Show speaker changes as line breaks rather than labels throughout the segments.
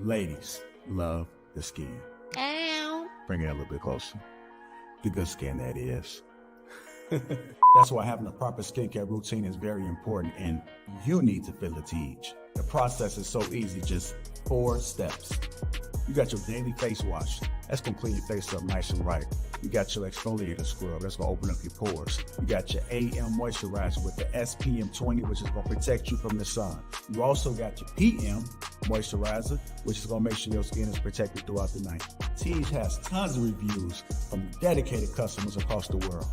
Ladies love the skin.
Ow.
Bring it a little bit closer. The good skin, that is. That's why having a proper skincare routine is very important, and you need to feel the Teej. The process is so easy, just 4 steps. You got your daily face wash. That's gonna clean your face up nice and right. You got your exfoliator scrub. That's gonna open up your pores. You got your AM moisturizer with the SPM 20, which is gonna protect you from the sun. You also got your PM moisturizer, which is gonna make sure your skin is protected throughout the night. Teej has tons of reviews from dedicated customers across the world.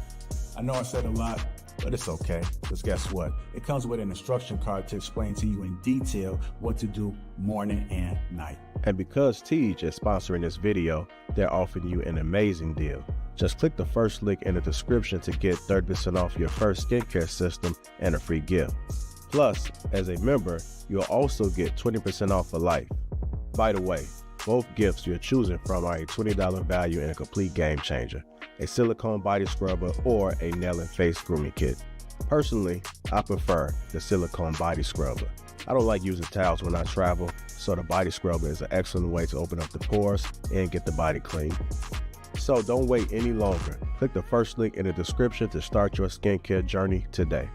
I know I said a lot, but it's okay, because guess what? It comes with an instruction card to explain to you in detail what to do morning and night.
And because Teej is sponsoring this video, they're offering you an amazing deal. Just click the first link in the description to get 30% off your first skincare system and a free gift. Plus, as a member, you'll also get 20% off for life. By the way, both gifts you're choosing from are a $20 value and a complete game changer. A silicone body scrubber or a nail and face grooming kit. Personally, I prefer the silicone body scrubber. I don't like using towels when I travel, so the body scrubber is an excellent way to open up the pores and get the body clean. So don't wait any longer. Click the first link in the description to start your skincare journey today.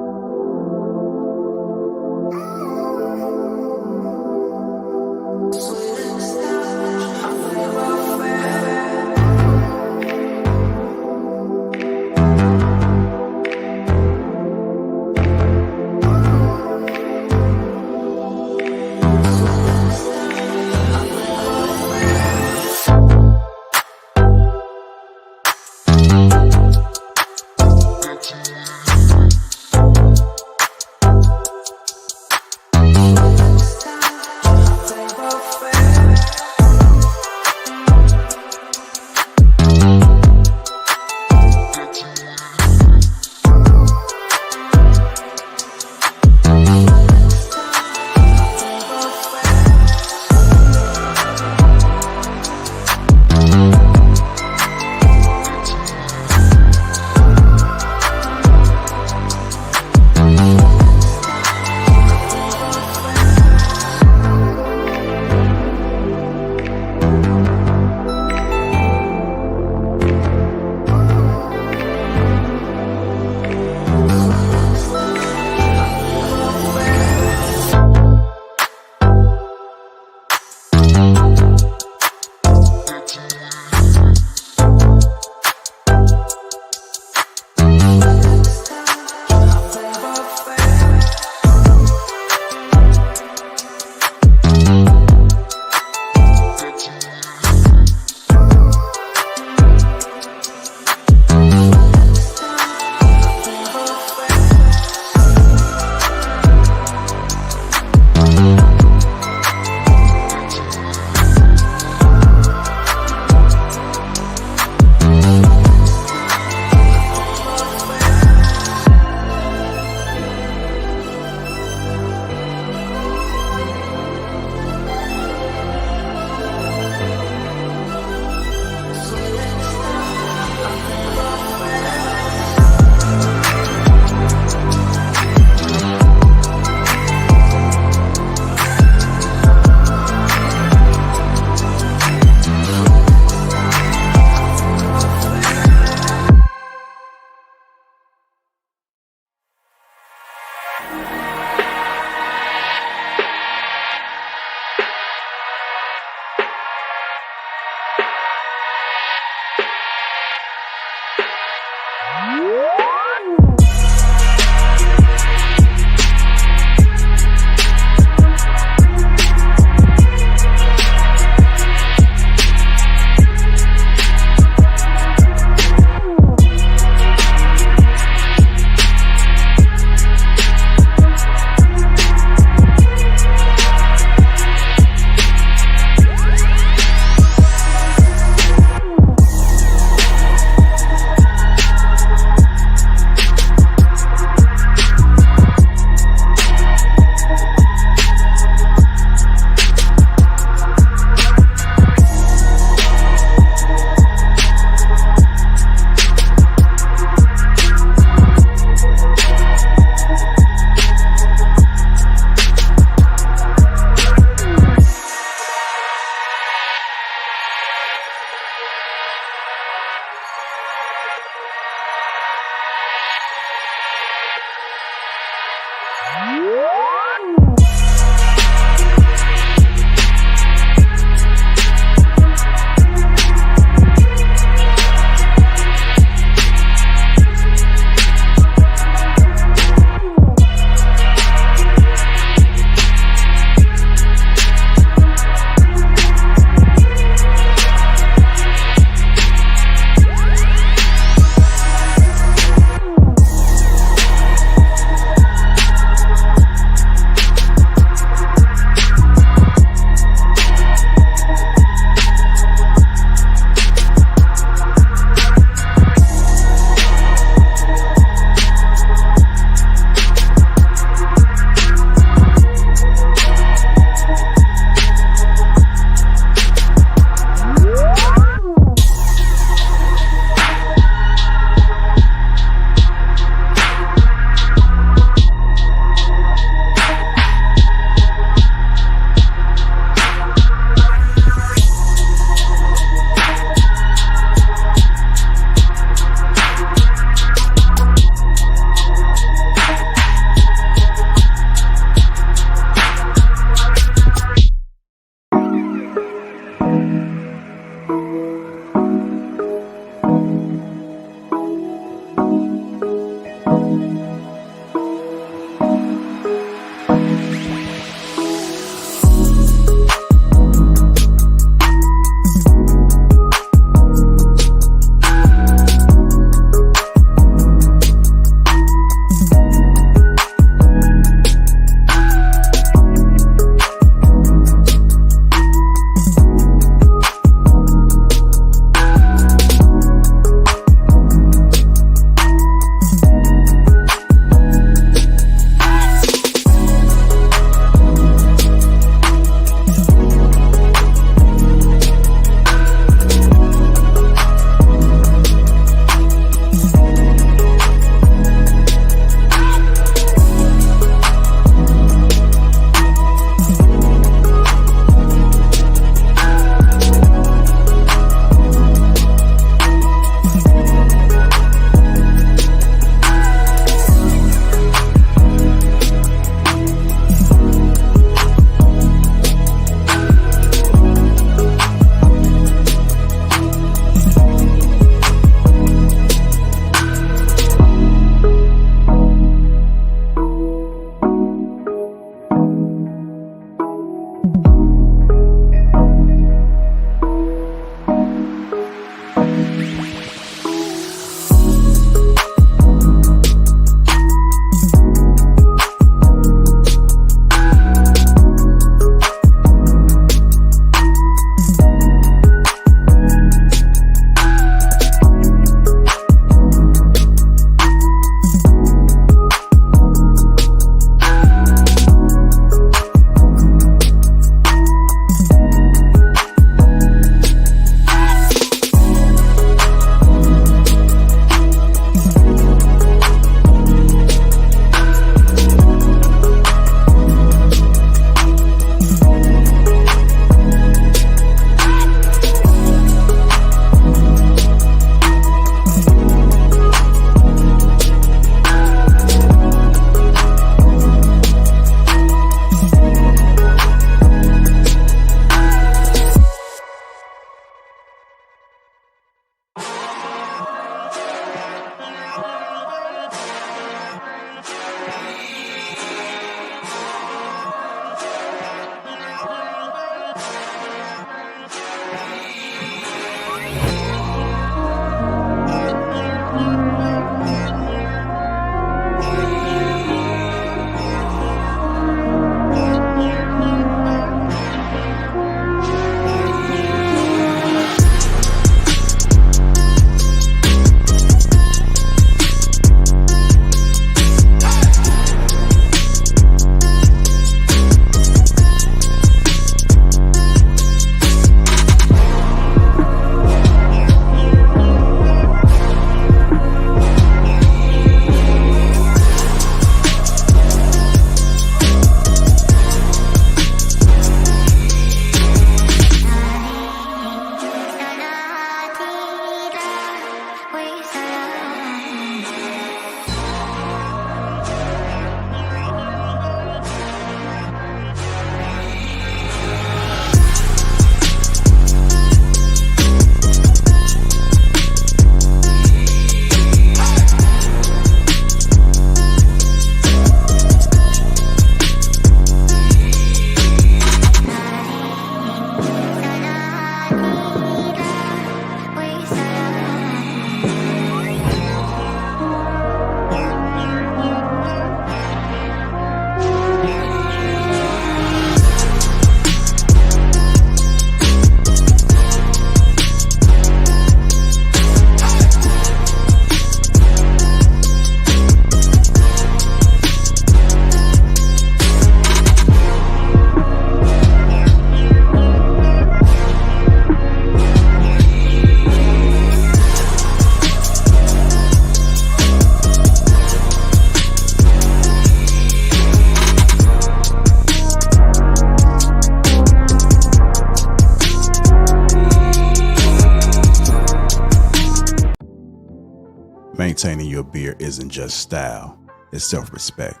Maintaining your beard isn't just style, it's self-respect.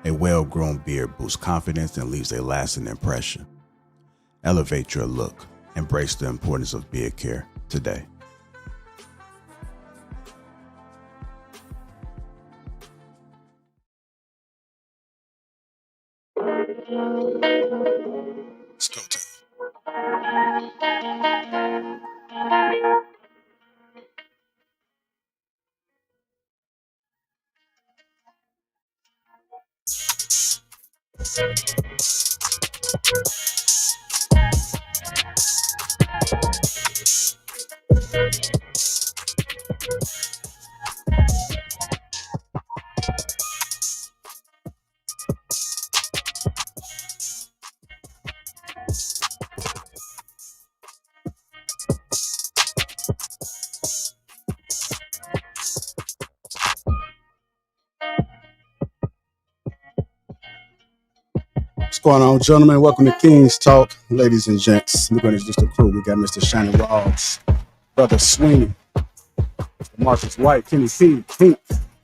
A well-grown beard boosts confidence and leaves a lasting impression. Elevate your look. Embrace the importance of beard care today. Let's go to What's going on, gentlemen? Welcome to King's Talk, ladies and gents. We're going to introduce the crew. We got Mr. Shiny Ross, Brother Sweeney, Mr. Marcus White, Kenny P, Pink,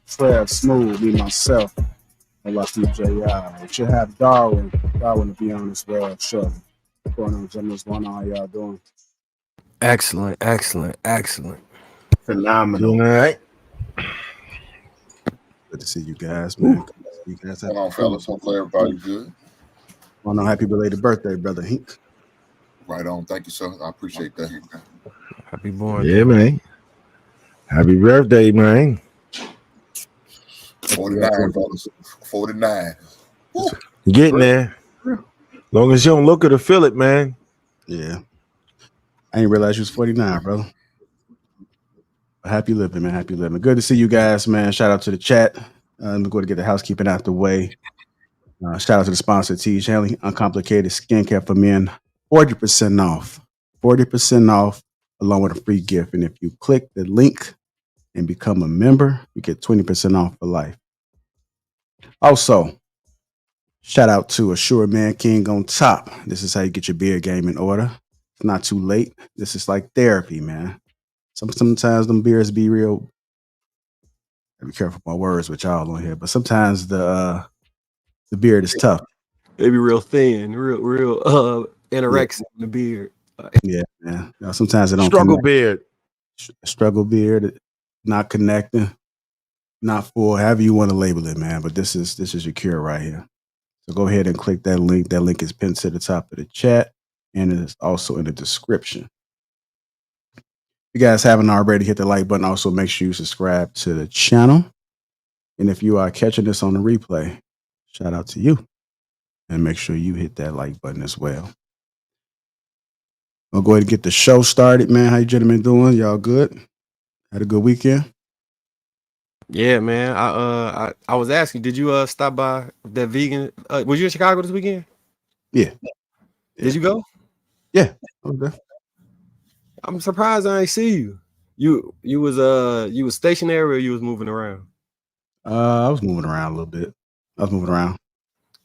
Trev, Smooth, me, myself, and Lapeef J.I. We should have Darwin to be on as well, sure. What's going on, gentlemen? What's going on? How y'all doing?
Excellent.
Phenomenal.
Doing all right.
Good to see you guys, man. You guys
What's going on, fellas? Hopefully everybody good.
Well, no, happy belated birthday, Brother Hink.
Right on. Thank you, sir. I appreciate that.
Happy born.
Yeah, man. Happy birthday, man.
49, fellas. 49. Woo.
Getting there. Long as you don't look at or feel it, man.
Yeah. I didn't realize you was 49, bro. Happy living, man. Happy living. Good to see you guys, man. Shout out to the chat. I'm going to get the housekeeping out the way. Shout out to the sponsor, T. Hanley, Uncomplicated Skincare for Men. 40% off. 40% off along with a free gift. And if you click the link and become a member, you get 20% off for life. Also, shout out to Assure Man King on top. This is how you get your beard game in order. It's not too late. This is like therapy, man. Sometimes them beards be real. Be careful with my words with y'all on here, but sometimes the beard is tough.
They be real thin, real anorexic in the beard.
Yeah, man. You know, sometimes it don't
Struggle
connect.
beard.
Struggle beard, not connecting, not full, however you want to label it, man. But this is your cure right here. So go ahead and click that link. That link is pinned to the top of the chat, and it is also in the description. If you guys haven't already, hit the like button. Also, make sure you subscribe to the channel. And if you are catching this on the replay, shout out to you. And make sure you hit that like button as well. I'll go ahead and get the show started, man. How you gentlemen doing? Y'all good? Had a good weekend?
Yeah, man. I was asking, did you stop by that vegan? Was you in Chicago this weekend?
Yeah.
Did you go?
Yeah. Okay.
I'm surprised I ain't see you. You was stationary or you was moving around?
I was moving around a little bit. I was moving around.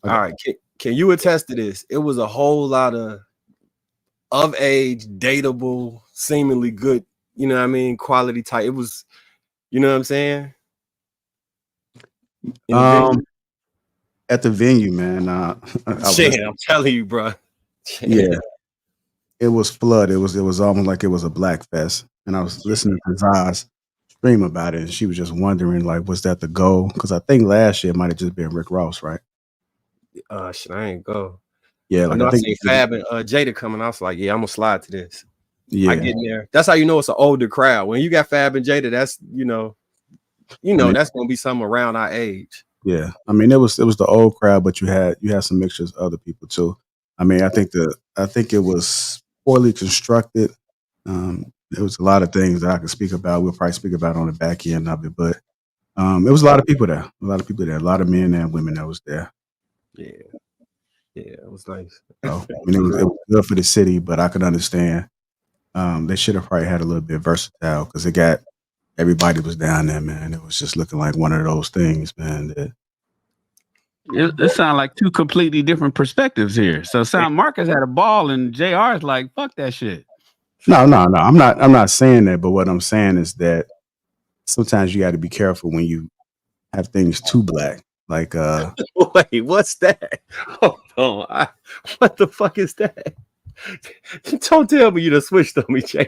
Okay.
All right. Can you attest to this? It was a whole lot of age, dateable, seemingly good, you know what I mean, quality type. It was, you know what I'm saying?
At the venue, man.
I'm telling you, bro.
Yeah. It was flood. It was almost like it was a black fest. And I was listening to Zaz stream about it, and she was just wondering, like, was that the goal? Because I think last year it might have just been Rick Ross, right?
Shit, I ain't go.
Yeah,
like I seen Fab and Jada coming. I was like, yeah, I'm gonna slide to this.
Yeah,
I get in there. That's how you know it's an older crowd. When you got Fab and Jada, that's you know, that's gonna be something around our age.
Yeah, I mean, it was the old crowd, but you had some mixtures of other people too. I mean, I think it was poorly constructed. There was a lot of things that I could speak about. We'll probably speak about on the back end of it, but it was a lot of people there. A lot of men and women that was there.
Yeah, it was nice.
So, I mean, it was good for the city, but I could understand they should have probably had a little bit versatile because everybody was down there, man. It was just looking like one of those things, man.
It sounds like two completely different perspectives here. So Marcus had a ball and JR is like, fuck that shit.
No. I'm not saying that, but what I'm saying is that sometimes you got to be careful when you have things too black. Like
Wait, what's that? Hold on. What the fuck is that? Don't tell me you done switched on me, JR.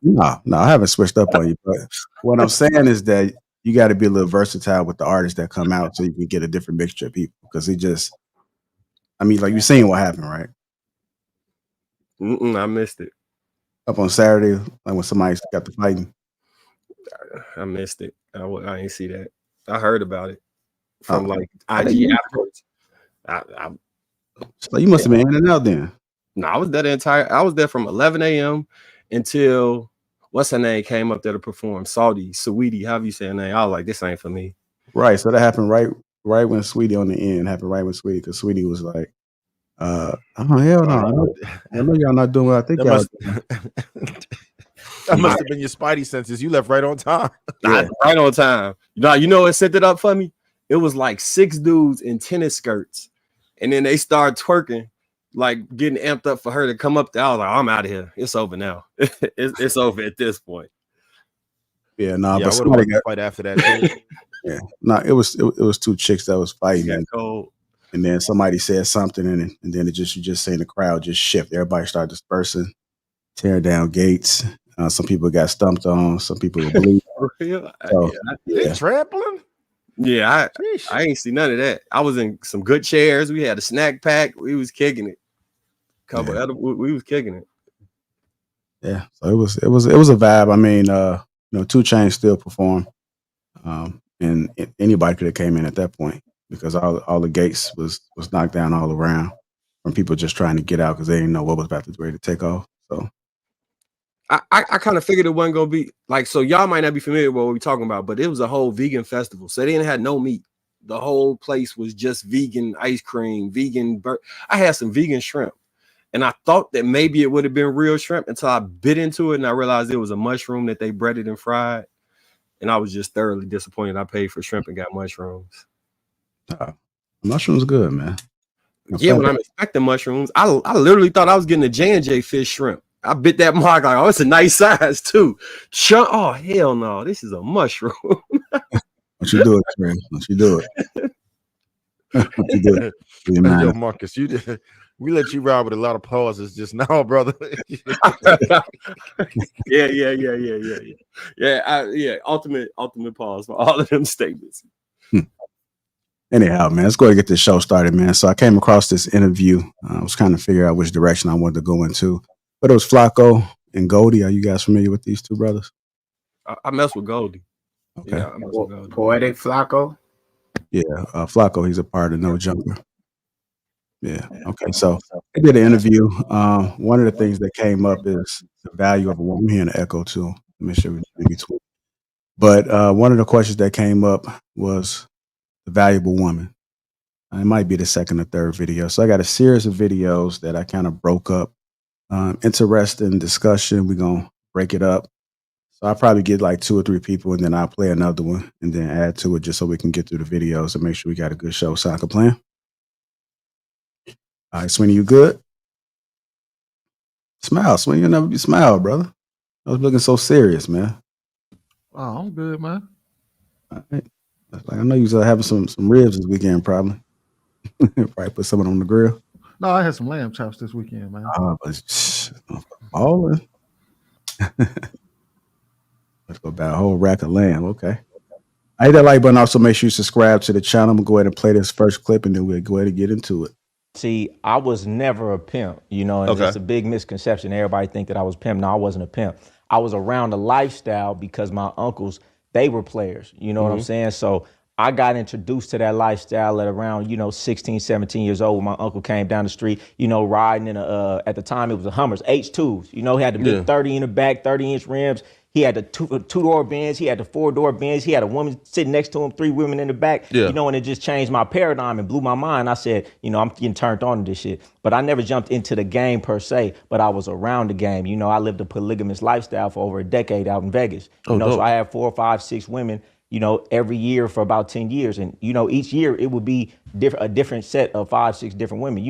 no, I haven't switched up on you. But what I'm saying is that you got to be a little versatile with the artists that come out so you can get a different mixture of people. Because like you've seen what happened, right?
I missed it.
Up on Saturday, like when somebody got to fighting.
I missed it. I ain't see that. I heard about it from like IG afterwards.
So you must have been in and out then.
No, I was there from 11 a.m. until what's her name came up there to perform. Sweetie, however you say her name. I was like, this ain't for me.
Right. So that happened right when Sweetie on the end happened right when Sweetie, because Sweetie was like, oh hell no. I know y'all not doing what I think y'all
That must have been your spidey senses. You left right on time.
Yeah. Right on time. You know what set it up for me? It was like 6 dudes in tennis skirts. And then they started twerking, like getting amped up for her to come up there. I was like, I'm out of here. It's over now. it's over at this point.
Yeah, no,
but
but
somebody got fight after that. Too.
Yeah, no, it was 2 chicks that was fighting, and then somebody said something, and then you just seen the crowd just shift. Everybody started dispersing, tearing down gates. Some people got stumped on. Some people were bleeding. So,
trampling.
Yeah, I ain't see none of that. I was in some good chairs. We had a snack pack. We was kicking it. We was kicking it.
Yeah, so it was a vibe. I mean, 2 Chainz still performed, and anybody could have came in at that point because all the gates was knocked down all around from people just trying to get out because they didn't know what was about to be ready to take off. So
I kind of figured it wasn't gonna be like, so y'all might not be familiar with what we're talking about, but it was a whole vegan festival. So they didn't have no meat. The whole place was just vegan ice cream, vegan I had some vegan shrimp. And I thought that maybe it would have been real shrimp until I bit into it and I realized it was a mushroom that they breaded and fried. And I was just thoroughly disappointed. I paid for shrimp and got mushrooms.
Mushrooms good, man.
Yeah, when I'm expecting mushrooms, I literally thought I was getting a J&J fish shrimp. I bit that mark like, oh, it's a nice size too. Oh, hell no, this is a mushroom.
Don't you do it, man. Don't you do it. Don't you do it.
Yo, Marcus, we let you ride with a lot of pauses just now, brother.
Yeah. Ultimate pause for all of them statements.
Anyhow, man, let's go ahead and get this show started, man. So I came across this interview. I was kind of figuring out which direction I wanted to go into. But it was Flacco and Goldie. Are you guys familiar with these 2 brothers?
I mess with Goldie.
Okay.
Yeah, I mess with Goldie.
Poetic Flacco?
Yeah, Flacco, he's a part of No Jumper. Yeah, okay. So I did an interview. One of the things that came up is the value of a woman. I'm hearing an echo too. Let me show you maybe 2. But one of the questions that came up was the valuable woman. It might be the second or third video. So I got a series of videos that I kind of broke up. Interesting discussion. We're going to break it up. So I'll probably get like 2 or 3 people and then I'll play another one and then add to it just so we can get through the videos and make sure we got a good show. Sound like a plan? All right, Sweeney, you good? Smile, Sweeney. You'll never be smile, brother. I was looking so serious, man.
Oh, I'm good, man.
All right. Like, I know you was having some ribs this weekend, probably. Probably put someone on the grill.
No, I had some lamb chops this weekend, man.
But balling. Let's go buy a whole rack of lamb. Okay. I hit that like button. Also, make sure you subscribe to the channel. I'm gonna go ahead and play this first clip, and then we'll go ahead and get into it.
See, I was never a pimp, and it's a big misconception. Everybody think that I was a pimp. No, I wasn't a pimp. I was around the lifestyle because my uncles, they were players. You know what I'm saying? So I got introduced to that lifestyle at around, 16, 17 years old when my uncle came down the street, riding in at the time it was a Hummers, H2s. He had the big 30 in the back, 30-inch rims. He had the two-door Benz. He had the 4-door Benz. He had a woman sitting next to him, 3 women in the back. And it just changed my paradigm and blew my mind. I said, I'm getting turned on to this shit. But I never jumped into the game per se, but I was around the game. I lived a polygamous lifestyle for over a decade out in Vegas. So I had 4, 5, 6 women, every year for about 10 years. And, each year it would be a different set of 5, 6 different women.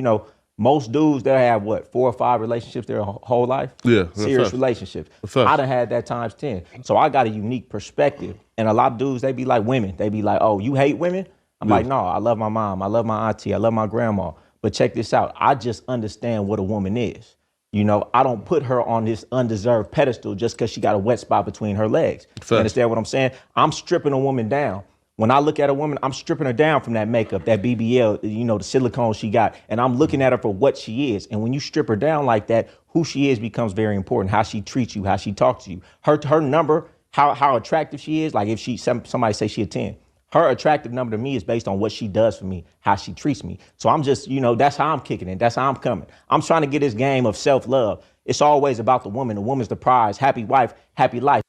Most dudes, they'll have what, 4 or 5 relationships their whole life?
Yeah.
Serious relationships. I done had that times 10. So I got a unique perspective. And a lot of dudes, they be like women. They be like, oh, you hate women? I'm like, no, I love my mom. I love my auntie. I love my grandma. But check this out. I just understand what a woman is. You know, I don't put her on this undeserved pedestal just because she got a wet spot between her legs. You understand what I'm saying? I'm stripping a woman down. When I look at a woman, I'm stripping her down from that makeup, that BBL, you know, the silicone she got, and I'm looking at her for what she is. And when you strip her down like that, who she is becomes very important. How she treats you, how she talks to you. Her number, how attractive she is. Like if somebody say she a 10, her attractive number to me is based on what she does for me, how she treats me. So I'm just, you know, that's how I'm kicking it. That's how I'm coming. I'm trying to get this game of self-love. It's always about the woman. The woman's the prize. Happy wife, happy life.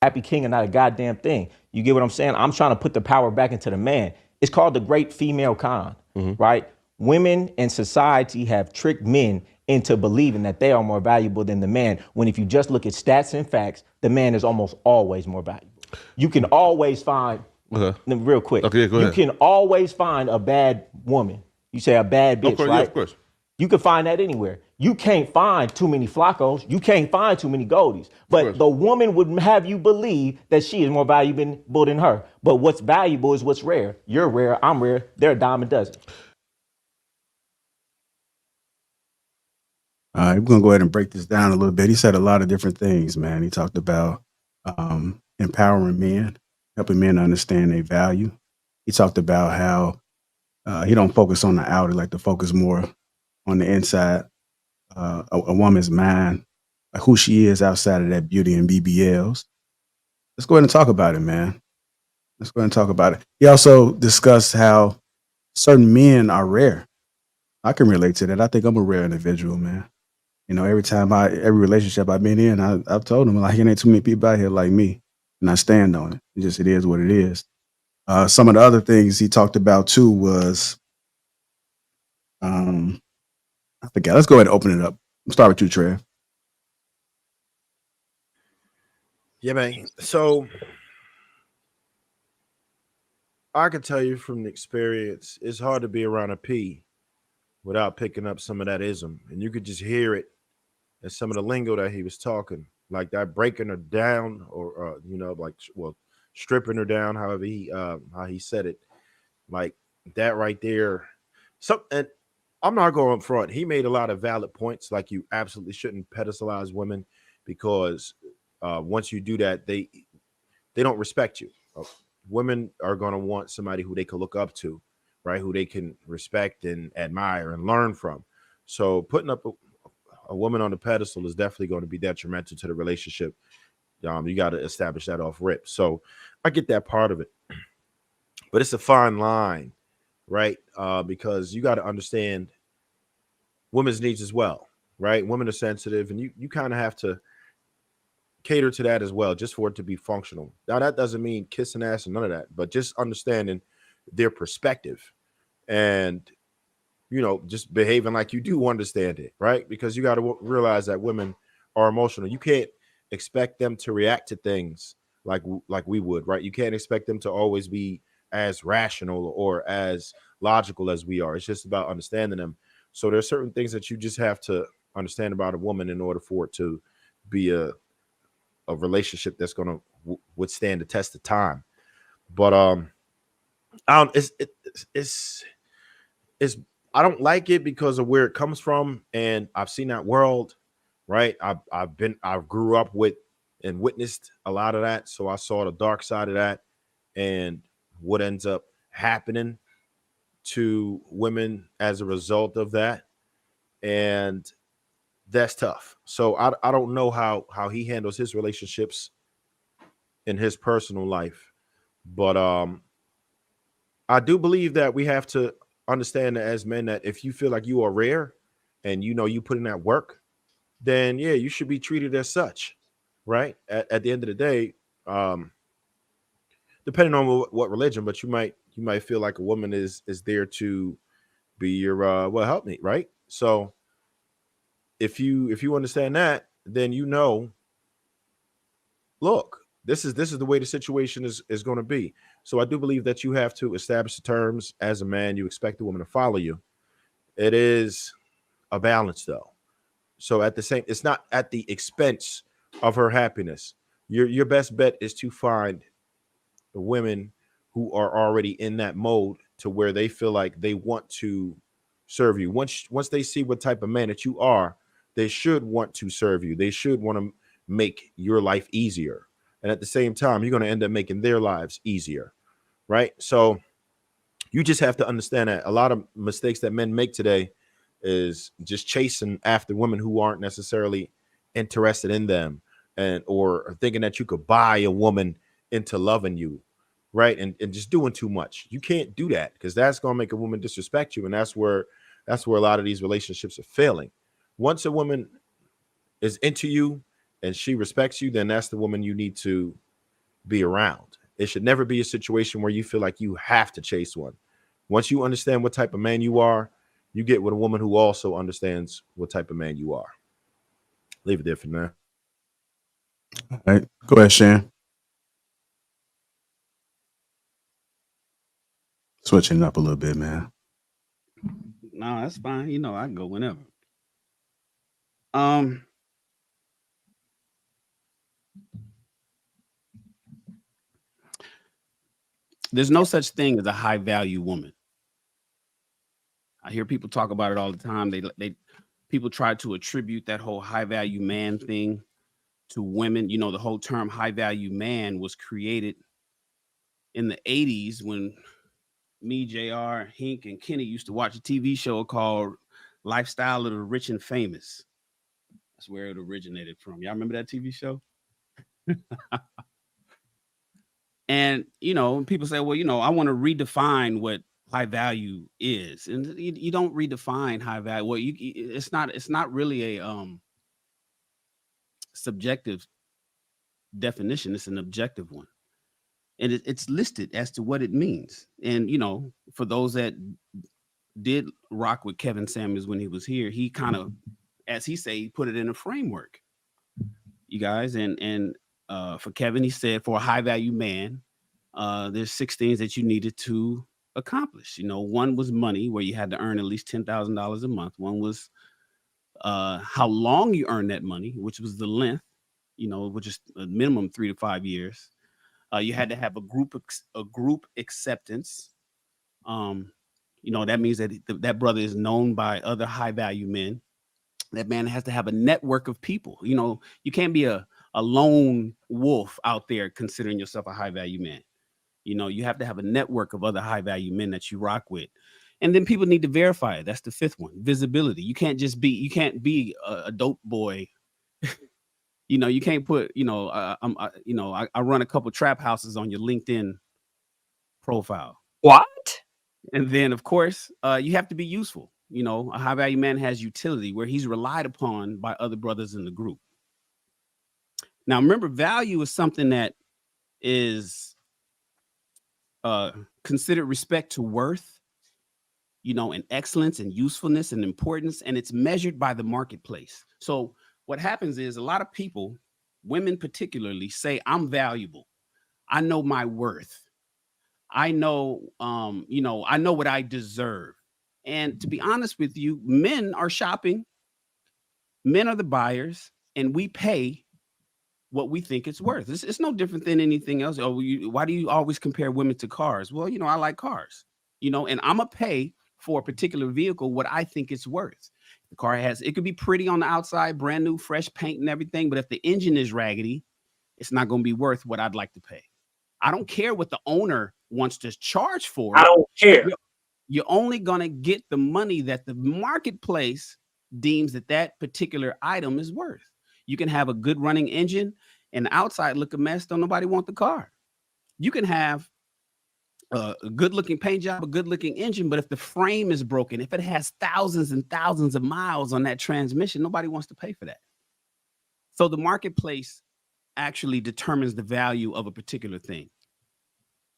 Happy king are not a goddamn thing. You get what I'm saying? I'm trying to put the power back into the man. It's called the great female con, right? Women in society have tricked men into believing that they are more valuable than the man, when if you just look at stats and facts, the man is almost always more valuable. You can always find, real quick, you can always find a bad woman. You say a bad bitch, right?
Yeah, of course.
You can find that anywhere. You can't find too many Flacos. You can't find too many Goldies. But the woman would have you believe that she is more valuable than her. But what's valuable is what's rare. You're rare. I'm rare. They're a dime a dozen.
All right, we're going to go ahead and break this down a little bit. He said a lot of different things, man. He talked about empowering men, helping men understand their value. He talked about how he don't focus on the outer, like to focus more on the inside. A woman's mind, who she is outside of that beauty and BBLs. Let's go ahead and talk about it, man. Let's go ahead and talk about it. He also discussed how certain men are rare. I can relate to that. I think I'm a rare individual, man. You know, every relationship I've been in, I've told them, like, there ain't too many people out here like me. And I stand on it. It is what it is. Some of the other things he talked about too was, I forgot. Let's go ahead and open it up. I'll start with you, Trev.
Yeah, man. So I can tell you from the experience, it's hard to be around a P without picking up some of that ism. And you could just hear it in some of the lingo that he was talking, like that breaking her down, or you know, like, well, stripping her down, however how he said it, like that right there. And I'm not going up front. He made a lot of valid points, like you absolutely shouldn't pedestalize women, because once you do that, they don't respect you. Women are going to want somebody who they can look up to, right? Who they can respect and admire and learn from. So putting up a woman on the pedestal is definitely going to be detrimental to the relationship. You got to establish that off rip. So I get that part of it, but it's a fine line, right? Because you got to understand women's needs as well, right? Women are sensitive, and you kind of have to cater to that as well, just for it to be functional. Now, that doesn't mean kissing ass and none of that, but just understanding their perspective and, you know, just behaving like you do understand it, right? Because you got to realize that women are emotional. You can't expect them to react to things like we would, right? You can't expect them to always be as rational or as logical as we are. It's just about understanding them. So there's certain things that you just have to understand about a woman in order for it to be a relationship that's going to withstand the test of time. But it's I don't like it because of where it comes from, and I've seen that world, right? I grew up with and witnessed a lot of that, so I saw the dark side of that and what ends up happening to women as a result of that, and that's tough. So I don't know how he handles his relationships in his personal life, but I do believe that we have to understand that as men, that if you feel like you are rare and you know you put in that work, then yeah, you should be treated as such, right? At the end of the day, depending on what religion, but you might feel like a woman is there to be your helpmate, right? So if you understand that, then you know, look, this is the way the situation is going to be. So I do believe that you have to establish the terms as a man. You expect the woman to follow you. It is a balance though. So at the same, it's not at the expense of her happiness. Your best bet is to find the women who are already in that mode to where they feel like they want to serve you. Once they see what type of man that you are, they should want to serve you. They should want to make your life easier. And at the same time, you're going to end up making their lives easier. Right? So you just have to understand that a lot of mistakes that men make today is just chasing after women who aren't necessarily interested in them, and or thinking that you could buy a woman into loving you, right? And just doing too much. You can't do that, because that's going to make a woman disrespect you, and that's where a lot of these relationships are failing. Once a woman is into you and she respects you, then that's the woman you need to be around. It should never be a situation where you feel like you have to chase one. Once you understand what type of man you are, you get with a woman who also understands what type of man you are. Leave it there for now.
All right, go ahead, Shan. Switching up a little bit, man.
No, that's fine. You know, I can go whenever. There's no such thing as a high value woman. I hear people talk about it all the time. People try to attribute that whole high value man thing to women. You know, the whole term high value man was created in the 80s when me, JR, Hink, and Kenny used to watch a TV show called Lifestyle of the Rich and Famous. That's where it originated from. Y'all remember that TV show? And, you know, people say, well, you know, I want to redefine what high value is. And you don't redefine high value. Well, it's not really a subjective definition. It's an objective one. And it's listed as to what it means. And, you know, for those that did rock with Kevin Samuels when he was here, he kind of, as he say, he put it in a framework, you guys. And for Kevin, he said, for a high value man, there's 6 things that you needed to accomplish. You know, one was money, where you had to earn at least $10,000 a month. One was how long you earn that money, which was the length, you know, which is a minimum 3 to 5 years. You had to have a group acceptance. You know, that means that that brother is known by other high value men. That man has to have a network of people. You know, you can't be a lone wolf out there considering yourself a high value man. You know, you have to have a network of other high value men that you rock with. And then people need to verify it. That's the 5th one, visibility. You can't be a dope boy. You know, you can't put, you know, I run a couple trap houses on your LinkedIn profile.
What?
And then, of course, you have to be useful. You know, a high value man has utility, where he's relied upon by other brothers in the group. Now, remember, value is something that is considered respect to worth, you know, and excellence and usefulness and importance, and it's measured by the marketplace. So what happens is a lot of people, women particularly, say, I'm valuable. I know my worth. I know, you know, I know what I deserve. And to be honest with you, men are shopping. Men are the buyers, and we pay what we think it's worth. It's no different than anything else. Oh, why do you always compare women to cars? Well, you know, I like cars, you know, and I'm going to pay for a particular vehicle what I think it's worth. The car it could be pretty on the outside, brand new, fresh paint and everything. But if the engine is raggedy, it's not going to be worth what I'd like to pay. I don't care what the owner wants to charge for it.
I don't care.
You're only going to get the money that the marketplace deems that particular item is worth. You can have a good running engine and the outside look a mess. Don't nobody want the car. You can have a good looking paint job, a good looking engine, but if the frame is broken, if it has thousands and thousands of miles on that transmission, nobody wants to pay for that. So the marketplace actually determines the value of a particular thing.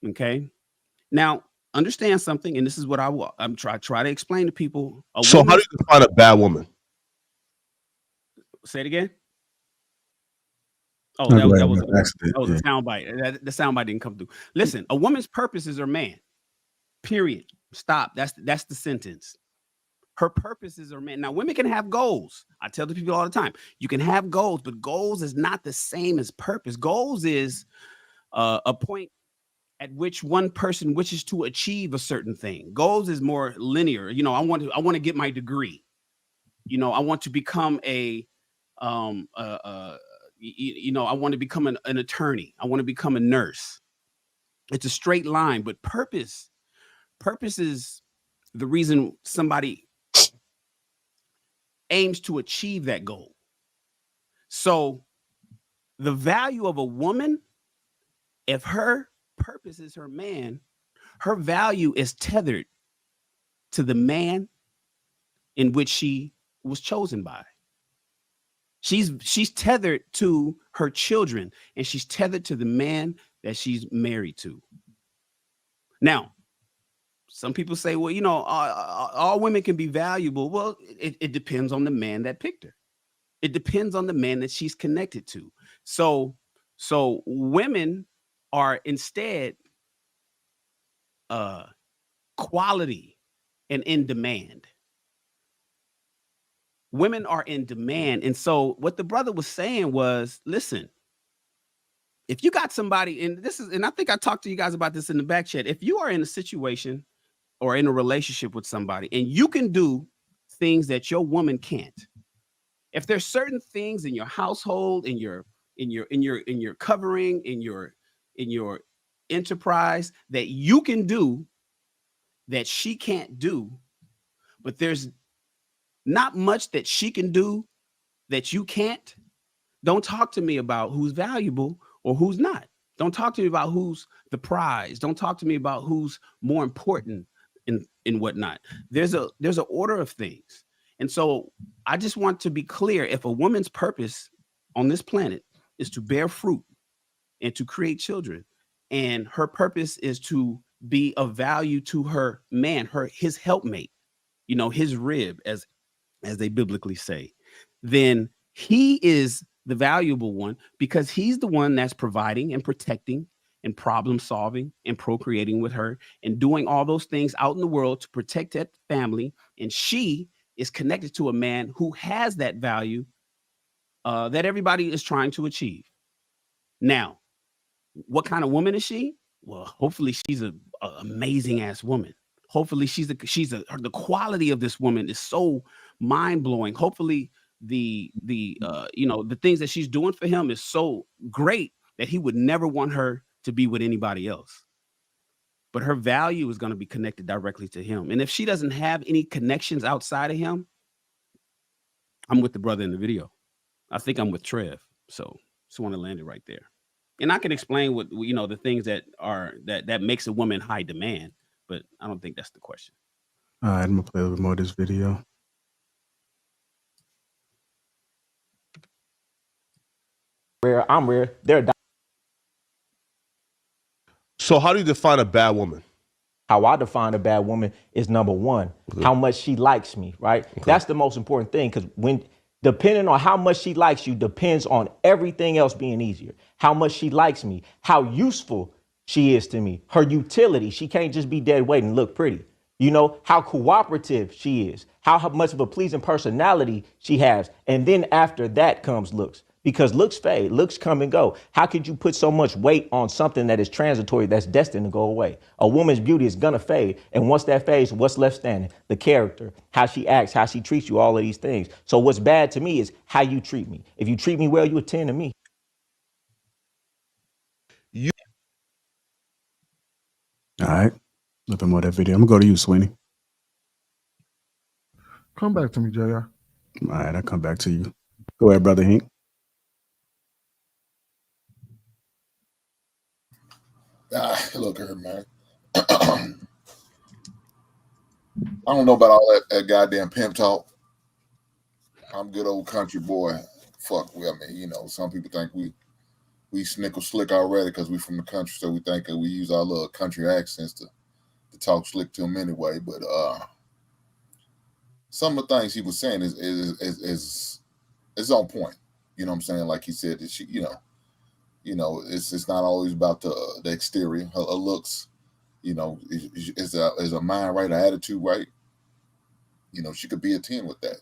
Okay. Now, understand something, and this is what I'm try to explain to people.
So how do you define a bad woman?
Say it again. Oh, that was a soundbite. The soundbite didn't come through. Listen, a woman's purpose is her man. Period. Stop. That's the sentence. Her purpose is her man. Now, women can have goals. I tell the people all the time, you can have goals, but goals is not the same as purpose. Goals is a point at which one person wishes to achieve a certain thing. Goals is more linear. You know, I want to get my degree. You know, I want to become I want to become an attorney. I want to become a nurse. It's a straight line, but purpose is the reason somebody aims to achieve that goal. So the value of a woman, if her purpose is her man, her value is tethered to the man in which she was chosen by. She's tethered to her children, and she's tethered to the man that she's married to. Now, some people say, well, you know, all women can be valuable. Well, it depends on the man that picked her. It depends on the man that she's connected to. So women are instead quality and in demand. Women are in demand. And so what the brother was saying was, listen, if you got somebody, and I think I talked to you guys about this in the back chat. If you are in a situation or in a relationship with somebody and you can do things that your woman can't, if there's certain things in your household, in your covering, in your enterprise that you can do that she can't do, but there's not much that she can do that you can't, don't talk to me about who's valuable or who's not. Don't talk to me about who's the prize. Don't talk to me about who's more important in whatnot. There's an order of things. And so I just want to be clear, if a woman's purpose on this planet is to bear fruit and to create children, and her purpose is to be of value to her man, his helpmate, you know, his rib, as they biblically say, then he is the valuable one because he's the one that's providing and protecting and problem solving and procreating with her and doing all those things out in the world to protect that family. And she is connected to a man who has that value that everybody is trying to achieve. Now, what kind of woman is she? Well, hopefully she's an amazing ass woman. Hopefully the quality of this woman is so mind-blowing. Hopefully the things that she's doing for him is so great that he would never want her to be with anybody else. But her value is going to be connected directly to him. And if she doesn't have any connections outside of him, I'm with the brother in the video. I think I'm with Trev. So just want to land it right there. And I can explain what, you know, the things that makes a woman high demand, but I don't think that's the question.
All right, I'm gonna play a little more of this video.
I'm rare. They're
So how do you define a bad woman?
How I define a bad woman is number one, how much she likes me, right? Okay. That's the most important thing, because depending on how much she likes you depends on everything else being easier. How much she likes me, how useful she is to me, her utility. She can't just be dead weight and look pretty. You know, how cooperative she is, how much of a pleasing personality she has. And then after that comes looks. Because looks fade, looks come and go. How could you put so much weight on something that is transitory, that's destined to go away? A woman's beauty is gonna fade. And once that fades, what's left standing? The character, how she acts, how she treats you, all of these things. So what's bad to me is how you treat me. If you treat me well, you attend to me.
All right, nothing more of that video. I'm gonna go to you, Sweeney.
Come back to me, JR.
All right, I'll come back to you. Go ahead, Brother Hink.
Look here, man. I don't know about all that goddamn pimp talk. I'm good old country boy. Fuck, I mean, you know, some people think we snickle slick already because we from the country, so we think that we use our little country accents to talk slick to them anyway. But some of the things he was saying is on point. You know what I'm saying? Like he said, that she, you know, it's not always about the exterior. Her looks, you know, is a mind right, an attitude right. You know, she could be a 10 with that.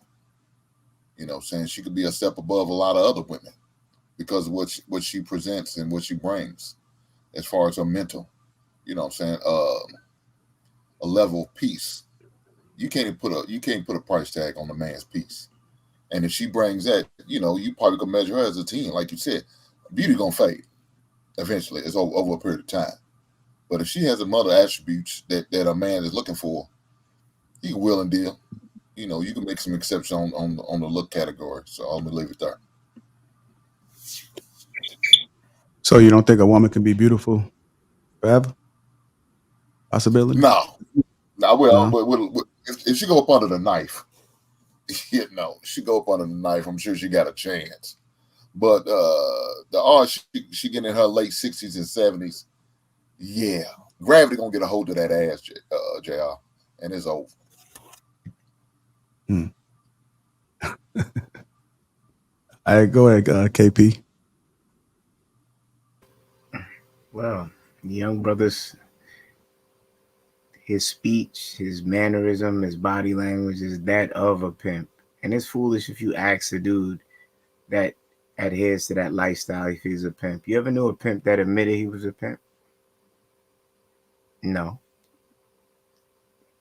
You know, saying she could be a step above a lot of other women because of what she presents and what she brings as far as her mental, you know what I'm saying, a level of peace. You can't put a price tag on a man's peace. And if she brings that, you know, you probably can measure her as a 10. Like you said, beauty gonna fade eventually. It's over a period of time. But if she has some other attributes that a man is looking for, he can will and deal. You know, you can make some exceptions on the look category. So I'm gonna leave it there.
So you don't think a woman can be beautiful forever? Possibility?
No. Well,
No.
but if she go up under the knife, you know, she go up under the knife, I'm sure she got a chance. But the odds she getting in her late 60s and 70s, yeah, gravity gonna get a hold of that ass, JR, and it's over.
All right, go ahead, KP.
Well, young brothers, his speech, his mannerism, his body language is that of a pimp. And it's foolish if you ask a dude that adheres to that lifestyle if he's a pimp. You ever knew a pimp that admitted he was a pimp? No.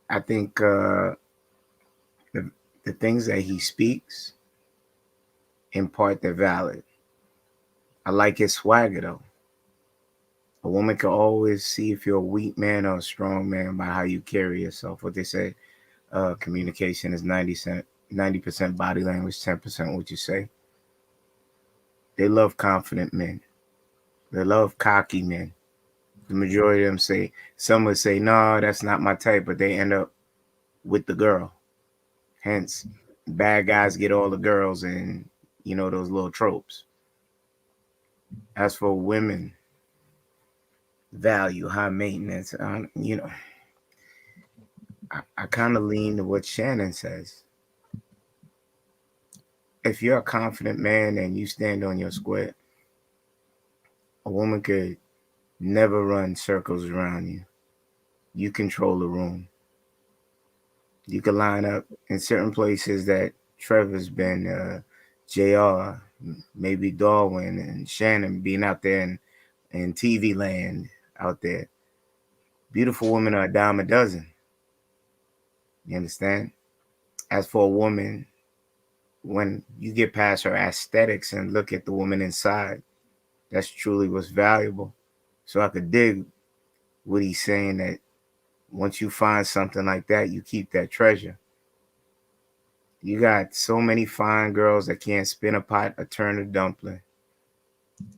I think the things that he speaks, in part, they're valid. I like his swagger, though. A woman can always see if you're a weak man or a strong man by how you carry yourself. What they say, communication is 90% body language, 10% what you say. They love confident men. They love cocky men. The majority of them say, some would say, no, that's not my type, but they end up with the girl. Hence, bad guys get all the girls and, you know, those little tropes. As for women, value, high maintenance, you know, I kind of lean to what Shannon says. If you're a confident man and you stand on your square, a woman could never run circles around you. You control the room. You can line up in certain places that Trevor's been, JR, maybe Darwin and Shannon being out there in TV land out there. Beautiful women are a dime a dozen. You understand? As for a woman, when you get past her aesthetics and look at the woman inside, that's truly what's valuable. So I could dig what he's saying, that once you find something like that, you keep that treasure. You got so many fine girls that can't spin a pot or turn a dumpling.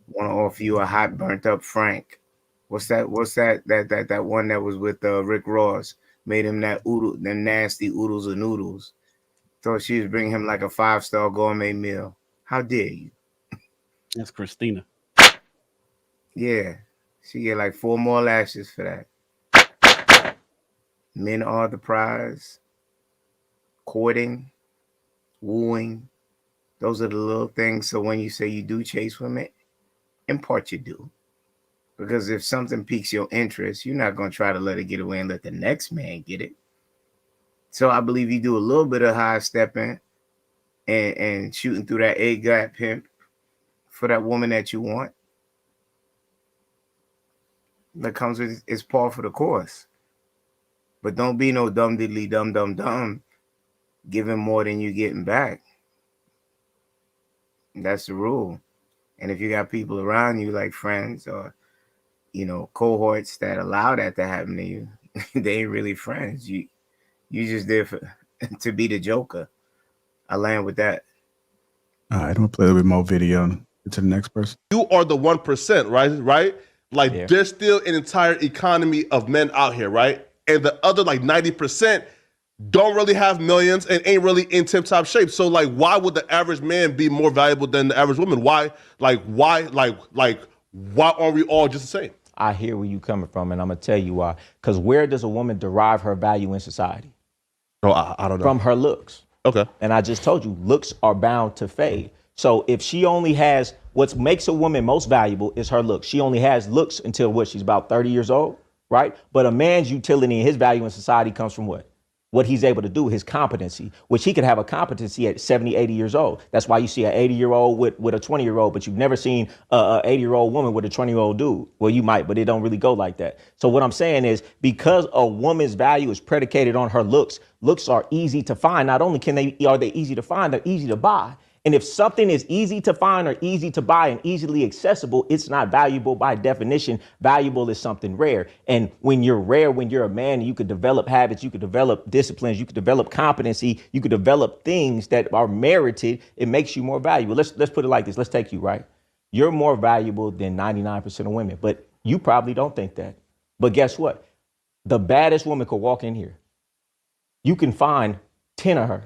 Want to offer you a hot, burnt up Frank. What's that one that was with Rick Ross? Made him that them nasty oodles of noodles. Thought she was bringing him like a 5-star gourmet meal. How dare you?
That's Christina.
Yeah, she get like 4 more lashes for that. Men are the prize. Courting, wooing, those are the little things. So when you say you do chase women, in part you do. Because if something piques your interest, you're not going to try to let it get away and let the next man get it. So I believe you do a little bit of high stepping and shooting through that A-gap pimp for that woman that you want. That comes with, it's par for the course. But don't be no dumb diddly dumb, giving more than you getting back. That's the rule. And if you got people around you like friends or, you know, cohorts that allow that to happen to you, they ain't really friends. You just there to be the joker. I land with that.
All right, I'm gonna play a little bit more video and get to the next person.
You are the 1%, right? Like there's still an entire economy of men out here, right? And the other like 90% don't really have millions and ain't really in tip-top shape. So like, why would the average man be more valuable than the average woman? Why aren't we all just the same?
I hear where you coming from, and I'm gonna tell you why. Because where does a woman derive her value in society?
Oh, I don't know.
From her looks.
Okay.
And I just told you, looks are bound to fade. So if she only has, what makes a woman most valuable is her looks. She only has looks until what? She's about 30 years old, right? But a man's utility and his value in society comes from what? what he's able to do, his competency, which he could have a competency at 70, 80 years old. That's why you see an 80-year-old with a 20-year-old, but you've never seen a 80-year-old woman with a 20-year-old dude. Well, you might, but it don't really go like that. So what I'm saying is, because a woman's value is predicated on her looks, looks are easy to find. Not only are they easy to find, they're easy to buy. And if something is easy to find or easy to buy and easily accessible, it's not valuable by definition. Valuable is something rare. And when you're rare, when you're a man, you could develop habits, you could develop disciplines, you could develop competency, you could develop things that are merited. It makes you more valuable. Let's put it like this. Let's take you, right? You're more valuable than 99% of women, but you probably don't think that. But guess what? The baddest woman could walk in here. You can find 10 of her.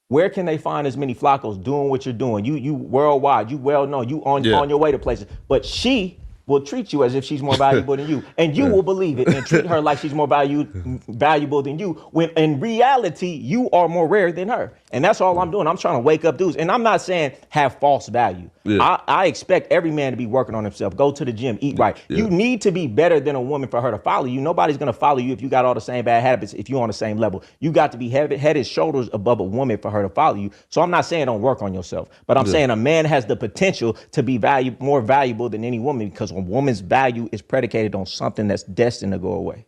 Where can they find as many flacos doing what you're doing? You worldwide, you well known, you on your way to places. But she will treat you as if she's more valuable than you. And you will believe it and treat her like she's more valuable than you, when in reality, you are more rare than her. And that's all I'm doing. I'm trying to wake up dudes. And I'm not saying have false value. Yeah. I expect every man to be working on himself. Go to the gym, eat right. Yeah. You need to be better than a woman for her to follow you. Nobody's going to follow you if you got all the same bad habits, if you're on the same level. You got to be head and shoulders above a woman for her to follow you. So I'm not saying don't work on yourself, but I'm saying a man has the potential to be more valuable than any woman, because a woman's value is predicated on something that's destined to go away.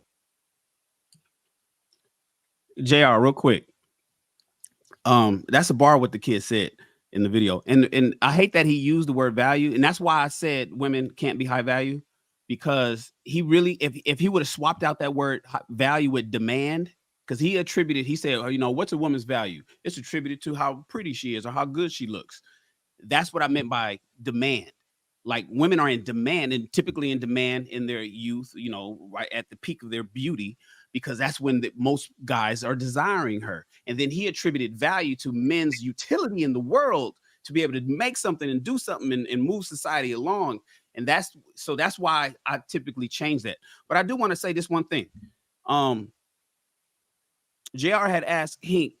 JR, real quick. That's a bar what the kid said in the video. And I hate that he used the word value. And that's why I said women can't be high value, because he really, if he would have swapped out that word value with demand, because he said, oh, you know, what's a woman's value? It's attributed to how pretty she is or how good she looks. That's what I meant by demand. Like, women are in demand, and typically in demand in their youth, you know, right at the peak of their beauty, because that's when most guys are desiring her. And then he attributed value to men's utility in the world, to be able to make something and do something and move society along. And that's why I typically change that. But I do want to say this one thing. JR had asked Hink,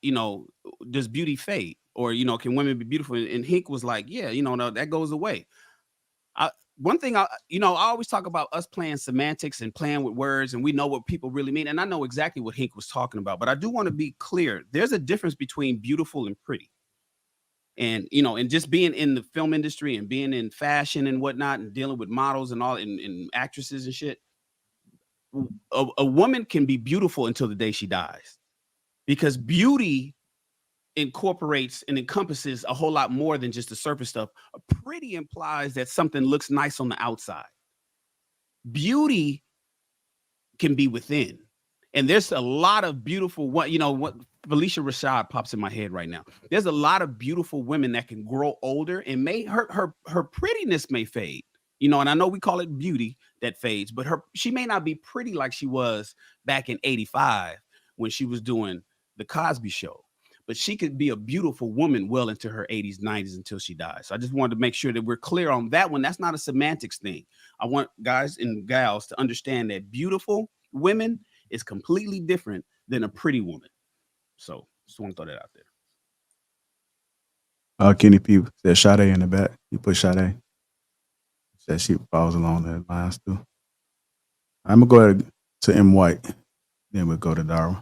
you know, does beauty fade? Or, you know, can women be beautiful? And Hink was like, yeah, you know, no, that goes away. One thing, I always talk about us playing semantics and playing with words, and we know what people really mean. And I know exactly what Hink was talking about, but I do want to be clear. There's a difference between beautiful and pretty. And, you know, and just being in the film industry and being in fashion and whatnot and dealing with models and all and actresses and shit. A woman can be beautiful until the day she dies, because beauty incorporates and encompasses a whole lot more than just the surface stuff. Pretty implies that something looks nice on the outside. Beauty can be within. And there's a lot of beautiful, what Felicia Rashad pops in my head right now. There's a lot of beautiful women that can grow older, and her prettiness may fade. You know, and I know we call it beauty that fades, but she may not be pretty like she was back in 85 when she was doing the Cosby Show. But she could be a beautiful woman well into her 80s, 90s until she dies. So I just wanted to make sure that we're clear on that one. That's not a semantics thing. I want guys and gals to understand that beautiful women is completely different than a pretty woman. So just want to throw that out there.
Kenny P said Sade in the back. You put Sade. Said she follows along that lines too. I'm going to go to M. White. Then we'll go to Darwin.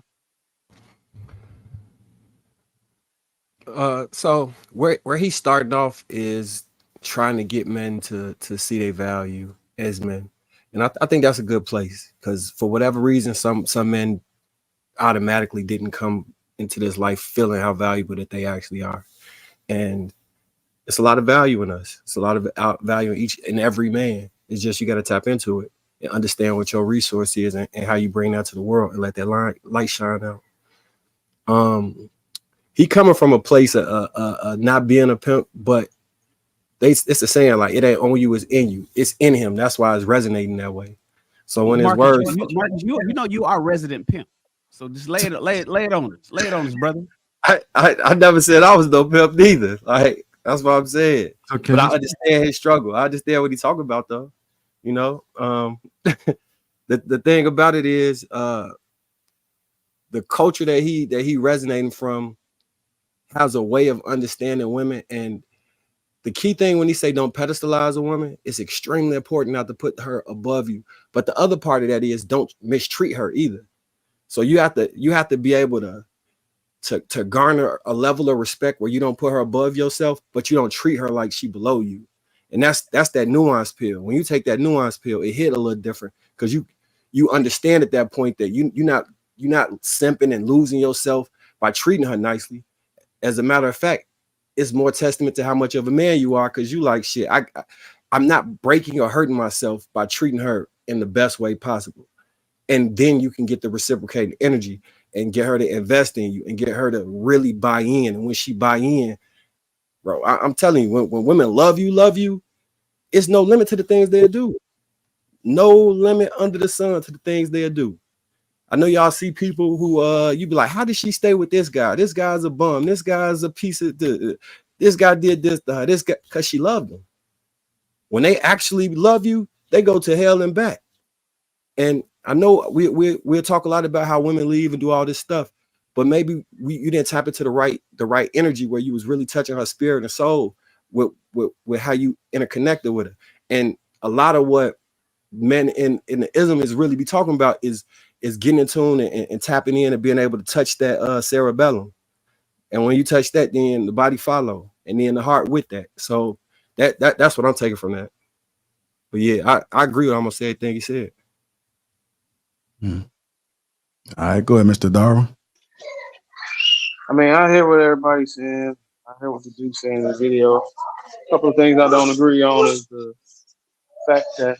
So where he's starting off is trying to get men to see their value as men, and I think that's a good place, because for whatever reason, some men automatically didn't come into this life feeling how valuable that they actually are, and it's a lot of value in us. It's a lot of value in each and every man. It's just you got to tap into it and understand what your resource is and how you bring that to the world and let that light shine out. He coming from a place of not being a pimp, but it's the saying, like, it ain't on you, it's in you. It's in him. That's why it's resonating that way. So when his words,
Marcus, you know you are resident pimp. So just lay it on us. Lay it on us, brother.
I never said I was no pimp neither. Like, that's what I'm saying. Okay. But I understand his struggle. I understand what he's talking about, though. You know, the thing about it is the culture that he resonating from has a way of understanding women. And the key thing when he say don't pedestalize a woman, it's extremely important not to put her above you. But the other part of that is don't mistreat her either. So you have to be able to garner a level of respect where you don't put her above yourself, but you don't treat her like she below you. And that's that nuance pill. When you take that nuance pill, it hit a little different because you understand at that point that you're not simping and losing yourself by treating her nicely. As a matter of fact, it's more testament to how much of a man you are, because you like, shit, I'm not breaking or hurting myself by treating her in the best way possible. And then you can get the reciprocating energy and get her to invest in you and get her to really buy in. And when she buy in, bro, I'm telling you, when women love you, it's no limit to the things they'll do. No limit under the sun to the things they'll do. I know y'all see people who you be like, how did she stay with this guy? This guy's a bum. This guy's a piece of this guy did this to her. This guy, because she loved him. When they actually love you, they go to hell and back. And I know we'll talk a lot about how women leave and do all this stuff, but maybe you didn't tap into the right energy where you was really touching her spirit and soul with how you interconnected with her. And a lot of what men in the ism is really be talking about is getting in tune and tapping in and being able to touch that cerebellum. And when you touch that, then the body follow, and then the heart with that. So that's what I'm taking from that. But yeah, I agree with almost everything he said.
All right, go ahead, Mr. Darwin.
I mean, I hear what everybody's saying. I hear what the dude's saying in the video. A couple of things I don't agree on is the fact that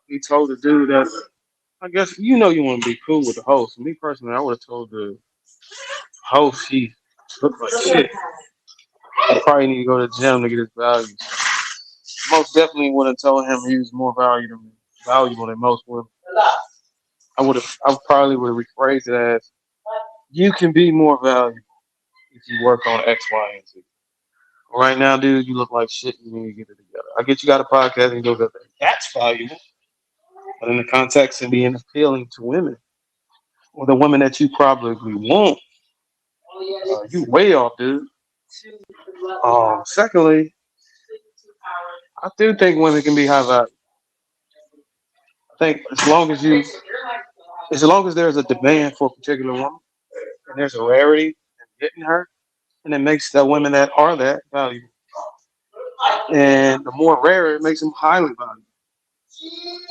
he told the dude that, I guess, you want to be cool with the host. Me personally, I would have told the host he looked like shit. I probably need to go to the gym to get his values. Most definitely would have told him he was more valuable than most women. I probably would have rephrased it as, you can be more valuable if you work on X, Y, and Z. Right now, dude, you look like shit. You need to get it together. I get you got a podcast and you go, that's valuable. But in the context of being appealing to women, or the women that you probably want, you way off, dude. Secondly, I do think women can be high value. I think as long as there's a demand for a particular woman, and there's a rarity in getting her, and it makes the women that are that valuable. And the more rare, it makes them highly valuable.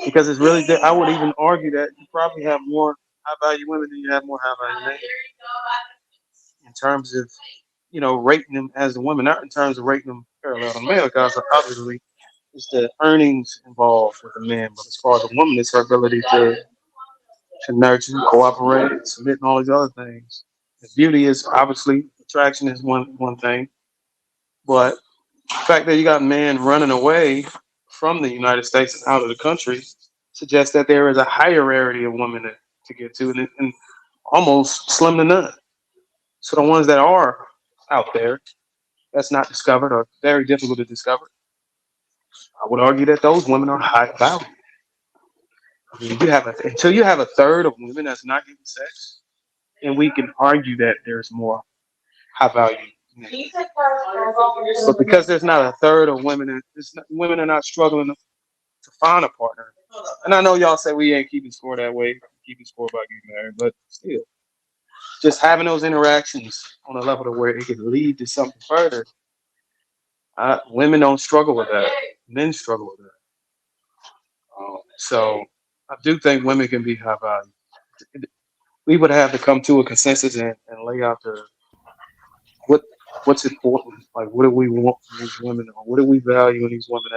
Because it's really, I would even argue that you probably have more high value women than you have more high value men. In terms of, rating them as a woman, not in terms of rating them parallel to male, because obviously it's the earnings involved with the man. But as far as a woman, it's her ability to nurture, cooperate, submit, and all these other things. The beauty is obviously attraction is one thing, but the fact that you got men running away from the United States and out of the country suggests that there is a higher rarity of women to get to, and almost slim to none. So the ones that are out there, that's not discovered or very difficult to discover, I would argue that those women are high value. I mean, until you have a third of women that's not getting sex, and we can argue that there's more high value. But because there's not a third of women, women are not struggling to find a partner. And I know y'all say we ain't keeping score that way, keeping score by getting married, but still, just having those interactions on a level to where it can lead to something further. Women don't struggle with that. Men struggle with that. So I do think women can be high value. We would have to come to a consensus and lay out what's important. Like, what do we want from these women, or what do we value in these women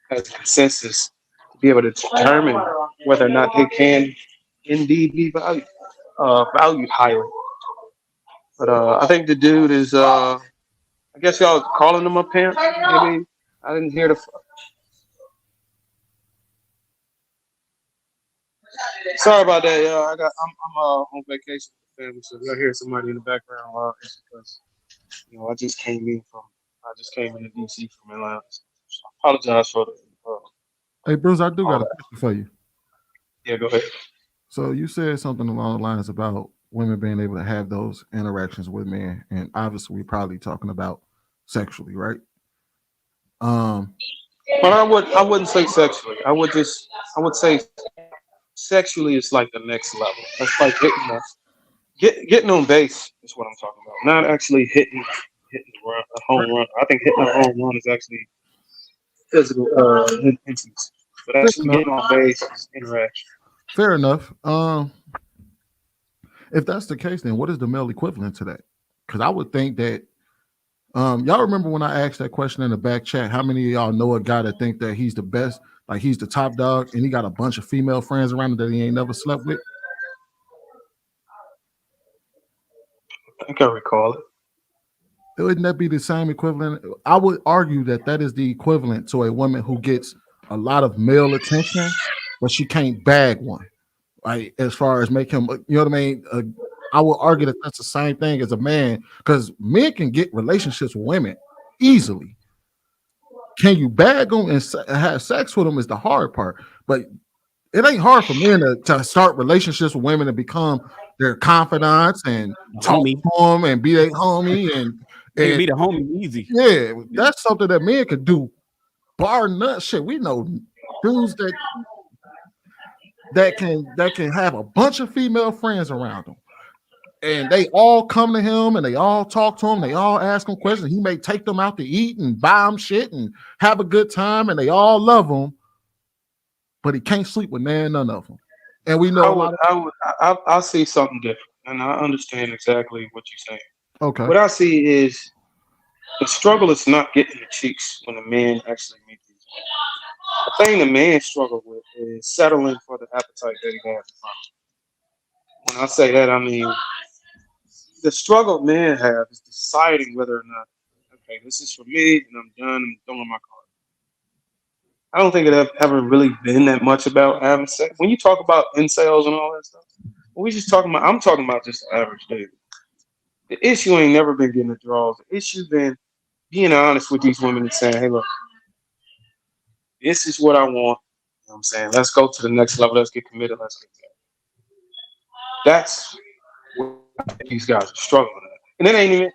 as a consensus to be able to determine whether or not they can indeed be valued highly. But I think the dude is, I guess y'all calling him a pimp. Maybe I didn't hear the. Sorry about that, y'all. I'm on vacation with the family, so if y'all hear somebody in the background, it's because I just came into DC from Atlanta. So I apologize for the.
Hey, Bruce, I do got a question for you.
Yeah, go ahead.
So you said something along the lines about women being able to have those interactions with men, and obviously we're probably talking about sexually, right?
But I wouldn't say sexually. I would say sexually, it's like the next level. That's like getting on base is what I'm talking about. Not actually hitting a home run. I think hitting a home run is actually physical intimacy, but
Fair
actually
enough.
getting on base is interaction.
Fair enough. If that's the case, then what is the male equivalent to that? Because I would think that y'all remember when I asked that question in the back chat, how many of y'all know a guy that think that he's the best, like he's the top dog, and he got a bunch of female friends around him that he ain't never slept with?
I think I recall it.
Wouldn't that be the same equivalent? I would argue that that is the equivalent to a woman who gets a lot of male attention, but she can't bag one. Right, as far as make him, you know what I mean? I will argue that that's the same thing as a man, because men can get relationships with women easily. Can you bag them and have sex with them is the hard part. But it ain't hard for men to start relationships with women and become their confidants and talk to them and be their homie and
be the homie easy.
Yeah, that's something that men could do. Bar none shit. We know dudes that can have a bunch of female friends around them, and they all come to him and they all talk to him. They all ask him questions. He may take them out to eat and buy them shit and have a good time, and they all love him. But he can't sleep with none of them. And we know
I see something different, and I understand exactly what you're saying.
Okay.
What I see is the struggle is not getting the cheeks when the man actually meets these women. The thing the man struggle with is settling for the appetite that he has in front of him. When I say that, I mean the struggle men have is deciding whether or not, okay, this is for me, and I'm done. I'm throwing my card. I don't think it ever really been that much about having sex. When you talk about incels and all that stuff, I'm talking about just the average David. The issue ain't never been getting the draws. The issue been being honest with these women and saying, hey, look, this is what I want. You know what I'm saying? Let's go to the next level. Let's get committed. Let's get there. That's what these guys are struggling at. And it ain't even,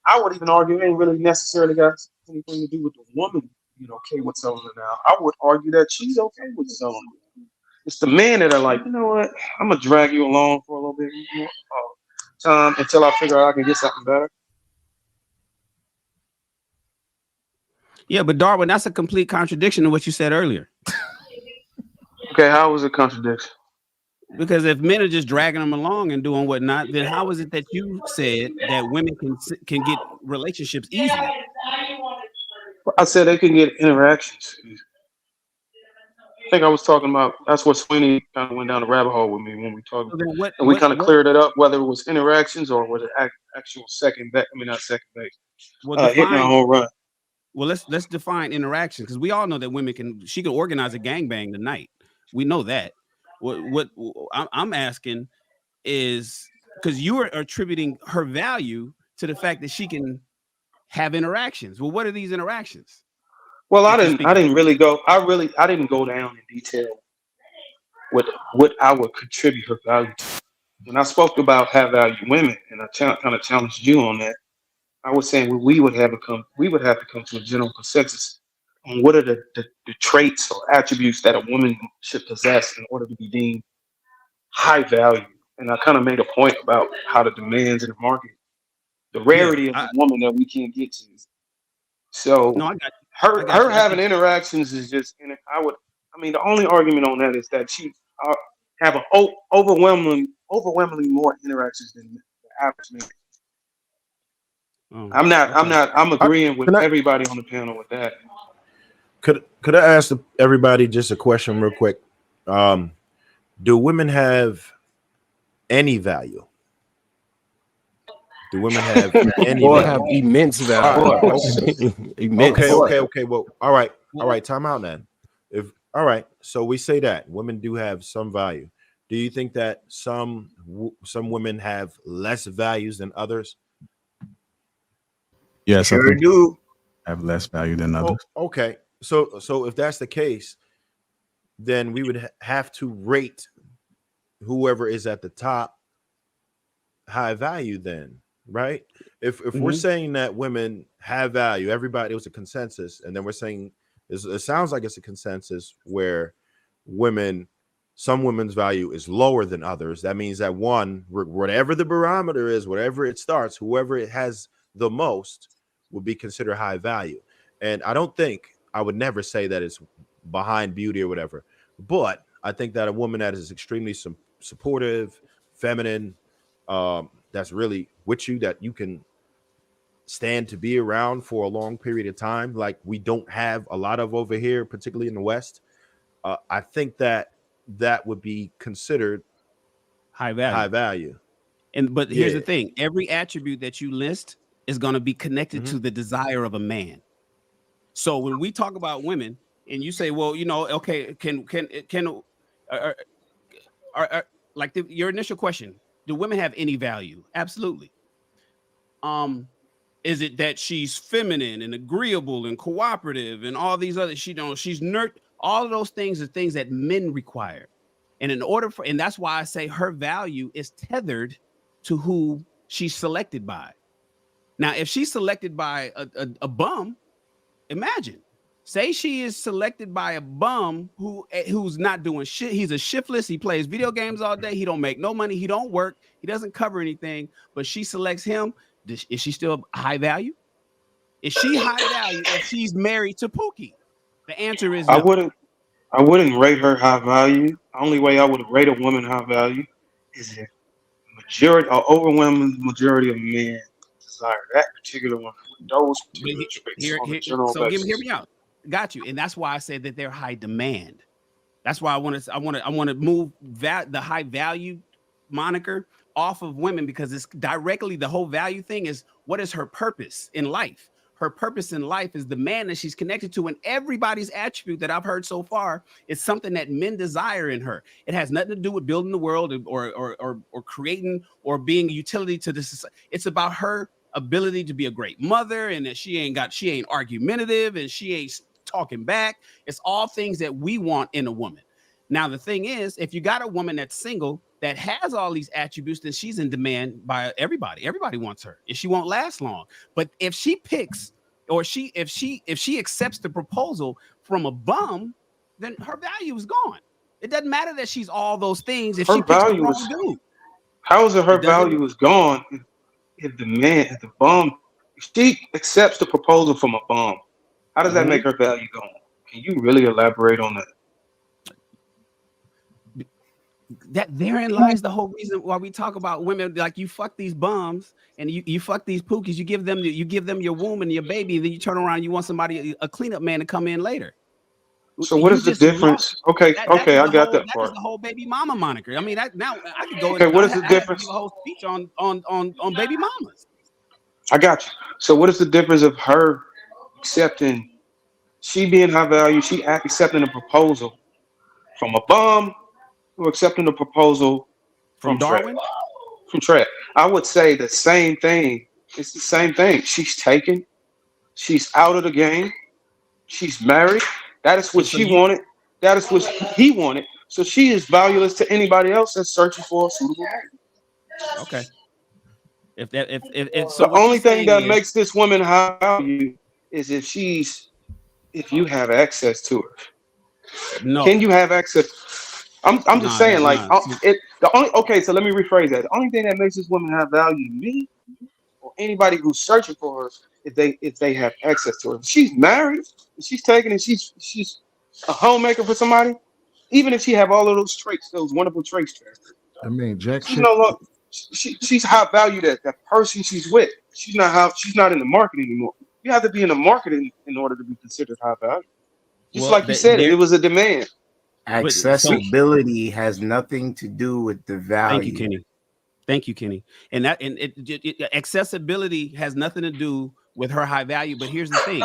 I would even argue, it ain't really necessarily got anything to do with the woman, okay with selling it now. I would argue that she's okay with selling it. It's the men that are like, you know what? I'm going to drag you along for a little bit more time until I figure out I can get something better.
Yeah, but Darwin, that's a complete contradiction to what you said earlier.
Okay, how was it contradiction?
Because if men are just dragging them along and doing whatnot, then how is it that you said that women can get relationships easily?
I said they can get interactions. I think I was talking about, that's what Sweeney kind of went down the rabbit hole with me when we talked. So and we kind of cleared it up, whether it was interactions or was it actual second base. I mean, not second base.
Well,
hitting a home run.
Well, let's define interaction, because we all know that women she can organize a gangbang tonight. We know that. What I'm asking is, because you are attributing her value to the fact that she can have interactions. Well, what are these interactions?
Well, I didn't go down in detail what I would contribute her value to. When I spoke about high value women, and I kind of challenged you on that, I was saying we would have to come to a general consensus on what are the traits or attributes that a woman should possess in order to be deemed high value. And I kind of made a point about how the demands in the market, the rarity of the woman that we can't get to. So her having interactions is just, the only argument on that is that she have an overwhelmingly more interactions than the average man. I'm agreeing with everybody on the panel with that.
Could I ask everybody just a question real quick? Do women have any value? Do women have any value?
Have immense value.
Immense. Okay. Well, all right. Time out, then. All right. So we say that women do have some value. Do you think that some women have less values than others?
Yes,
sure I think do.
Have less value than others.
Okay. So if that's the case, then we would have to rate whoever is at the top high value then, right? If we're saying that women have value, everybody, it was a consensus, and then we're saying it sounds like it's a consensus where women some women's value is lower than others. That means that one, whatever the barometer is, whatever it starts, whoever it has the most would be considered high value. And I would never say that it's behind beauty or whatever, but I think that a woman that is extremely supportive, feminine, that's really with you, that you can stand to be around for a long period of time, like we don't have a lot of over here, particularly in the West. I think that would be considered
high value. But here's the thing: every attribute that you list is going to be connected to the desire of a man. So when we talk about women, and you say, "Well, okay, like your initial question, do women have any value?" Absolutely. Is it that she's feminine and agreeable and cooperative and all these other, she's nerd? All of those things are things that men require. And and that's why I say her value is tethered to who she's selected by. Now, if she's selected by a bum, imagine, say she is selected by a bum who's not doing shit. He's a shiftless. He plays video games all day. He don't make no money. He don't work. He doesn't cover anything, but she selects him. Is she still high value? Is she high value if she's married to Pookie? The answer is no.
I wouldn't rate her high value. The only way I would rate a woman high value is if overwhelming majority of men desire that particular woman with those particular traits.
So hear me out. Got you. And that's why I said that they're high demand. That's why I want to move the high value moniker off of women, because it's directly, the whole value thing is, what is her purpose in life? Her purpose in life is the man that she's connected to, and everybody's attribute that I've heard so far is something that men desire in her. It has nothing to do with building the world or creating or being a utility to the society. It's about her ability to be a great mother, and that she ain't argumentative, and she ain't talking back. It's all things that we want in a woman. Now, the thing is, if you got a woman that's single that has all these attributes, then she's in demand by everybody. Everybody wants her, and she won't last long. But if she picks, or if she accepts the proposal from a bum, then her value is gone. It doesn't matter that she's all those things if she picks the wrong dude.
How is it her value is gone if the bum, if she accepts the proposal from a bum? How does that make her value gone? Can you really elaborate on that?
That therein lies the whole reason why we talk about women. Like, you fuck these bums and you fuck these pookies. You give them your womb and your baby, and then you turn around and you want a cleanup man to come in later.
So what is the difference? Okay, I got that part.
That's the whole baby mama moniker. I mean, now I could go.
Okay, what is the difference?
A whole speech on baby mamas.
I got you. So what is the difference of her accepting, she being high value, she accepting a proposal from a bum, or accepting a proposal from Darwin? From Trey. I would say the same thing. It's the same thing. She's taken. She's out of the game. She's married. That is what she wanted. That is what he wanted. So she is valueless to anybody else that's searching for a suitable man.
Okay. So
the only thing that makes this woman high value is if you have access to her.
No.
Can you have access? I'm just saying, so let me rephrase that. The only thing that makes this woman have value to me or anybody who's searching for her, if they have access to her. If she's married, if she's taken, and she's a homemaker for somebody, even if she have all of those traits, those wonderful traits.
I mean, Jack.
She's high value that person she's with. She's not in the market anymore. You have to be in the market in order to be considered high value. Just like you said, it was a demand.
Accessibility has nothing to do with the value.
Thank you, Kenny. And accessibility has nothing to do with her high value. But here's the thing: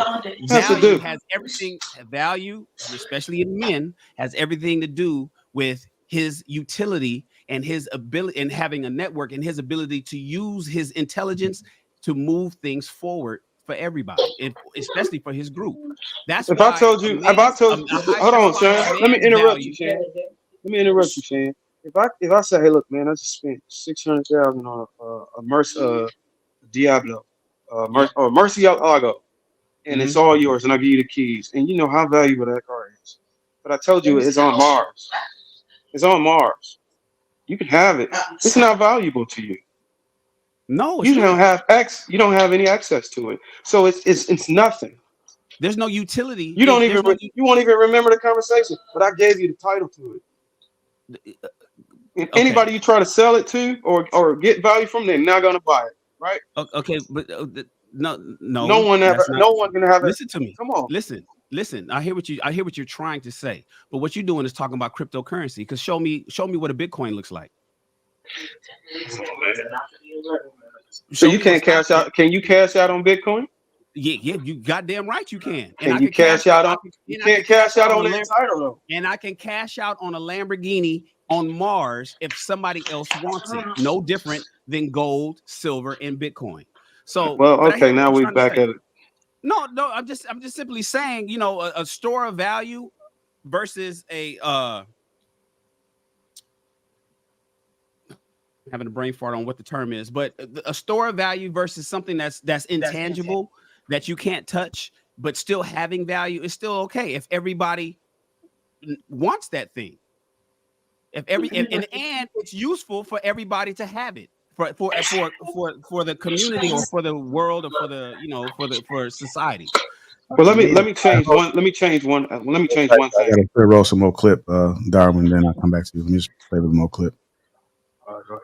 value has everything. Value, especially in men, has everything to do with his utility and his ability, and having a network, and his ability to use his intelligence to move things forward for everybody, especially for his group. That's
if I told you, hold on, Shane. Let me interrupt you, Shane. If I say, hey, look, man, I just spent $600,000 on a Diablo, Murcielago, and it's all yours, and I give you the keys, and you know how valuable that car is. But I told you it's on Mars. It's on Mars. You can have it. It's not valuable to you.
No,
You don't have you don't have any access to it. So it's nothing.
There's no utility.
You don't even you won't even remember the conversation. But I gave you the title to it. And anybody you try to sell it to or get value from, they're not gonna buy it, right?
Okay, but no
one gonna have it.
Listen to me.
Come on.
Listen. I hear what you're trying to say, but what you're doing is talking about cryptocurrency. Because show me what a Bitcoin looks like.
So you can't cash out. Can you cash out on Bitcoin?
Yeah, you goddamn right you can.
And you cash out on. You can't cash out on that title though.
And I can cash out on a Lamborghini on Mars if somebody else wants it. No different than gold, silver, and Bitcoin. So
well, okay, now we're back at it.
No, I'm just simply saying, you know, a store of value versus a having a brain fart on what the term is, but a store of value versus something that's intangible, that you can't touch, but still having value is still okay if everybody wants that thing. And it's useful for everybody to have it for the community or for the world or for the for society.
Well, let me change one. Let me change one thing.
I gotta roll some more clip, Darwin. Then I'll come back to you. Let me just play a little more clip.
All right, go ahead.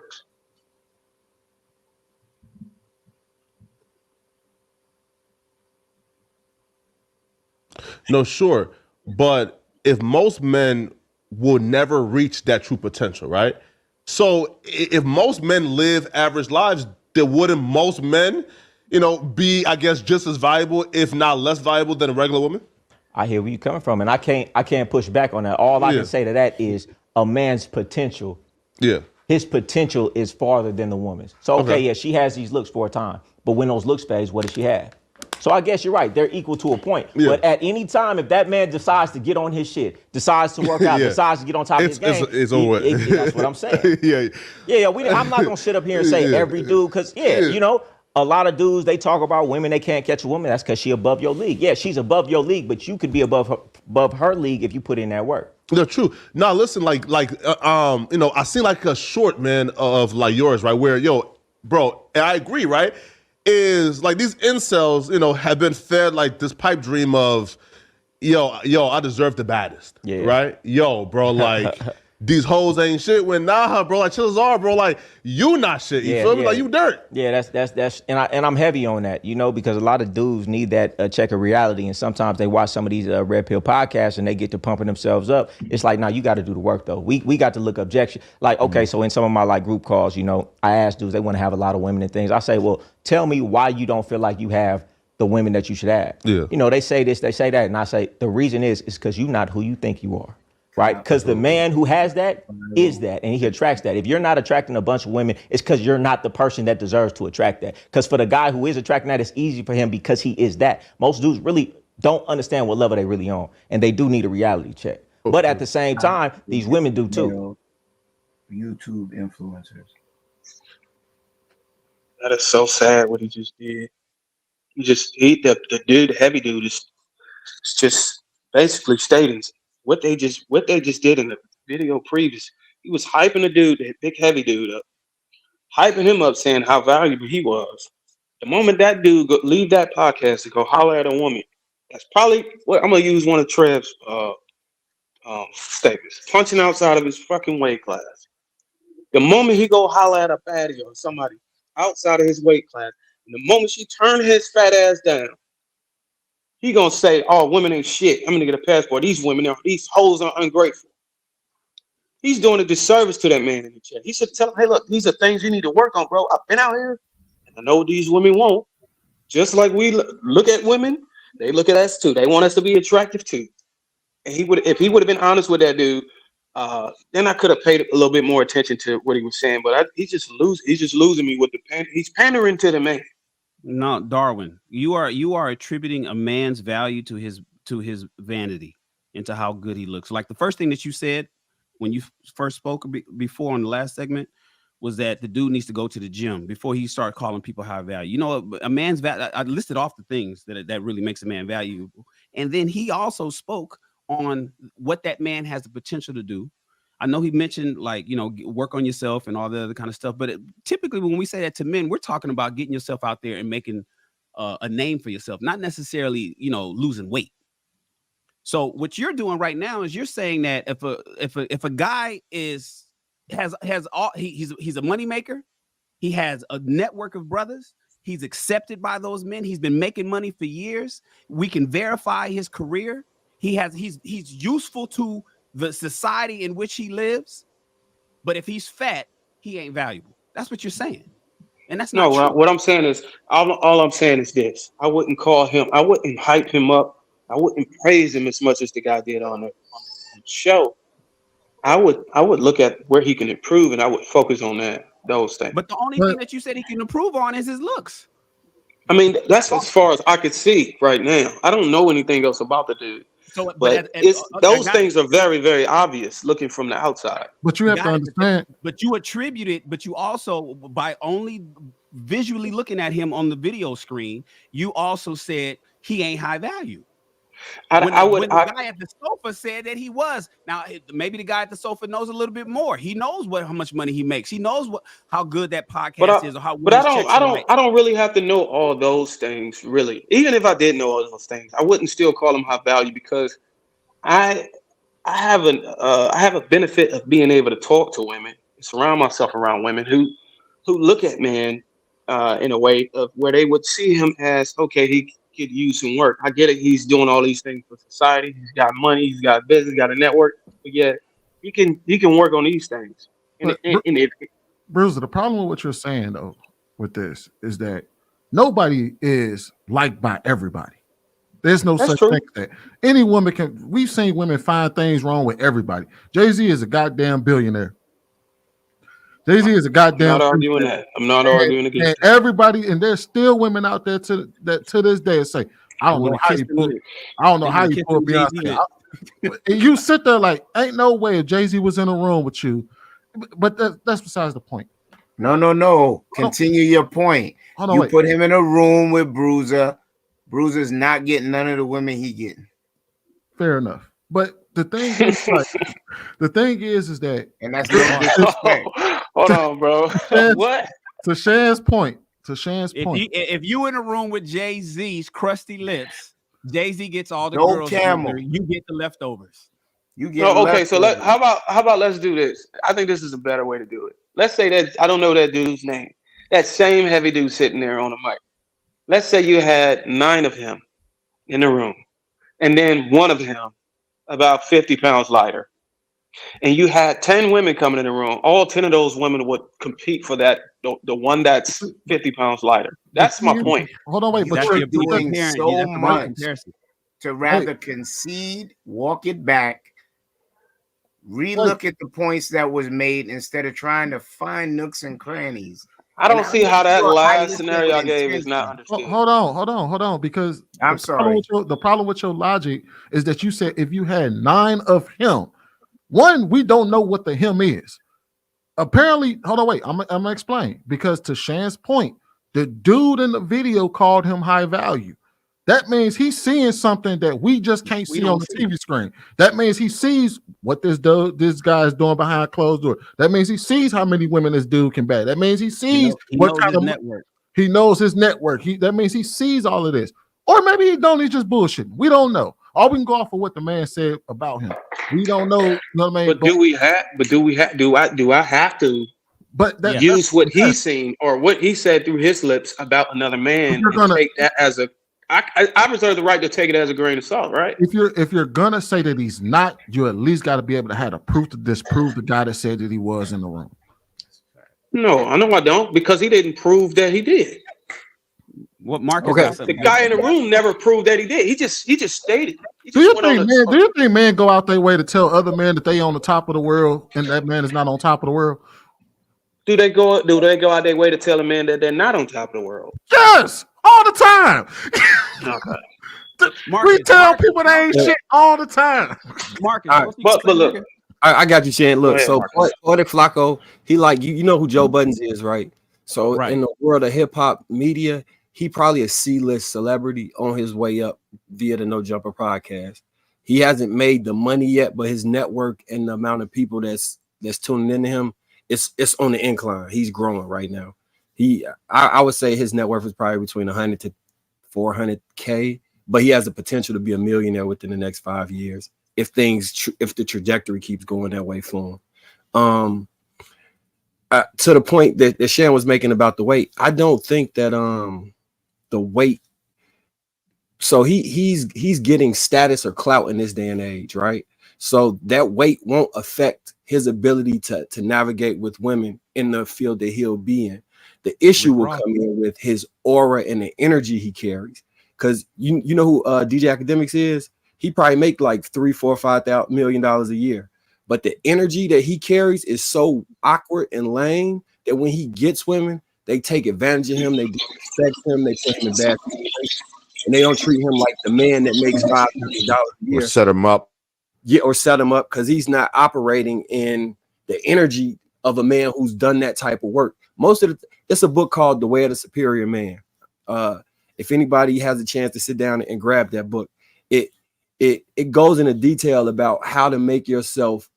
No, sure. But if most men will never reach that true potential, right? So if most men live average lives, then wouldn't most men, be, I guess, just as valuable, if not less valuable than a regular woman?
I hear where you're coming from, and I can't push back on that. All I can say to that is a man's potential.
Yeah.
His potential is farther than the woman's. So, okay, she has these looks for a time, but when those looks phase, what does she have? So I guess you're right. They're equal to a point. Yeah. But at any time, if that man decides to get on his shit, decides to work out, decides to get on top of his game,
it's over.
That's what I'm saying. Yeah. I'm not going to sit up here and say every dude, because, a lot of dudes, they talk about women, they can't catch a woman. That's because she's above your league. Yeah, she's above your league, but you could be above her league if you put in that work.
No, true. Now, listen, I see like a short, man, of like yours, right? Where, bro, and I agree, right? Is like these incels, have been fed like this pipe dream of, I deserve the baddest, right? Yo, bro, like these hoes ain't shit. When bro, like chances are, bro, like you not shit. You feel me? Like you dirt.
Yeah, that's and I'm heavy on that, because a lot of dudes need that check of reality, and sometimes they watch some of these red pill podcasts and they get to pumping themselves up. It's like, you got to do the work though. We got to look objection. Like, okay, so in some of my like group calls, I ask dudes, they want to have a lot of women and things. I say, well, tell me why you don't feel like you have the women that you should have.
Yeah.
They say this, they say that, and I say the reason is because you're not who you think you are. Right? Because the man who has that is that, and he attracts that. If you're not attracting a bunch of women, it's because you're not the person that deserves to attract that. Because for the guy who is attracting that, it's easy for him because he is that. Most dudes really don't understand what level they really on, and they do need a reality check. But at the same time, these women do too.
YouTube influencers.
That is so sad what he just did. The dude, the heavy dude, is just basically stating what they just did in the video previous. He was hyping the dude, that big heavy dude, up, hyping him up, saying how valuable he was. The moment that dude leave that podcast to go holler at a woman, that's probably what I'm gonna use one of Trev's statements: punching outside of his fucking weight class. The moment he go holler at a baddie or somebody outside of his weight class, and the moment she turn his fat ass down, he gonna say, "Oh, women ain't shit. I'm gonna get a passport. These hoes are ungrateful." He's doing a disservice to that man in the chat. He should tell him, "Hey, look, these are things you need to work on, bro. I've been out here, and I know what these women want. Just like we look at women, they look at us too. They want us to be attractive too." And if he would have been honest with that dude, then I could have paid a little bit more attention to what he was saying. But he's just losing me with he's pandering to the man.
No, Darwin, you are attributing a man's value to his vanity and to how good he looks. Like the first thing that you said when you first spoke before on the last segment was that the dude needs to go to the gym before he start calling people high value. A man's value. I listed off the things that really makes a man valuable, and then he also spoke on what that man has the potential to do. I know he mentioned like, you know, work on yourself and all the other kind of stuff. But typically when we say that to men, we're talking about getting yourself out there and making a name for yourself, not necessarily, you know, losing weight. So what you're doing right now is you're saying that if a guy has all he's a moneymaker, he has a network of brothers, he's accepted by those men, he's been making money for years, we can verify his career, he's useful to the society in which he lives, but if he's fat, he ain't valuable. That's what you're saying. And that's not true.
What I'm saying is, all I'm saying is this: I wouldn't hype him up. I wouldn't praise him as much as the guy did on the show. I would look at where he can improve, and I would focus on those things.
But the only thing that you said he can improve on is his looks.
I mean, that's as far as I could see right now. I don't know anything else about the dude.
So,
but those things are very, very obvious looking from the outside.
But you have to understand.
But you attribute it. But you also, by only visually looking at him on the video screen, you also said he ain't high value. When the guy at the sofa said that he was. Now, maybe the guy at the sofa knows a little bit more. He knows how much money he makes. He knows how good that podcast is, or how.
But I don't really have to know all those things. Really, even if I did know all those things, I wouldn't still call him high value because I have a benefit of being able to talk to women, surround myself around women who look at men in a way of where they would see him as, okay, he could use some work. I get it. He's doing all these things for society. He's got money. He's got business. He's got a network. But yeah, he can work on these things.
Bruiser, the problem with what you're saying though with this is that nobody is liked by everybody. There's no such thing that any woman can. We've seen women find things wrong with everybody. Jay-Z is a goddamn billionaire. Jay-Z is a goddamn.
I'm not arguing that. I'm not arguing against
that. Everybody, and there's still women out there to this day say, I don't know how you pull Beyonce. You sit there like, ain't no way if Jay-Z was in a room with you. But that's besides the point.
No. Continue your point. You put him in a room with Bruiser. Bruiser's not getting none of the women he getting.
Fair enough. But the thing is, is that,
and that's no disrespect.
Hold on, bro. What?
To Shan's point.
If you in a room with Jay-Z's crusty lips, Jay-Z gets all the girls. You get the leftovers.
You get okay. So how about let's do this? I think this is a better way to do it. Let's say that I don't know that dude's name. That same heavy dude sitting there on the mic. Let's say you had 9 of him in the room, and then one of him about 50 pounds lighter. And you had 10 women coming in the room. All 10 of those women would compete for the one that's 50 pounds lighter. That's my point.
Hold on, wait.
But you're doing so much to rather concede, walk it back, relook at the points that was made instead of trying to find nooks and crannies.
I don't see how that last scenario I gave is not understood.
Hold on, because
I'm sorry.
The problem with your logic is that you said if you had 9 of him, one, we don't know what the him is. Apparently, hold on, wait. I'm gonna explain, because to Shan's point, the dude in the video called him high value. That means he's seeing something that we just can't see on the TV screen. That means he sees what this guy is doing behind closed doors. That means he sees how many women this dude can bag. That means he sees what kind of network. He knows his network. That means he sees all of this. Or maybe he don't. He's just bullshitting. We don't know. All we can go off of what the man said about him. We don't know. You know what I mean?
Do I have to?
But
use what he's seen or what he said through his lips about another man and take that as a. I reserve the right to take it as a grain of salt, right?
If you're gonna say that he's not, you at least got to be able to have the proof to disprove the guy that said that he was in the room.
No, I know I don't, because he didn't prove that he did.
What Marcus?
The guy in the room never proved that he did. He just stated.
Do you think men go out their way to tell other men that they on the top of the world and that man is not on top of the world?
Do they go out their way to tell a man that they're not on top of the world?
Yes, all the time. We tell people they ain't shit all the time.
Marcus,
but look,
I got you, Shan. Look, so Poetic Flacco, he like you know who Joe Buttons is, right? So in the world of hip hop media, he probably a C-list celebrity on his way up via the No Jumper podcast. He hasn't made the money yet, but his network and the amount of people that's tuning into him, it's on the incline. He's growing right now. I would say his net worth is probably between 100 to 400K, but he has the potential to be a millionaire within the next 5 years if the trajectory keeps going that way for him. To the point that Shan was making about the weight, I don't think that the weight. So he's getting status or clout in this day and age, right? So that weight won't affect his ability to navigate with women in the field that he'll be in. The issue will come in with his aura and the energy he carries. Because you know who DJ Academics is? He probably make like $3, $4, $5 million a year. But the energy that he carries is so awkward and lame that when he gets women, they take advantage of him, they disrespect him, they put him in bad situations, and they don't treat him like the man that makes $5 million a year.
Or set him up.
Yeah, or set him up because he's not operating in the energy of a man who's done that type of work. It's a book called The Way of the Superior Man. If anybody has a chance to sit down and grab that book, it goes into detail about how to make yourself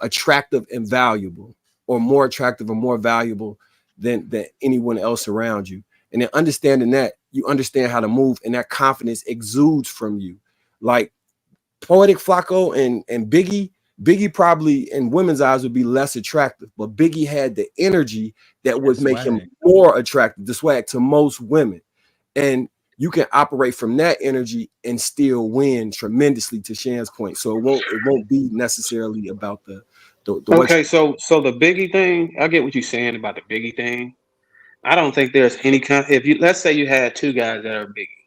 attractive and valuable, or more attractive or more valuable than anyone else around you. And then understanding that, you understand how to move, and that confidence exudes from you. Like Poetic Flacco and Biggie probably in women's eyes would be less attractive, but Biggie had the energy that would make him more attractive, the swag to most women. And you can operate from that energy and still win tremendously, to Shan's point. So it won't be necessarily about the
okay, so the Biggie thing, I get what you're saying about the Biggie thing. I don't think there's any let's say you had two guys that are Biggie.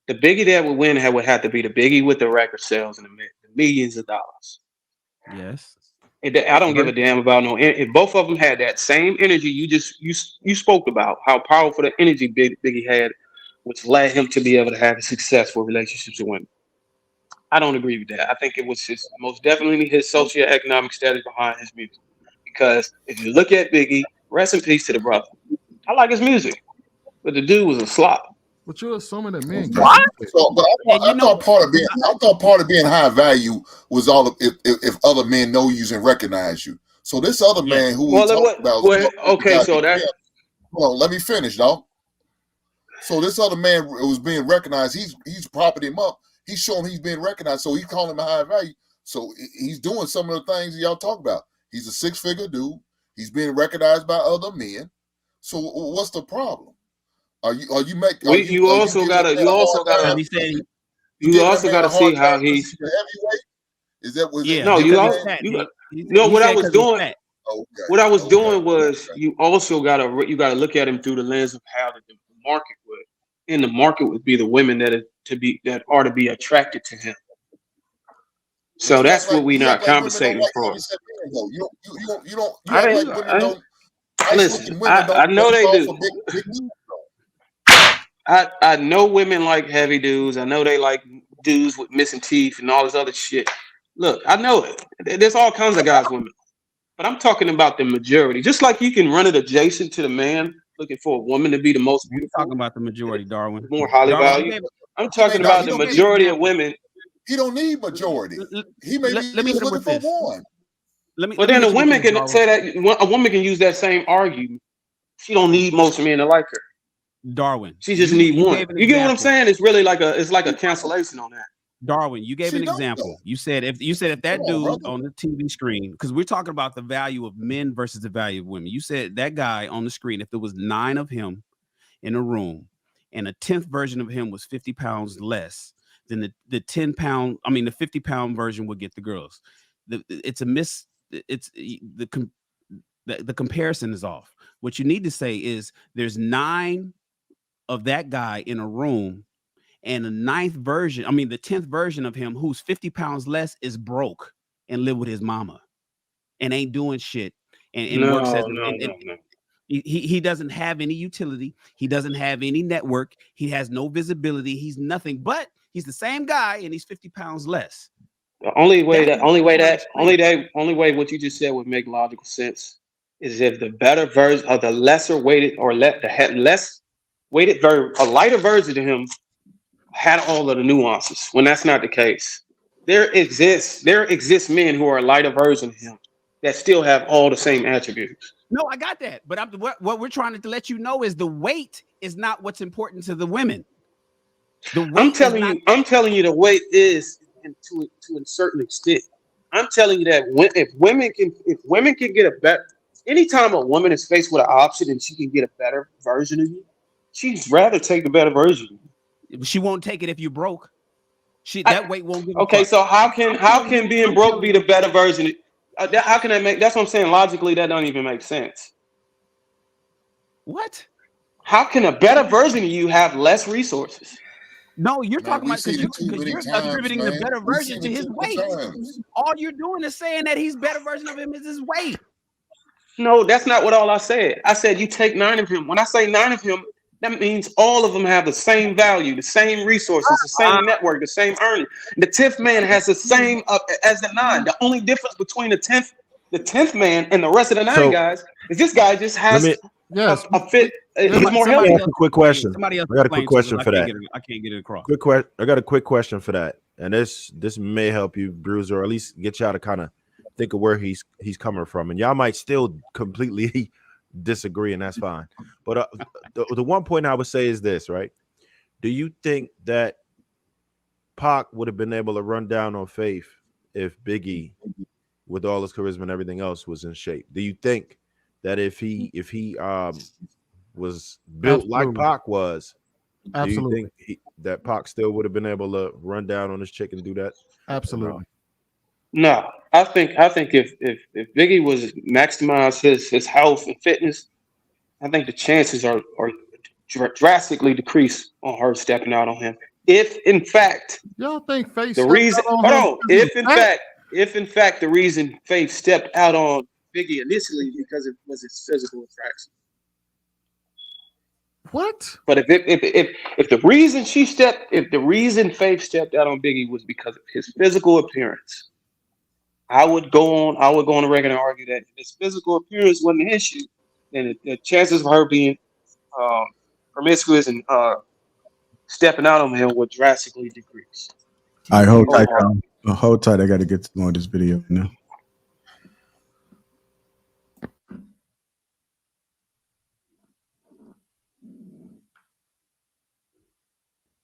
The Biggie that would win would have to be the Biggie with the record sales and the millions of dollars.
Yes.
I don't give a damn about no. If both of them had that same energy you spoke about, how powerful the energy Biggie had, which led him to be able to have successful relationships with women. I don't agree with that. I think it was most definitely his socioeconomic status behind his music. Because if you look at Biggie, rest in peace to the brother. I like his music, but the dude was a slop.
But you're assuming that men.
What? I thought part of being high value was all if other men know you and recognize you. So this other man who we talked about. Well, let me finish, dog. So this other man was being recognized. He's propping him up. He's showing he's being recognized. So he's calling him a high value. So he's doing some of the things y'all talk about. He's a 6-figure dude. He's being recognized by other men. So what's the problem? You also gotta see how he's. Is that what?
Yeah. No, what I was doing. Okay. What I was doing was you also gotta look at him through the lens of how the market would, and the market would be the women that are to be attracted to him. So that's what we not compensating for. Listen, I know they do. I know women like heavy dudes. I know they like dudes with missing teeth and all this other shit. Look, I know it. There's all kinds of guys, women. But I'm talking about the majority. Just like you can run it adjacent to the man looking for a woman to be the most beautiful.
You're talking about the majority, Darwin.
More highly valued. I'm talking about the majority of women.
He don't need majority. He may be just looking for one.
But then a woman can say that a woman can use that same argument. She don't need most men to like her.
Darwin.
She just need one. You get what I'm saying? It's really like a cancellation on that.
Darwin, you gave an example. You said if that dude on the TV screen, because we're talking about the value of men versus the value of women. You said that guy on the screen, if there was 9 of him in a room and a 10th version of him was 50 pounds less, then the 50 pound version would get the girls. The comparison is off. What you need to say is there's 9 of that guy in a room, and the 10th version of him who's 50 pounds less is broke and live with his mama and ain't doing shit and works as he doesn't have any utility. He doesn't have any network. He has no visibility. He's nothing, but he's the same guy and he's 50 pounds less.
The only way what you just said would make logical sense is if the better version of the lesser weighted or less weighted a lighter version of him had all of the nuances when that's not the case. There exists men who are a lighter version of him that still have all the same attributes.
No, I got that. But what we're trying to let you know is the weight is not what's important to the women.
I'm telling you the weight is to a certain extent. I'm telling you that if women can get a better, anytime a woman is faced with an option and she can get a better version of you, she'd rather take the better version.
She won't take it if you're broke. That weight won't give.
Okay, so how can being broke be the better version? How can that make? That's what I'm saying. Logically, that don't even make sense.
What?
How can a better version of you have less resources?
No, you're talking about because you're attributing the better version to his weight. All you're doing is saying that he's better version of him is his weight.
No, that's not what all I said. I said you take 9 of him. When I say 9 of him, that means all of them have the same value, the same resources, the same network, the same earning. The 10th man has the same as the 9. The only difference between the 10th man and the rest of the 9 guys is this guy just has a fit. He's more healthy.
I got a quick question. I got a quick question for that.
I can't get it across.
I got a quick question for that, and this may help you, Bruiser, or at least get y'all to kind of think of where he's coming from, and y'all might still completely disagree, and that's fine. But the one point I would say is this, right? Do you think that Pac would have been able to run down on Faith if Biggie, with all his charisma and everything else, was in shape? Do you think that if he was built like Pac was, do you think that Pac still would have been able to run down on his chick and do that?
Absolutely.
No, I think if Biggie was maximize his health and fitness, I think the chances are drastically decreased on her stepping out on him. If in fact
y'all think Faith
the reason if in fact the reason Faith stepped out on Biggie initially because it was his physical attraction.
What?
But if the reason Faith stepped out on Biggie was because of his physical appearance, I would go on the record and argue that if his physical appearance wasn't an issue, then the chances of her being promiscuous and stepping out on him would drastically decrease.
All right, hold tight. Hold tight. I got to get to know this video now.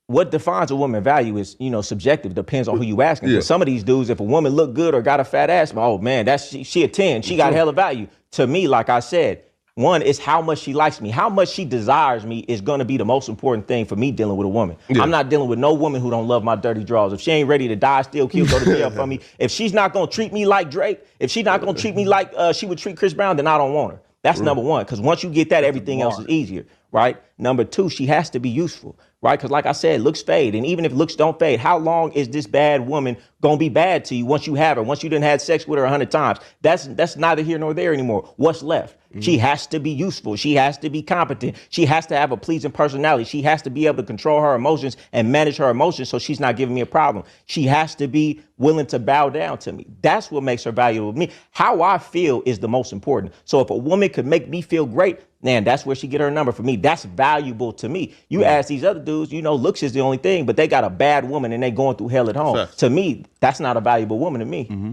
What defines a woman value is, subjective. Depends on who you asking. For some of these dudes, if a woman look good or got a fat ass, oh man, she a 10. She got hella value. To me, like I said, one is how much she likes me. How much she desires me is going to be the most important thing for me dealing with a woman. Yeah. I'm not dealing with no woman who don't love my dirty draws. If she ain't ready to die, still kill, go to jail for me. If she's not going to treat me like Drake, if she's not going to treat me like she would treat Chris Brown, then I don't want her. That's number one, because once you get that, everything else is easier, right? Number two, she has to be useful, right? Because like I said, looks fade. And even if looks don't fade, how long is this bad woman going to be bad to you once you have her, once you done had sex with her 100 times? That's neither here nor there anymore. What's left? She has to be useful. She has to be competent. She has to have a pleasing personality. She has to be able to control her emotions and manage her emotions so she's not giving me a problem. She has to be willing to bow down to me. That's what makes her valuable to me. How I feel is the most important. So if a woman could make me feel great, man, that's where she get her number for me. That's valuable to me. You ask these other dudes, looks is the only thing, but they got a bad woman and they going through hell at home. Sure. To me, that's not a valuable woman to me. Mm-hmm.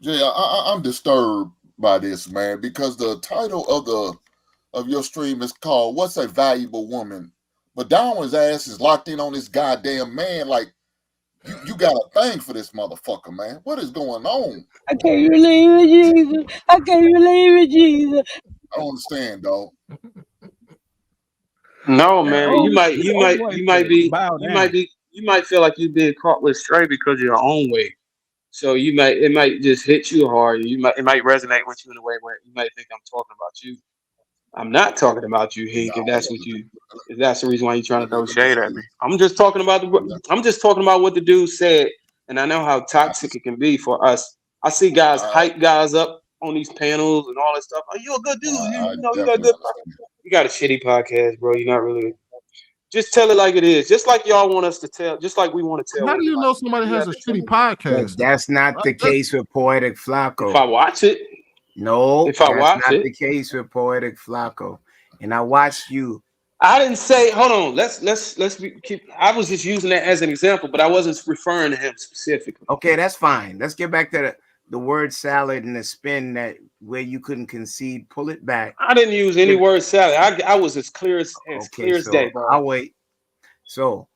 Jay, I'm disturbed by this, man, because the title of your stream is called "What's a Valuable Woman?" But Darwin's ass is locked in on this goddamn man. Like you got a thing for this motherfucker, man. What is going on?
I can't relate with Jesus. I can't relate with Jesus.
I don't understand, dog.
No, man. You might feel like you're being caught with stray because of your own way. So it might just hit you hard. It might resonate with you in a way where you might think I'm talking about you. I'm not talking about you, Hank. If that's the reason why you're trying to throw shade at me. I'm just talking about what the dude said, and I know how toxic it can be for us. I see guys hype guys up on these panels and all that stuff. Oh, you're a good dude. You got good. You got a shitty podcast, bro. You're not really. Just tell it like it is. Just like y'all want us to tell. Just like we want to tell.
How do you know somebody has a shitty podcast?
That's not the case with Poetic Flacco.
If I watch it.
No, that's not the case with Poetic Flacco. And I watched you
I didn't say. Hold on. Let's keep. I was just using that as an example, but I wasn't referring to him specifically.
Okay, that's fine. Let's get back to the word salad and the spin that where you couldn't concede. Pull it back.
I didn't use any word salad. I was as clear as day, bro.
I'll wait. So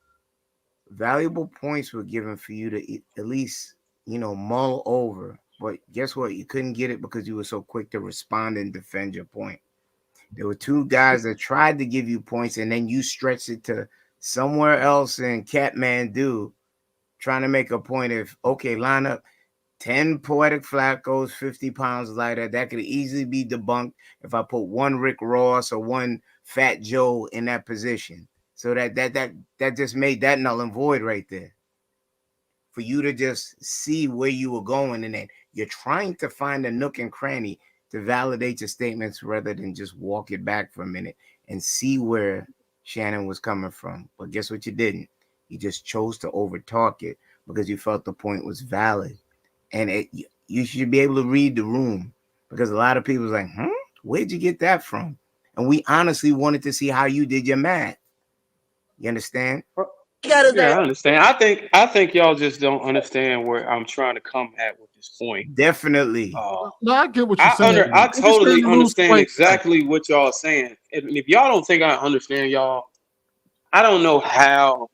valuable points were given for you to at least, mull over. But guess what? You couldn't get it because you were so quick to respond and defend your point. There were two guys that tried to give you points, and then you stretched it to somewhere else in Catmandu, trying to make a point of, okay, line up 10 poetic Flaccos, 50 pounds lighter. That could easily be debunked if I put one Rick Ross or one Fat Joe in that position. So that just made that null and void right there. For you to just see where you were going, and then you're trying to find a nook and cranny to validate your statements rather than just walk it back for a minute and see where Shannon was coming from. But guess what you didn't? You just chose to overtalk it because you felt the point was valid. And you should be able to read the room, because a lot of people was like, where'd you get that from? And we honestly wanted to see how you did your math. You understand?
Yeah, I understand. I think y'all just don't understand where I'm trying to come at with this point.
Definitely.
No, I get what you're saying.
I totally understand exactly what y'all are saying. And if y'all don't think I understand y'all, I don't know how.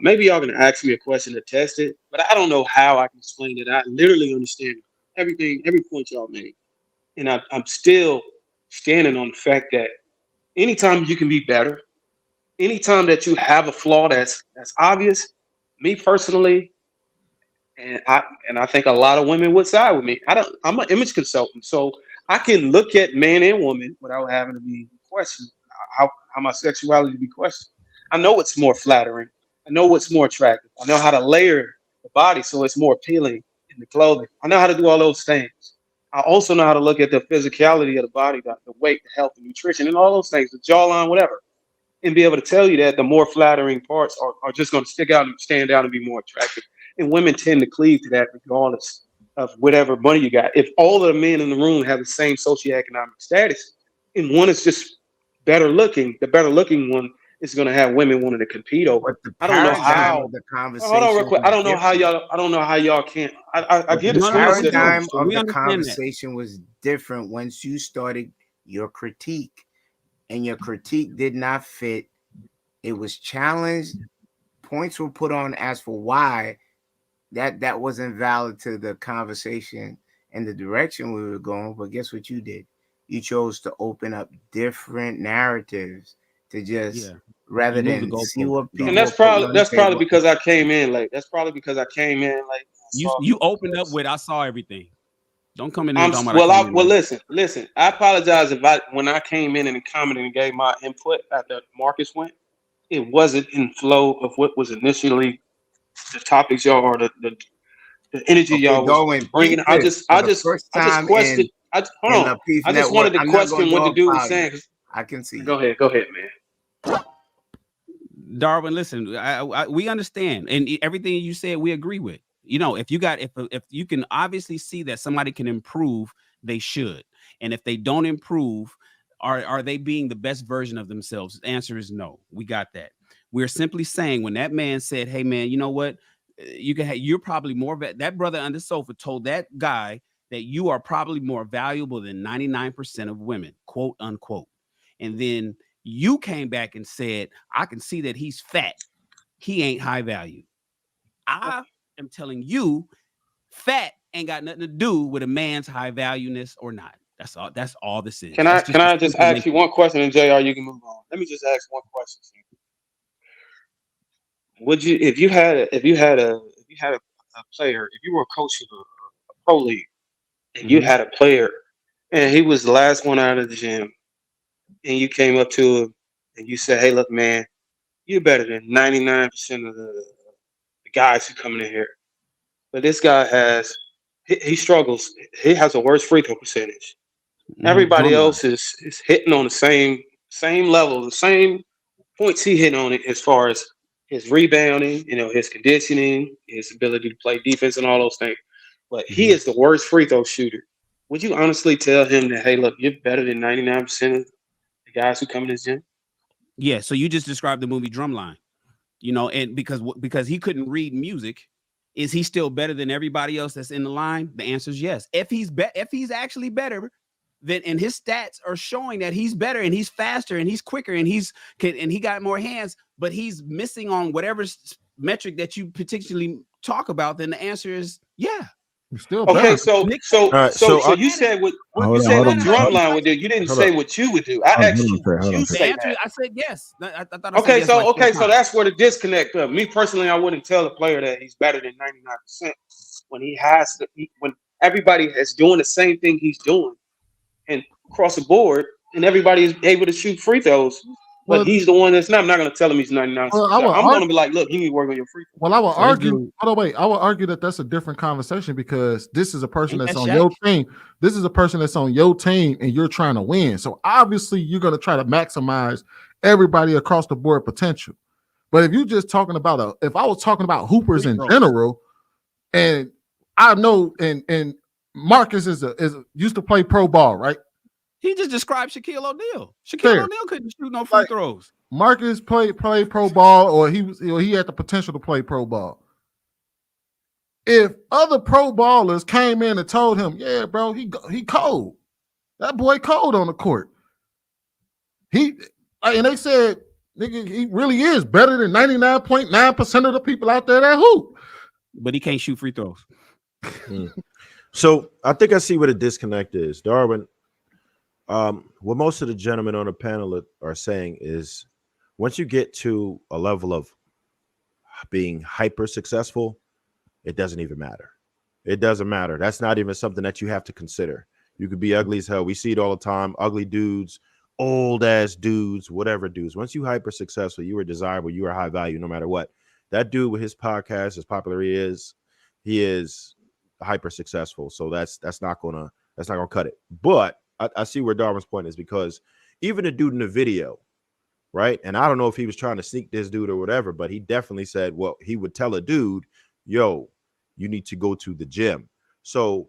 Maybe y'all can ask me a question to test it, but I don't know how I can explain it. I literally understand everything, every point y'all made, and I'm still standing on the fact that anytime you can be better, anytime that you have a flaw that's obvious, me personally, and I think a lot of women would side with me. I'm an image consultant, so I can look at man and woman without having to be questioned. How my sexuality be questioned. I know it's more flattering. I know what's more attractive. I know how to layer the body so it's more appealing in the clothing. I know how to do all those things. I also know how to look at the physicality of the body, the weight, the health, the nutrition, and all those things, the jawline, whatever, and be able to tell you that the more flattering parts are just going to stick out and stand out and be more attractive. And women tend to cleave to that regardless of whatever money you got. If all of the men in the room have the same socioeconomic status, and one is just better looking, the better looking one is going to have women wanting to compete over. I don't know how.
The conversation.
Hold on, real quick. I don't know how y'all can't. I get
the
the
paradigm of the conversation was different once you started your critique, and your critique did not fit. It was challenged. Points were put on as for why that wasn't valid to the conversation and the direction we were going. But guess what you did? You chose to open up different narratives to just rather than see what people.
And that's probably because I came in late. That's probably because I came in late.
You opened up with I saw everything. Don't come in there talking
about listen. I apologize if when I came in and commented and gave my input after Marcus went, it wasn't in flow of what was initially the topics y'all or the energy y'all was bringing. I just questioned. Hold on. I just wanted to question what the dude was saying.
I can see.
Go ahead, man.
Darwin, listen, we understand, and everything you said, we agree with. If you can obviously see that somebody can improve, they should. And if they don't improve, are they being the best version of themselves? The answer is no. We got that. We're simply saying when that man said, "Hey, man, you know what? You're probably more." That brother on the sofa told that guy that you are probably more valuable than 99% of women, quote unquote. And then you came back and said, "I can see that he's fat. He ain't high value." I am telling you, fat ain't got nothing to do with a man's high valueness or not. That's all this is.
Can I just ask you one question, and JR, you can move on. Let me just ask one question. Would you, if you had a player, if you were a coach of a pro league, and you had a player, and he was the last one out of the gym, and you came up to him and you said, "Hey, look, man, you're better than 99% of the guys who come in here, but this guy he struggles. He has a worse free throw percentage. Everybody else is hitting on the same level, the same points he hit on it as far as his rebounding, his conditioning, his ability to play defense and all those things. But he is the worst free throw shooter. Would you honestly tell him that, hey, look, you're better than 99% of the guys who come in this gym?"
Yeah, so you just described the movie Drumline, you know, and because he couldn't read music, is he still better than everybody else that's in the line? The answer is yes. If he's actually better, then and his stats are showing that he's better and he's faster and he's quicker and he got more hands, but he's missing on whatever metric that you particularly talk about, then the answer is yeah.
Still
okay,
better.
so you said what you said what Drumline would do. You didn't say what you would do. I asked you what you say.
I said yes. I thought
Okay,
said yes,
so that's where the disconnect of me personally. I wouldn't tell a player that he's better than 99% when he has to. When everybody is doing the same thing he's doing, and across the board, and everybody is able to shoot free throws. But he's the one that's not. I'm not going to tell him he's 99%. I'm going to be like, look, you need to work on your free throws.
Well, I will argue. By the way, I will argue that that's a different conversation because this is a person that's on your team. This is a person that's on your team, and you're trying to win. So obviously, you're going to try to maximize everybody across the board potential. But if you're just talking about if I was talking about hoopers in general, and I know, and Marcus used to play pro ball, right?
He just described Shaquille O'Neal. Shaquille O'Neal couldn't shoot no free throws.
Marcus played pro ball, or he had the potential to play pro ball. If other pro ballers came in and told him, "Yeah, bro, he cold. That boy cold on the court." And they said, "Nigga, he really is better than 99.9% of the people out there that hoop."
But he can't shoot free throws.
So I think I see what a disconnect is, Darwin. What most of the gentlemen on the panel are saying is once you get to a level of being hyper successful, it doesn't even matter. It doesn't matter. That's not even something that you have to consider. You could be ugly as hell. We see it all the time. Ugly dudes, old ass dudes, whatever dudes. Once you hyper successful, you are desirable, you are high value no matter what. That dude with his podcast, as popular he is hyper successful. So that's not gonna cut it. But I see where Darwin's point is, because even the dude in the video, right? And I don't know if he was trying to sneak this dude or whatever, but he definitely said, well, he would tell a dude, yo, you need to go to the gym. So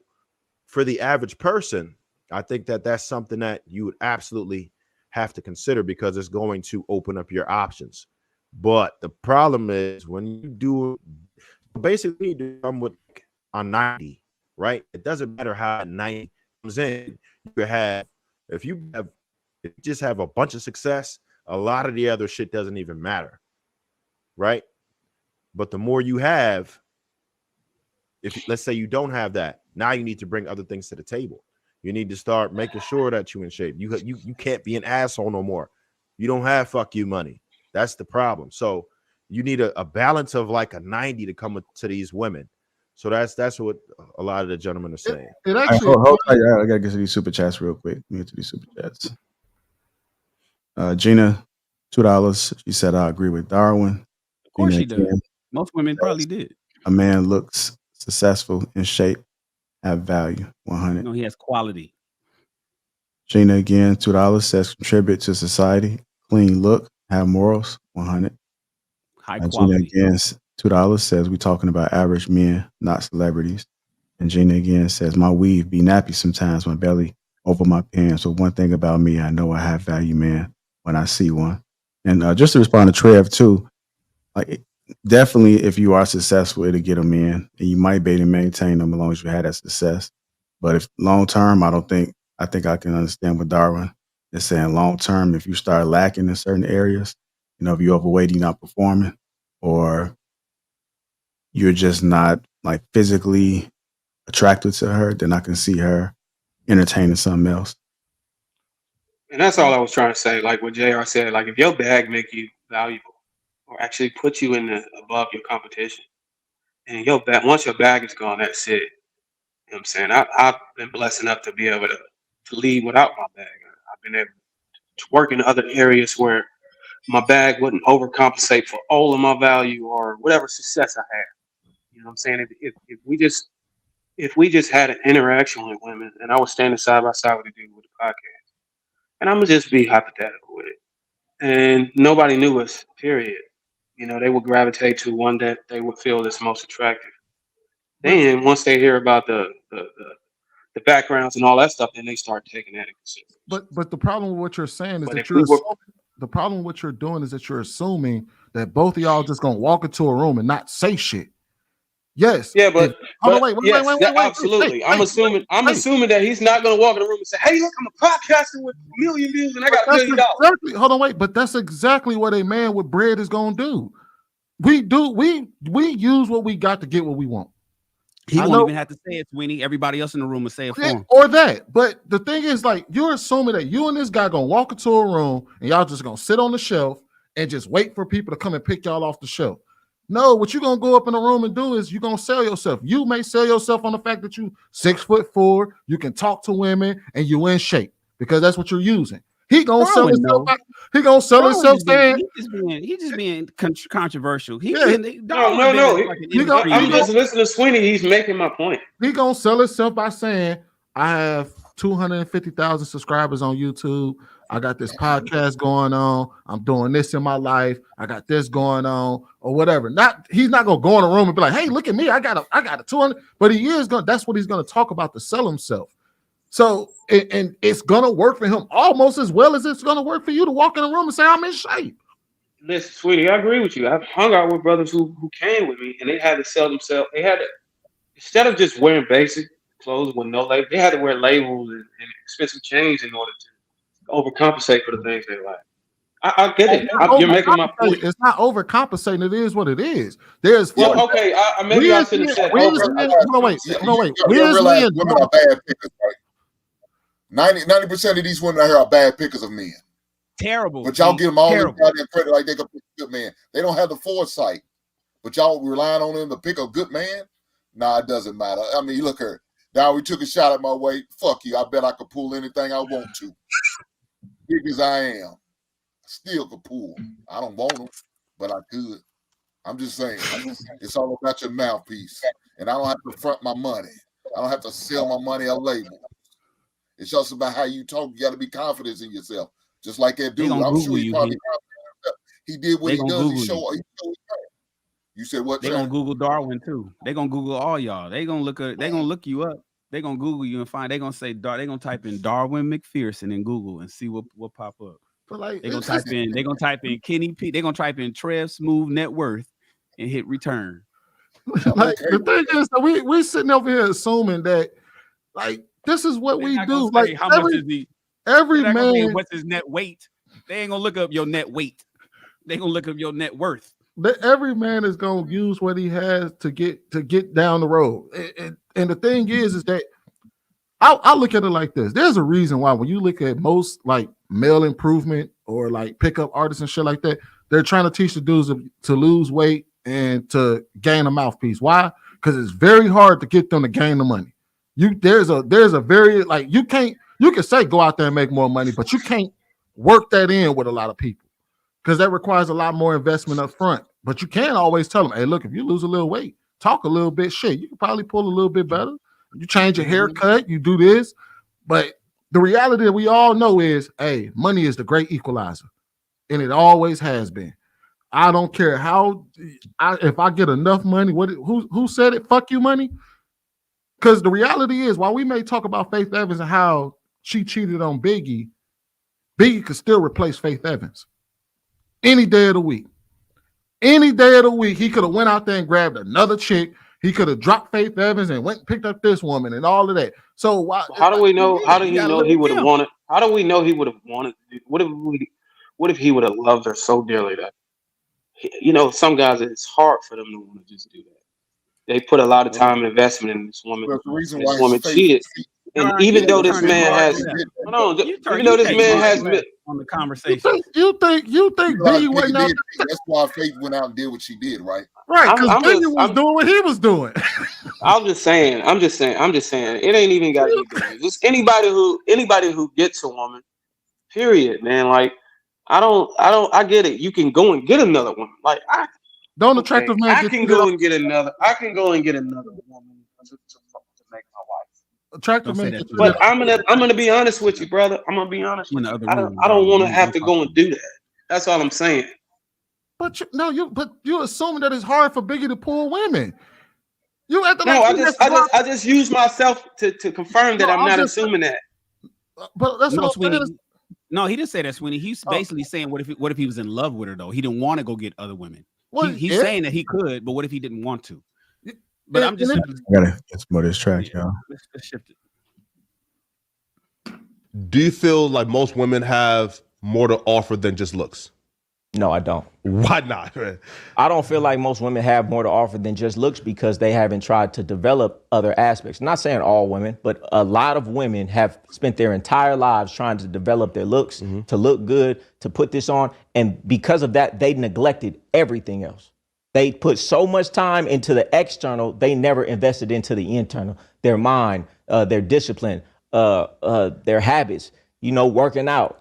for the average person, I think that that's something that you would absolutely have to consider because it's going to open up your options. But the problem is when you do, basically you do come with a 90, right? It doesn't matter how 90 comes in. If you just have a bunch of success, a lot of the other shit doesn't even matter, right? But the more you have, if let's say you don't have that, now you need to bring other things to the table. You need to start making sure that you're in shape. You can't be an asshole no more. You don't have fuck you money. That's the problem. So you need a balance of like a 90 to come to these women. So that's what a lot of the gentlemen are saying.
I gotta get to these super chats real quick. Let me get to these super chats. Gina, $2. She said, "I agree with Darwin."
Of course she does. Most women probably did.
A man looks successful, in shape, have value. 100.
No, he has quality.
Gina again, $2 says, "Contribute to society, clean look, have morals." 100.
High quality.
Gina again, $2 says, "We talking about average men, not celebrities." And Gina again says, "My weave be nappy sometimes, my belly over my pants. So one thing about me, I know I have value, man, when I see one." And just to respond to Trev too, like definitely if you are successful, it'll get them in, and you might be able to maintain them as long as you had that success. But if long term, I think I can understand what Darwin is saying. Long term, if you start lacking in certain areas, if you're overweight, you're not performing, or you're just not like physically attracted to her, then I can see her entertaining something else.
And that's all I was trying to say. Like what JR said, like if your bag make you valuable or actually put you above your competition, and once your bag is gone, that's it. You know what I'm saying? I've been blessed enough to be able to lead without my bag. I've been able to work in other areas where my bag wouldn't overcompensate for all of my value or whatever success I had. You know what I'm saying? If we just had an interaction with women and I was standing side by side with the dude with the podcast, and I'm gonna just be hypothetical with it, and nobody knew us, period. They would gravitate to one that they would feel is most attractive. Then once they hear about the backgrounds and all that stuff, then they start taking that into consideration.
But the problem with what you're saying is
But
that
if we were
the problem what you're doing is that you're assuming that both of y'all just gonna walk into a room and not say shit. Yes.
Yeah, but
wait,
absolutely. I'm assuming that he's not gonna walk in the room and say, "Hey, look, I'm a podcaster with a million views and I got $1 million."
Exactly. Hold on, wait. But that's exactly what a man with bread is gonna do. We use what we got to get what we want.
He won't even have to say it, Sweeney. Everybody else in the room will say it for him.
Or that. But the thing is, like, you're assuming that you and this guy gonna walk into a room and y'all just gonna sit on the shelf and just wait for people to come and pick y'all off the shelf. No, what you're gonna go up in the room and do is you're gonna sell yourself. You may sell yourself on the fact that you 6'4", you can talk to women, and you in shape because that's what you're using. He gonna sell himself. He gonna sell himself.
He's just being controversial.
No. I'm just listening to Sweeney. He's making my point.
He gonna sell himself by saying, "I have 250,000 subscribers on YouTube. I got this podcast going on. I'm doing this in my life. I got this going on, or whatever." He's not gonna go in a room and be like, "Hey, look at me. I got a 200." But he is gonna. That's what he's gonna talk about to sell himself. So, and it's gonna work for him almost as well as it's gonna work for you to walk in a room and say, "I'm in shape."
Listen, Sweetie, I agree with you. I've hung out with brothers who came with me and they had to sell themselves. They had to, instead of just wearing basic clothes with no label, they had to wear labels and expensive chains in order to overcompensate for the things they like. I get it. You're making my point.
It's not overcompensating. It is what it is.
Maybe I should have said over.
No, wait.
You realize women are bad pickers, right? 90% of these women out here are bad pickers of men.
Terrible.
But y'all give them all this goddamn credit like they can pick a good man. They don't have the foresight. But y'all relying on them to pick a good man? Nah, it doesn't matter. I mean, look here. Now we took a shot at my weight. Fuck you. I bet I could pull anything I want to. Big as I am. Still could pull. I don't want them, but I could. I'm just saying. It's all about your mouthpiece. And I don't have to front my money. I don't have to sell my money a label. It's just about how you talk. You got to be confident in yourself. Just like that dude. I'm sure he's probably confident in himself. He did what he does. He showed. You said what?
They're gonna Google Darwin too. They're gonna Google all y'all. They're gonna look you up. They're gonna Google you and find. They're gonna say they're gonna type in Darwin McPherson in Google and see what pop up.
But like
they're gonna type in Kenny P. They're gonna type in Trev Smooth Net Worth and hit return.
Like the thing is that we sitting over here assuming that like this is what we do. Like
how much is the
every man?
What's his net weight? They ain't gonna look up your net weight. They gonna look up your net worth.
Every man is gonna use what he has to get down the road. And the thing is that I look at it like this. There's a reason why when you look at most like male improvement or like pickup artists and shit like that, they're trying to teach the dudes to lose weight and to gain a mouthpiece. Why? Because it's very hard to get them to gain the money. There's a very like you can say go out there and make more money, but you can't work that in with a lot of people because that requires a lot more investment up front. But you can always tell them, hey, look, if you lose a little weight, talk a little bit shit, you can probably pull a little bit better. You change your haircut, you do this. But the reality that we all know is, hey, money is the great equalizer. And it always has been. I don't care if I get enough money, who said it? Fuck you money. Because the reality is, while we may talk about Faith Evans and how she cheated on Biggie could still replace Faith Evans. Any day of the week. Any day of the week, he could have went out there and grabbed another chick. He could have dropped Faith Evans and went and picked up this woman and all of that. So
how do we know? How do you know he would have wanted? How do we know he would have wanted? What if he would have loved her so dearly that some guys it's hard for them to want to just do that. They put a lot of time and investment in this woman.
Well, the reason
this
why
woman cheated. And even though this man has, on
the conversation,
you think Biggie went out?
That's why Faith went out and did what she did, right?
Right, because Biggie was doing what he was doing.
I'm just saying. It ain't even got to be Biggie. Just anybody who gets a woman. Period, man. Like I get it. You can go and get another one. Like
attractive man.
I can go and get another woman to make my wife.
Attractive man.
But I'm gonna be honest with you, brother. I'm gonna be honest with you. I don't want to have to go and do that. That's all I'm saying.
But you're assuming that it's hard for Biggie to pull women.
I just use myself to confirm that I'm not assuming that.
But that's what I'm saying.
No, he didn't say that, Sweeney. He's basically saying, what if he was in love with her though? He didn't want to go get other women.
Well,
He's saying that he could, but what if he didn't want to? But I'm just
I gotta get some more of this track, y'all.
Let's shift it.
Do you feel like most women have more to offer than just looks?
No, I don't.
Why not?
I don't feel like most women have more to offer than just looks because they haven't tried to develop other aspects. I'm not saying all women, but a lot of women have spent their entire lives trying to develop their looks, to look good, to put this on. And because of that, they neglected everything else. They put so much time into the external, they never invested into the internal, their mind, their discipline, their habits, working out.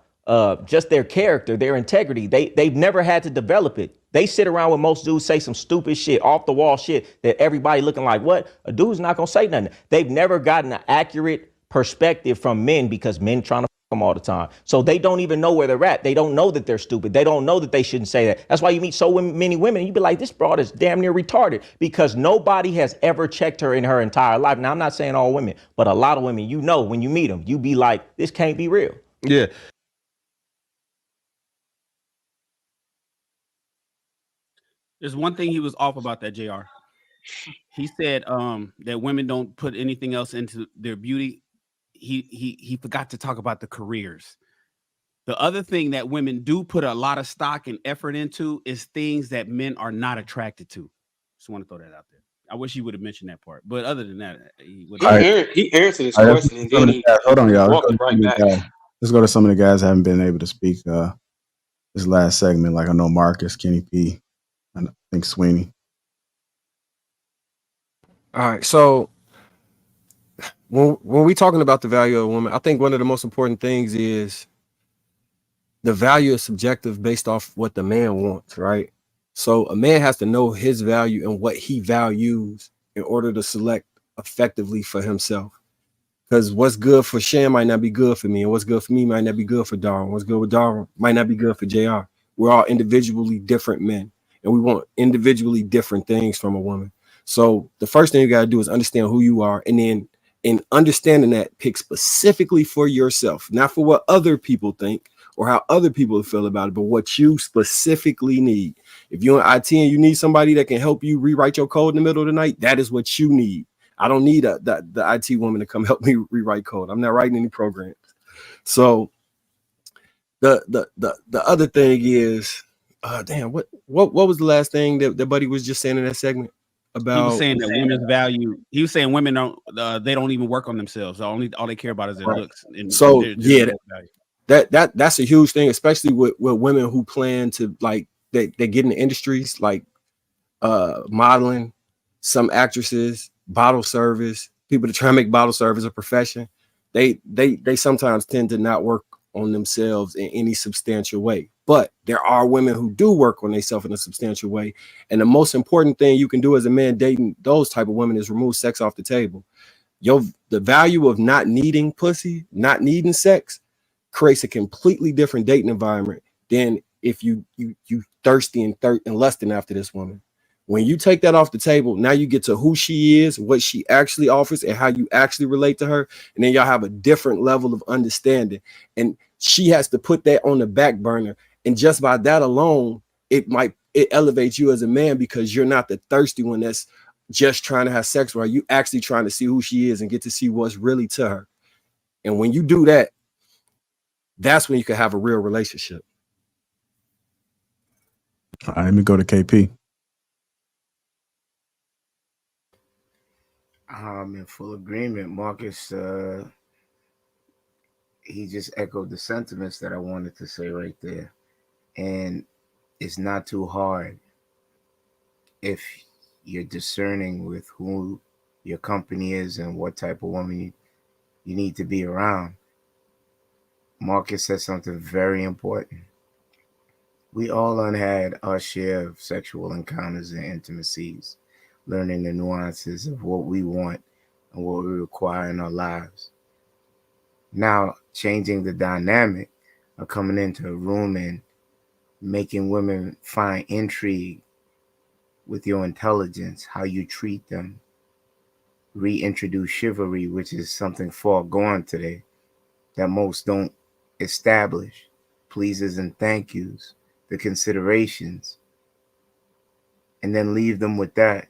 Just their character, their integrity. They've never had to develop it. They sit around with most dudes say some stupid shit, off the wall shit that everybody looking like, what? A dude's not gonna say nothing. They've never gotten an accurate perspective from men because men trying to fuck them all the time. So they don't even know where they're at. They don't know that they're stupid. They don't know that they shouldn't say that. That's why you meet so many women and you be like, this broad is damn near retarded because nobody has ever checked her in her entire life. Now, I'm not saying all women, but a lot of women, when you meet them, you be like, this can't be real.
Yeah.
There's one thing he was off about that, JR. He said that women don't put anything else into their beauty. He forgot to talk about the careers. The other thing that women do put a lot of stock and effort into is things that men are not attracted to. Just want to throw that out there. I wish he would have mentioned that part. But other than that, he
answered his question and then he
hold on, y'all.
walked right back.
Let's go to some of the guys who haven't been able to speak this last segment. Like I know Marcus, Kenny P, I think Sweeney.
All right, so when we talking about the value of a woman, I think one of the most important things is the value is subjective based off what the man wants, right? So a man has to know his value and what he values in order to select effectively for himself. Because what's good for Shan might not be good for me, and what's good for me might not be good for Darwin. What's good with Darwin might not be good for JR. We're all individually different men, and we want individually different things from a woman. So the first thing you got to do is understand who you are, and then in understanding that, pick specifically for yourself, not for what other people think or how other people feel about it, but what you specifically need. If you're in IT and you need somebody that can help you rewrite your code in the middle of the night, that is what you need. I don't need the IT woman to come help me rewrite code. I'm not writing any programs. So the other thing is, what was the last thing that Buddy was just saying in that segment? About
he was saying that women's value. He was saying women don't they don't even work on themselves. All they care about is their looks. And
so
their
that's a huge thing, especially with women who plan to like they get in the industries like modeling, some actresses, bottle service, people that try to make bottle service a profession. They sometimes tend to not work on themselves in any substantial way. But there are women who do work on themselves in a substantial way. And the most important thing you can do as a man dating those type of women is remove sex off the table. The value of not needing pussy, not needing sex creates a completely different dating environment than if you thirsty and lusting after this woman. When you take that off the table, now you get to who she is, what she actually offers, and how you actually relate to her. And then y'all have a different level of understanding. And she has to put that on the back burner. And just by that alone, it elevates you as a man because you're not the thirsty one that's just trying to have sex with her. You actually trying to see who she is and get to see what's really to her. And when you do that, that's when you can have a real relationship.
All right, let me go to KP.
I'm in full agreement. Marcus, he just echoed the sentiments that I wanted to say right there. And it's not too hard if you're discerning with who your company is and what type of woman you need to be around. Marcus said something very important. We all had our share of sexual encounters and intimacies, learning the nuances of what we want and what we require in our lives. Now, changing the dynamic of coming into a room and making women find intrigue with your intelligence, how you treat them, reintroduce chivalry, which is something far gone today that most don't establish pleases and thank yous, the considerations, and then leave them with that.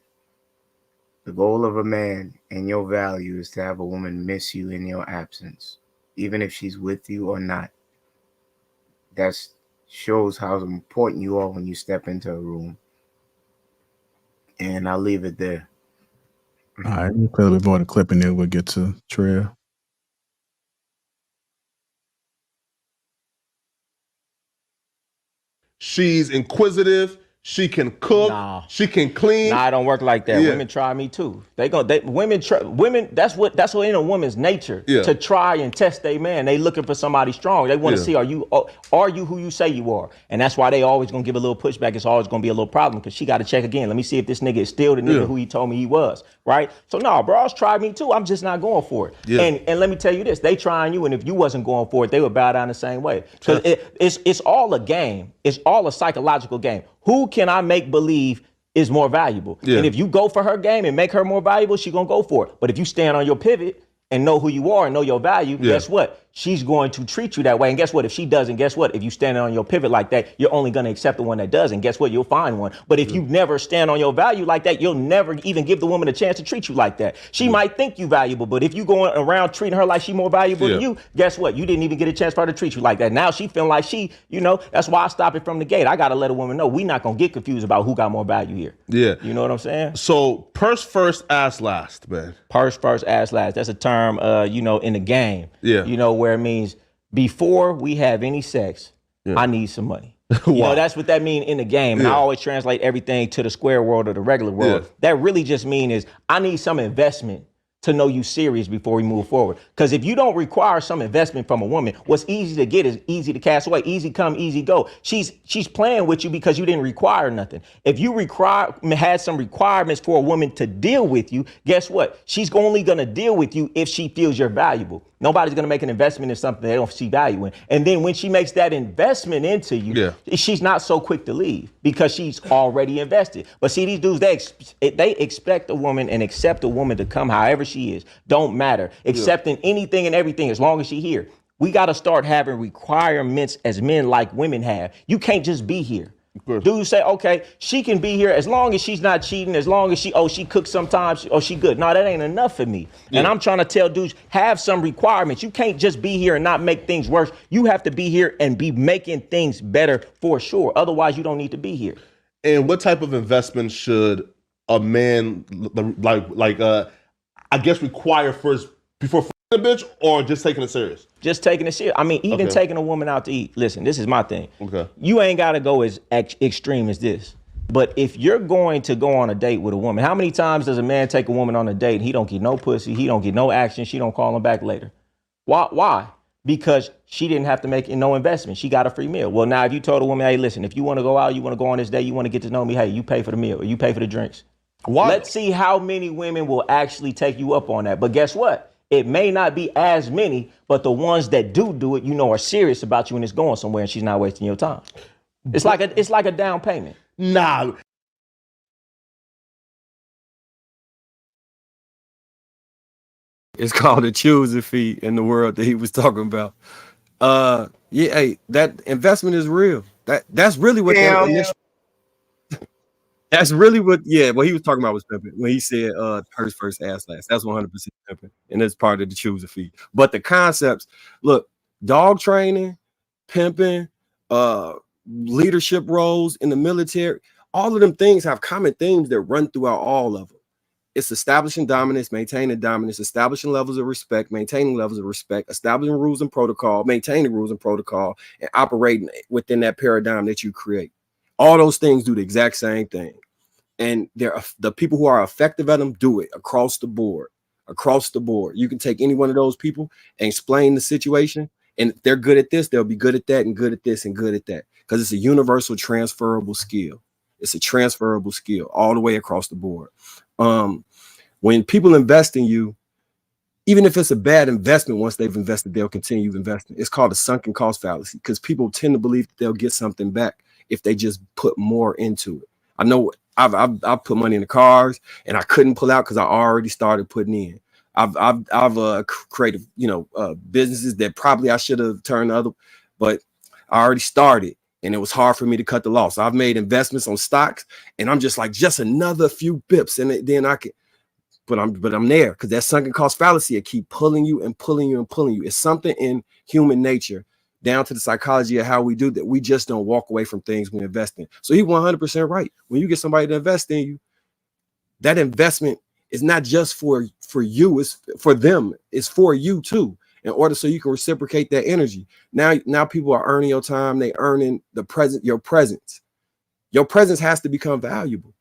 The goal of a man and your value is to have a woman miss you in your absence, even if she's with you or not. That shows how important you are when you step into a room. And I'll leave it there.
All right, we'll clearly avoid a clip and then we'll get to Trail.
She's inquisitive. She can cook.
Nah.
She can clean.
Nah, it don't work like that.
Yeah.
Women try me too. Women. That's what in a woman's nature to try and test their man. They looking for somebody strong. They want to see are you who you say you are, and that's why they always gonna give a little pushback. It's always gonna be a little problem because she got to check again. Let me see if this nigga is still the nigga who he told me he was. Right? So no, bros tried me too. I'm just not going for it. Yeah. And let me tell you this: they trying you, and if you wasn't going for it, they would bow down the same way. Because it's all a game. It's all a psychological game. Who can I make believe is more valuable? Yeah. And if you go for her game and make her more valuable, she gonna go for it. But if you stand on your pivot and know who you are and know your value, guess what? She's going to treat you that way. And guess what? If she doesn't, guess what? If you stand on your pivot like that, you're only going to accept the one that does. And guess what? You'll find one. But if you never stand on your value like that, you'll never even give the woman a chance to treat you like that. She might think you valuable, but if you going around treating her like she more valuable than you, guess what? You didn't even get a chance for her to treat you like that. Now she feeling like she, that's why I stop it from the gate. I got to let a woman know we not going to get confused about who got more value here. Yeah. You know what I'm saying?
So purse first, ass last, man.
Purse first, ass last. That's a term, in the game. Yeah. Where it means before we have any sex, I need some money. That's what that means in the game. And I always translate everything to the square world or the regular world. That really just means is I need some investment to know you serious before we move forward. Because if you don't require some investment from a woman, what's easy to get is easy to cast away. Easy come, easy go. She's playing with you because you didn't require nothing. If you had some requirements for a woman to deal with you, guess what? She's only going to deal with you if she feels you're valuable. Nobody's going to make an investment in something they don't see value in. And then when she makes that investment into you, she's not so quick to leave because she's already invested. But see, these dudes, they expect a woman and accept a woman to come however she is. Don't matter. Accepting anything and everything as long as she's here. We got to start having requirements as men like women have. You can't just be here. Dudes say, okay, she can be here as long as she's not cheating, as long as she cooks sometimes, she good. No, that ain't enough for me. And I'm trying to tell dudes, have some requirements. You can't just be here and not make things worse. You have to be here and be making things better for sure. Otherwise, you don't need to be here.
And what type of investment should a man I guess require first before a bitch or just taking it serious?
Just taking it serious. I mean, even taking a woman out to eat. Listen, this is my thing. Okay. You ain't got to go as extreme as this. But if you're going to go on a date with a woman, how many times does a man take a woman on a date and he don't get no pussy, he don't get no action, she don't call him back later? Why? Because she didn't have to make no investment. She got a free meal. Well, now if you told a woman, hey, listen, if you want to go out, you want to go on this date, you want to get to know me, hey, you pay for the meal or you pay for the drinks. Why? Let's see how many women will actually take you up on that. But guess what? It may not be as many, but the ones that do it, are serious about you and it's going somewhere and she's not wasting your time. It's like a down payment.
Nah.
It's called a choosing fee in the world that he was talking about. That investment is real. That's really what that's really what what he was talking about was pimping when he said purse first, ass last. That's 100% pimping, and it's part of the choosing fee. But the concepts, look, dog training, pimping, leadership roles in the military, all of them things have common themes that run throughout all of them. It's establishing dominance, maintaining dominance, establishing levels of respect, maintaining levels of respect, establishing rules and protocol, maintaining rules and protocol, and operating within that paradigm that you create. All those things do the exact same thing. And the people who are effective at them do it across the board. Across the board. You can take any one of those people and explain the situation. And if they're good at this, they'll be good at that and good at this and good at that. Because it's a universal transferable skill. It's a transferable skill all the way across the board. When people invest in you, even if it's a bad investment, once they've invested, they'll continue investing. It's called a sunken cost fallacy because people tend to believe that they'll get something back if they just put more into it. I know I've put money in the cars and I couldn't pull out because I already started putting in. I've created, businesses that probably I should have turned other, but I already started and it was hard for me to cut the loss. I've made investments on stocks and I'm just like, just another few bips. And then I can, but I'm there because that sunken cost fallacy, it keep pulling you and pulling you and pulling you. It's something in human nature down to the psychology of how we do that. We just don't walk away from things we invest in. So he's 100% right. When you get somebody to invest in you, that investment is not just for you, it's for them. It's for you too, in order so you can reciprocate that energy. Now people are earning your time. They earning your presence. Your presence has to become valuable.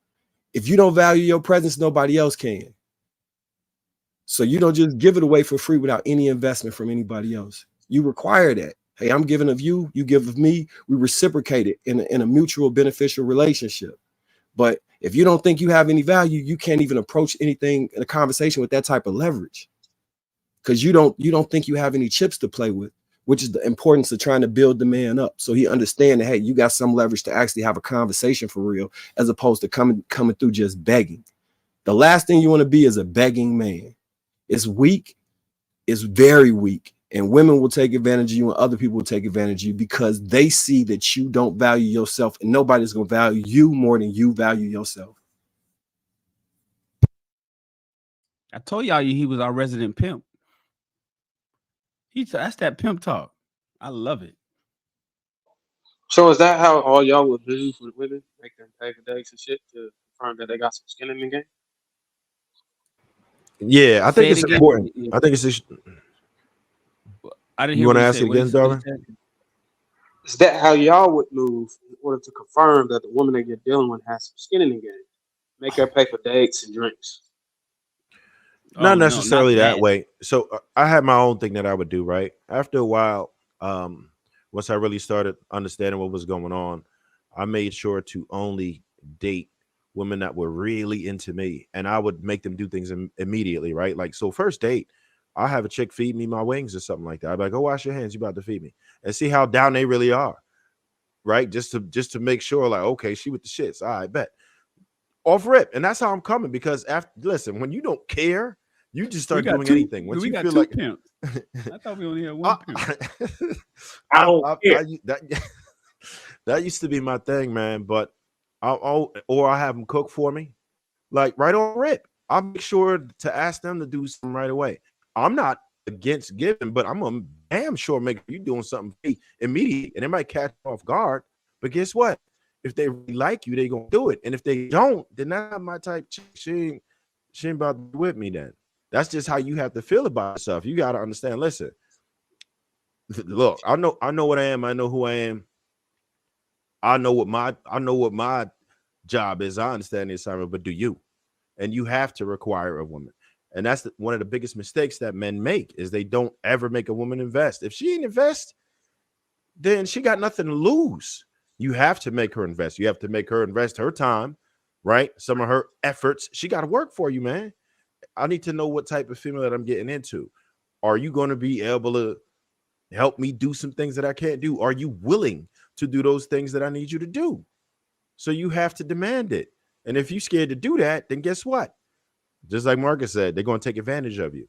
If you don't value your presence, nobody else can. So you don't just give it away for free without any investment from anybody else. You require that. Hey, I'm giving of you, you give of me. We reciprocate it in a mutual beneficial relationship. But if you don't think you have any value, you can't even approach anything in a conversation with that type of leverage, because you don't think you have any chips to play with, which is the importance of trying to build the man up so he understand that, hey, you got some leverage to actually have a conversation for real, as opposed to coming through just begging. The last thing you want to be is a begging man. It's weak. It's very weak. And women will take advantage of you and other people will take advantage of you because they see that you don't value yourself, and nobody's going to value you more than you value yourself.
I told y'all he was our resident pimp. That's that pimp talk. I love it.
So is that how all y'all would do with women? Make them pay for dates and shit to confirm that they got some skin in the game?
Yeah, I think it's important. I think it's.
I didn't hear.
You want to ask it again, darling?
Is that how y'all would move in order to confirm that the woman that you're dealing with has some skin in the game? Make her pay for dates and drinks.
Not necessarily that way. So I had my own thing that I would do, right? After a while, once I really started understanding what was going on, I made sure to only date women that were really into me, and I would make them do things immediately, right? Like, so first date, I'll have a chick feed me my wings or something like that. I'd be like, go wash your hands, you about to feed me, and see how down they really are, right? Just to make sure, like, okay, she with the shits. All right, bet. Off rip. And that's how I'm coming, because listen, when you don't care, you just start doing anything. Once
we
you
got
feel
two
like
pimps. I thought we only had one pimp.
I don't care.
That used to be my thing, man. But I'll have them cook for me, like right on rip. I'll make sure to ask them to do something right away. I'm not against giving, but I'm a damn sure make you doing something immediately, and it might catch off guard. But guess what? If they really like you, they gonna do it. And if they don't, then that's not my type chick. She ain't about to be with me then. That's just how you have to feel about yourself. You got to understand. Listen, look, I know what I am. I know who I am. I know what my job is. I understand the assignment, but do you? And you have to require a woman. And that's one of the biggest mistakes that men make, is they don't ever make a woman invest. If she ain't invest, then she got nothing to lose. You have to make her invest. You have to make her invest her time, right? Some of her efforts. She got to work for you, man. I need to know what type of female that I'm getting into. Are you going to be able to help me do some things that I can't do? Are you willing to do those things that I need you to do? So you have to demand it. And if you're scared to do that, then guess what? Just like Marcus said, they're going to take advantage of you,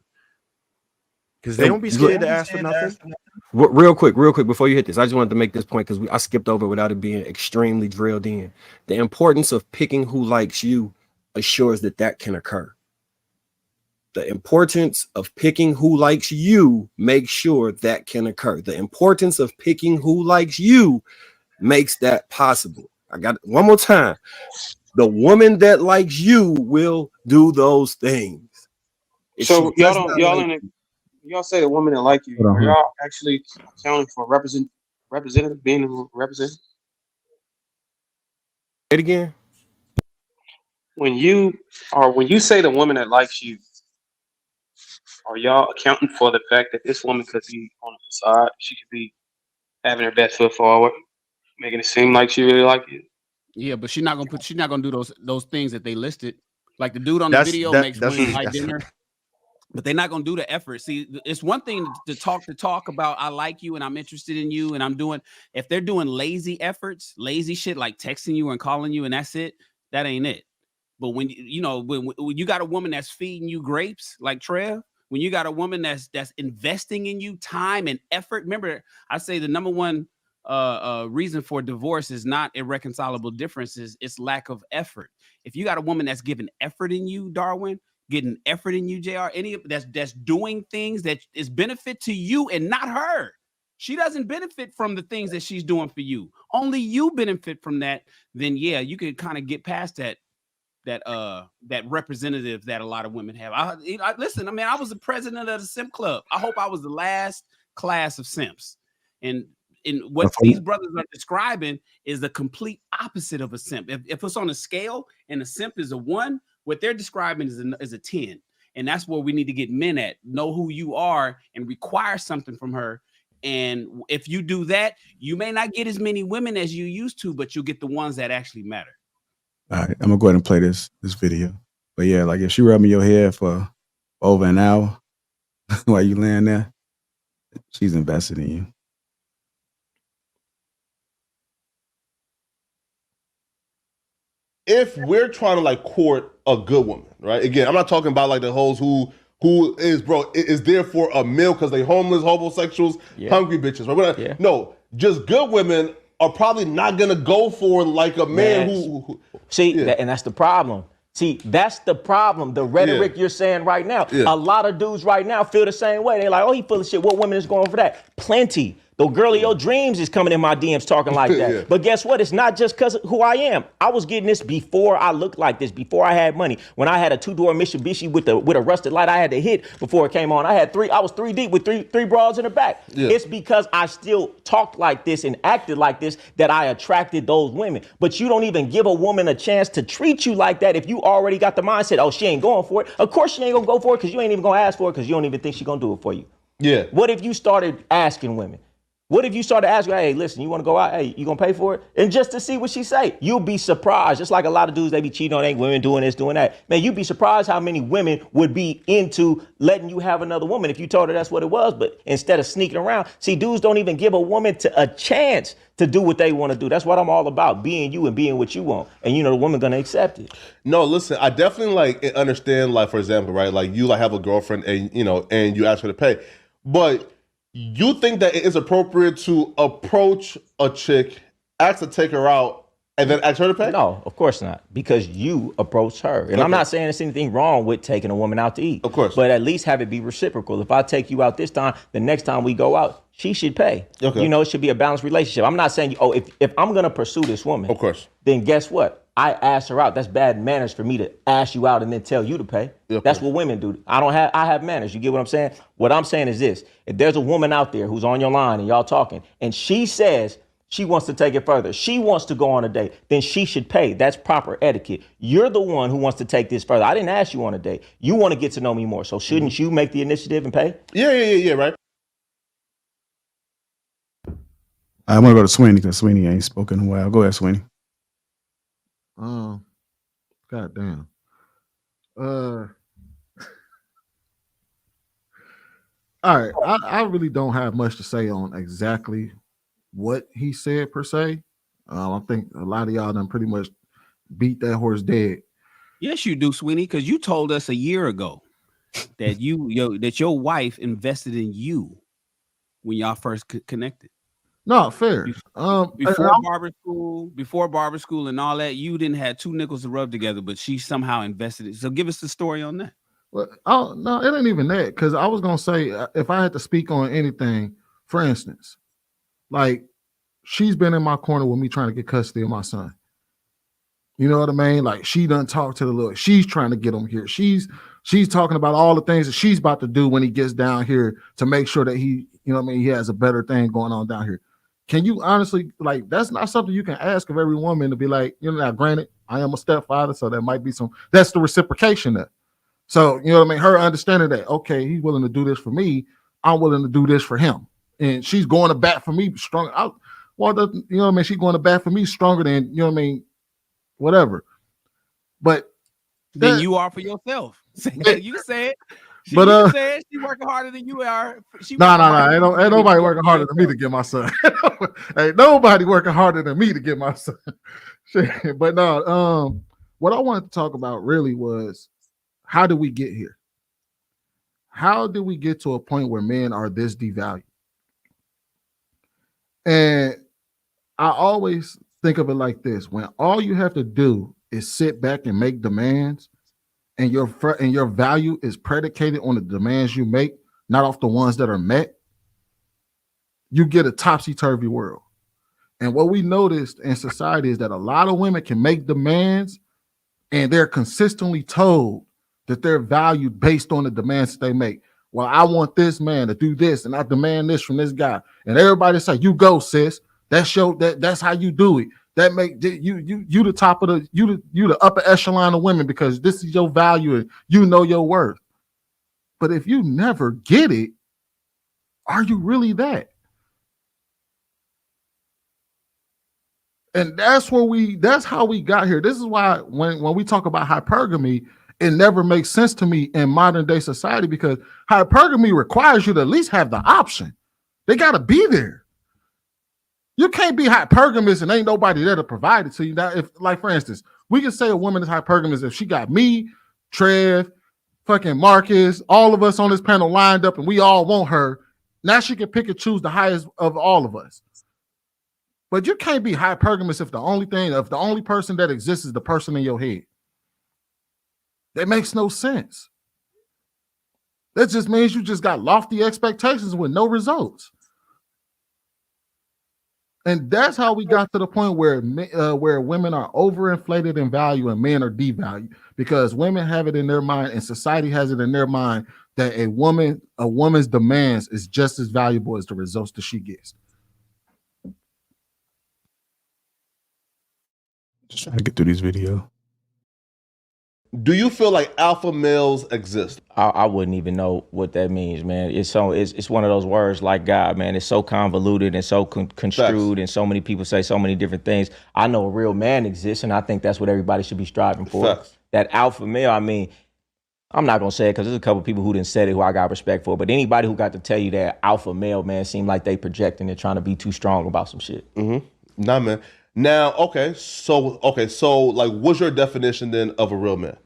because they don't be scared to ask for nothing.
Real quick, before you hit this, I just wanted to make this point because I skipped over without it being extremely drilled in. The importance of picking who likes you assures that can occur. The importance of picking who likes you makes sure that can occur. The importance of picking who likes you makes that possible. I got it one more time. The woman that likes you will do those things.
So y'all say the woman that like you, are y'all actually accounting for representative being represented?
Say it again.
When you say the woman that likes you, are y'all accounting for the fact that this woman could be on the facade? She could be having her best foot forward, making it seem like she really like you.
Yeah, but she's not gonna do those things that they listed. Like the dude on the video makes women like dinner, but they're not gonna do the effort. See, it's one thing to talk about I like you and I'm interested in you and I'm doing. If they're doing lazy efforts, lazy shit like texting you and calling you and that's it, that ain't it. But when you got a woman that's feeding you grapes like Trev, when you got a woman that's investing in you time and effort. Remember, I say the number one reason for divorce is not irreconcilable differences, it's lack of effort. If you got a woman that's giving effort in you, Darwin, getting effort in you, JR, any that's doing things that is benefit to you and not her. She doesn't benefit from the things that she's doing for you. Only you benefit from that. Then yeah, you can kind of get past that representative that a lot of women have. Listen, I mean, I was the president of the simp club. I hope I was the last class of simps. And what these brothers are describing is the complete opposite of a simp. If it's on a scale and a simp is a 1, what they're describing is a 10. And that's where we need to get men at. Know who you are and require something from her. And if you do that, you may not get as many women as you used to, but you'll get the ones that actually matter.
All right, I'm gonna go ahead and play this video. But yeah, like if she rubbing your head for over an hour while you laying there, she's invested in you.
If we're trying to like court a good woman, right? Again, I'm not talking about like the hoes who is there for a meal because they homeless, homosexuals, hungry bitches, right? Yeah. No, just good women are probably not gonna go for like a man who
see, and that's the problem. See, that's the problem. The rhetoric you're saying right now. A lot of dudes right now feel the same way. They're like, oh, he full of shit. What women is going for that? Plenty. The girl of your dreams is coming in my DMs talking like that. But guess what? It's not just because of who I am. I was getting this before I looked like this, before I had money. When I had a 2-door Mitsubishi with a rusted light I had to hit before it came on. I was 3 deep with three broads in the back. It's because I still talked like this and acted like this that I attracted those women. But you don't even give a woman a chance to treat you like that if you already got the mindset, oh, she ain't going for it. Of course she ain't gonna go for it because you ain't even gonna ask for it because you don't even think she gonna do it for you. Yeah. What if you started asking women? What if you started asking, hey, listen, you want to go out? Hey, you going to pay for it? And just to see what she say, you'll be surprised. Just like a lot of dudes, they be cheating on their women, doing this, doing that. Man, you'd be surprised how many women would be into letting you have another woman if you told her that's what it was. But instead of sneaking around, see, dudes don't even give a woman a chance to do what they want to do. That's what I'm all about, being you and being what you want. And the woman going to accept it.
No, listen, I definitely like understand, like, for example, right? Like you like have a girlfriend and, and you ask her to pay. But you think that it is appropriate to approach a chick, ask to take her out, and then ask her to pay?
No, of course not, because you approached her. And I'm not saying there's anything wrong with taking a woman out to eat. Of course. But at least have it be reciprocal. If I take you out this time, the next time we go out, she should pay. Okay. It should be a balanced relationship. I'm not saying, if I'm going to pursue this woman, of course, then guess what? I asked her out. That's bad manners for me to ask you out and then tell you to pay. That's what women do. I have manners. You get what I'm saying? What I'm saying is this. If there's a woman out there who's on your line and y'all talking, and she says she wants to take it further, she wants to go on a date, then she should pay. That's proper etiquette. You're the one who wants to take this further. I didn't ask you on a date. You want to get to know me more. So shouldn't you make the initiative and pay?
Yeah, right.
I'm going to go to Sweeney because Sweeney ain't spoken in a while. Go ahead, Sweeney.
God damn. All right. I really don't have much to say on exactly what he said per se. I think a lot of y'all done pretty much beat that horse dead.
Yes, you do, Sweeney, because you told us a year ago that that your wife invested in you when y'all first connected.
No, fair.
Before barber school and all that, you didn't have 2 nickels to rub together, but she somehow invested it. So give us the story on that.
Well, no, it ain't even that. Because I was gonna say, if I had to speak on anything, for instance, like she's been in my corner with me trying to get custody of my son. You know what I mean? Like she done talked to the little. She's trying to get him here. She's talking about all the things that she's about to do when he gets down here to make sure that he has a better thing going on down here. Can you honestly, like, that's not something you can ask of every woman to be like, now granted, I am a stepfather, so there might be that's the reciprocation there. So, you know what I mean? Her understanding that, okay, he's willing to do this for me, I'm willing to do this for him. And she's going to bat for me strong. She's going to bat for me stronger than, whatever. But
then you are for yourself. You said she working harder than you are.
No. Ain't nobody working harder than me to get my son. Ain't nobody working harder than me to get my son. But no, what I wanted to talk about really was, how did we get here? how did we get to a point where men are this devalued? And I always think of it like this: when all you have to do is sit back and make demands, and your value is predicated on the demands you make, not off the ones that are met, you get a topsy-turvy world. And what we noticed in society is that a lot of women can make demands, and they're consistently told that they're valued based on the demands that they make. Well, I want this man to do this, and I demand this from this guy. And everybody say, "You go, sis. That's how you do it. That make you the top of you the upper echelon of women because this is your value and you know your worth." But if you never get it, are you really that? And that's how we got here. This is why when we talk about hypergamy, it never makes sense to me in modern day society, because hypergamy requires you to at least have the option. They got to be there. You can't be hypergamous and ain't nobody there to provide it to you. Now, if, like, for instance, we can say a woman is hypergamous if she got me, Trev, fucking Marcus, all of us on this panel lined up and we all want her. Now she can pick and choose the highest of all of us. But you can't be hypergamous if the only person that exists is the person in your head. That makes no sense. That just means you just got lofty expectations with no results. And that's how we got to the point where women are overinflated in value and men are devalued, because women have it in their mind and society has it in their mind that a woman's demands is just as valuable as the results that she gets.
Just trying to get through these videos.
Do you feel like alpha males exist?
I wouldn't even know what that means, man. It's one of those words like God, man. It's so convoluted and so construed, and so many people say so many different things. I know a real man exists, and I think that's what everybody should be striving for.
Facts.
That alpha male, I mean, I'm not gonna say it because there's a couple people who didn't say it who I got respect for, but anybody who got to tell you that alpha male, man, seem like they projecting and trying to be too strong about some shit.
Nah, man. Now, so like, what's your definition then of a real man?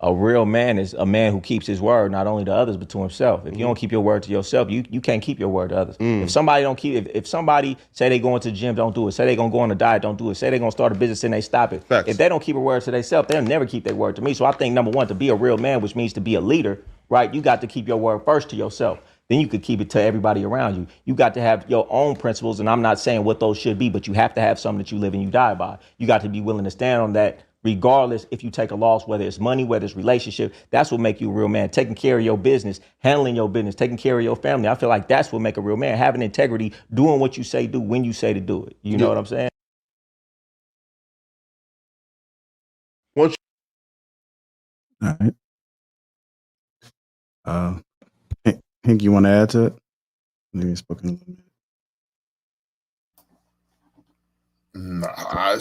A real man is a man who keeps his word, not only to others, but to himself. If you don't keep your word to yourself, you can't keep your word to others. If somebody don't keep, if somebody say they going to the gym, don't do it. Say they gonna go on a diet, don't do it. Say they gonna start a business and they stop it.
Facts.
If they don't keep a word to themselves, they'll never keep their word to me. So I think, number one, to be a real man, which means to be a leader, right? You got to keep your word first to yourself. Then you could keep it to everybody around you. You got to have your own principles, and I'm not saying what those should be, but you have to have something that you live and you die by. You got to be willing to stand on that, regardless if you take a loss, whether it's money, whether it's relationship. That's what make you a real man. Taking care of your business, handling your business, taking care of your family. I feel like that's what make a real man. Having integrity, doing what you say do when you say to do it. You know what I'm saying?
All right. Hank, you want to add to it? Maybe spoken a little bit.
Nah,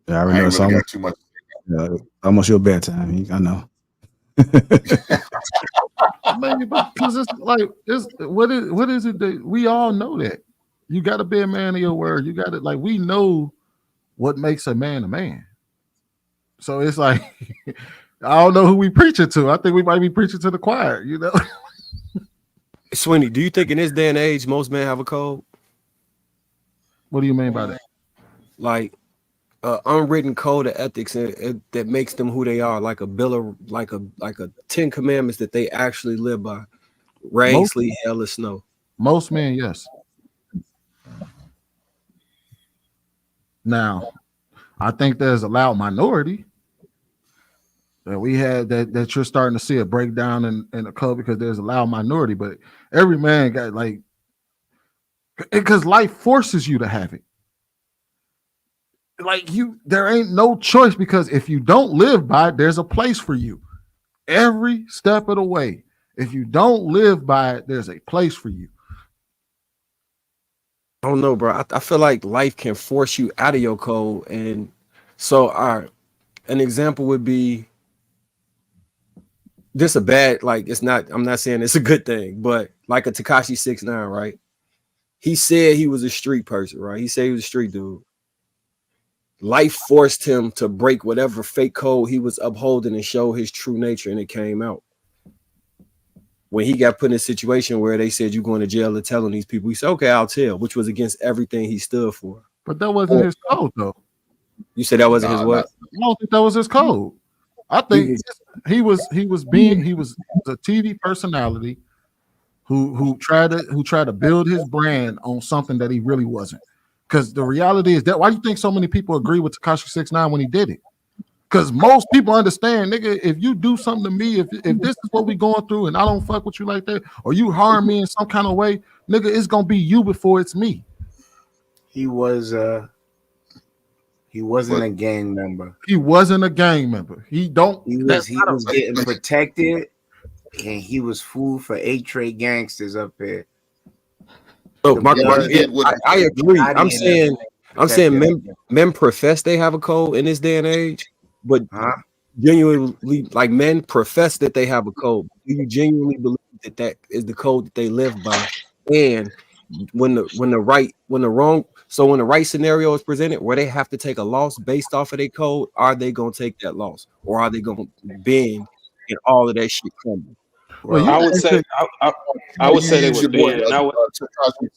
Yeah, I already know.
really got too much.
Almost your bedtime. I know.
Maybe because it's like what is it that we all know that you got to be a man of your word. You got to, like, we know what makes a man. So it's like I don't know who we preaching to. I think we might be preaching to the choir. You know.
Sweeney, do you think in this day and age most men have a code?
What do you mean by that?
Like unwritten code of ethics that makes them who they are, like a bill of, like a 10 commandments that they actually live by. Rain, sleet, hail, or snow.
Most men, yes. Now, I think there's a loud minority that we had that you're starting to see a breakdown in the code, because there's a loud minority, but every man got, like, because life forces you to have it. Like, there ain't no choice, because if you don't live by it, there's a place for you every step of the way. If you don't live by it, there's a place for you.
I don't know, bro. I feel like life can force you out of your code. And so, all right, an example would be this: a bad, like, it's not, I'm not saying it's a good thing, but like a Tekashi 6ix9ine, right? He said he was a street person, right? He said he was a street dude. Life forced him to break whatever fake code he was upholding and show his true nature, and it came out. when he got put in a situation where they said you're going to jail and telling these people, he said, okay, I'll tell, which was against everything he stood for.
But that wasn't his code, though.
You said that wasn't his what?
I don't think that was his code. I think he was a TV personality who tried to build his brand on something that he really wasn't. Because the reality is that why do you think so many people agree with Tekashi 6ix9ine when he did it? Because most people understand, nigga, if you do something to me, if this is what we going through and I don't fuck with you like that, or you harm me in some kind of way, nigga, it's gonna be you before it's me.
He wasn't a gang member.
He wasn't a gang member. He was
getting protected, and he was food for 8 trade gangsters up here.
Oh, I agree. I'm saying men profess they have a code in this day and age, but genuinely, like, men profess that they have a code. Do you genuinely believe that is the code that they live by? And when the right scenario is presented where they have to take a loss based off of their code, are they gonna take that loss, or are they gonna bend and all of that shit crumble?
Well, I would say they would bend.
And I would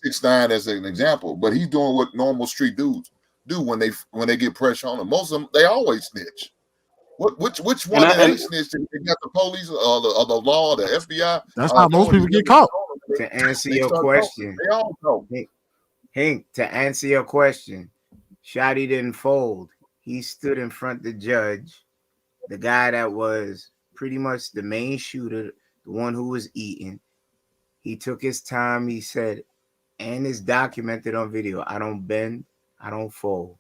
6ix9ine as an example, but he's doing what normal street dudes do when they get pressure on them. Most of them, they always snitch. Which one of they snitch? They got the police or the law, the FBI.
That's how most people get caught.
To answer your question,
they all know.
Hank, to answer your question, Shotty didn't fold. He stood in front of the judge, the guy that was pretty much the main shooter, the one who was eating. He took his time. He said, and it's documented on video, I don't bend, I don't fold.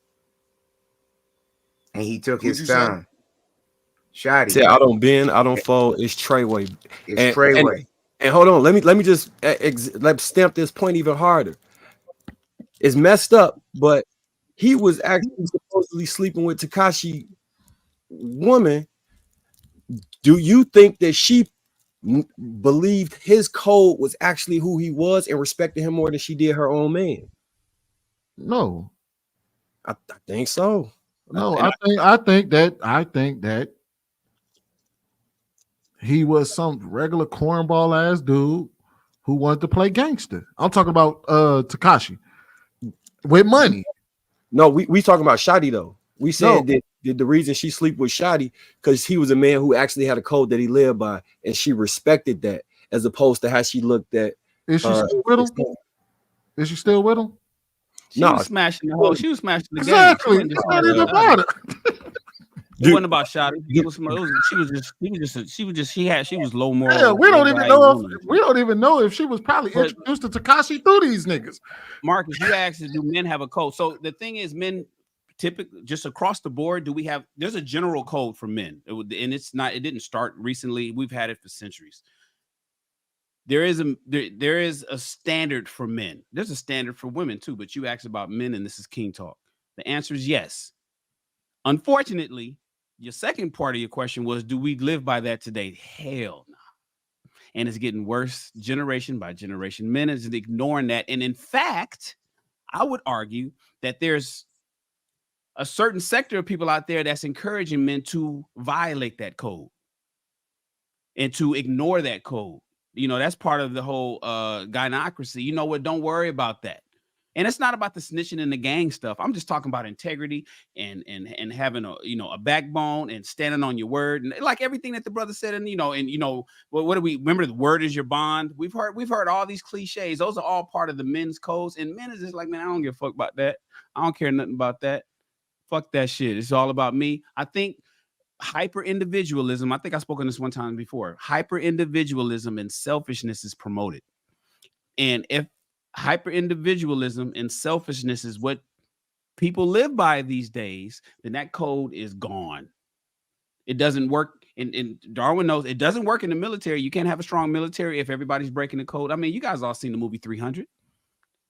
And he took his time. Shotty
said, I don't bend, I don't fold. It's Treyway.
It's Treyway.
And hold on, let me just stamp this point even harder. It's messed up, but he was actually supposedly sleeping with Tekashi woman. Do you think that she believed his code was actually who he was and respected him more than she did her own man?
No,
I think so.
No, I think that he was some regular cornball ass dude who wanted to play gangster. I'm talking about Tekashi with money.
No, we talking about Shotty though. We said that the reason she sleep with Shotty because he was a man who actually had a code that he lived by, and she respected that as opposed to how she looked at.
Is she still with him? Is she still with him?
She was smashing the whole. She was smashing the game.
Exactly.
It wasn't about Shotty. She was low moral.
Yeah, we don't even know if she was probably introduced to Tekashi through these niggas.
Marcus, you asked, do men have a code? So the thing is, men typically just across the board, there's a general code for men, and it didn't start recently. We've had it for centuries. There is a standard for men. There's a standard for women too, but you asked about men, and this is King Talk. The answer is yes. Unfortunately, your second part of your question was, do we live by that today? Hell no. And it's getting worse generation by generation. Men is ignoring that. And in fact, I would argue that there's a certain sector of people out there that's encouraging men to violate that code and to ignore that code. You know, that's part of the whole gynocracy. You know what? Don't worry about that. And it's not about the snitching and the gang stuff. I'm just talking about integrity and having a backbone and standing on your word, and like everything that the brother said. And what do we remember? The word is your bond. We've heard all these cliches. Those are all part of the men's codes. And men is just like, man, I don't give a fuck about that. I don't care nothing about that. Fuck that shit. It's all about me. I think hyper individualism. I think I spoke on this one time before. Hyper individualism and selfishness is promoted, and if hyper individualism and selfishness is what people live by these days, then that code is gone. It doesn't work. And Darwin knows it doesn't work in the military. You can't have a strong military if everybody's breaking the code. I mean, you guys all seen the movie 300.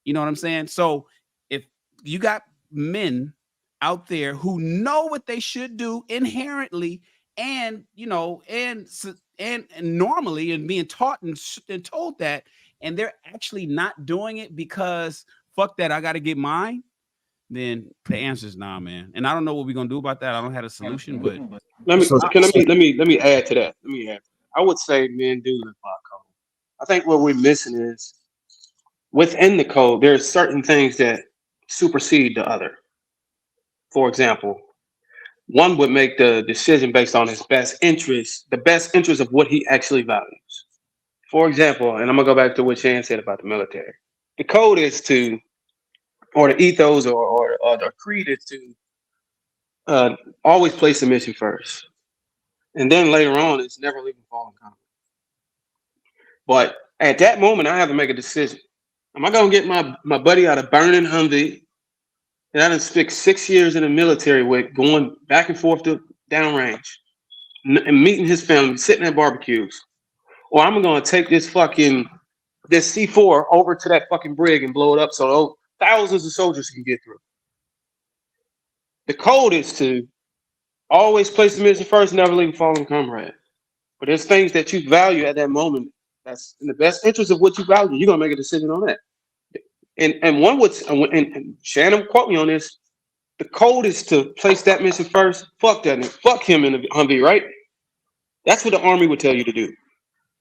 You know what I'm saying? So if you got men out there who know what they should do inherently, and and normally, and being taught and told that, and they're actually not doing it because fuck that, I got to get mine, then the answer is nah, man. And I don't know what we're gonna do about that. I don't have a solution, but
let me add to that. I would say men do live by code. I think what we're missing is within the code, there's certain things that supersede the other. For example, one would make the decision based on his best interest, the best interest of what he actually values. For example, and I'm gonna go back to what Shan said about the military. The code is to, or the ethos or the creed is to always place the mission first. And then later on, it's never leaving fallen combat. But at that moment, I have to make a decision. Am I gonna get my buddy out of burning Humvee that I done spent 6 years in the military with, going back and forth to downrange, and meeting his family, sitting at barbecues? Or I'm gonna take this C4 over to that fucking brig and blow it up so thousands of soldiers can get through. The code is to always place the mission first, never leave a fallen comrade. But there's things that you value at that moment that's in the best interest of what you value. You're gonna make a decision on that. And one would, and Shannon quote me on this, the code is to place that mission first. Fuck that, fuck him in the Humvee, right? That's what the Army would tell you to do.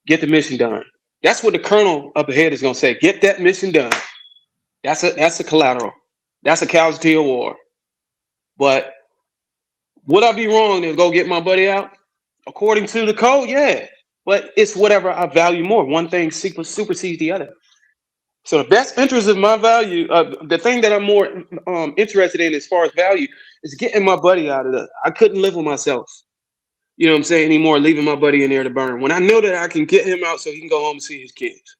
Get the mission done. That's what the colonel up ahead is gonna say. Get that mission done. That's a collateral. That's a casualty of war. But would I be wrong to go get my buddy out? According to the code, yeah. But it's whatever I value more. One thing supersedes the other. So the best interest of my value, the thing that I'm more interested in as far as value, is getting my buddy out of I couldn't live with myself. You know what I'm saying? Anymore, leaving my buddy in there to burn. When I know that I can get him out so he can go home and see his kids.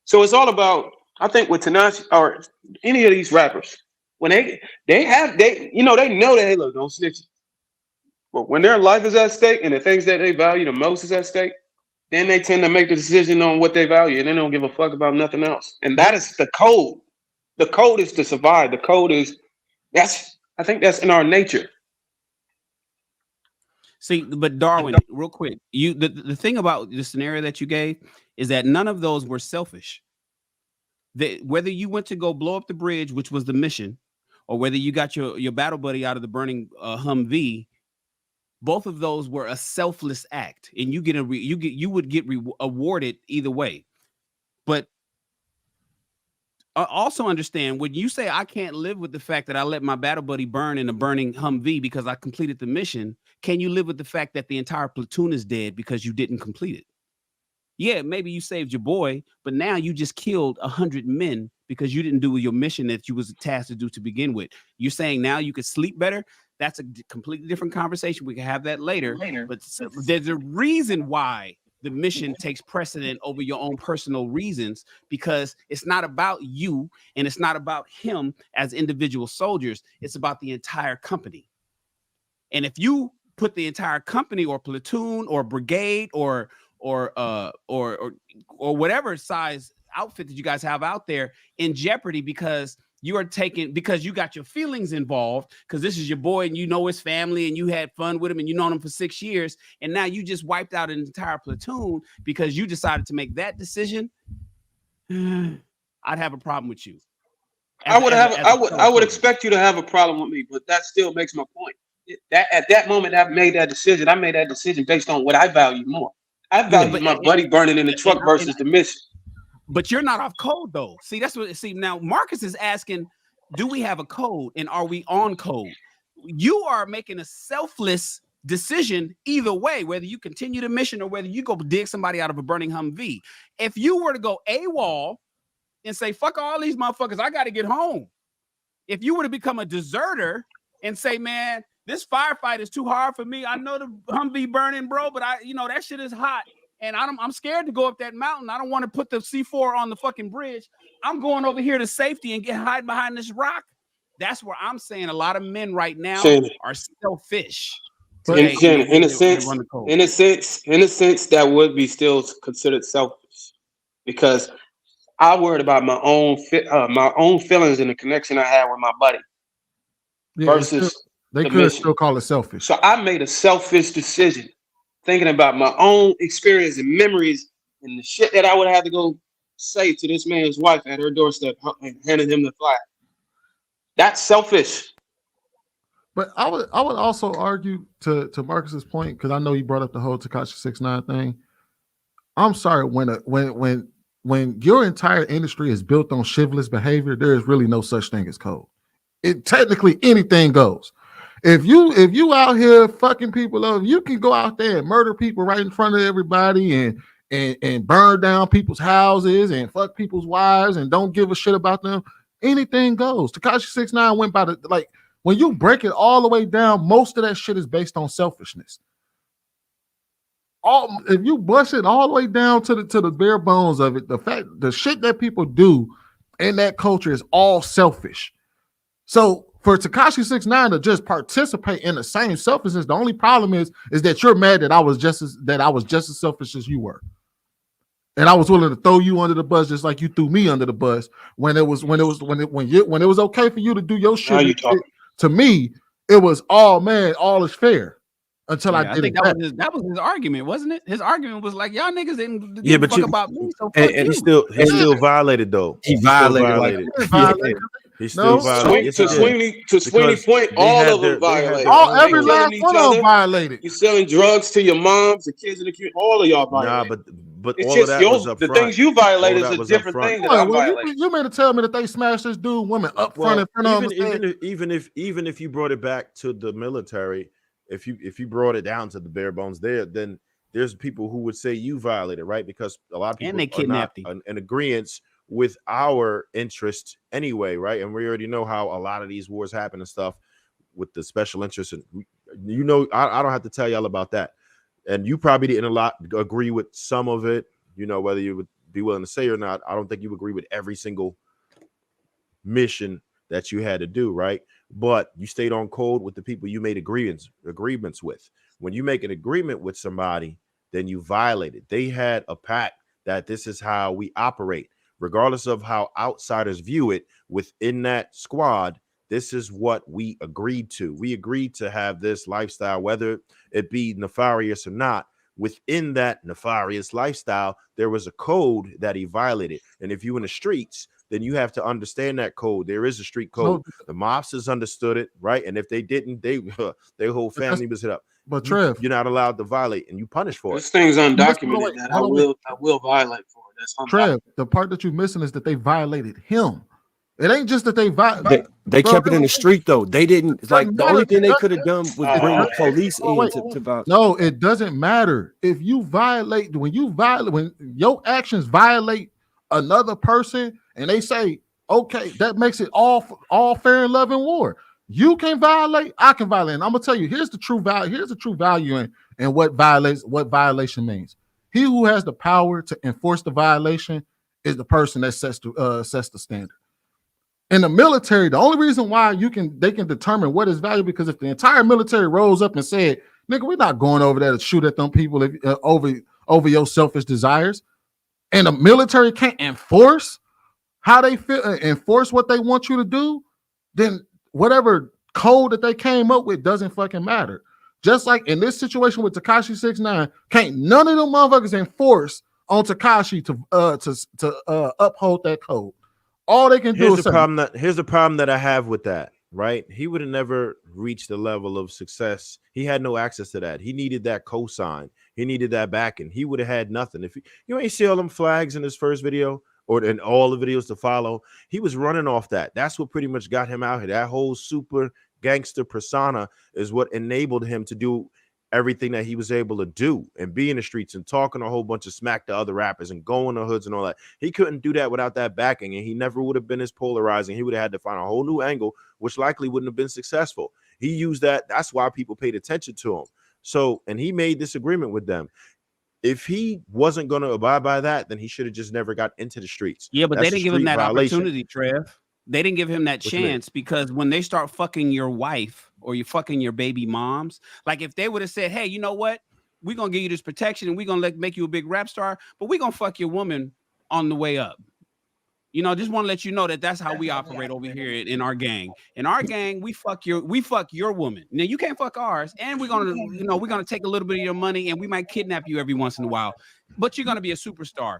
So it's all about, I think with Tanashi or any of these rappers, when they know that, hey, look, don't snitch. But when their life is at stake and the things that they value the most is at stake, then they tend to make the decision on what they value, and they don't give a fuck about nothing else. And that is the code. The code is to survive. The code is, I think that's in our nature.
See, but Darwin, real quick, the thing about the scenario that you gave is that none of those were selfish. Whether you went to go blow up the bridge, which was the mission, or whether you got your battle buddy out of the burning Humvee, both of those were a selfless act, and you would get awarded either way. But also understand, when you say I can't live with the fact that I let my battle buddy burn in a burning Humvee because I completed the mission, can you live with the fact that the entire platoon is dead because you didn't complete it? Yeah, maybe you saved your boy, but now you just killed 100 men because you didn't do your mission that you was tasked to do to begin with. You're saying now you could sleep better? That's a completely different conversation. We can have that later. But there's a reason why the mission takes precedent over your own personal reasons, because it's not about you and it's not about him as individual soldiers. It's about the entire company. And if you put the entire company or platoon or brigade or whatever size outfit that you guys have out there in jeopardy because you got your feelings involved, because this is your boy and you know his family and you had fun with him and you known him for 6 years, and now you just wiped out an entire platoon because you decided to make that decision, I'd have a problem with you.
I would expect you to have a problem with me, but that still makes my point. At that moment I made that decision. I made that decision based on what I value more. I value my buddy burning in the truck versus the mission.
But you're not off code though. See, now Marcus is asking, do we have a code and are we on code? You are making a selfless decision either way, whether you continue the mission or whether you go dig somebody out of a burning Humvee. If you were to go AWOL and say, fuck all these motherfuckers, I got to get home. If you were to become a deserter and say, man, this firefight is too hard for me. I know the Humvee burning, bro, but that shit is hot. And I'm scared to go up that mountain. I don't want to put the C4 on the fucking bridge. I'm going over here to safety and hide behind this rock. That's where I'm saying a lot of men right now are selfish.
In a sense, that would be still considered selfish, because I worried about my own feelings and the connection I had with my buddy.
Yeah,
versus
they could still call it selfish.
So I made a selfish decision, thinking about my own experience and memories and the shit that I would have to go say to this man's wife at her doorstep and handing him the flag. That's selfish.
But I would also argue to Marcus's point, because I know he brought up the whole Tekashi 6ix9ine thing. I'm sorry, when your entire industry is built on chivalrous behavior, there is really no such thing as code. It technically anything goes. If you out here fucking people up, you can go out there and murder people right in front of everybody and burn down people's houses and fuck people's wives and don't give a shit about them. Anything goes. Tekashi 6ix9ine went by the, like, when you break it all the way down, most of that shit is based on selfishness. If you bust it all the way down to the bare bones of it, the shit that people do in that culture is all selfish. So for Tekashi 6ix9ine to just participate in the same selfishness, the only problem is that you're mad that I was just as selfish as you were, and I was willing to throw you under the bus just like you threw me under the bus when it was okay for you to do your shit. To me, it was all is fair. Until I
think that was his argument, wasn't it? His argument was like, y'all niggas didn't fuck about me, so fuck
and he still violated though.
He violated.
He still violated.
To Sweeney's point, all of them violated.
Every last one of them violated.
You're selling drugs to your moms, the kids in the community. All of y'all violated.
Nah, but
it's
all
just
of that was up
the
front.
things you violate is a different thing.
You meant to tell me that they smashed this dude, women up front in front of him.
Even if you brought it back to the military. If you brought it down to the bare bones there, then there's people who would say you violated, right? Because a lot of people are not in agreement with our interest anyway, right? And we already know how a lot of these wars happen and stuff with the special interests. And I don't have to tell y'all about that. And you probably didn't agree with some of it, whether you would be willing to say or not. I don't think you agree with every single mission that you had to do, right? But you stayed on code with the people you made agreements with. When you make an agreement with somebody, then you violate it. They had a pact that this is how we operate, regardless of how outsiders view it. Within that squad, this is what we agreed to. We agreed to have this lifestyle, whether it be nefarious or not. Within that nefarious lifestyle, there was a code that he violated. And if you in the streets, then you have to understand that code. There is a street code. The mobsters understood it, right? And if they didn't, their whole family was hit up.
But Trev,
you're not allowed to violate, and you punish for
this thing's undocumented. That I will violate for. That's
Trev. The part that you're missing is that they violated him. It ain't just that they violated.
They kept it in the street though. They didn't the only thing they could have done was bring the police in to violate.
No, it doesn't matter if you violate. When your actions violate another person, and they say, okay, that makes it all fair and love in war. You can violate, I can violate. And I'm gonna tell you, here's the true value. Here's the true value in what violation means. He who has the power to enforce the violation is the person that sets the standard. In the military, the only reason why they can determine what is value, because if the entire military rose up and said, "Nigga, we're not going over there to shoot at them people over your selfish desires," and the military can't enforce how they feel, enforce what they want you to do, then whatever code that they came up with doesn't fucking matter. Just like in this situation with Tekashi 6ix9ine, can't none of them motherfuckers enforce on Tekashi to uphold that code. All they can do is
here's the problem that I have with that, right? He would have never reached the level of success. He had no access to that. He needed that cosign. He needed that backing. He would have had nothing. If you ain't see all them flags in his first video or in all the videos to follow, he was running off that. That's what pretty much got him out here. That whole super gangster persona is what enabled him to do everything that he was able to do and be in the streets and talking a whole bunch of smack to other rappers and going to hoods and all that. He couldn't do that without that backing, and he never would have been as polarizing. He would have had to find a whole new angle, which likely wouldn't have been successful. He used that. That's why people paid attention to him. So, and he made this agreement with them. If he wasn't going to abide by that, then he should have just never got into the streets.
Yeah, but they didn't give him that opportunity, Trev. They didn't give him that chance because when they start fucking your wife or you fucking your baby moms, like if they would have said, hey, you know what? We're going to give you this protection and we're going to make you a big rap star, but we're going to fuck your woman on the way up. Just want to let you know that that's how we operate over here in our gang. In our gang, we fuck your woman. Now you can't fuck ours, and we're gonna take a little bit of your money, and we might kidnap you every once in a while, but you're gonna be a superstar.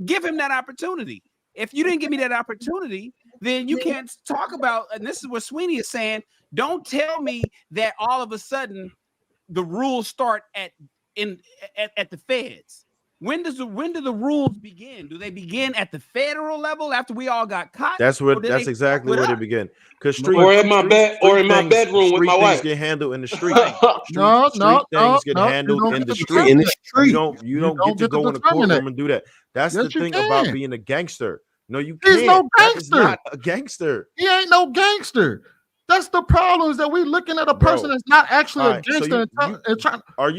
Give him that opportunity. If you didn't give me that opportunity, then you can't talk about. And this is what Sweeney is saying. Don't tell me that all of a sudden the rules start at the feds. When do the rules begin? Do they begin at the federal level after we all got caught?
That's exactly where they begin. Because
or in my bedroom with my wife
get handled in the street.
No,
Things get handled in the street.
In the street.
You don't get to go in the courtroom and do that. That's the thing about being a gangster. No, you can't.
He's no
That is
gangster.
not a gangster.
He ain't no gangster. That's the problem, is that we looking at a person that's not actually a gangster and trying.
Are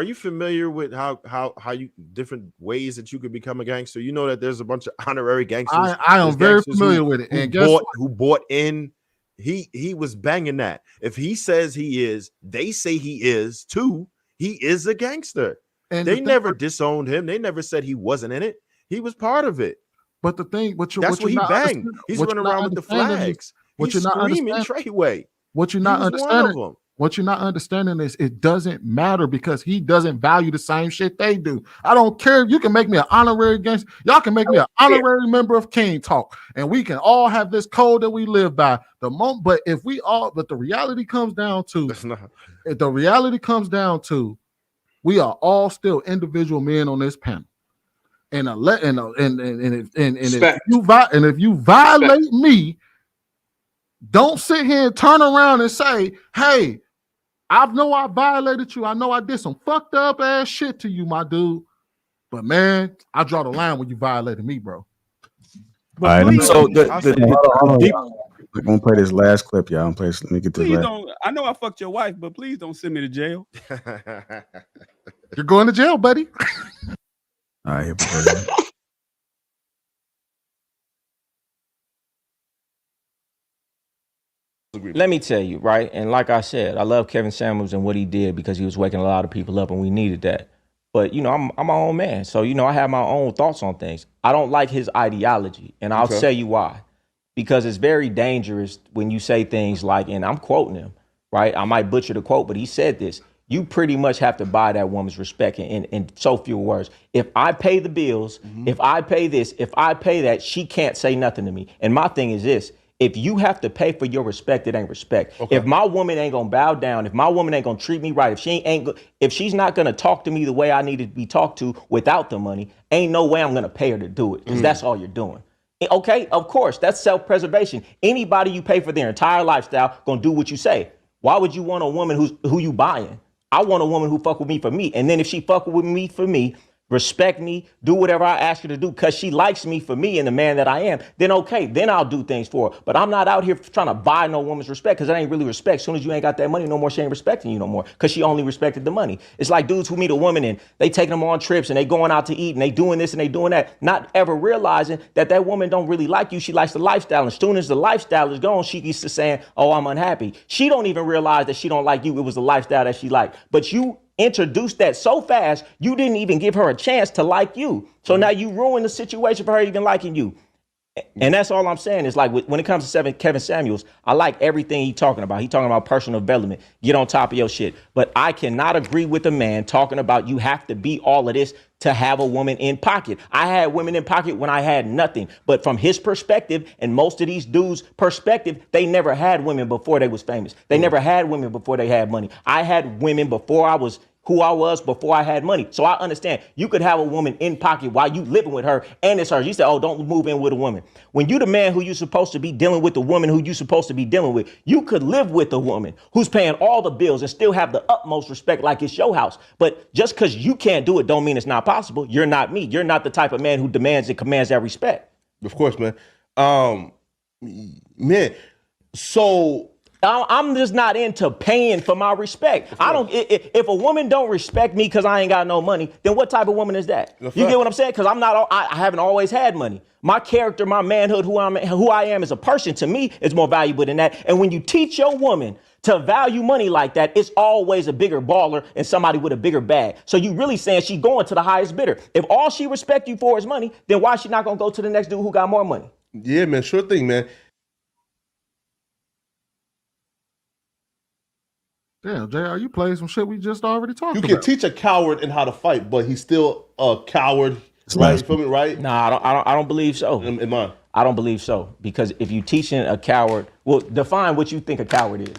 you familiar with how you different ways that you could become a gangster? You know that there's a bunch of honorary gangsters.
I am very familiar with it. And
who bought in? He was banging that. If he says he is, they say he is too. He is a gangster. And they never disowned him. They never said he wasn't in it. He was part of it.
But the thing,
that's what he banged. He's running around with the flags. He's screaming Treyway.
What you're not understanding is it doesn't matter because he doesn't value the same shit they do. I don't care if you can make me an honorary gangster. Y'all can make me an honorary member of King Talk, and we can all have this code that we live by. But the reality comes down to, we are all still individual men on this panel. And if you violate me, don't sit here and turn around and say, hey, I know I violated you. I know I did some fucked up ass shit to you, my dude. But man, I draw the line when you violated me, bro.
All right,
So
I'm gonna play this last clip, y'all. Let me get this
Please
last.
don't. I know I fucked your wife, but please don't send me to jail.
You're going to jail, buddy.
All right, here we go.
Let me tell you, right? And like I said, I love Kevin Samuels and what he did because he was waking a lot of people up and we needed that. But, you know, I'm my own man. So, you know, I have my own thoughts on things. I don't like his ideology. And I'll tell you why. Because it's very dangerous when you say things like, and I'm quoting him, right? I might butcher the quote, but he said this. You pretty much have to buy that woman's respect in so few words. If I pay the bills, if I pay this, if I pay that, she can't say nothing to me. And my thing is this. If you have to pay for your respect, it ain't respect. Okay. If my woman ain't gonna bow down, if my woman ain't gonna treat me right, if she's not gonna talk to me the way I need to be talked to without the money, ain't no way I'm gonna pay her to do it, because that's all you're doing. Okay, of course, that's self-preservation. Anybody you pay for their entire lifestyle gonna do what you say. Why would you want a woman who you buying? I want a woman who fuck with me for me. And then if she fuck with me for me, respect me, do whatever I ask her to do because she likes me for me and the man that I am, then okay, then I'll do things for her. But I'm not out here trying to buy no woman's respect because it ain't really respect. As soon as you ain't got that money no more, she ain't respecting you no more because she only respected the money. It's like dudes who meet a woman and they taking them on trips and they going out to eat and they doing this and they doing that, not ever realizing that woman don't really like you. She likes the lifestyle. And as soon as the lifestyle is gone, she gets to saying, oh, I'm unhappy. She don't even realize that she don't like you. It was the lifestyle that she liked. But you introduced that so fast, you didn't even give her a chance to like you. So now you ruined the situation for her even liking you. And that's all I'm saying is like when it comes to Kevin Samuels, I like everything he's talking about. He's talking about personal development. Get on top of your shit. But I cannot agree with a man talking about you have to be all of this to have a woman in pocket. I had women in pocket when I had nothing. But from his perspective and most of these dudes' perspective, they never had women before they was famous. They never had women before they had money. I had women before I was who I was before I had money. So I understand you could have a woman in pocket while you living with her and it's her. You say, oh, don't move in with a woman. When you the man who you're supposed to be dealing with, the woman who you're supposed to be dealing with, you could live with a woman who's paying all the bills and still have the utmost respect like it's your house. But just because you can't do it don't mean it's not possible. You're not me. You're not the type of man who demands and commands that respect.
Of course, man. So
I'm just not into paying for my respect. I don't. If a woman don't respect me because I ain't got no money, then what type of woman is that? You get what I'm saying? Because I'm not. I haven't always had money. My character, my manhood, who I am as a person, to me is more valuable than that. And when you teach your woman to value money like that, it's always a bigger baller and somebody with a bigger bag. So you really saying she going to the highest bidder. If all she respect you for is money, then why is she not gonna go to the next dude who got more money?
Yeah, man. Sure thing, man.
Damn, JR, you played some shit we just already talked about.
You can teach a coward in how to fight, but he's still a coward, right? You feel me, right?
Nah, I don't believe so.
In mine.
I don't believe so. Because if you teaching a coward, well, define what you think a coward is.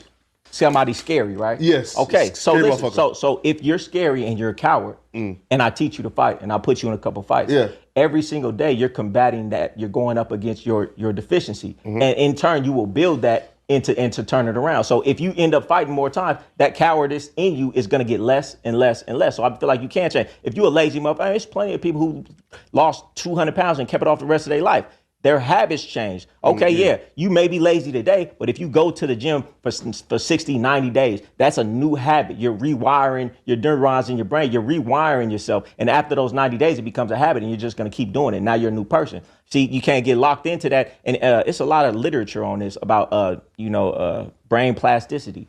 somebody's scary, right?
Yes.
Okay, so
Scary
listen,
motherfucker.
so if you're scary and you're a coward, and I teach you to fight, and I put you in a couple fights, every single day you're combating that. You're going up against your deficiency, and in turn you will build that into turn it around. So if you end up fighting more times, that cowardice in you is going to get less and less and less. So I feel like you can't change. If you're a lazy motherfucker, there's plenty of people who lost 200 pounds and kept it off the rest of their life. Their habits change. Okay, yeah, you may be lazy today, but if you go to the gym for 60, 90 days, that's a new habit. You're rewiring your neurons in your brain. You're rewiring yourself. And after those 90 days, it becomes a habit and you're just going to keep doing it. Now you're a new person. See, you can't get locked into that. And it's a lot of literature on this about, brain plasticity.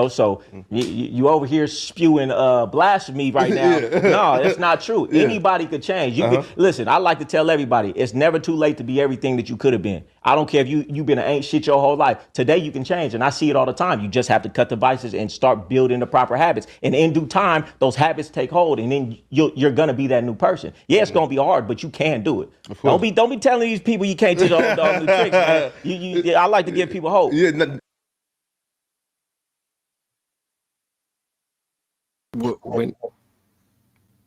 So you over here spewing blasphemy right now. No, that's not true. Anybody could change. Listen, I like to tell everybody, it's never too late to be everything that you could have been. I don't care if you've been an ain't shit your whole life. Today you can change, and I see it all the time. You just have to cut the vices and start building the proper habits. And in due time, those habits take hold, and then you're gonna be that new person. Yeah, it's gonna be hard, but you can do it. Don't be telling these people you can't teach all new tricks, man. I like to give people hope.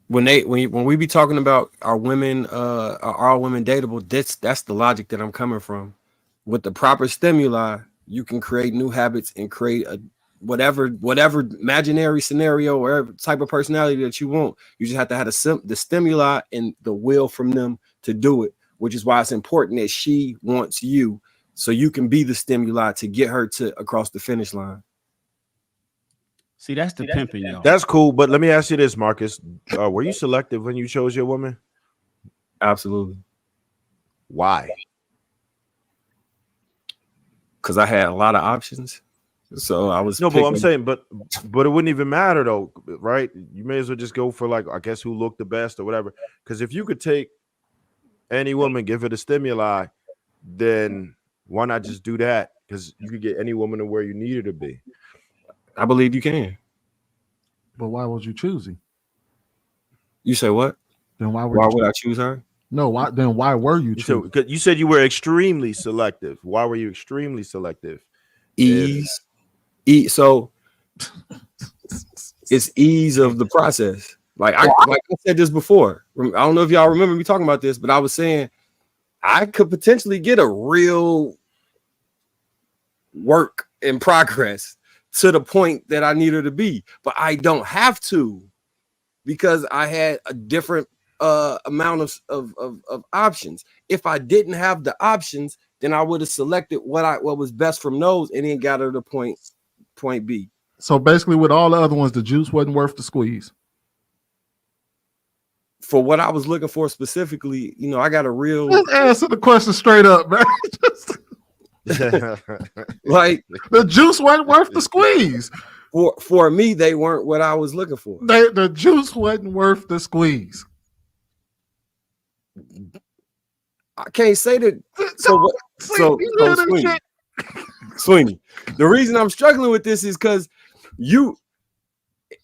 When we be talking about are women dateable, that's the logic that I'm coming from. With the proper stimuli, you can create new habits and create a whatever imaginary scenario or whatever type of personality that you want. You just have to have the stimuli and the will from them to do it, which is why it's important that she wants you so you can be the stimuli to get her to across the finish line.
See, that's the pimping, y'all.
That's cool, but let me ask you this, Marcus. Were you selective when you chose your woman?
Absolutely.
Why?
Because I had a lot of options. So I was
but I'm saying, but it wouldn't even matter though, right? You may as well just go for like, I guess, who looked the best or whatever. Because if you could take any woman, give her the stimuli, then why not just do that? Because you could get any woman to where you need her to be.
I believe you can.
But why was you choosing?
You say what?
Then why
would I choose her?
No, why were you choosing?
You said you were extremely selective. Why were you extremely selective?
So it's ease of the process. Like I said this before. I don't know if y'all remember me talking about this, but I was saying I could potentially get a real work in progress to the point that I need her to be, but I don't have to because I had a different amount of options. If I didn't have the options, then I would have selected what was best from those and then got her to point B.
So basically, with all the other ones, the juice wasn't worth the squeeze.
For what I was looking for specifically, I got a real.
Just answer the question straight up, man.
Like
the juice wasn't worth the squeeze.
For me, they weren't what I was looking for.
The juice wasn't worth the squeeze.
I can't say that. So Sweeney, the reason I'm struggling with this is because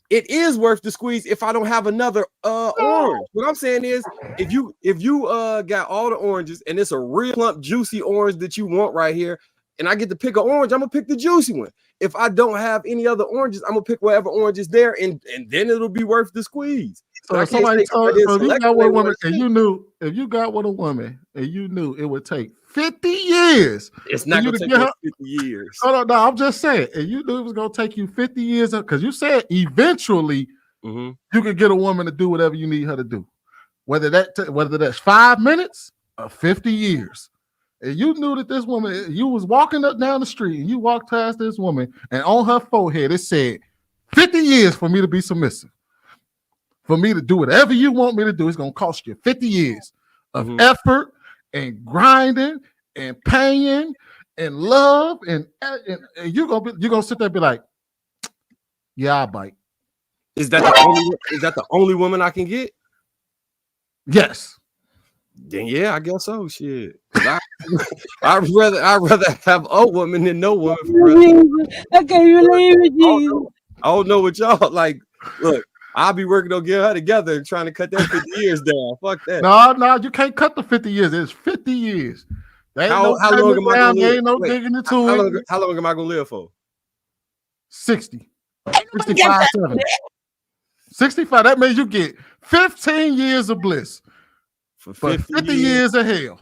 it is worth the squeeze if I don't have another orange. What I'm saying is, if you got all the oranges and it's a real plump, juicy orange that you want right here, and I get to pick an orange, I'm gonna pick the juicy one. If I don't have any other oranges, I'm gonna pick whatever orange is there, and then it'll be worth the squeeze.
So if somebody told you, if you got with a woman and you knew, if you got with a woman and you knew it would take 50 years,
it's not gonna take 50 years.
No, I'm just saying, and you knew it was gonna take you 50 years, because you said eventually you could get a woman to do whatever you need her to do, whether that's 5 minutes or 50 years. And you knew that this woman, you was walking up down the street and you walked past this woman, and on her forehead it said 50 years for me to be submissive. For me to do whatever you want me to do, it's gonna cost you 50 years of effort and grinding and pain and love, and you're gonna sit there and be like, yeah, I'll bite.
Is that the only woman I can get?
Yes.
Then yeah, I guess so. Shit. I'd rather have a woman than no woman.
I can't believe it, Jesus.
I don't know what y'all like. Look, I'll be working on getting her together and trying to cut that 50 years down. Fuck that.
No, you can't cut the 50 years. It's 50 years.
How long am I gonna live?
Ain't no digging into it.
How long am I gonna live for?
60. 65, 70. 65. That means you get 15 years of bliss
for
50 years of hell.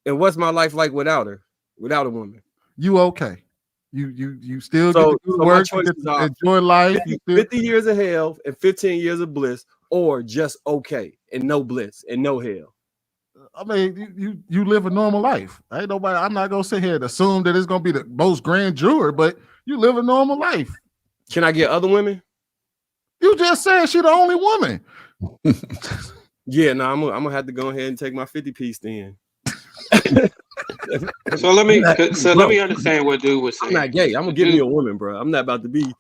And what's my life like without her? Without a woman?
You okay. You still
So,
get to do
so
work,
my
you get
choices
to
are
enjoy life.
50, 50 years of hell and 15 years of bliss, or just okay and no bliss and no hell.
I mean, you live a normal life. Ain't nobody. I'm not gonna sit here and assume that it's gonna be the most grand juror, but you live a normal life.
Can I get other women?
You just said she the only woman.
Yeah, no, I'm gonna have to go ahead and take my 50 piece then.
So let me understand what dude was saying.
I'm not gay. I'm gonna get me a woman, bro. I'm not about to be.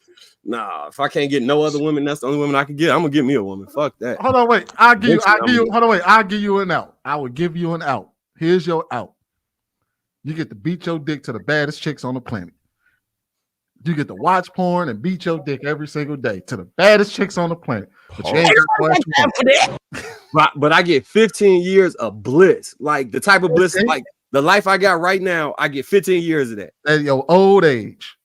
Nah, if I can't get no other women, that's the only woman I can get. I'm gonna get me a woman. Fuck that.
Hold on, wait. I'll give you. Hold on, wait. I'll give you an out. I will give you an out. Here's your out. You get to beat your dick to the baddest chicks on the planet. You get to watch porn and beat your dick every single day to the baddest chicks on the planet. But you ain't
but I get 15 years of bliss, like the type of bliss, like the life I got right now. I get 15 years of that
at your old age.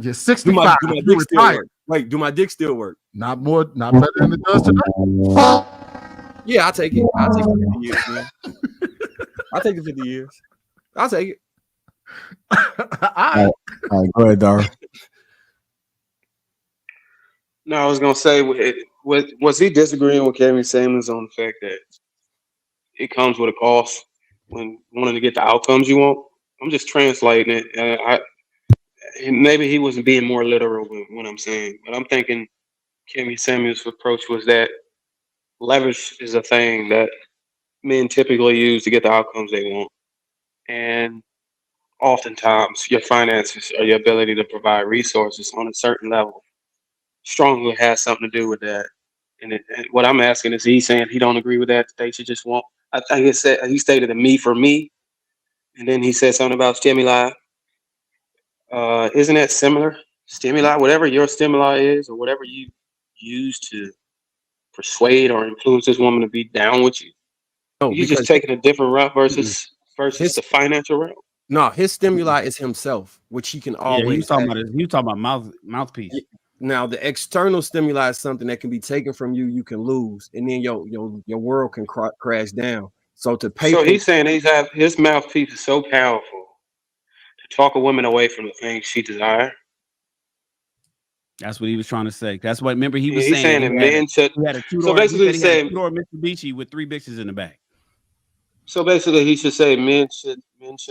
You're 65.
Do my dick still work? Wait, do my dick still work?
Not better than it does today.
Yeah, I'll take it. I'll take 50 years, man. I'll take the 50 years. I'll take it.
All right, go ahead, Dara.
No, I was gonna say, was he disagreeing with Kevin Samuels on the fact that it comes with a cost when wanting to get the outcomes you want? I'm just translating it. Maybe he wasn't being more literal with what I'm saying, but I'm thinking Kevin Samuels' approach was that leverage is a thing that men typically use to get the outcomes they want, and oftentimes your finances or your ability to provide resources on a certain level strongly has something to do with that. And what I'm asking is, he saying he don't agree with that? They should just want. I think he stated a me for me, and then he said something about stimuli. Isn't that similar? Stimuli, whatever your stimuli is, or whatever you use to persuade or influence this woman to be down with you.
No,
You're just taking a different route versus
the
financial route.
No, his stimuli is himself, which he can always.
Yeah, he was talking about mouthpiece.
Now, the external stimuli is something that can be taken from you. You can lose, and then your world can crash down. So to pay.
So he's saying his mouthpiece is so powerful to talk a woman away from the things she desires.
That's what he was trying to say. That's what. Remember, he was
he's saying that men should.
So basically, he's saying two-door Mitsubishi with 3 bitches in the back.
So basically, he should say men should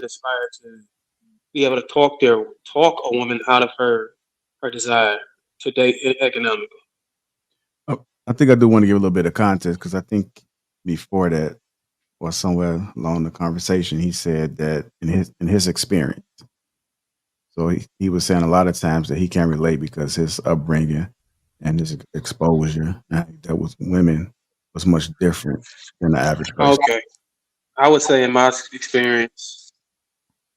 aspire to be able to talk a woman out of her desire to date economically.
I think I do want to give a little bit of context, because I think before that, or somewhere along the conversation, he said that in his experience. So he was saying a lot of times that he can't relate because his upbringing and his exposure that was women was much different than the average person.
Okay, I would say in my experience,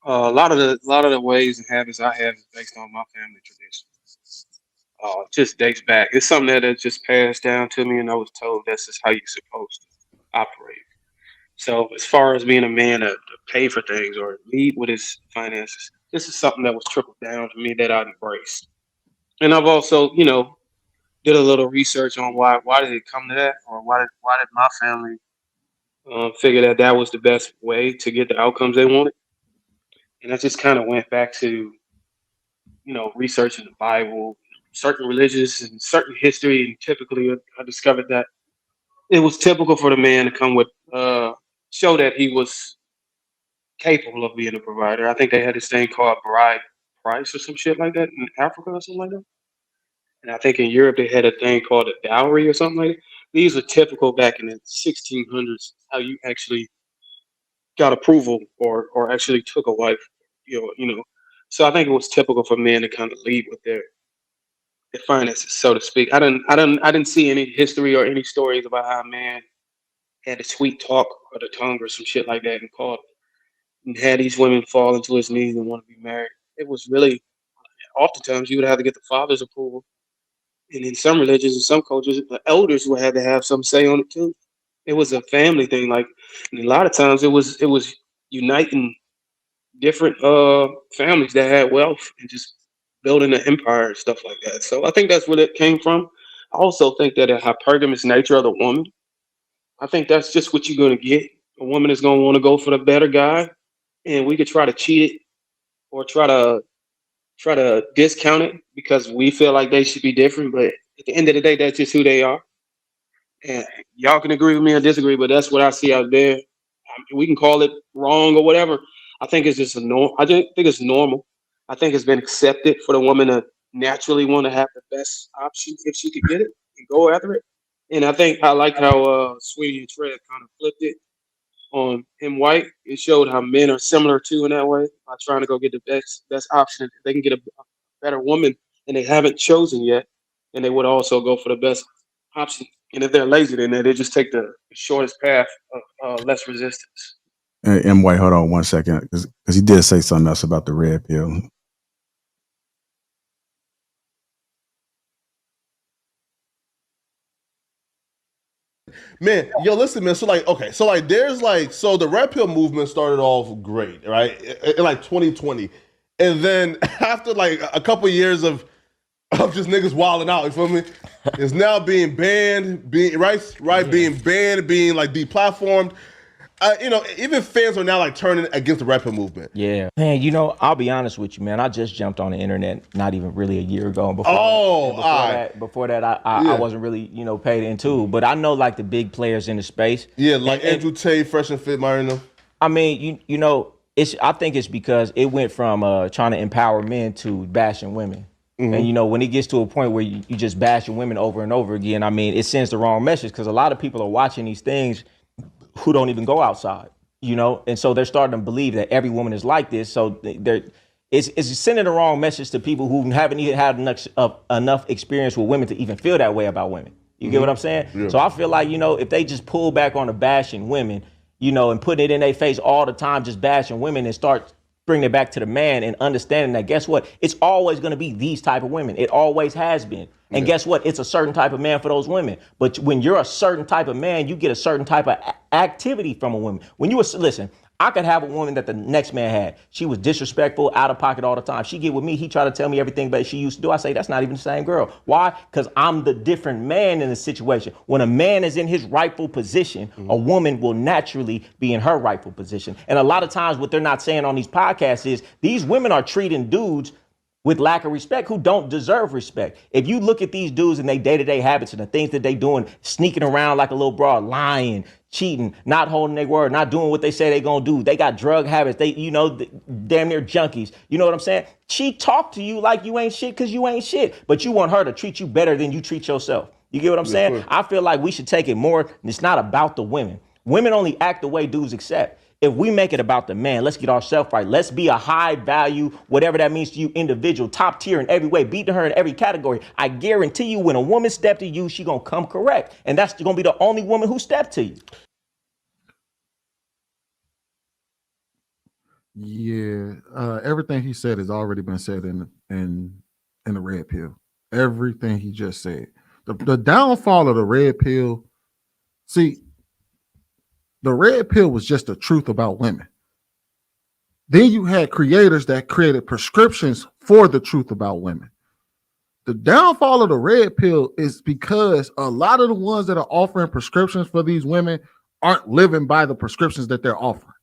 a lot of the ways and habits I have is based on my family tradition. Just dates back. It's something that just passed down to me, and I was told this is how you're supposed to operate. So as far as being a man to pay for things or lead with his finances, this is something that was trickled down to me that I embraced. And I've also, did a little research on why did it come to that, or why did my family figure that was the best way to get the outcomes they wanted. And I just kind of went back to, researching the Bible, certain religions and certain history. And typically I discovered that it was typical for the man to come with, show that he was capable of being a provider. I think they had this thing called bride price or some shit like that in Africa or something like that. And I think in Europe they had a thing called a dowry or something like that. These were typical back in the 1600s, how you actually got approval or actually took a wife, So I think it was typical for men to kind of lead with their finances, so to speak. I didn't see any history or any stories about how a man had a sweet talk or the tongue or some shit like that and had these women fall into his knees and want to be married. It was really, oftentimes you would have to get the father's approval. And in some religions and some cultures, the elders would have to have some say on it too. It was a family thing. And a lot of times it was uniting different families that had wealth and just building an empire and stuff like that. So I think that's where it came from. I also think that a hypergamous nature of the woman, I think that's just what you're going to get. A woman is going to want to go for the better guy, and we could try to cheat it or try to discount it because we feel like they should be different. But at the end of the day, that's just who they are. And y'all can agree with me or disagree, but that's what I see out there. We can call it wrong or whatever. I think it's just a norm. I just think it's normal. I think it's been accepted for the woman to naturally want to have the best option if she could get it and go after it. And I think I like how Sweetie and Tread kind of flipped it on him white. It showed how men are similar too in that way by trying to go get the best option. If they can get a better woman and they haven't chosen yet, and they would also go for the best option. And if they're lazy, then they just take the shortest path of less resistance.
And White, hold on 1 second, because he did say something else about the red pill.
Man, yo, listen, man. So there's so the red pill movement started off great, right? In like 2020. And then after like a couple of years of just niggas wilding out, you feel me? It's now being banned, being banned, being like deplatformed. Even fans are now like turning against the red pill movement.
Yeah, man. I'll be honest with you, man. I just jumped on the internet not even really a year ago. Before that, I wasn't really paid into. But I know like the big players in the space.
Yeah, like Andrew Tate, Fresh and Fit, Marino.
I mean, I think it's because it went from trying to empower men to bashing women. Mm-hmm. And when it gets to a point where you just bashing women over and over again, I mean, it sends the wrong message because a lot of people are watching these things who don't even go outside, and so they're starting to believe that every woman is like this. So it's sending the wrong message to people who haven't even had enough experience with women to even feel that way about women. You get what I'm saying? Yeah. So I feel like, if they just pull back on the bashing women, and putting it in their face all the time, just bashing women and start bringing it back to the man and understanding that, guess what? It's always going to be these type of women. It always has been. And guess what? It's a certain type of man for those women. But when you're a certain type of man, you get a certain type of activity from a woman. Listen, I could have a woman that the next man had. She was disrespectful, out of pocket all the time. She get with me. He tried to tell me everything that she used to do. I say, that's not even the same girl. Why? Because I'm the different man in the situation. When a man is in his rightful position, a woman will naturally be in her rightful position. And a lot of times what they're not saying on these podcasts is these women are treating dudes with lack of respect who don't deserve respect. If you look at these dudes and their day-to-day habits and the things that they doing, sneaking around like a little broad, lying, cheating, not holding their word, not doing what they say they gonna do. They got drug habits. They, damn near junkies. You know what I'm saying? She talk to you like you ain't shit because you ain't shit, but you want her to treat you better than you treat yourself. You get what I'm saying? Cool. I feel like we should take it more. It's not about the women. Women only act the way dudes accept. If we make it about the man, let's get ourselves right. Let's be a high value, whatever that means to you, individual, top tier in every way, beating her in every category. I guarantee you when a woman step to you, she gonna come correct. And that's gonna be the only woman who step to you.
Yeah, everything he said has already been said in the red pill. Everything he just said. The downfall of the red pill, see, the red pill was just the truth about women. Then you had creators that created prescriptions for the truth about women. The downfall of the red pill is because a lot of the ones that are offering prescriptions for these women aren't living by the prescriptions that they're offering.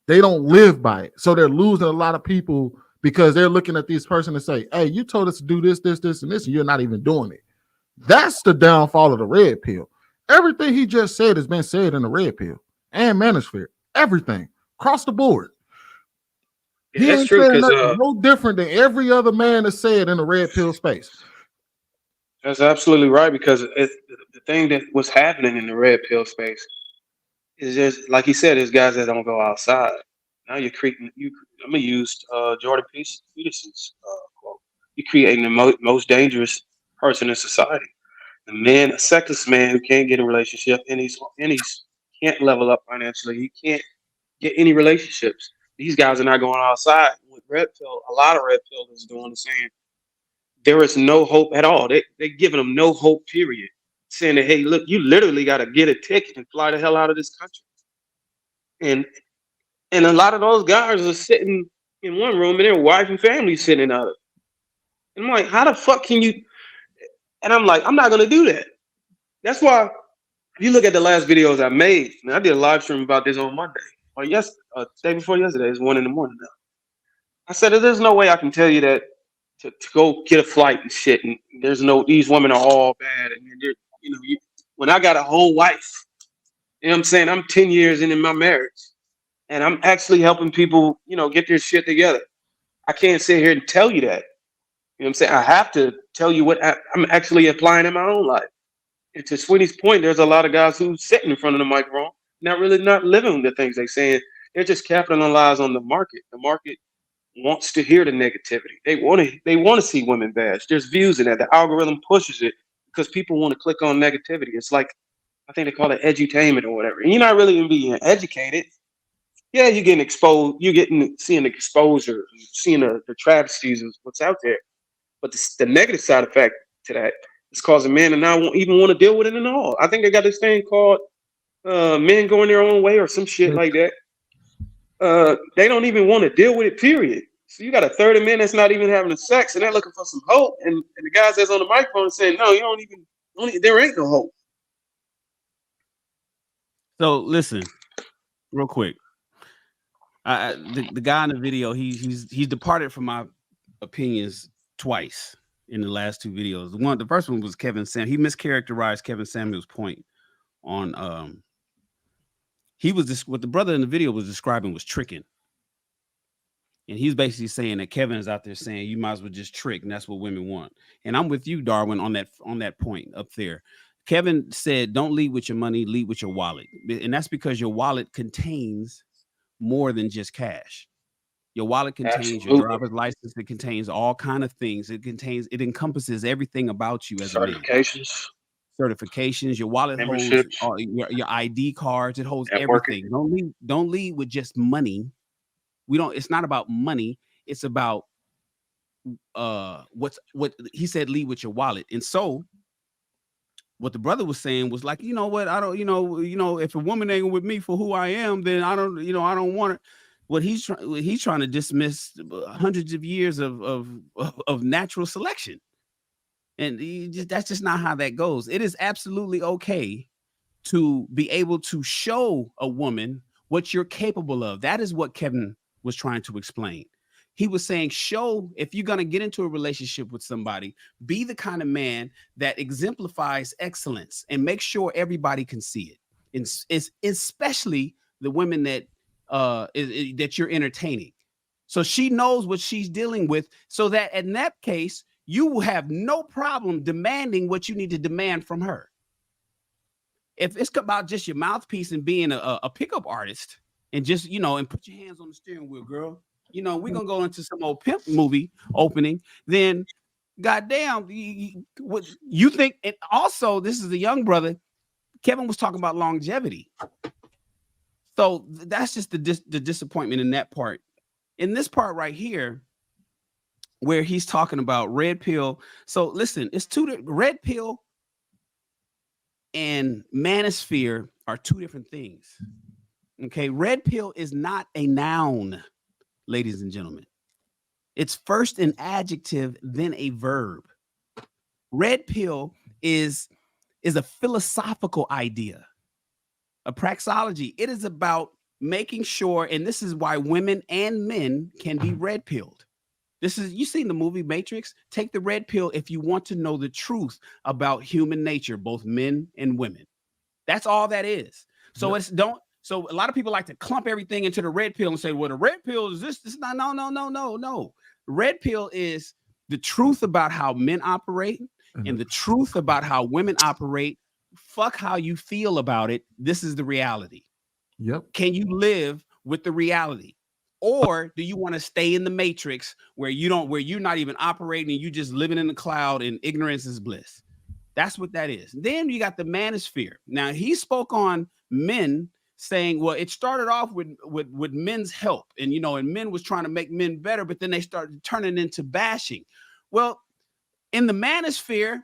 They don't live by it. So they're losing a lot of people because they're looking at this person and say, hey, you told us to do this, this, this, and this, and you're not even doing it. That's the downfall of the red pill. Everything he just said has been said in the red pill and manosphere. Everything across the board. He ain't saying nothing no different than every other man has said in the red pill space.
That's absolutely right, because the thing that was happening in the red pill space is just like he said, there's guys that don't go outside. Now you're creating. I'm gonna use Jordan Peterson's quote. You're creating the most dangerous person in society. The man, a sexless man who can't get a relationship, and he's can't level up financially. He can't get any relationships. These guys are not going outside. With red pill, a lot of red pill is doing the same. There is no hope at all. They're giving them no hope, period. Saying that, hey, look, you literally got to get a ticket and fly the hell out of this country. And a lot of those guys are sitting in one room and their wife and family sitting out of it. And I'm like, how the fuck can you? And I'm like, I'm not gonna do that. That's why if you look at the last videos I made, man, I did a live stream about this on Monday or day before yesterday. It's 1 a.m. now. I said, there's no way I can tell you that to go get a flight and shit. And there's no, these women are all bad. And when I got a whole wife, you know what I'm saying? I'm 10 years into my marriage and I'm actually helping people, get their shit together. I can't sit here and tell you that. You know what I'm saying? I have to tell you what I'm actually applying in my own life. And to Sweeney's point, there's a lot of guys who sitting in front of the microphone, not living the things they're saying. They're just capitalizing on the market. The market wants to hear the negativity. They want to see women bashed. There's views in that. The algorithm pushes it because people want to click on negativity. It's like, I think they call it edutainment or whatever. And you're not really even being educated. Yeah, you're getting exposed. Seeing the exposure, seeing the travesties of what's out there. But the negative side effect to that is causing men to not even want to deal with it at all. I think they got this thing called men going their own way or some shit like that. They don't even want to deal with it, period. So you got a third of men that's not even having sex and they're looking for some hope. And the guys that's on the microphone saying, no, there ain't no hope.
So listen, real quick. The guy in the video, he's departed from my opinions twice in the last two videos. The first one was Kevin Sam. He mischaracterized Kevin Samuel's point on what the brother in the video was describing was tricking. And he's basically saying that Kevin is out there saying you might as well just trick, and that's what women want. And I'm with you, Darwin, on that point up there. Kevin said, don't lead with your money, lead with your wallet. And that's because your wallet contains more than just cash. Your wallet contains your driver's license. It contains all kind of things. It encompasses everything about you as a man. Certifications. Your wallet holds your ID cards. It holds everything. Don't lead with just money. It's not about money. It's about what he said. Lead with your wallet. And so, what the brother was saying was like, you know what? I don't, if a woman ain't with me for who I am, then I don't want it. What he's trying to dismiss hundreds of years of natural selection, and that's just not how that goes. It is absolutely okay to be able to show a woman what you're capable of. That is what Kevin was trying to explain. He was saying, if you're going to get into a relationship with somebody, be the kind of man that exemplifies excellence and make sure everybody can see it. And it's especially the women that you're entertaining. So she knows what she's dealing with, so that in that case, you will have no problem demanding what you need to demand from her. If it's about just your mouthpiece and being a pickup artist and just, and put your hands on the steering wheel, girl, we're going to go into some old pimp movie opening, then goddamn, what you think. And also, this is a young brother. Kevin was talking about longevity. So that's just the disappointment in that part. In this part right here, where he's talking about red pill. So listen, it's red pill and manosphere are two different things. Okay, red pill is not a noun, ladies and gentlemen. It's first an adjective, then a verb. Red pill is a philosophical idea. A praxeology. It is about making sure, and this is why women and men can be red pilled. You seen the movie Matrix? Take the red pill if you want to know the truth about human nature, both men and women. That's all that is. So So a lot of people like to clump everything into the red pill and say, well, the red pill is this. This not. No. Red pill is the truth about how men operate and the truth about how women operate. Fuck how you feel about it. This is the reality.
Yep.
Can you live with the reality? Or do you want to stay in the matrix where you're not even operating and you just living in the cloud and ignorance is bliss? That's what that is. Then you got the manosphere. Now he spoke on men saying, well, it started off with men's help and men was trying to make men better, but then they started turning into bashing. Well, in the manosphere,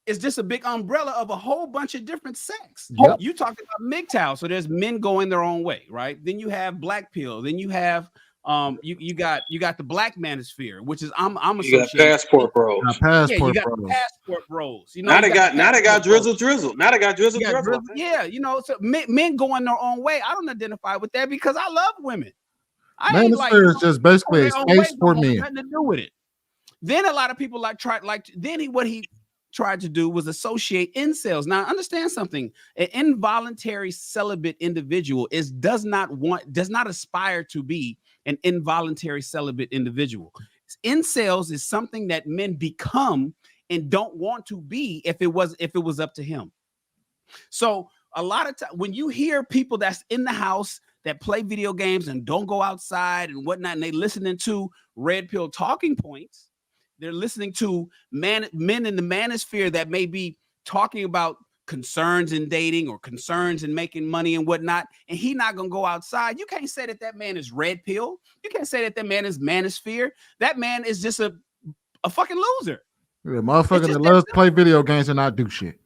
it's just a big umbrella of a whole bunch of different sects. Yep. You talked about MGTOW, so there's men going their own way, right? Then you have black pill, then you have You got the black manosphere, which is I'm
You got
associated.
passport bros.
Yeah, you got the passport bros. You know,
Now
you
they got
passport
drizzle. Now they got drizzle.
bros. Yeah, you know, so men going their own way. I don't identify with that because I love women. I ain't like,
Manosphere is just basically a
their own
space
way,
for
don't have
men.
nothing to do with it. Then a lot of people what he tried to do was associate incels. Now understand something: an involuntary celibate individual does not aspire to be an involuntary celibate individual. Incels is something that men become and don't want to be if it was up to him. So a lot of times when you hear people that's in the house that play video games and don't go outside and whatnot, and they listening to red pill talking points, they're listening to men in the manosphere that may be talking about concerns in dating or concerns in making money and whatnot, and he not gonna go outside. You can't say that man is red pill. You can't say that man is manosphere. That man is just a fucking loser.
Yeah, motherfucker that loves to play video games and not do shit.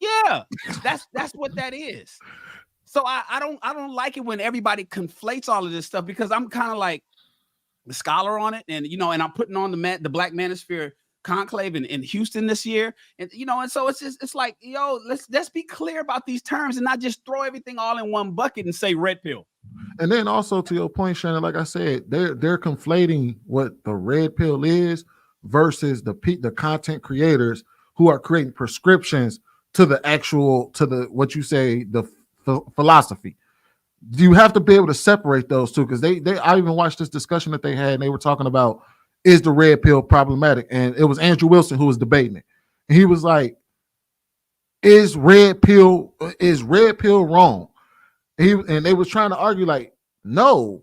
Yeah, that's what that is. So I don't like it when everybody conflates all of this stuff, because I'm kind of like the scholar on it, and and I'm putting on the Black Manosphere Conclave in Houston this year, and and so it's like, let's be clear about these terms and not just throw everything all in one bucket and say red pill.
And then also to your point, Shannon, like I said, they're conflating what the red pill is versus the content creators who are creating prescriptions to what you say, the philosophy. You have to be able to separate those two, because I even watched this discussion that they had, and they were talking about, is the red pill problematic? And it was Andrew Wilson who was debating it. And he was like, is red pill wrong? And they was trying to argue like, no,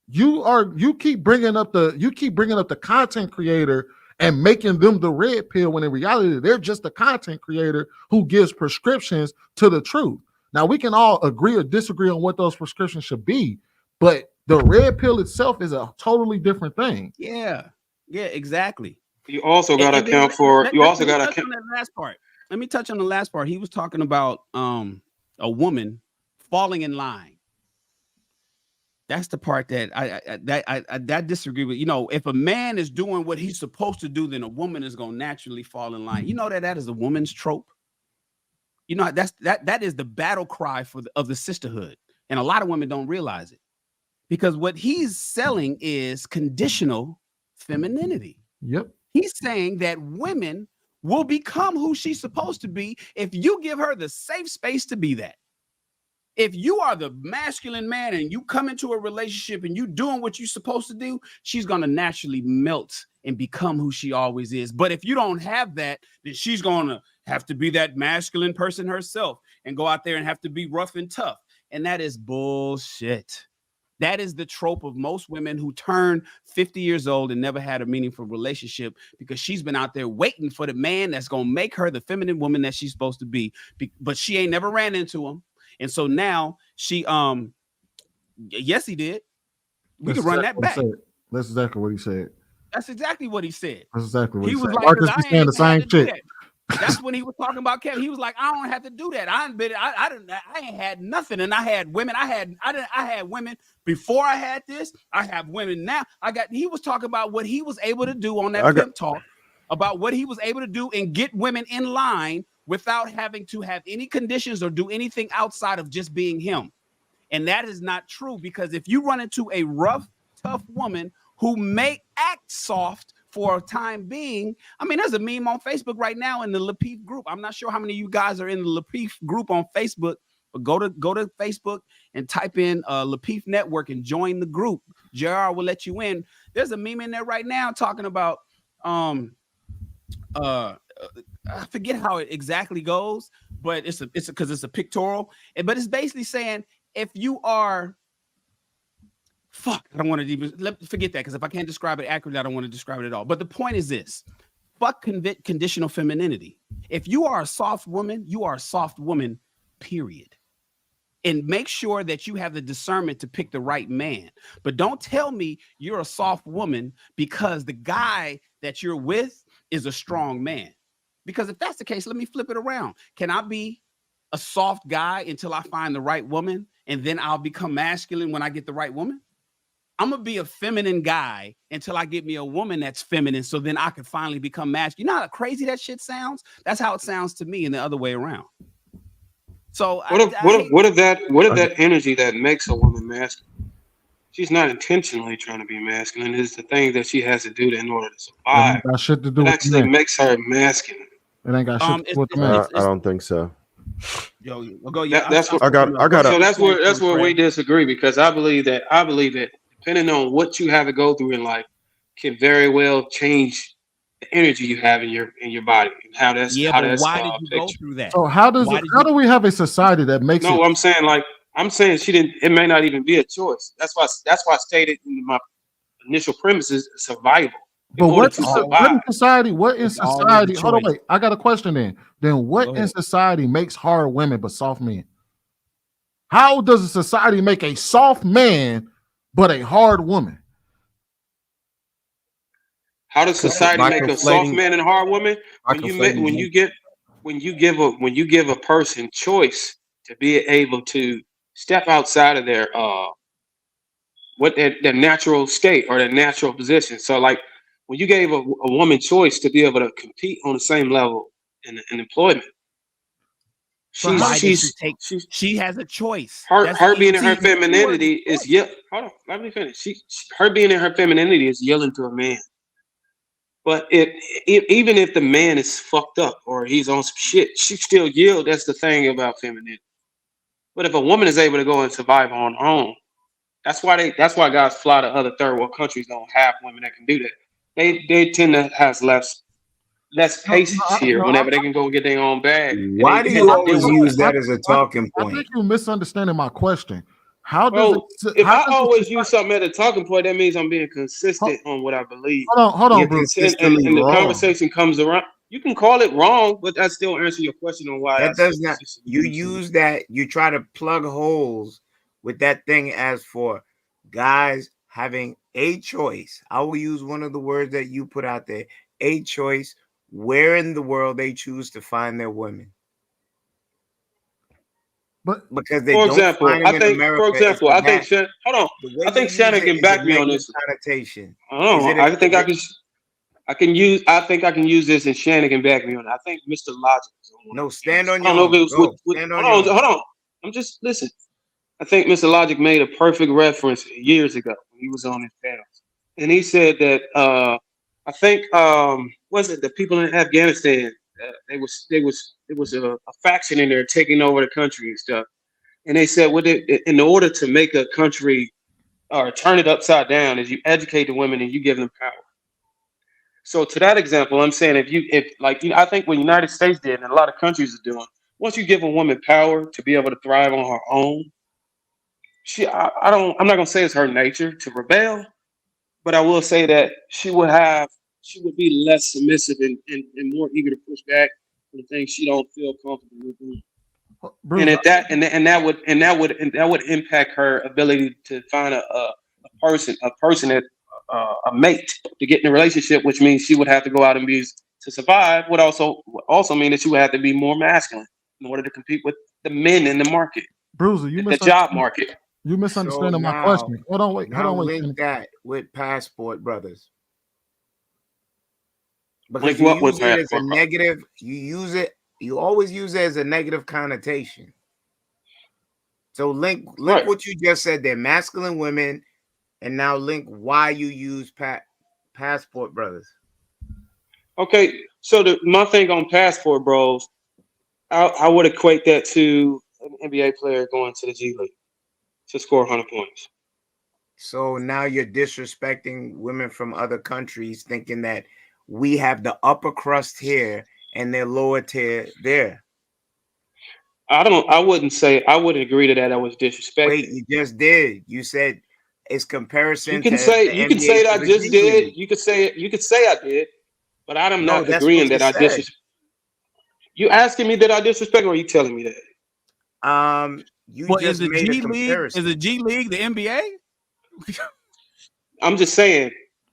you keep bringing up the content creator and making them the red pill, when in reality they're just a content creator who gives prescriptions to the truth. Now we can all agree or disagree on what those prescriptions should be, but the red pill itself is a totally different thing.
Yeah, exactly.
You also got to account for. You also got to
account. That last part. Let me touch on the last part. He was talking about a woman falling in line. That's the part that I disagree with. If a man is doing what he's supposed to do, then a woman is going to naturally fall in line. That is a woman's trope. That is the battle cry of the sisterhood, and a lot of women don't realize it, because what he's selling is conditional femininity.
Yep.
He's saying that women will become who she's supposed to be if you give her the safe space to be that. If you are the masculine man and you come into a relationship and you doing what you're supposed to do, she's going to naturally melt and become who she always is. But if you don't have that, then she's going to have to be that masculine person herself and go out there and have to be rough and tough. And that is bullshit. That is the trope of most women who turn 50 years old and never had a meaningful relationship, because she's been out there waiting for the man that's going to make her the feminine woman that she's supposed to be. But she ain't never ran into him. And so now she, yes, he did. We can run that back.
That's exactly what he said.
That's exactly what he said.
That's exactly what he
was
said.
like,
Marcus be saying the same shit.
That's when he was talking about Kevin. He was like, I don't have to do that. I ain't had nothing, and I had women. I had women before I had this. I have women now. He was talking about what he was able to do on that pimp talk, about what he was able to do and get women in line without having to have any conditions or do anything outside of just being him. And that is not true, because if you run into a rough, tough woman who may act soft for a time being, I mean, there's a meme on Facebook right now in the Lapeef group. I'm not sure how many of you guys are in the Lapeef group on Facebook, but go to Facebook and type in Lapeef Network and join the group. JR will let you in. There's a meme in there right now talking about I forget how it exactly goes, but it's because it's a pictorial, but it's basically saying, if you are, I don't want to even forget that, because if I can't describe it accurately, I don't want to describe it at all. But the point is this: fuck conditional femininity. If you are a soft woman, you are a soft woman, period. And make sure that you have the discernment to pick the right man. But don't tell me you're a soft woman because the guy that you're with is a strong man. Because if that's the case, let me flip it around. Can I be a soft guy until I find the right woman, and then I'll become masculine when I get the right woman? I'm gonna be a feminine guy until I get me a woman that's feminine, so then I can finally become masculine. You know how crazy that shit sounds? That's how it sounds to me, and the other way around. So
what if that energy that makes a woman masculine, she's not intentionally trying to be masculine, it's the thing that she has to do in order to survive.
That shit to do
it
with
actually makes her masculine.
It ain't got shit to do with the man.
I don't think so.
Yo, go. Yeah,
That's what
I got.
So that's where we disagree, because I believe that depending on what you have to go through in life can very well change the energy you have in your body and how that's
why did you go through that?
So how do we have a society that makes
no, I'm saying she didn't. It may not even be a choice. That's why I stated in my initial premises survival.
But what in society? What in society? Hold on, wait. I got a question then. Then what in society makes hard women but soft men? How does a society make a soft man but a hard woman?
How does society make a soft man and a hard woman? When you give a person choice to be able to step outside of their their natural state or their natural position. So like when you gave a woman choice to be able to compete on the same level in employment, she
has a choice.
Her being in her femininity is hold on, let me finish. Her being in her femininity is yielding to a man. But even if the man is fucked up or he's on some shit, she still yield. That's the thing about femininity. But if a woman is able to go and survive on her own, that's why guys fly to other third world countries don't have women that can do that. They tend to have less patience here whenever they can go get their own bag.
Why do you always use that as a talking point?
I think you're misunderstanding my question.
If I always use something as a talking point, that means I'm being consistent on what I believe.
Hold on, Bruce.
And the conversation comes around. You can call it wrong, but that still answers your question on why.
That does not. You use that. You try to plug holes with that thing as for guys having a choice. I will use one of the words that you put out there: a choice. Where in the world they choose to find their women.
But
because they don't find them in America.
For example, I think Shannon can back me on this
connotation.
I think I can use this, and Shannon can back me on it. I think Mr. Logic.
No, stand on your own.
Hold on. I'm just listen. I think Mr. Logic made a perfect reference years ago when he was on his panel, and he said that I think was it the people in Afghanistan? There was a faction in there taking over the country and stuff, and they said, in order to make a country or turn it upside down, is you educate the women and you give them power. So to that example, I'm saying I think what the United States did and a lot of countries are doing, once you give a woman power to be able to thrive on her own, I'm not gonna say it's her nature to rebel, but I will say that she would be less submissive and more eager to push back on the things she don't feel comfortable with doing. Bruce, and that would impact her ability to find a person that a mate to get in a relationship, which means she would have to go out and to survive. Would also mean that she would have to be more masculine in order to compete with the men in the market.
Bruiser,
the job market.
You misunderstanding my question. Hold on, wait.
Link that with passport brothers.
Because
you use it as a negative, you always use it as a negative connotation. So link what you just said there, masculine women, and now link why you use passport brothers.
Okay, so my thing on passport bros, I would equate that to an NBA player going to the G League to score 100 points.
So now you're disrespecting women from other countries, thinking that we have the upper crust here and their lower tier there.
I wouldn't agree to that. I was disrespecting.
Wait, you just did. You said it's comparison.
You can say that I just did. You could say I did, but I'm not agreeing that I disrespect. You asking me that I disrespect, or are you telling me that?
Is the G League the NBA?
I'm just saying.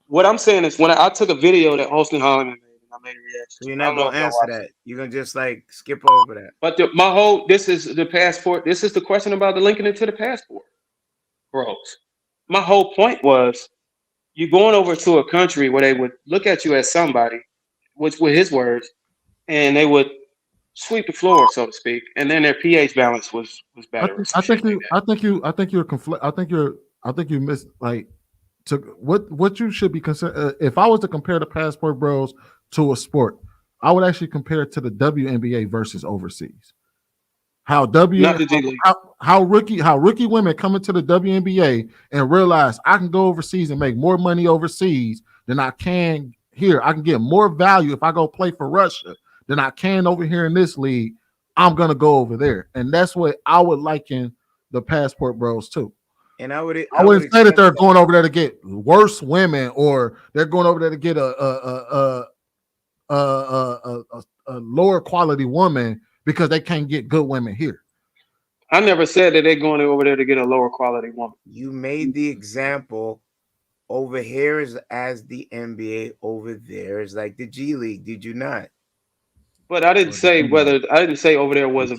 What I'm saying is when I took a video that Austin Holliman made and I made a reaction.
You're not gonna answer that. You're gonna just skip over that.
But this is the passport. This is the question about the linking it to the passport, bros. My whole point was you going over to a country where they would look at you as somebody, which with his words, and they would sweep the floor, so to speak, and then their pH balance was better.
I think you missed like to what you should be considered. If I was to compare the Passport Bros to a sport, I would actually compare it to the WNBA versus overseas. How rookie women come into the WNBA and realize I can go overseas and make more money overseas than I can here. I can get more value if I go play for Russia than I can over here in this league. I'm gonna go over there, and that's what I would liken the Passport Bros to.
And I wouldn't
say that they're going over there to get worse women, or they're going over there to get a lower quality woman because they can't get good women here.
I never said that they're going over there to get a lower quality woman.
You made the example. Over here is as the NBA, over there is like the G League. Did you not?
But I didn't say over there was a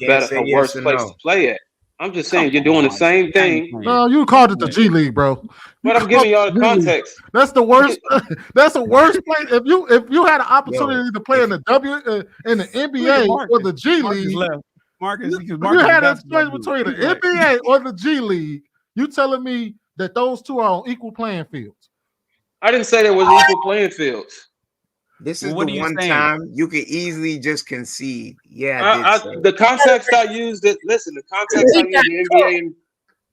worse place to play at. I'm just saying you're doing the same thing.
No, you called it the G League, bro.
But I'm giving y'all the context.
That's the worst. That's the worst place. If you had an opportunity to play in the NBA or the G League,
Marcus,
you had a choice between the NBA or the G League. You telling me that those two are on equal playing fields?
I didn't say there was equal playing fields.
This is the one time you could easily just concede. Yeah,
the context I used it. Listen, the context I used the NBA and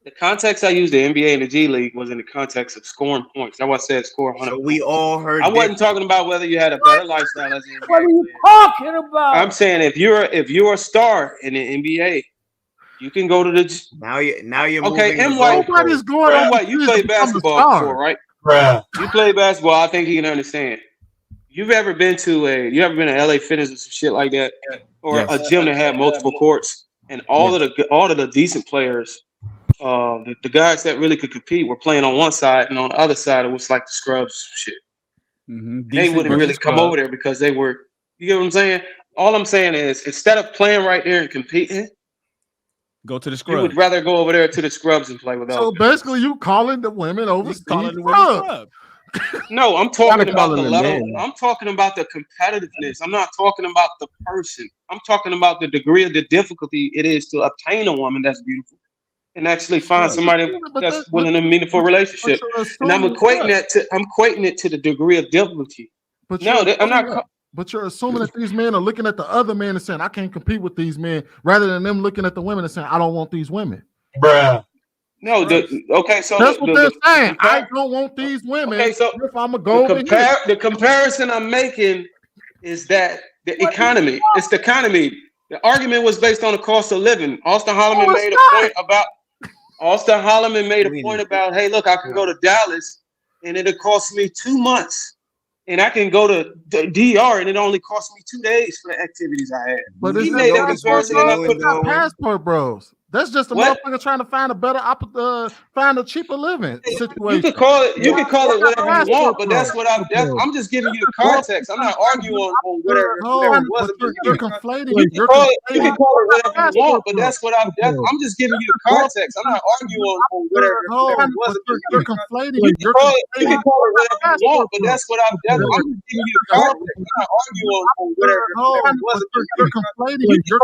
the context I used the NBA and the G League was in the context of scoring points. That's why I said score 100.
So we all heard.
I wasn't talking about whether you had a better lifestyle as an NBA.
What are you talking about?
I'm saying if you're a star in the NBA, you can go to the
now you're
okay.
M
White,
nobody's going on.
White, you played basketball before, right?
Bruh.
You played basketball. I think you can understand. You ever been to LA Fitness or some shit like that, or a gym that had multiple courts, and all of the decent players, the guys that really could compete were playing on one side, and on the other side it was like the scrubs shit. They wouldn't really come over there because they were. You get what I'm saying? All I'm saying is instead of playing right there and competing,
go to the scrubs.
You would rather go over there to the scrubs and play with us.
So basically, you calling the women overseas scrubs.
No, I'm talking about the level. I'm talking about the competitiveness. I'm not talking about the person. I'm talking about the degree of the difficulty it is to obtain a woman that's beautiful and actually find somebody that's willing a meaningful relationship. And I'm equating it to the degree of difficulty.
But
I'm not.
But you're assuming that these men are looking at the other men and saying, "I can't compete with these men," rather than them looking at the women and saying, "I don't want these women."
Bruh.
No, okay, so
that's what they're saying. I don't want these women.
Okay, so
if I'm a go
the comparison I'm making is that the economy. It's the economy. The argument was based on the cost of living. Austin Holloman made a point about. Hey, look, I can go to Dallas and it'll cost me 2 months, and I can go to DR and it only cost me 2 days for the activities I had.
But
he made that comparison.
Passport Bros. That's just a motherfucker trying to find a better, find a cheaper living situation.
You can call it whatever you want, but that's what I'm just giving you the context. I'm not arguing on whatever it was.
You're conflating.
You can call it whatever you want, but that's what I'm just giving you the context. I'm not arguing on whatever it was.
You're conflating.
You can call it whatever you want, but that's what I'm just giving you the context. I'm not arguing on whatever it was.
You're conflating.
You can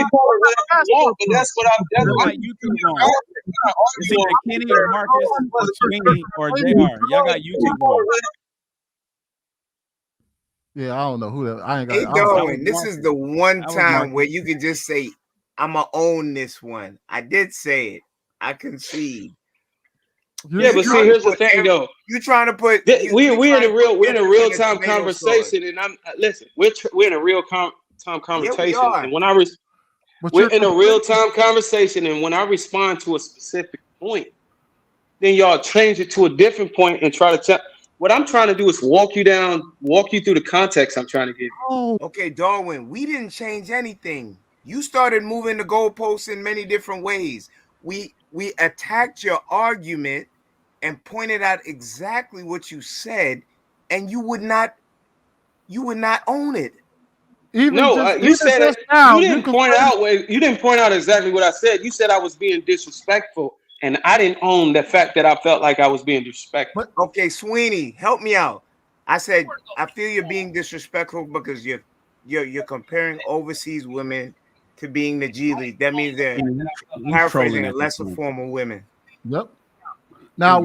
call it whatever you want, but that's what I'm
It's either Kenny or Marcus or Swingy or JR. Y'all got YouTube on.
Yeah, I don't know who that. I ain't got.
Hey, Darwin, this is the one time where you can just say, "I'ma own this one." I did say it. I concede.
Yeah, but see, here's the thing, though.
You trying to put
we're in a real time conversation, and I'm listen. We're in a real time conversation, and when we're in a real-time conversation, and when I respond to a specific point, then y'all change it to a different point and try to tell. What I'm trying to do is walk you through the context I'm trying to give you.
Okay, Darwin, we didn't change anything. You started moving the goalposts in many different ways. We attacked your argument and pointed out exactly what you said, and you would not own it.
You didn't point out exactly what I said. You said I was being disrespectful and I didn't own the fact that I felt like I was being disrespected.
Okay, Sweeney, help me out. I said I feel you're being disrespectful because you're comparing overseas women to being the G League. That means they're paraphrasing a lesser form of women.
Yep. Now,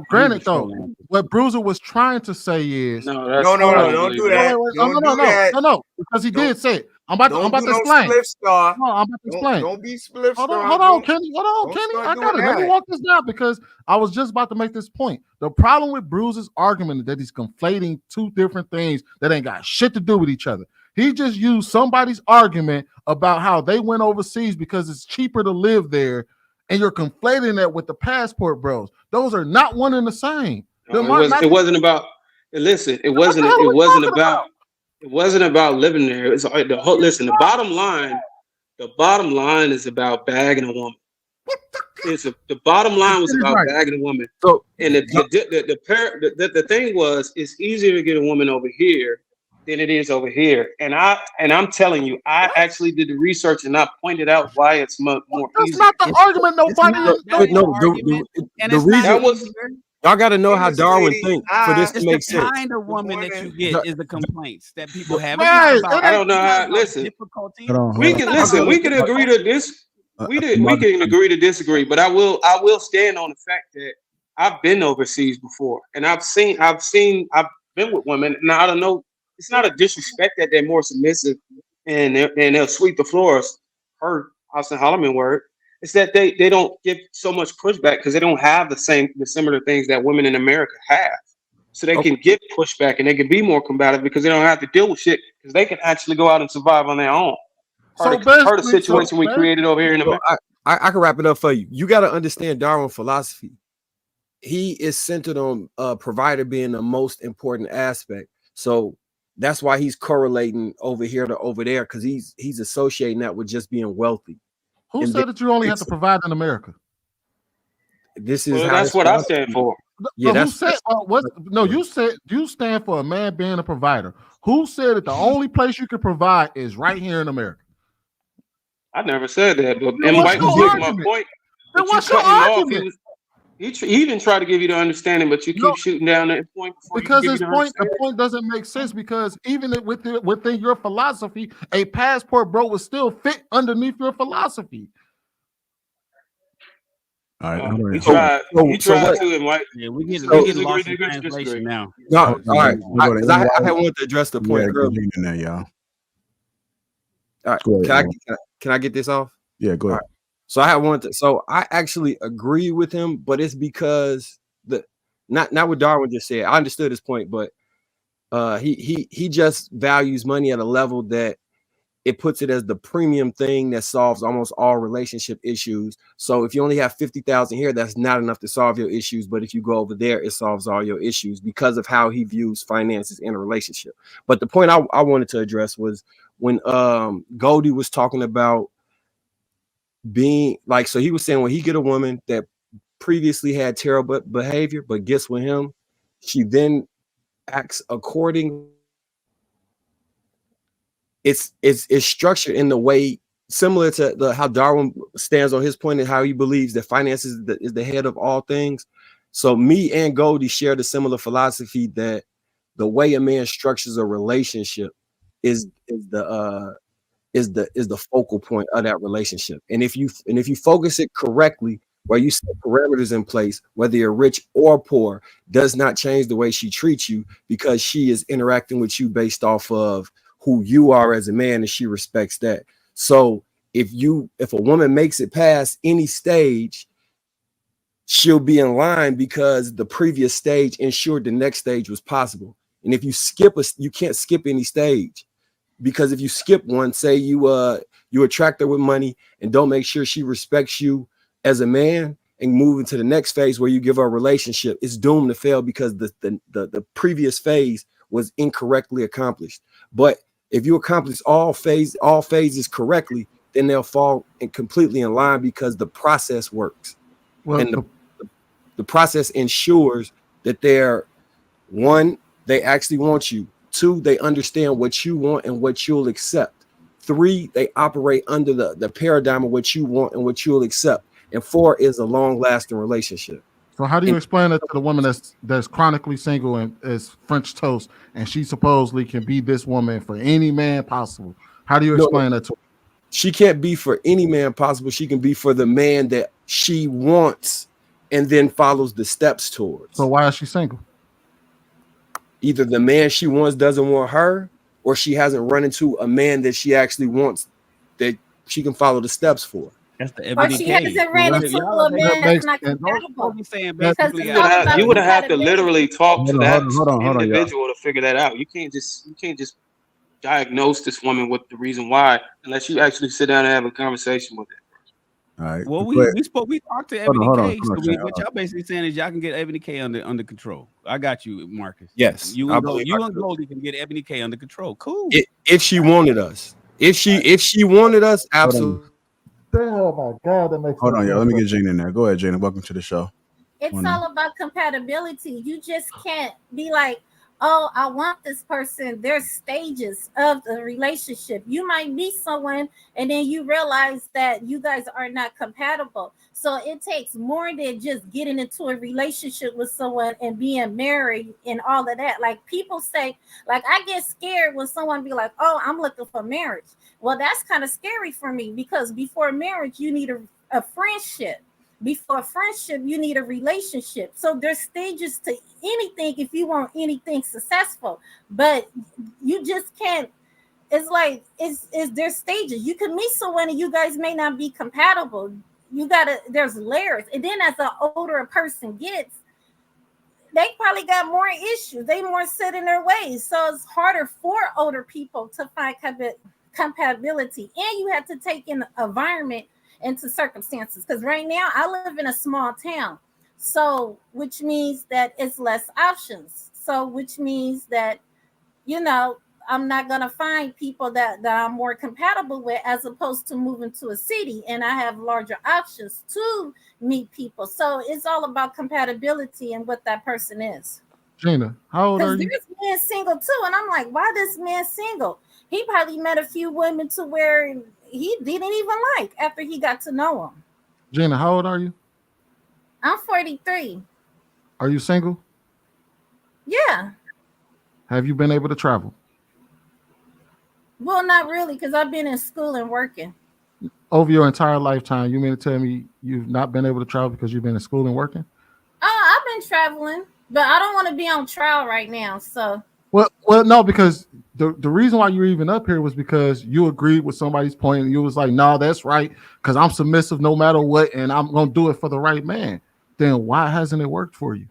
granted though, what Bruiser was trying to say is
no, don't do that.
No, because he did say it. I'm about to explain. No, I'm about to explain.
Don't be split star.
Hold on, Kenny. I got it. Let me walk this down because I was just about to make this point. The problem with Bruiser's argument is that he's conflating two different things that ain't got shit to do with each other. He just used somebody's argument about how they went overseas because it's cheaper to live there, and you're conflating that with the passport bros. Those are not one and the same.
It wasn't about. Listen, it wasn't about living there. It's the whole. Listen, the bottom line is about bagging a woman. The bottom line was about bagging a woman.
So,
and the thing was, it's easier to get a woman over here than it is over here. And I'm telling you, I actually did the research and I pointed out why it's more
That's
easy.
not the argument.
The reason y'all got to know how Darwin thinks for this to make sense.
The kind of woman that you get is the complaints that people have.
Right. I don't know how. Listen, we can agree to this. We can agree to disagree, but I will stand on the fact that I've been overseas before, and I've been with women. Now I don't know. It's not a disrespect that they're more submissive and they'll sweep the floors. Heard Austin Holloman word. It's that they don't give so much pushback because they don't have the similar things that women in America have. So they can get pushback and they can be more combative because they don't have to deal with shit because they can actually go out and survive on their own. Part of the situation we created over here in America.
I can wrap it up for you. You got to understand Darwin philosophy. He is centered on provider being the most important aspect. So that's why he's correlating over here to over there because he's associating that with just being wealthy.
Who said that you only have to provide in America?
That's what I stand for.
Yeah,
you stand for a man being a provider. Who said that the only place you can provide is right here in America?
I never said that, but Mike was making my point.
Then what's your argument?
He didn't try to give you the understanding, but you keep shooting down that point
because the point doesn't make sense. Because even within your philosophy, a passport bro would still fit underneath your philosophy.
All right,
he tried to, Mike.
Yeah, we get lost in translation now.
No, all right. I had wanted to address the point earlier.
Now, y'all.
All right, can I get this off?
Yeah, go ahead.
Right. So I actually agree with him, but it's because not what Darwin just said. I understood his point, but he just values money at a level that it puts it as the premium thing that solves almost all relationship issues. So if you only have 50,000 here, that's not enough to solve your issues. But if you go over there, it solves all your issues because of how he views finances in a relationship. But the point I wanted to address was when Goldie was talking about being like, so he was saying when he get a woman that previously had terrible behavior, but gets with him, she then acts according. It's structured in the way similar to how Darwin stands on his point and how he believes that finances is the head of all things. So me and Goldie share the similar philosophy that the way a man structures a relationship is the focal point of that relationship. And if you focus it correctly, where you set parameters in place, whether you're rich or poor, does not change the way she treats you because she is interacting with you based off of who you are as a man, and she respects that. So if a woman makes it past any stage, she'll be in line because the previous stage ensured the next stage was possible. And if you you can't skip any stage. Because if you skip one, say you attract her with money and don't make sure she respects you as a man and move into the next phase where you give her a relationship, it's doomed to fail because the previous phase was incorrectly accomplished. But if you accomplish all phases correctly, then they'll fall completely in line because the process works. Well, and the process ensures that they actually want you. 2, they understand what you want and what you'll accept. 3, they operate under the paradigm of what you want and what you'll accept. and 4 is a long-lasting relationship.
So how do you explain that to the woman that's chronically single and is French toast, and she supposedly can be this woman for any man possible? How do you explain that to her?
She can't be for any man possible. She can be for the man that she wants and then follows the steps towards.
So why is she single?
Either the man she wants doesn't want her, or she hasn't run into a man that she actually wants that she can follow the steps for.
That's the
Or she hasn't ran into a man that's not compatible. Because it's all about
you would have to literally talk to that
hold on,
individual to figure that out. You can't just diagnose this woman with the reason why unless you actually sit down and have a conversation with her.
All right.
Well, we talked to Ebony K. So what y'all basically saying is y'all can get Ebony K under control. I got you, Marcus.
Yes,
you and Goldie can get Ebony K under control. Cool.
If she wanted us, if she wanted us, absolutely.
Oh my God, that makes.
Hold on, y'all. Let me get Gina in there. Go ahead, Gina. Welcome to the show.
It's all about compatibility. You just can't be like, oh, I want this person. There's stages of the relationship. You might meet someone and then you realize that you guys are not compatible. So it takes more than just getting into a relationship with someone and being married and all of that. Like people say, like I get scared when someone be like, oh, I'm looking for marriage. Well, that's kind of scary for me because before marriage, you need a friendship. Before friendship, you need a relationship. So there's stages to anything if you want anything successful, but you just can't. It's like there's stages. You can meet someone and you guys may not be compatible. There's layers. And then as an older a person gets, they probably got more issues. They more set in their ways. So it's harder for older people to find compatibility. And you have to take in the environment into circumstances, because right now I live in a small town, so which means that it's less options, so which means that I'm not gonna find people that I'm more compatible with as opposed to moving to a city and I have larger options to meet people. So it's all about compatibility and what that person is.
Gina, how old are you?
There's men single too, and I'm like, why this man single? He probably met a few women to where he didn't even like after he got to know them.
Gina, how old are you?
I'm 43.
Are you single?
Yeah.
Have you been able to travel?
Well, not really, because I've been in school and working.
Over your entire lifetime, you mean to tell me you've not been able to travel because you've been in school and working?
Oh, I've been traveling, but I don't want to be on trial right now, so.
Well, no, because the reason why you're even up here was because you agreed with somebody's point and you was like, no, that's right, because I'm submissive no matter what, and I'm going to do it for the right man. Then why hasn't it worked for you?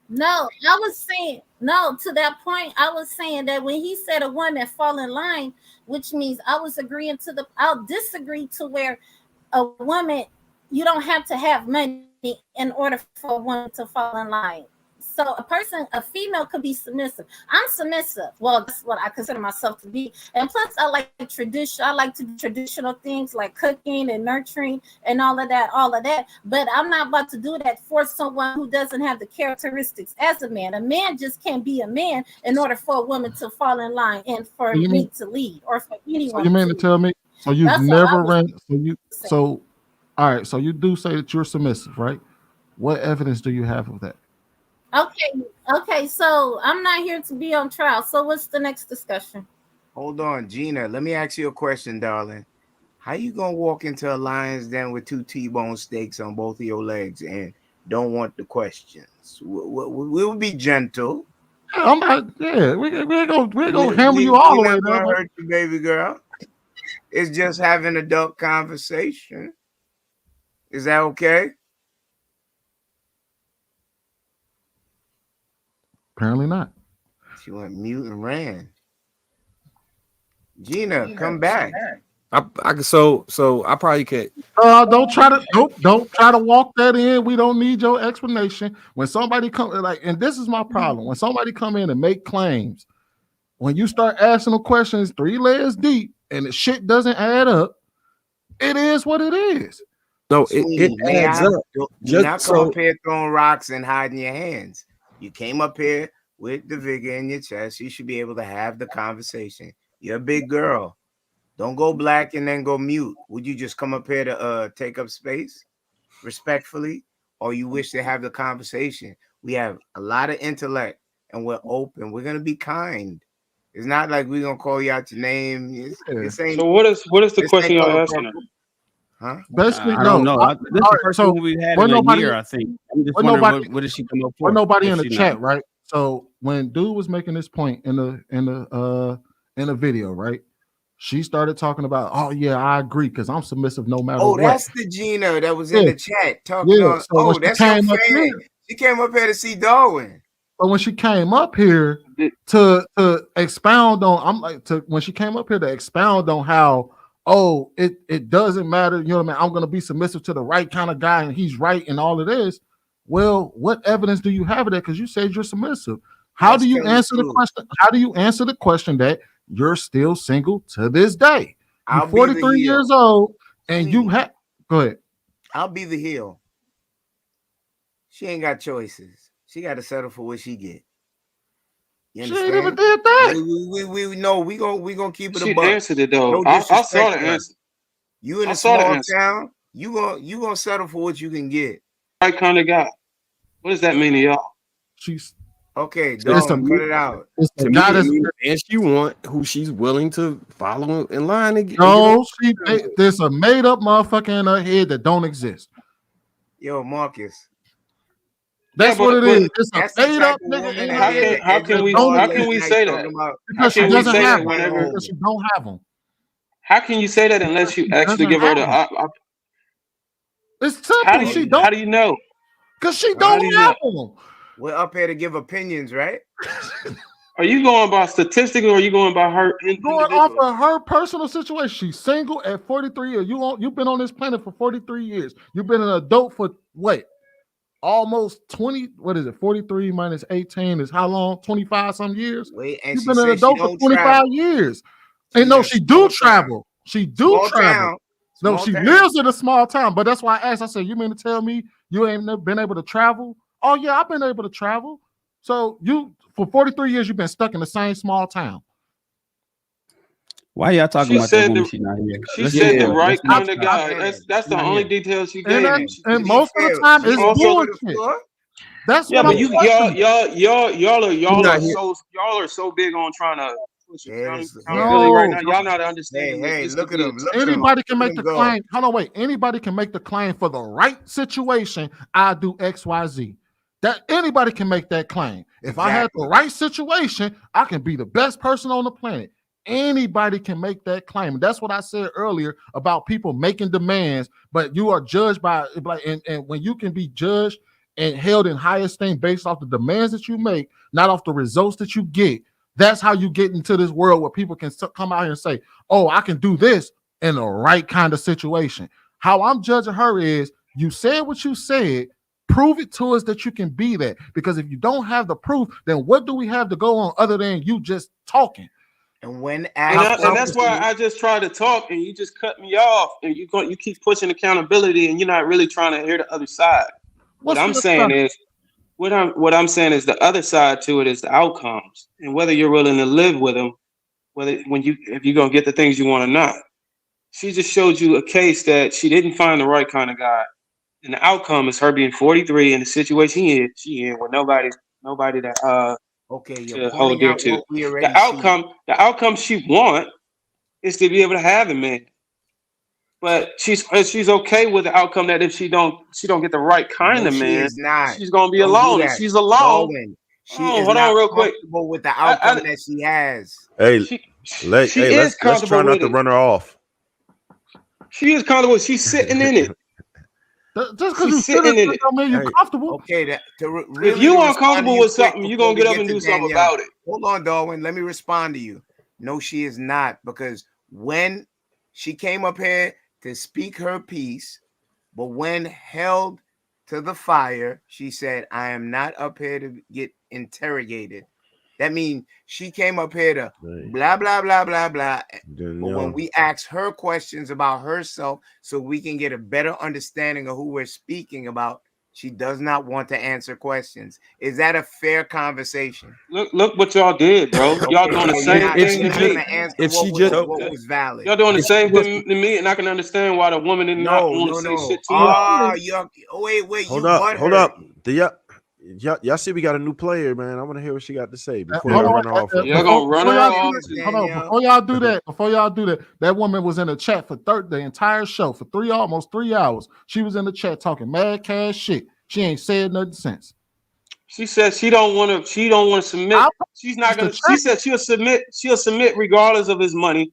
No, I was saying, no, to that point, I was saying that when he said a woman fall in line, which means I was agreeing I'll disagree to where a woman, you don't have to have money in order for a woman to fall in line. So a female could be submissive. I'm submissive. Well, that's what I consider myself to be. And plus, I like tradition. I like to do traditional things like cooking and nurturing and all of that. But I'm not about to do that for someone who doesn't have the characteristics as a man. A man just can't be a man in order for a woman to fall in line and for me to lead or for anyone.
So you mean to tell me? So you've never ran? So all right. So you do say that you're submissive, right? What evidence do you have of that?
Okay, so I'm not here to be on trial. So what's the next discussion?
Hold on, Gina. Let me ask you a question, darling. How you gonna walk into a lion's den with 2 T-bone steaks on both of your legs and don't want the questions? We'll be gentle.
I'm not. Yeah, we ain't gonna hammer you all the way down.
Hurt you, baby girl. It's just having adult conversation. Is that okay?
Apparently not.
She went mute and ran. Gina, come back.
I probably could.
Don't try to walk that in. We don't need your explanation. When somebody come and this is my problem. When somebody come in and make claims, when you start asking them questions 3 layers deep and the shit doesn't add up, it is what it is.
No, it adds up.
You're not coming up here throwing rocks and hiding your hands. You came up here with the vigor in your chest. You should be able to have the conversation. You're a big girl. Don't go black and then go mute. Would you just come up here to take up space? respectfully, or you wish to have the conversation. We have a lot of intellect and we're open. We're gonna be kind. It's not like we're gonna call you out your name. This ain't,
So what is the
this
question
ain't
y'all asking her?
huh?
Basically,
I don't
no.
know. This is the
Alright,
first
so
one we've had
we're
in a
nobody,
year, I think. I'm just
we're
wondering
nobody,
what did she come up
we're
for?
nobody
If
in the
she
chat,
not.
right? So when dude was making this point in the video, right? She started talking about, oh yeah, I agree because I'm submissive no matter
Oh,
what.
that's the Gina that was
Yeah,
in the chat talking
yeah.
on.
So when
Oh,
she
that's your
came up
fan.
here,
She came up here to see Darwin.
but when she came up here to expound on, when she came up here to expound on how, oh, it doesn't matter, you know what I mean? I'm gonna be submissive to the right kind of guy, and he's right, and all of this. Well, what evidence do you have of that? Because you said you're submissive. How
Let's
do you
tell the
answer the
truth.
question? How do you answer the question that you're still single to this day? You're
I'll be the
43
heel.
years old, and you
Please.
have. Go ahead.
I'll be the heel. She ain't got choices. She got to settle for what she get. You
She ain't even
understand?
did that.
We know we gonna keep it a
She
buck.
answered it though.
No
I
disrespect
saw the
to her.
answer.
You in
I
a
saw the
small
answer.
town, you gonna settle for what you can get.
Right kind of guy. What does that mean to y'all?
She's
okay.
To
Darwin,
me,
cut it out.
to me, it means, and she want who she's willing to follow in line and get
No, there's a made up motherfucker in her head that don't exist.
Yo, Marcus.
That's what it is. It's a
That's the
made
type
up
of
nigga
woman
in
that
her
get
head.
the
how can we say that?
Because she doesn't have them. Because she don't have them.
How can you say that unless you actually give her the?
It's simple.
How do you,
She don't.
how do you know?
Because she
How
don't
do you
have
know?
them.
We're up here to give opinions, right?
Are you going by statistics or are you going by her
Going off of her personal situation. She's single at 43 years. You've been on this planet for 43 years. You've been an adult for what? Almost 20. What is it? 43 minus 18 is how long? 25 some years.
Wait, and
You've
she
been an
said she
adult for
don't
25
travel.
years.
She's
And no,
in a
she
small
do travel. She do
Small
travel.
town.
No,
Small
she
town.
lives in a small town. But that's why I asked. I said, you mean to tell me you ain't never been able to travel? Oh, yeah, I've been able to travel. So you, for 43 years, you've been stuck in the same small town.
Why y'all talking
She
about that
said
woman?
the-
She not here.
She
Let's
said
move
the
on.
right
Let's not
kind of
stop.
guy. That's the
Not
only
here.
detail she
And,
gave me.
and most of the time, it's
Also,
bullshit. That's
yeah,
what
but
I'm questioning.
y'all are so big on trying to push accountability right now. Y'all not understanding that this
look
could
at
be
him.
Anybody can make the claim. Hold on, wait. Anybody can make the claim for the right situation. I do X, Y, Z. That anybody can make that claim. If I had the right situation, I can be the best person on the planet. Anybody can make that claim. That's what I said earlier about people making demands, but you are judged by and when you can be judged and held in high esteem based off the demands that you make, not off the results that you get. That's how you get into this world where people can come out here and say, oh, I can do this in the right kind of situation. How I'm judging her is you said what you said, prove it to us that you can be that. Because if you don't have the proof, then what do we have to go on other than you just talking?
And when
and that's why I just tried to talk and you just cut me off and you keep pushing accountability and you're not really trying to hear the other side. What I'm saying is the other side to it is the outcomes and whether you're willing to live with them, if you're gonna get the things you want or not. She just showed you a case that she didn't find the right kind of guy, and the outcome is her being 43 in the situation she in with nobody that to hold dear to. The outcome she want is to be able to have a man. But she's okay with the outcome that if she don't get the right kind of man, she's gonna be alone. And she's alone. Hold on real quick.
With the outcome that she has.
Hey, let's try not to
it.
run her off.
She is comfortable. She's sitting in it.
Just because you sitting in it don't mean you're comfortable.
Okay,
if you uncomfortable with something, you're gonna get up and do something about it.
Hold on, Darwin. Let me respond to you. No, she is not, because when she came up here to speak her piece, but when held to the fire, she said, I am not up here to get interrogated. That means she came up here to blah, blah, blah, blah, blah. But when we ask her questions about herself so we can get a better understanding of who we're speaking about, She does not want to answer questions. Is that a fair conversation?
Look what y'all did, bro. Y'all
Okay,
doing the
so
same thing to me.
What was valid.
Y'all doing the same thing to me, and I can understand why the woman did not want to say shit to you.
Wait,
hold
you
up, hold
butthurt.
up. Do y'all see we got a new player, man? I want to hear what she got to say before
Hold
y'all
on,
run off.
Y'all gonna run her off?
Before y'all do that, that woman was in the chat for the entire show for almost 3 hours. She was in the chat talking mad cash shit. She ain't said nothing since.
She said she don't want to. She don't want to submit. She's not gonna. She said she'll submit. She'll submit regardless of his money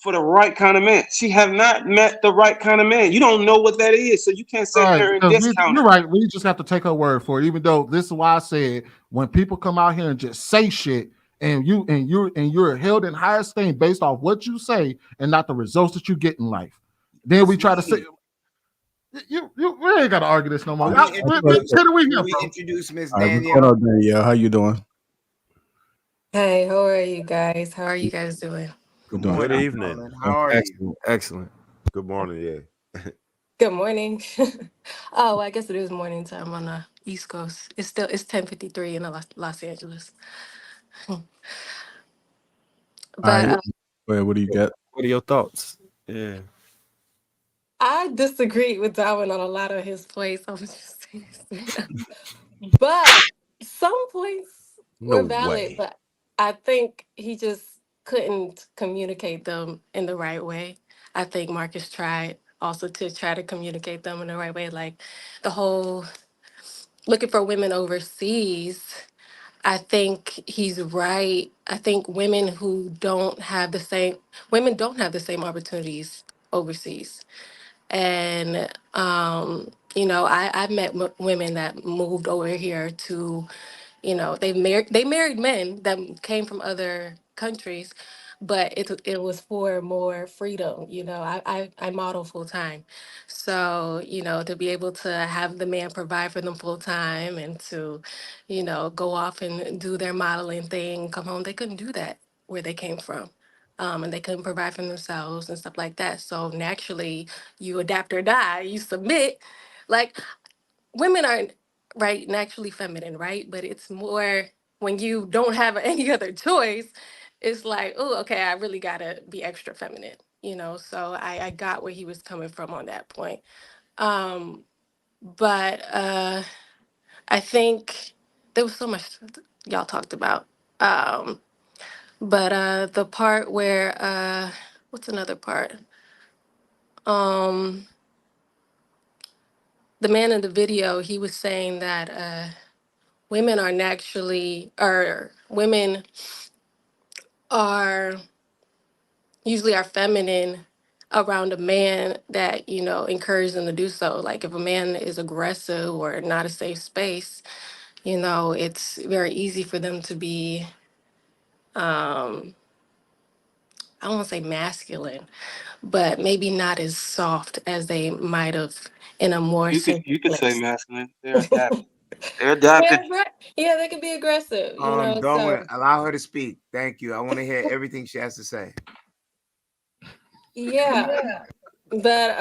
for the right kind of man. She have not met the right kind of man. You don't know what that is, so you can't sit here and discount
You're
her.
right. We just have to take her word for it. Even though this is why I said when people come out here and just say shit, and you're held in high esteem based off what you say and not the results that you get in life. Then we try to say. We ain't got to argue this no more.
Can we introduce Miss Danielle?
What's up, Danielle? How you doing?
Hey, how are you guys? How are you guys doing?
Good evening.
How are
you? Excellent.
Good morning. Yeah.
Good morning. Oh, I guess it is morning time on the East Coast. It's 10:53 in Los Angeles. But
All right. What do you got?
What are your thoughts? Yeah.
I disagree with Darwin on a lot of his points. I'm just saying. But some points were
No
valid,
way.
but I think he just couldn't communicate them in the right way. I think Marcus tried also to try to communicate them in the right way, like the whole looking for women overseas. I think he's right. I think women don't have the same opportunities overseas. And I've met women that moved over here to, they married men that came from other countries, but it was for more freedom. I model full time, so to be able to have the man provide for them full time and to go off and do their modeling thing, come home, they couldn't do that where they came from. And they couldn't provide for themselves and stuff like that. So naturally, you adapt or die. You submit. Like women aren't right naturally feminine, right? But it's more when you don't have any other choice. It's like, oh, okay, I really gotta be extra feminine, So I got where he was coming from on that point. But I think there was so much y'all talked about. Um, but the part where what's another part? Um, the man in the video, he was saying that women are usually are feminine around a man that encourages them to do so. Like if a man is aggressive or not a safe space, it's very easy for them to be um I don't want to say masculine, but maybe not as soft as they might have in a more safe
You could say
place.
masculine. They're adapted. They're adapted.
Yeah, they can be aggressive,
Darwin,
so
allow her to speak. Thank you. I want to hear everything she has to say.
yeah. But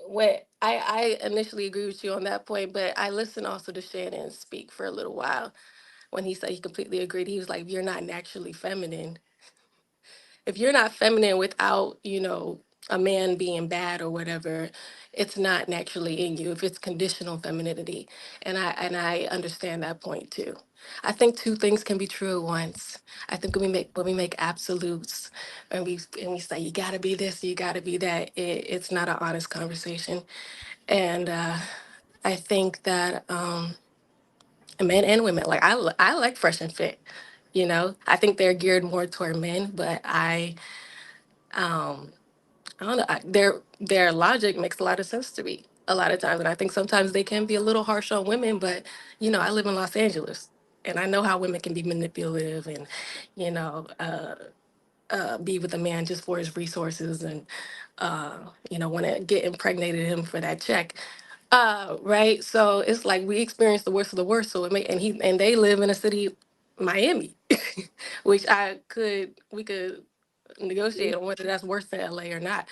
what I initially agree with you on that point, but I listened also to Shannon speak for a little while when he said he completely agreed. He was like, you're not naturally feminine. If you're not feminine without, a man being bad or whatever, it's not naturally in you. If it's conditional femininity. And I understand that point too. I think two things can be true at once. I think when we make absolutes and we say you gotta be this, you gotta be that, it's not an honest conversation. And I think that men and women, like I like Fresh and Fit. I think they're geared more toward men, but um, I don't know. Their logic makes a lot of sense to me a lot of times, and I think sometimes they can be a little harsh on women. But I live in Los Angeles, and I know how women can be manipulative and you know uh, be with a man just for his resources and want to get impregnated him for that check. Right. So it's like we experience the worst of the worst. So and they live in a city, Miami, which we could negotiate on whether that's worse than LA or not.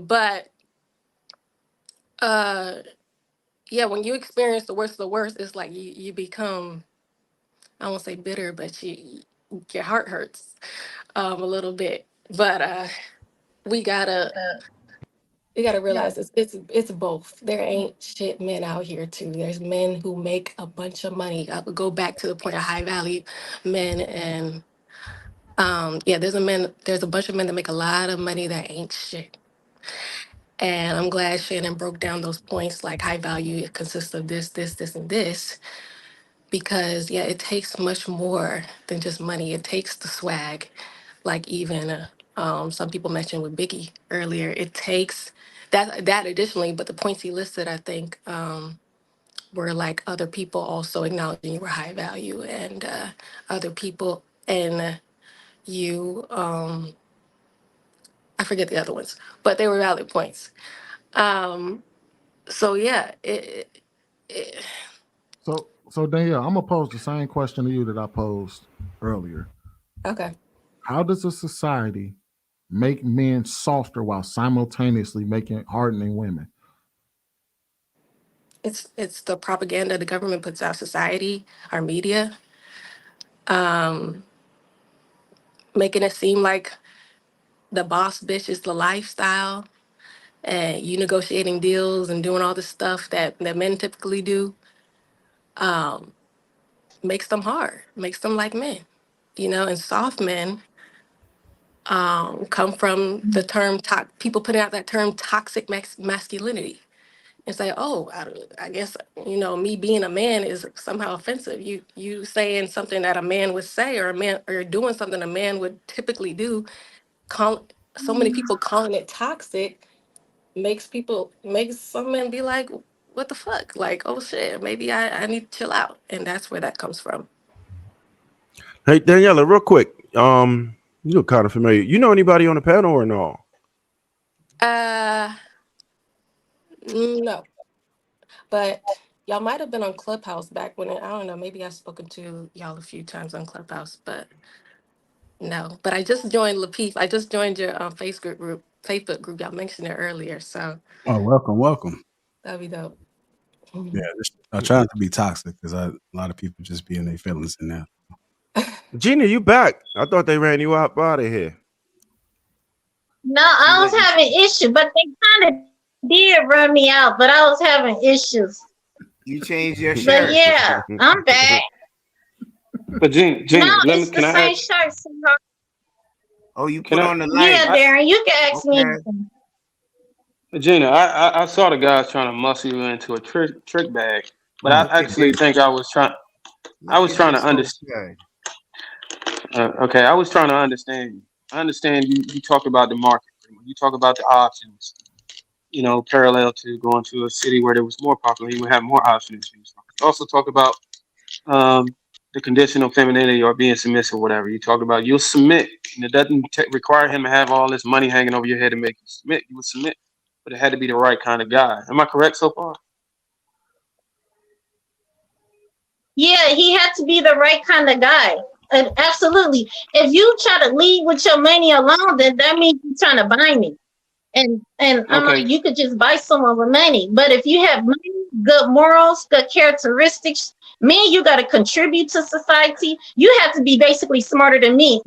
But Yeah, when you experience the worst of the worst, it's like you become, I won't say bitter, but your heart hurts a little bit. But we gotta realize it's both. There ain't shit men out here too. There's men who make a bunch of money. I would go back to the point of high value men, and yeah, there's a bunch of men that make a lot of money that ain't shit. And I'm glad Shannon broke down those points, like high value, it consists of this, this, this, and this. Because yeah, it takes much more than just money. It takes the swag, like even some people mentioned with Biggie earlier. It takes that additionally, but the points he listed, I think, were like other people also acknowledging you were high value, and other people, and you, I forget the other ones, but they were valid points. So yeah, it
So Danielle, I'm gonna pose the same question to you that I posed earlier.
okay.
How does a society make men softer while simultaneously making hardening women?
It's the propaganda the government puts out, society, our media, um, making it seem like the boss bitch is the lifestyle, and you negotiating deals and doing all the stuff that men typically do, um, makes them hard, makes them like men, and soft men come from the term people putting out that term toxic masculinity. And say, oh, I guess me being a man is somehow offensive. You saying something that a man would say, or a man, or you're doing something a man would typically do. So many people calling it toxic makes some men be like, what the fuck? Like, oh shit, maybe I need to chill out, and that's where that comes from.
Hey Daniela, real quick. You look kind of familiar. You know anybody on the panel or no?
No, but y'all might have been on Clubhouse back when I don't know. Maybe I've spoken to y'all a few times on Clubhouse, but. No, but I just joined Lapeef. I just joined your Facebook group. Facebook group. Y'all mentioned it earlier, so
Oh, welcome, welcome.
that'd be dope.
Yeah, I try not to be toxic because a lot of people just be in their feelings in there.
Gina, you back? I thought they ran you out of here.
No, I was having issues, but they kind of did run me out, but I was having issues.
You changed your shirt.
But yeah, I'm back.
But Gina,
No,
let me.
it's the
Can I
same
ask?
shirt, sweetheart.
Oh, you
Can
put
I?
on the light.
Yeah, Darren, you can ask me
Okay.
anything.
Gina, I saw the guys trying to muscle you into a trick bag, but I
Look at
actually
this.
think I was trying
Look at
to
this
understand. Okay, I was trying to understand. I understand you talk about the market. You talk about the options. Parallel to going to a city where there was more popular, you would have more options. You also talk about um, the conditional femininity or being submissive, whatever. You talk about you'll submit, and it doesn't require him to have all this money hanging over your head to make you submit. You would submit, but it had to be the right kind of guy. Am I correct so far?
Yeah, he had to be the right kind of guy. Absolutely. If you try to lead with your money alone, then that means you're trying to buy me. And I'm like,
Okay.
you could just buy someone with money. But if you have money, good morals, good characteristics, man, you got to contribute to society. You have to be basically smarter than me.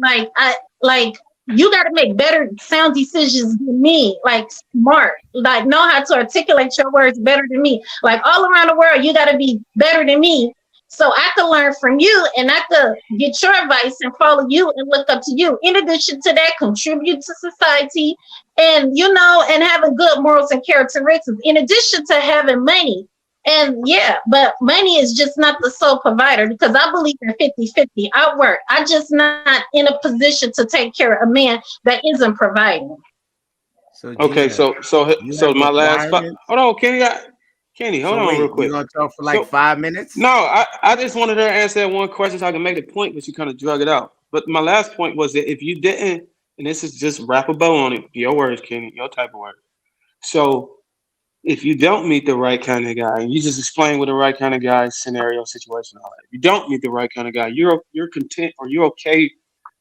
Like you got to make better sound decisions than me. Like smart, like know how to articulate your words better than me. Like all around the world, you got to be better than me. So I could learn from you, and I could get your advice and follow you and look up to you. In addition to that, contribute to society, and and having good morals and characteristics, in addition to having money. And yeah, but money is just not the sole provider, because I believe in 50-50. I work, I just not in a position to take care of a man that isn't providing.
So
Okay,
Gina,
so my last hold on, Kenny, hold on real quick.
You're gonna talk for like 5 minutes?
No, I just wanted her to answer that one question so I can make the point, but you kind of drug it out. But my last point was that if you didn't, and this is just wrap a bow on it, your words, Kenny, your type of words. So if you don't meet the right kind of guy, and you just explain what the right kind of guy scenario situation all that. If you don't meet the right kind of guy, you're content, or you're okay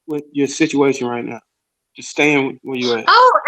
with your situation right now, just staying where you're at.
Oh,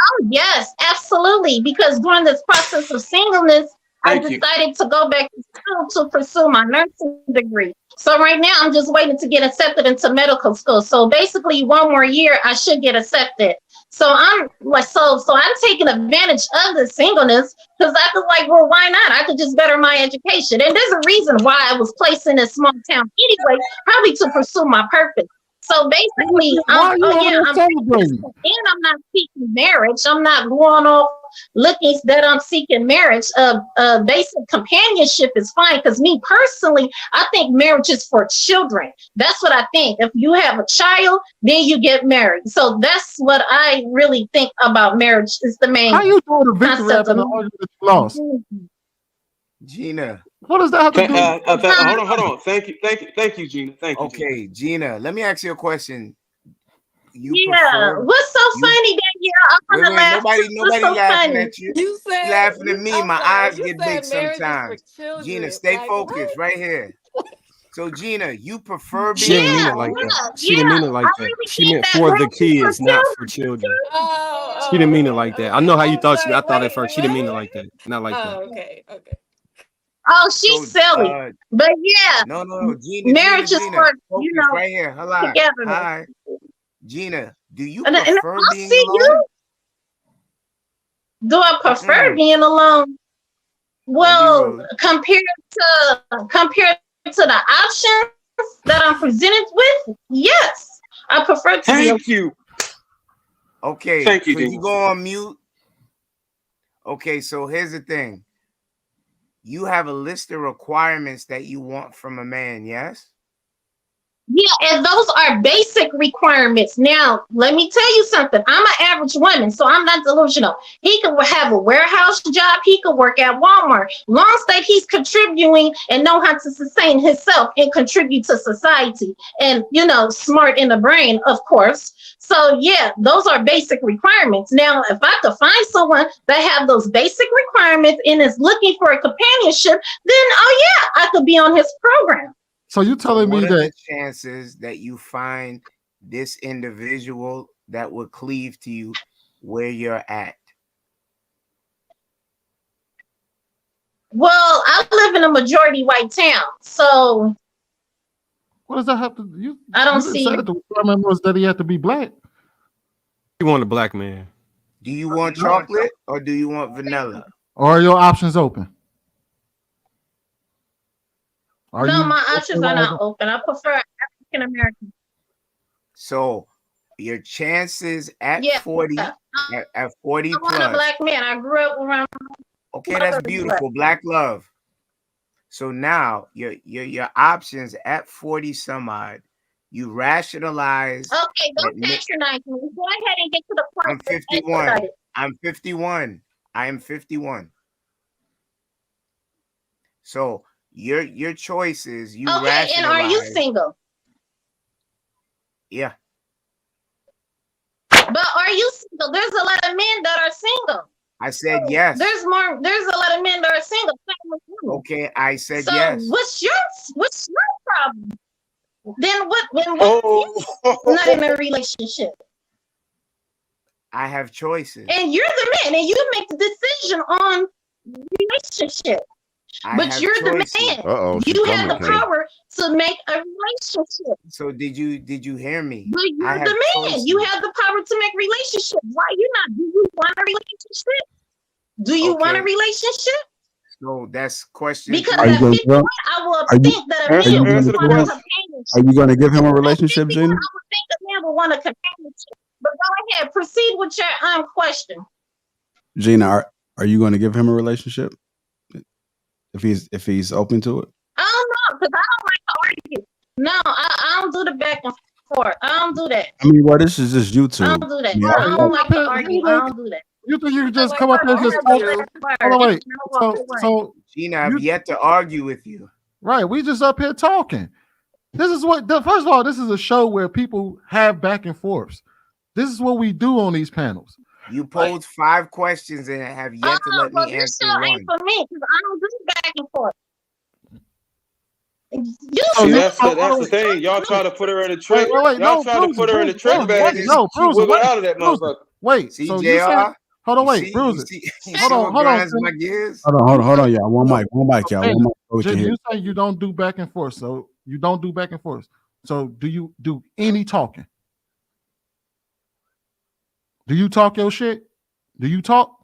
Oh, yes, absolutely. Because during this process of singleness, I decided to go back to school to pursue my nursing degree. So right now, I'm just waiting to get accepted into medical school. So basically, one more year, I should get accepted. So I'm like, so I'm taking advantage of the singleness because I was like, well, why not? I could just better my education. And there's a reason why I was placed in a small town anyway, probably to pursue my purpose. So basically, I'm celebrating, and I'm not seeking marriage. I'm not going off looking that I'm seeking marriage. Basic companionship is fine because me personally, I think marriage is for children. That's what I think. If you have a child, then you get married. So that's what I really think about marriage. Is the main.
How you doing the victory rap in the argument that you lost?
Gina.
What does that have to do?
Hold on. Thank you, Gina. Thank you.
Okay, Gina, let me ask you a question.
What's so funny that I want to laugh?
Nobody
so
laughing
funny?
at you. Laughing at me. My eyes get big sometimes. Gina, stay focused right here. So Gina, you prefer being
She didn't mean it like that. She didn't mean it like that. She meant for the kids, not for children. She didn't mean it like that. I know how you thought. I thought at first. She didn't mean it like that. Not like that.
Okay.
Oh, she's silly. But yeah.
No, Gina.
Marriage is for,
right here. Hello.
Together.
Hi. Gina, do you
and
prefer
I
being
see
alone?
Do I prefer being alone? Well, compared to the options that I'm presented with, yes, I prefer to be alone.
Okay.
Thank you,
Can you go on mute? Okay, so here's the thing. You have a list of requirements that you want from a man, yes?
Yeah, and those are basic requirements. Now, let me tell you something. I'm an average woman, so I'm not delusional. He could have a warehouse job. He could work at Walmart. Long as that he's contributing and know how to sustain himself and contribute to society. And, smart in the brain, of course. So, yeah, those are basic requirements. Now, if I could find someone that have those basic requirements and is looking for a companionship, then, oh, yeah, I could be on his program.
So you telling me
what are
that
the chances that you find this individual that would cleave to you where you're at?
Well, I live in a majority white town, so
what does that have to do?
I don't see.
Said the requirement was that he had to be black.
You want a black man?
Do you want chocolate or do you want vanilla?
Or are your options open?
My options are not open. I prefer African American.
So your chances at 40, at 40
I want a black man. I grew up around.
Okay, that's beautiful. Black love. So now your options at 40 some odd, you rationalize.
Okay, don't patronize me. Go ahead and get to the point.
I'm 51. I'm 51. I am 51. So your choices, you rationalize.
And are you single?
Yeah.
But are you single? There's a lot of men that are single.
I said yes.
There's a lot of men that are single.
Okay, I said
so
yes.
What's your problem? Then what not in a relationship?
I have choices.
And you're the man and you make the decision on relationship. But you're
choices.
The man. You have the power to make a relationship.
So did you hear me?
But you're the man.
Choices.
You have the power to make relationship. Why you not? Do you want a relationship? Do you want a relationship?
No, that's question.
Because at 51, I will think that a man would want a companionship.
Are you going to give him a relationship, Gina?
I would think a man would want a companionship. But go ahead, proceed with your question.
Gina, are you going to give him a relationship if he's open to it?
I don't know, because I don't like to argue. No, I don't do the back and forth. I don't do that.
I mean, well, this is just YouTube.
I don't do that. I don't like to argue. I don't do that.
You think you can just come up here and just talk? Hold on, wait. So
Gina, I've yet to argue with you.
Right, we just up here talking. This is what. First of all, this is a show where people have back and forths. This is what we do on these panels.
You posed 5 questions and have yet to let me answer one.
Ain't for me because I don't do back and forth.
That's the thing. Y'all try to put her in a trick. Y'all try to put her in a trick bag. She wiggled out of that motherfucker.
Wait,
See,
so you said,
JR?
hold on,
You
wait,
see,
Bruiser.
you
Hold
see
on,
what
hold on.
grinds my gears?
Hold on, y'all. One mic, y'all.
Hey,
One mic so we
Jay,
can hear.
you don't do back and forth. So you don't do back and forth. So do you do any talking? Do you talk your shit? Do you talk?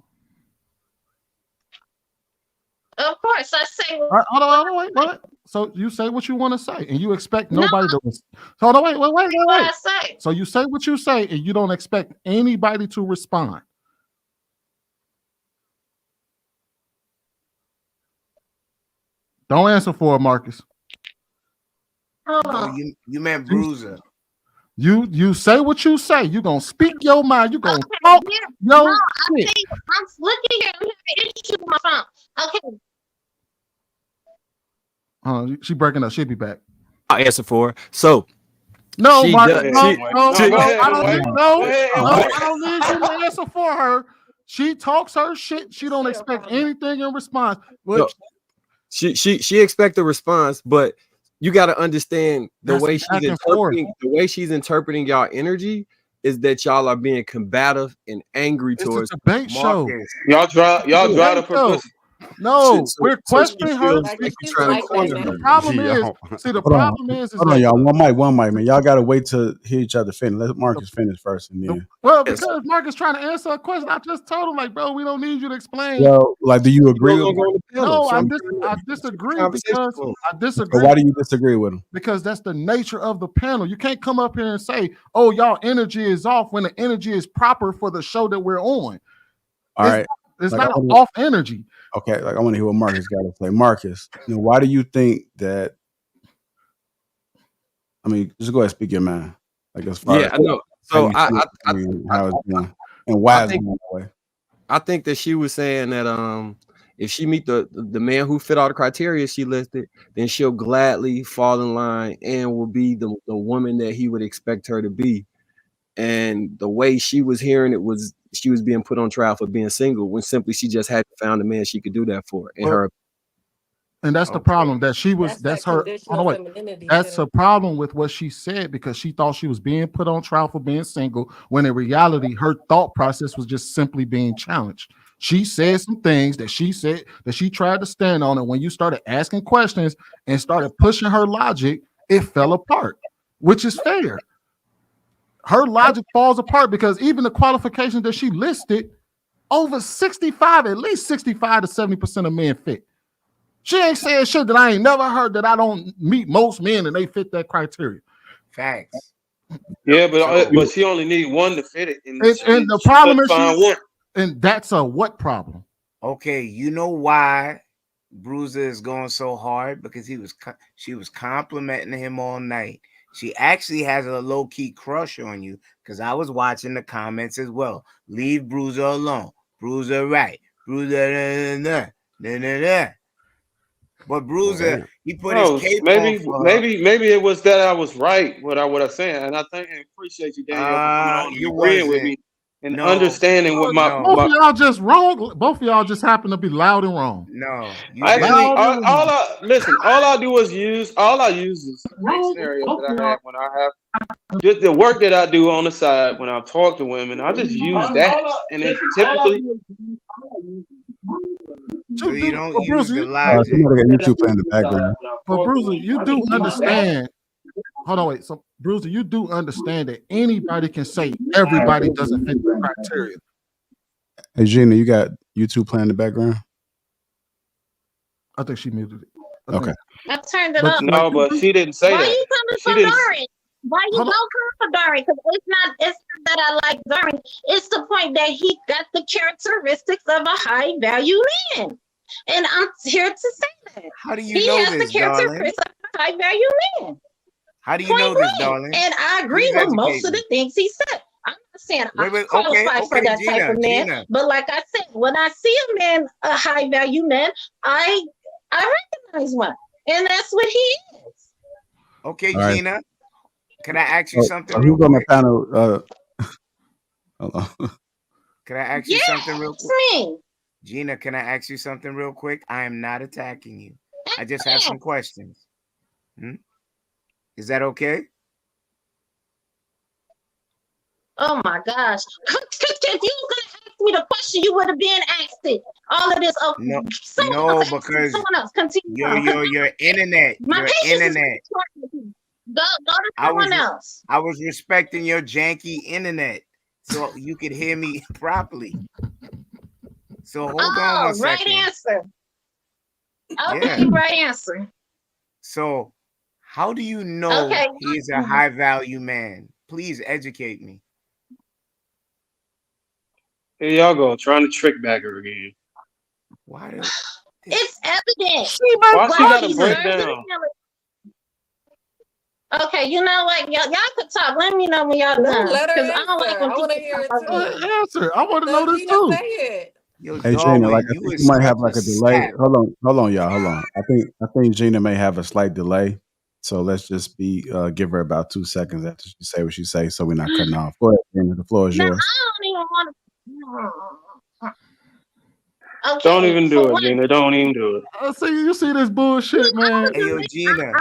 Of course, I say.
Hold on, wait. So you say what you want to say, and you expect nobody to. Hold on, wait.
What I say.
So you say what you say, and you don't expect anybody to respond. Don't answer for it, Marcus.
Oh, you meant Bruiser.
You say what you say. You gonna speak your mind. You gonna talk
No,
your
I'm
shit.
looking here. I'm having an issue with my phone. Okay.
She breaking up. She'll be back.
I'll answer for her. So
No,
she
Marcus.
does.
No,
She,
I don't need you to answer for her. She talks her shit. She don't expect anything in response.
No, she expect a response, but you got to understand the way she's interpreting y'all energy is that y'all are being combative and angry towards
a debate show.
Y'all drive the publicity.
No, we're questioning her.
The
problem is, the problem is
hold on, y'all. One mic, man. Y'all gotta wait to hear each other finish. Let Marcus finish first, and then.
Well, because Marcus trying to answer a question, I just told him, like, bro, we don't need you to explain.
Well, like, do you agree with?
No, I disagree because I disagree.
So why do you disagree with him?
Because that's the nature of the panel. You can't come up here and say, "Oh, y'all energy is off," when the energy is proper for the show that we're on.
All right,
it's not off energy.
Okay, like I want to hear what Marcus got to say. Marcus, why do you think that? I mean, just go ahead and speak your mind. Like as far as
I know. So
how it's going and why it's going that way.
I think that she was saying that if she meet the man who fit all the criteria she listed, then she'll gladly fall in line and will be the woman that he would expect her to be. And the way she was hearing it was she was being put on trial for being single when simply she just hadn't found a man she could do that for.
And that's the problem that she was. That's her. That's a problem with what she said because she thought she was being put on trial for being single when in reality her thought process was just simply being challenged. She said some things that she said that she tried to stand on, and when you started asking questions and started pushing her logic, it fell apart, which is fair. Her logic falls apart because even the qualifications that she listed, over 65, at least 65 to 70% of men fit. She ain't saying shit that I ain't never heard that I don't meet most men and they fit that criteria.
Facts.
Yeah, but she only need one to fit it. And
the problem is and that's a what problem?
Okay, you know why Bruiser is going so hard? Because she was complimenting him all night. She actually has a low-key crush on you because I was watching the comments as well. Leave Bruiser alone. Bruiser right. Bruiser nah. But Bruiser, he put his cape on for her.
Maybe it was that I was right what I was saying, and I appreciate you, Daniel, for coming on and agreeing with me and understanding what my
both of y'all just wrong. Both of y'all just happen to be loud and wrong.
No,
actually, all I use is the scenario that I have when I have just the work that I do on the side when I talk to women. I just use that, and it's typically.
So you don't use the logic.
YouTube playing in the background.
But Bruiser, you do understand. Hold on, wait. So Bruiser, you do understand that anybody can say everybody doesn't fit the criteria.
Hey Gina, you got YouTube playing in the background?
I think she muted it.
Okay.
I turned it up.
No, but she didn't say that.
Why you coming for Dory? Why you don't come for Dory? Because it's not that I like Dory. It's the point that he got the characteristics of a high value man. And I'm here to say that.
How do you know this, darling?
Of a high value man.
How do you know this, darling?
And I agree with most of the things he said. I'm not saying I qualify for that type of man, but like I said, when I see a man, a high value man, I recognize one, and that's what he is.
Okay, Gina, can I ask you something?
Who's on the panel? Hold on.
Can I ask you something real quick?
Me.
Gina, can I ask you something real quick? I am not attacking you. I just have some questions. Is that okay?
Oh my gosh. if you was gonna ask me the question, you would have been asked it. All of this. Oh,
No,
someone
no,
else.
because
Someone else. Continue on.
your internet,
My
your
patience is
internet.
Go to someone else.
I was respecting your janky internet, so you could hear me properly. So hold on one
Right
second.
answer. Okay,
Yeah.
right answer.
So, how do you know
Okay.
he is a high value man? Please educate me.
Here y'all go, trying to trick Bagger again.
Why?
It's evident.
Why she got
He
to break
serves in the
down?
Okay, you know what? Y'all could talk. Let me know when y'all
No,
done.
let her
Because I don't like
answer.
when
I want to
people
hear it
talk
too.
over me.
Answer. I want to know this
Gina,
too.
say it.
Yo,
Hey Gina, like
Darwin,
I
you
think
is
you might have
such
like
a
a delay.
sap.
Hold on, y'all. Hold on. I think Gina may have a slight delay. So let's just give her about 2 seconds after she say what she say, so we're not cutting off. Go ahead, Gina. The floor is
Now,
yours.
I don't even want to. Okay.
Don't even do it, Gina. Don't even do it.
See, you see this bullshit, man.
Hey, yo, Gina,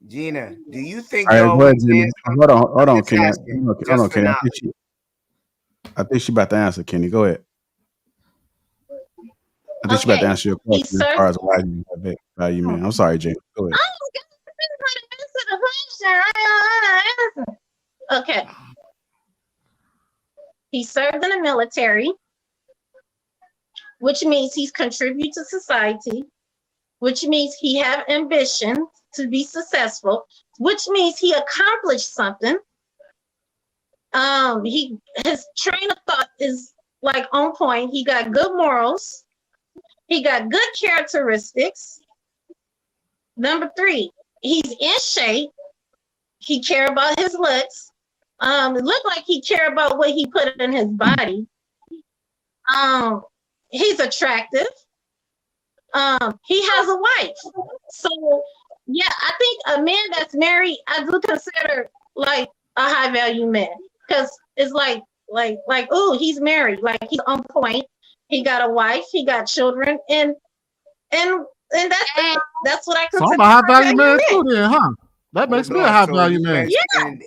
do you think
All right, go ahead,
Darwin's
Gina.
handsome?
Hold
I'm
on,
just
Kenny.
asking,
Hold
just
on,
for
Kenny.
knowledge.
I think she about to answer, Kenny. Go ahead. I think she about to answer your question as far as why you have value, man. I'm sorry, Gina. Go ahead.
Okay. He served in the military, which means he's contributed to society, which means he have ambition to be successful, which means he accomplished something. His train of thought is like on point. He got good morals. He got good characteristics. Number 3, he's in shape. He care about his looks. It looked like he care about what he put in his body. He's attractive. He has a wife. So yeah, I think a man that's married, I do consider like a high value man, because it's like, oh, he's married, like he's on point. He got a wife, he got children, and that's it. That's what I
So
consider
I'm a high value man too, then, huh? That makes me a high
So
value
you
man.
mentioned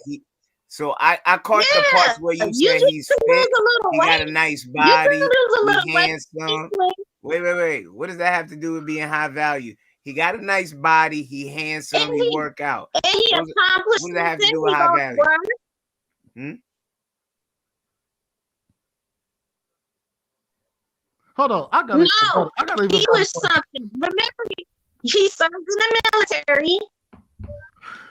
so I caught the parts where you said he's fit, he got a nice body, he's handsome. Wait. What does that have to do with being high value? He got a nice body, he handsome, he work out.
And he accomplished.
What does that have to do with high value?
Hold on, I gotta
he was something. Remember, he served in the military,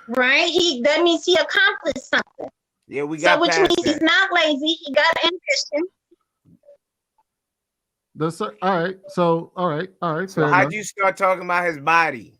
right? That means he accomplished something.
Yeah, we got
which
past
means he's
that.
not lazy. He got ambition.
All right.
So how'd you start talking about his body?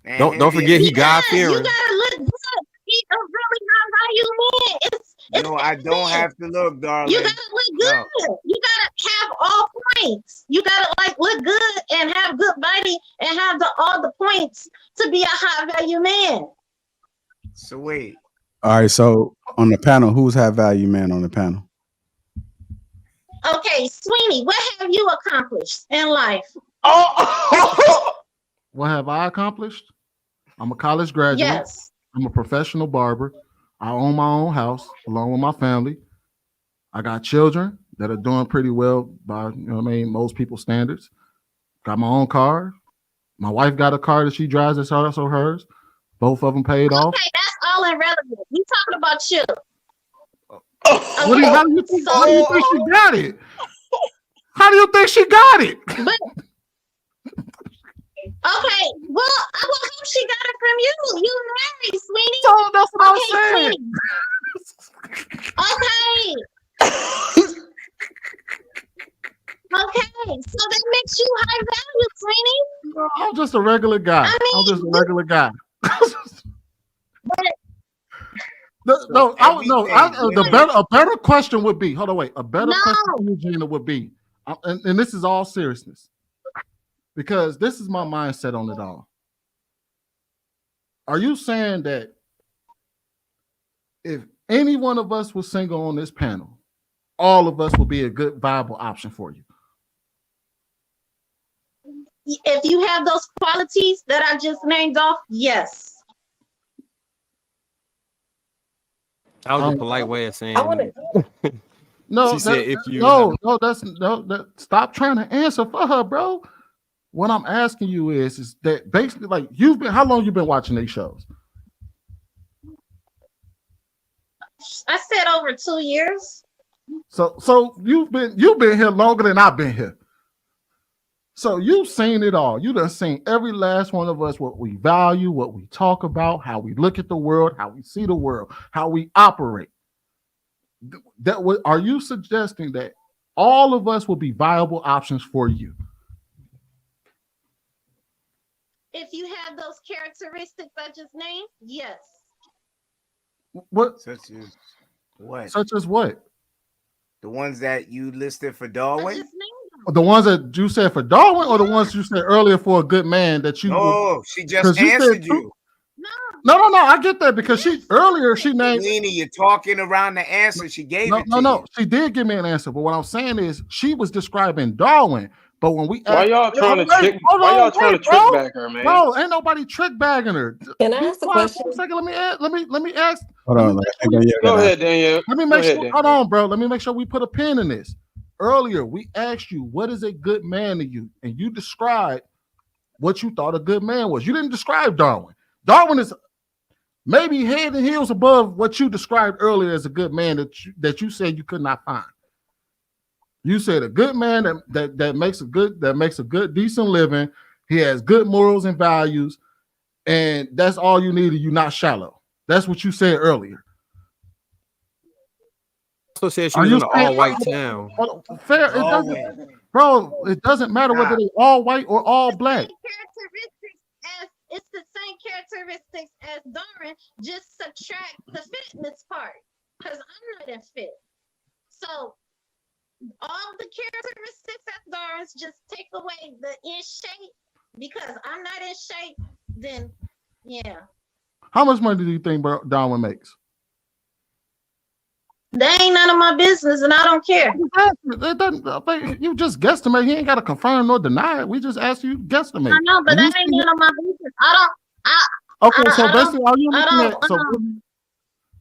Don't forget he God fearing.
You gotta look good. He's a really high value man.
No, I don't have to look, darling.
You gotta look good. No. You gotta have all points. You gotta look good and have good body and have all the points to be a high value man.
So wait.
All right, so on the panel, who's high value man on the panel?
Okay, Sweeney, what have you accomplished in life?
What have I accomplished? I'm a college graduate.
Yes.
I'm a professional barber. I own my own house along with my family. I got children that are doing pretty well by most people's standards. Got my own car. My wife got a car that she drives that's also hers. Both of them paid off.
Okay, that's all irrelevant. We talking about you.
Okay. How do you think she got it? How do you think she got it?
Okay, well, I will hope she got it from you. You married, Sweeney.
So that's what I'm saying.
Okay, so that makes you high value, Sweeney.
I'm just a regular guy. I'm just a regular guy. A better question would be, hold on, wait. A better question for you, Gina, would be, and this is all seriousness, because this is my mindset on it all. Are you saying that if any one of us was single on this panel, all of us would be a good, viable option for you?
If you have those qualities that I just named off, yes.
That was a polite way of saying.
No,
she said if you
stop trying to answer for her, bro. What I'm asking you is that basically, like, how long you been watching these shows?
I said over 2 years.
So you've been here longer than I've been here. So you've seen it all. You done seen every last one of us, what we value, what we talk about, how we look at the world, how we see the world, how we operate. Are you suggesting that all of us will be viable options for you?
If you have those characteristics I just named, yes.
What?
Such as what?
Such as what?
The ones that you listed for Darwin?
The ones that you said for Darwin, or the ones you said earlier for a good man that you?
No, she just answered you.
No. I get that because she named.
Nina, you're talking around the answer. She gave it to you.
No. She did give me an answer, but what I'm saying is she was describing Darwin. But when we
why y'all trying to trick bag her, man?
No, ain't nobody trick bagging her.
Can I ask a question?
For a second, let me ask.
Hold on.
Go ahead, Danielle.
Let me make sure. Hold on, bro. Let me make sure we put a pin in this. Earlier, we asked you, what is a good man to you? And you described what you thought a good man was. You didn't describe Darwin. Darwin is maybe head and heels above what you described earlier as a good man that you said you could not find. You said a good man that makes a good decent living. He has good morals and values, and that's all you need. You're not shallow. That's what you said earlier.
Also said she was in an all-white town.
Fair, it doesn't, bro. It doesn't matter whether they're all white or all black.
It's the same characteristics as Darwin. Just subtract the fitness part, because I'm not in fit. So all the characteristics as Darwin's, just take away the in shape, because I'm not in shape. Then, yeah.
How much money do you think Darwin makes?
That ain't none of my business, and I don't care.
It doesn't. You just guesstimate. He ain't got to confirm nor deny it. We just asked you guesstimate.
I know, but that ain't none of my business.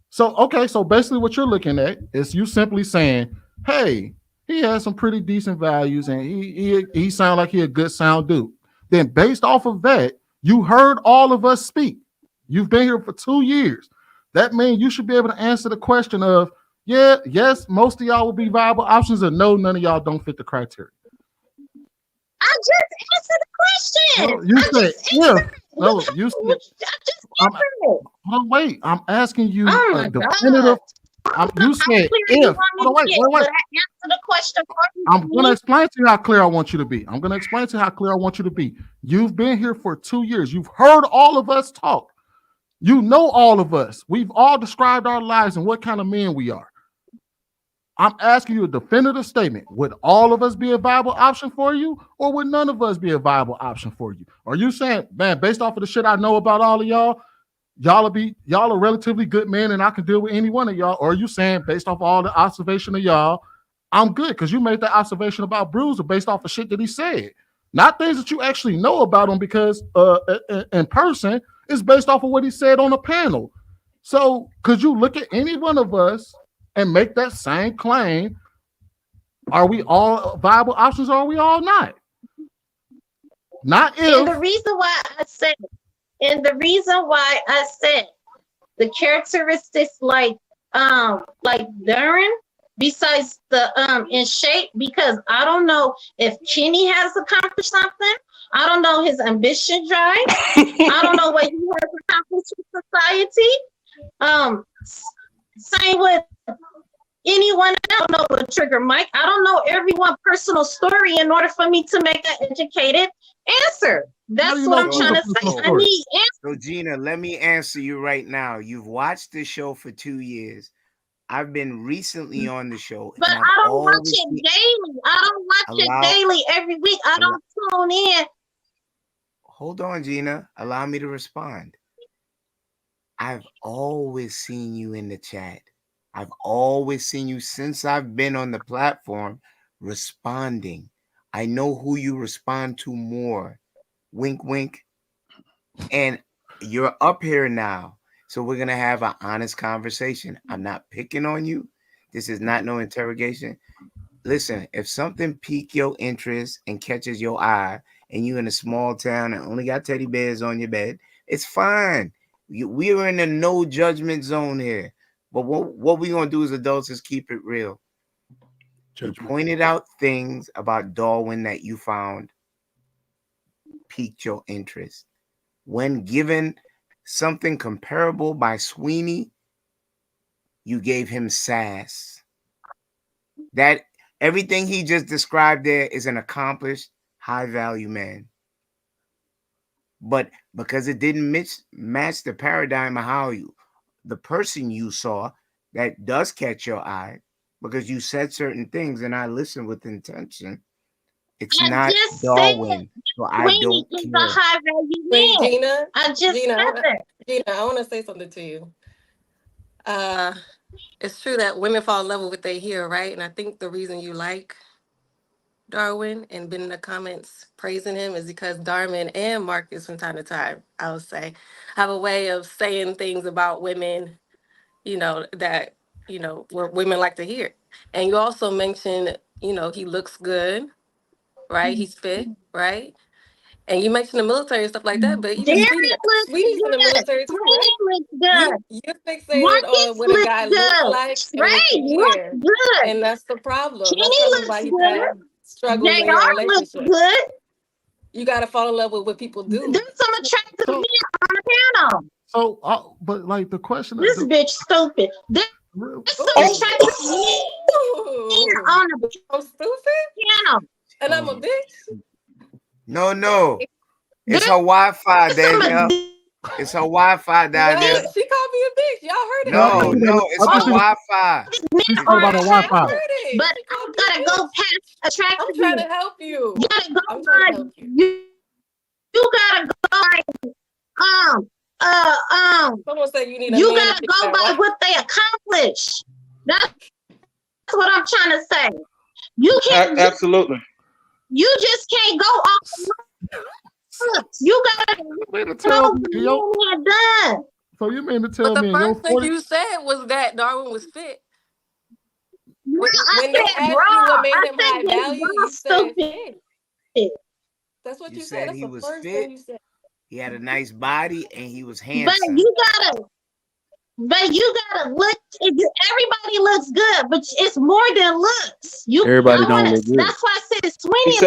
So basically what you're looking at is you simply saying, hey, he has some pretty decent values and he sounds like he a good sound dude. Then based off of that, you heard all of us speak. You've been here for 2 years. That means you should be able to answer the question of, yes, most of y'all will be viable options, or no, none of y'all don't fit the criteria.
I just answered the question.
No, you said if. No, you said. Wait, I'm asking you a definitive. You said if. Wait.
Answer the question for you.
I'm going to explain to you how clear I want you to be. You've been here for 2 years. You've heard all of us talk. You know all of us. We've all described our lives and what kind of men we are. I'm asking you a definitive statement. Would all of us be a viable option for you, or would none of us be a viable option for you? Are you saying, man, based off of the shit I know about all of y'all are relatively good men and I can deal with any one of y'all? Or are you saying, based off all the observation of y'all, I'm good? Because you made that observation about Bruiser based off of shit that he said. Not things that you actually know about him, because in person, it's based off of what he said on the panel. So could you look at any one of us and make that same claim? Are we all viable options, or are we all not? Not if.
And the reason why I said the characteristics like Darren, besides the in shape, because I don't know if Kenny has accomplished something. I don't know his ambition drive. I don't know what he has accomplished in society. Same with anyone. I don't know what trigger Mike. I don't know everyone's personal story in order for me to make an educated answer. That's what I'm trying to say. I need answers.
So Gina, let me answer you right now. You've watched the show for 2 years. I've been recently on the show,
but I don't watch it daily. I don't watch it daily every week. I don't tune in.
Hold on, Gina. Allow me to respond. I've always seen you in the chat. I've always seen you since I've been on the platform responding. I know who you respond to more. Wink, wink. And you're up here now. So we're gonna have an honest conversation. I'm not picking on you. This is not no interrogation. Listen, if something piques your interest and catches your eye, and you in a small town and only got teddy bears on your bed, it's fine. We are in a no judgment zone here. But what we're gonna do as adults is keep it real. You pointed out things about Darwin that you found piqued your interest. When given something comparable by Sweeney, you gave him sass. That everything he just described there is an accomplished, high-value man. But because it didn't match the paradigm of how the person you saw that does catch your eye, because you said certain things and I listened with intention, it's not Darwin. So I don't care.
Wait, Gina.
I just
Gina,
said that.
Gina, I want to say something to you. It's true that women fall in love with what they hear, right? And I think the reason you like Darwin and been in the comments praising him is because Darwin and Marcus from time to time, I would say, have a way of saying things about women, that, where women like to hear. And you also mentioned, he looks good, right? He's fit, right? And you mentioned the military and stuff like that, but even Sweetie's in the military too, right? You're fixated on what a guy looks like and what you hear. And that's the problem. That's probably why you have struggles in your relationship. You got to fall in love with what people do.
There's some attractive men on the panel.
So, but like the question,
this bitch stupid. There's some attractive men on the
panel. And I'm a bitch.
No. It's her Wi-Fi, Danielle. It's her Wi-fi down there.
She called me a bitch. Y'all heard it?
No, it's her Wi-Fi.
She's talking about her Wi-Fi.
But I'm gonna go past attractive.
I'm trying to help you.
You gotta go by. You gotta go by.
Someone said you need.
You gotta go by what they accomplish. That's what I'm trying to say. You can't.
Absolutely.
You just can't go off. You gotta
tell me
done.
So you mean to tell
me?
me?
The first thing you said was that Darwin was fit. When they asked you what made him high value, you said fit. That's what you said. That's
he
the
was
first
fit.
thing you said.
He had a nice body and he was handsome.
But you gotta look. Everybody looks good, but it's more than looks.
Everybody don't look good.
That's why I said Sweeney.
She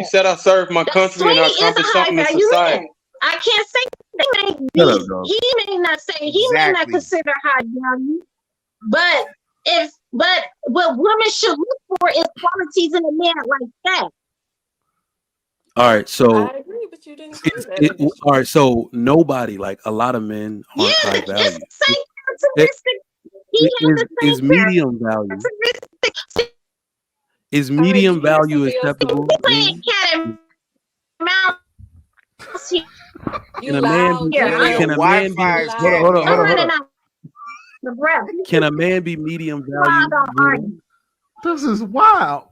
said I serve my country and I accomplish something in society.
I can't say he may not say he may not consider high value, but what women should look for is qualities in a man like that.
All right, so
I agree, but you didn't say that.
all right, so nobody, like a lot of men, aren't high value. Is medium value? Is medium value acceptable? Can a man be? Hold on. Can a man be medium value?
This is wild.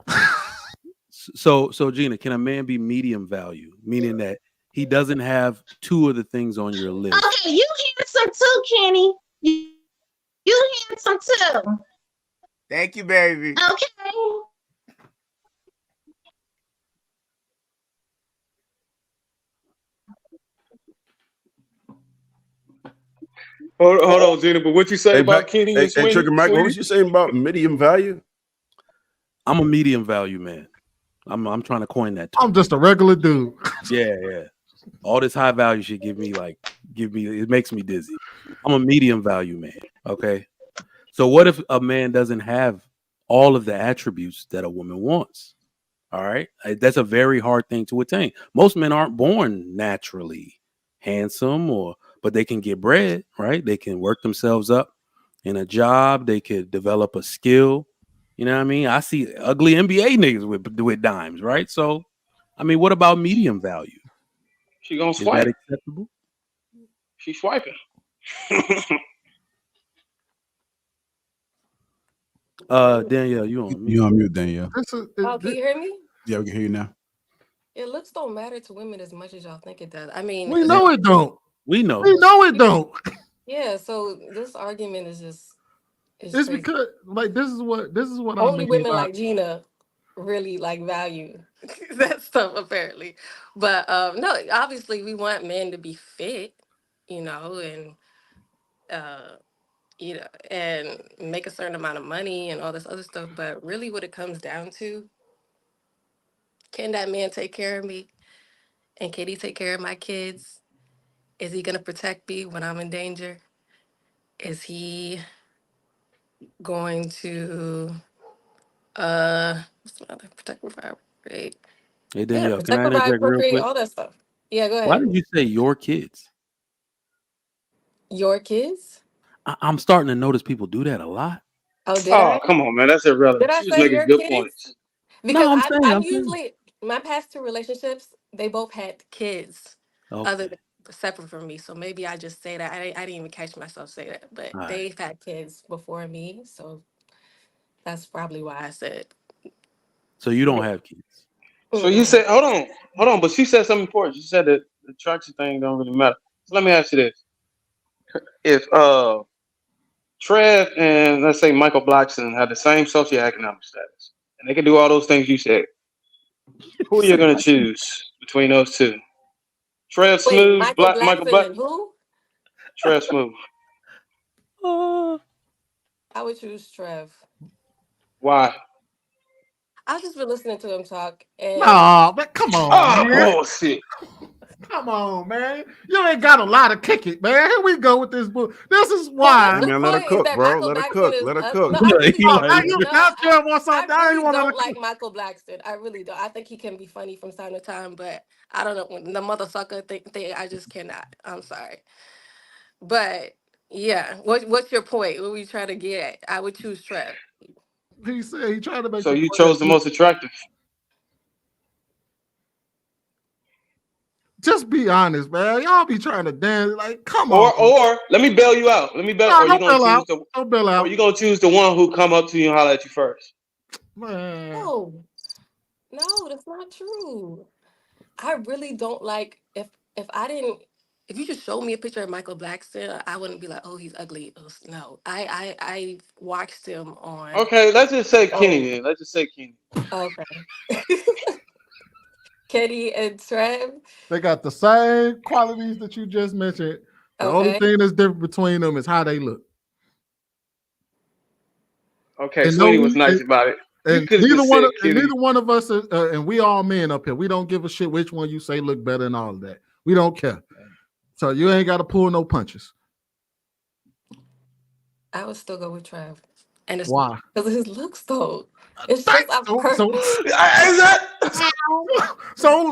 So Gina, can a man be medium value, meaning that he doesn't have two of the things on your list?
Okay, you handsome too, Kenny. You handsome too.
Thank you, baby.
Okay.
Hold on, Gina. But what you say about Kenny and Sweeney?
Trigger Mike, what was you saying about medium value?
I'm a medium value man. I'm trying to coin that term.
I'm just a regular dude.
Yeah. All this high value should give me it makes me dizzy. I'm a medium value man. Okay. So what if a man doesn't have all of the attributes that a woman wants? All right. That's a very hard thing to attain. Most men aren't born naturally handsome but they can get bread, right? They can work themselves up in a job. They could develop a skill. You know what I mean? I see ugly NBA niggas with dimes, right? So, I mean, what about medium value?
She gonna swipe.
Is that acceptable?
She's swiping.
Danielle, you on mute?
You on mute, Danielle?
Can you hear me?
Yeah, we can hear you now.
It looks don't matter to women as much as y'all think it does. I mean,
we know it don't.
We know
it don't.
Yeah, so this argument is just
It's
crazy.
because like this is what I
Only
mean
women
by
like Gina really like value that stuff apparently. But no, obviously we want men to be fit, you know, and you know, and make a certain amount of money and all this other stuff. But really what it comes down to, can that man take care of me? And can he take care of my kids? Is he gonna protect me when I'm in danger? Is he going to what's the other, protect, provide, procreate?
Hey
Yeah,
Danielle, can
protect,
I
provide,
interject real
procreate,
quick?
all that stuff. Yeah, go
Why
ahead.
did you say your kids?
Your kids?
I'm starting to notice people do that a lot.
Oh, did
Oh,
I?
come on, man. That's
Did
irrelevant.
I
She was
say
making
your
good
kids?
points.
Because
No,
I'm
I'm saying.
usually my past two relationships, they both had kids other
Okay.
than separate from me. So maybe I just say that. I didn't even catch myself say that. But
All right.
they've had kids before me. So that's probably why I said.
So you don't have kids.
So you said, hold on, but she said something important. She said that the attraction thing don't really matter. So let me ask you this: if Trev and let's say Michael Blackson had the same socioeconomic status, and they could do all those things you said, who are you gonna choose between those two? Trev
Wait,
Smooth,
Michael
Michael
Blackson
Black,
and who?
Trev Smooth.
I would choose Trev.
Why?
I've just been listening to him talk, and
nah, but come on,
Oh
man.
bullshit!
Come on, man. You ain't got a lot to kick it, man. Here we go with this book. This is
but
why.
Hey
the
man, let her
point is
cook,
that
bro.
Michael
Let her
Blackson
cook.
is
Let her
no,
cook.
I really
He
Oh, now
like,
don't.
you
No,
now Trev wants
I
something. Now you
really
want to let
don't
her
like
cook.
Michael Blackson. I really don't. I think he can be funny from time to time, but I don't know when the motherfucker thing. I just cannot. I'm sorry, but yeah. What's your point? What were you trying to get at? I would choose Trev.
He said he tried to make
So
the
you
point that
chose the most attractive.
just be honest, man. Y'all be trying to dance. Like, come on.
Or let me bail you out. Let me bail.
Nah,
Or you
don't
gonna
bail
choose
out.
the?
Don't bail
Or
out.
you gonna choose the one who come up to you and holler at you first?
Man.
No, no, that's not true. I really don't like if I didn't. If you just showed me a picture of Michael Blackson, I wouldn't be like, "Oh, he's ugly." Ugh, no, I watched him on.
Okay, let's just say
Oh,
Kenny. Then let's just say Kenny.
okay. Kenny and Trev.
They got the same qualities that you just mentioned. The only
Okay.
thing that's different between them is how they look.
Okay,
And no,
Sweeney was nice about it. You
and
could have just said Kenny.
neither one of us, and we all men up here. We don't give a shit which one you say look better and all of that. We don't care. So you ain't got to pull no punches.
I would still go with Trev, and it's
Why?
because of his looks, though. It's just
So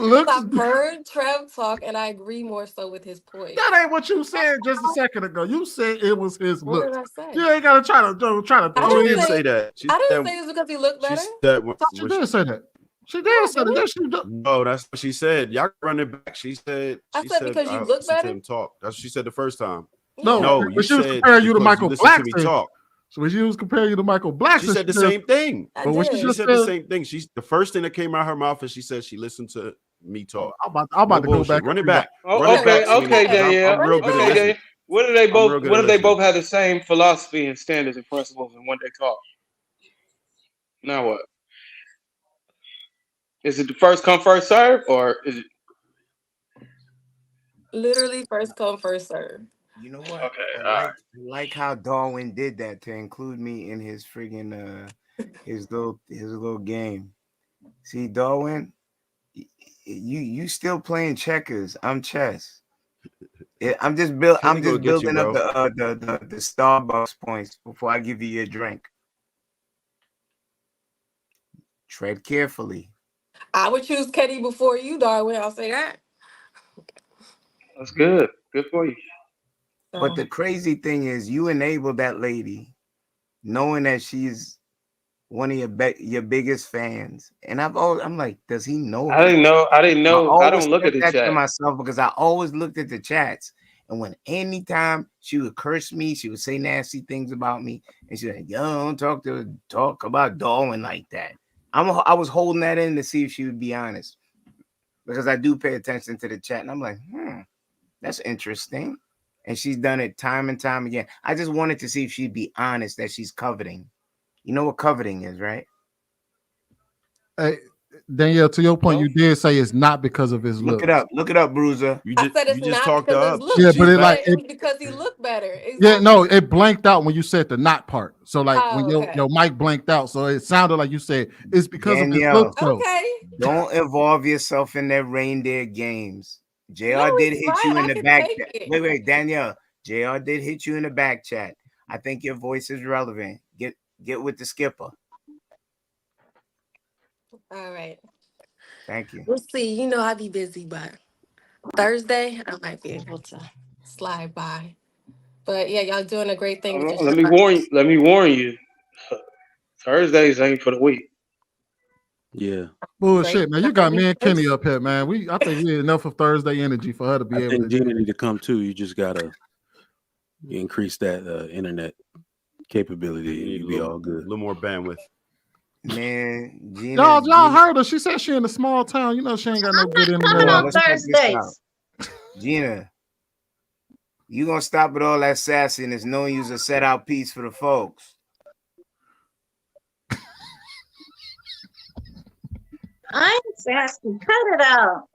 looks.
I've heard Trev talk, and I agree more so with his point.
That ain't what you said just a second ago. You said it was his
What did
looks.
I say?
You ain't gotta try to
I
throw
She
didn't
in.
did
say.
say that. She
I didn't
said
say it's because he looked
she
better.
said
She did say that. She
No,
did
I
say that.
didn't.
Yes, she did.
no, that's what she said. Y'all can run it back. She
I said because
I
you look
listened to
better.
him talk. That's what she said the first time.
No,
Yeah.
No, you
but she was
said
comparing you to
because you
Michael
listened to me
Blackson.
talk.
So when she was comparing you to Michael
She
Blackson,
said the same thing.
I
but when she
did.
She
just
said the same thing. She's the first thing that came out of her mouth is she said she listened to me talk.
I'm about
No
to go back
bullshit.
and
Run it
rewind.
back. Run
Oh,
it back,
okay,
Run it
Sweeney,
okay,
because
back.
Danielle.
I'm
Run
real
it
good at
Okay,
back.
listening.
Danielle. What do they
I'm real
both?
good
What
at
if they
listening.
both have the same philosophy and standards and principles and when they talk? Now what? Is it the first come first serve or is it?
Literally first come first serve.
You know what?
Okay,
I
all right.
like how Darwin did that to include me in his friggin' his little game. See, Darwin, you still playing checkers. I'm chess. I'm just
Kenny gonna get you,
building up
bro.
the Starbucks points before I give you your drink. Tread carefully.
I would choose Kenny before you, Darwin. I'll say that.
That's good. Good for you.
But the crazy thing is, you enable that lady, knowing that she's one of your biggest fans. And I'm like, does he know
I
her?
didn't know. I didn't
I
know. I
always
don't look
said
at the
that to
chat.
myself because I always looked at the chats. And when anytime she would curse me, she would say nasty things about me, and she's like, "Yo, don't talk about Darwin like that." I was holding that in to see if she would be honest, because I do pay attention to the chat, and I'm like, that's interesting. And she's done it time and time again. I just wanted to see if she'd be honest that she's coveting. You know what coveting is, right?
Hey, Danielle, to your point, you did say it's not because of his
Look
looks.
it up. Look it up, Bruiser.
I said it's not because of his
Yeah,
looks.
but
You
it like
said it's because he looked better. Exactly.
yeah, no, it blanked out when you said the not part. So like when
Oh, okay.
your mic blanked out, so it sounded like you said it's because of his
Danielle,
looks. Though.
Okay.
Don't involve yourself in their reindeer games. JR
No,
did
it's
hit
fine.
you in
I
the
can
back.
take it.
Wait, Danielle. JR did hit you in the back chat. I think your voice is relevant. Get with the skipper.
All right.
Thank you.
We'll see. You know, I'll be busy, but Thursday I might be able to slide by. But yeah, y'all doing a great thing with your
Let me warn you. Let me warn you. Thursdays ain't for the week.
Yeah.
Bullshit, man. You got me and Kenny up here, man. I think we had enough of Thursday energy for her to be
I
able
think
to.
Gina need to come too. You just gotta increase that internet capability. You'll be all good.
A little more bandwidth.
Man, Gina,
Y'all heard her. She said she in a small town. You know she ain't got no good internet.
Let's check this out. Gina, you gonna stop with all that sassiness, knowing you's a set out piece for the folks.
I'm sassy. Cut it out.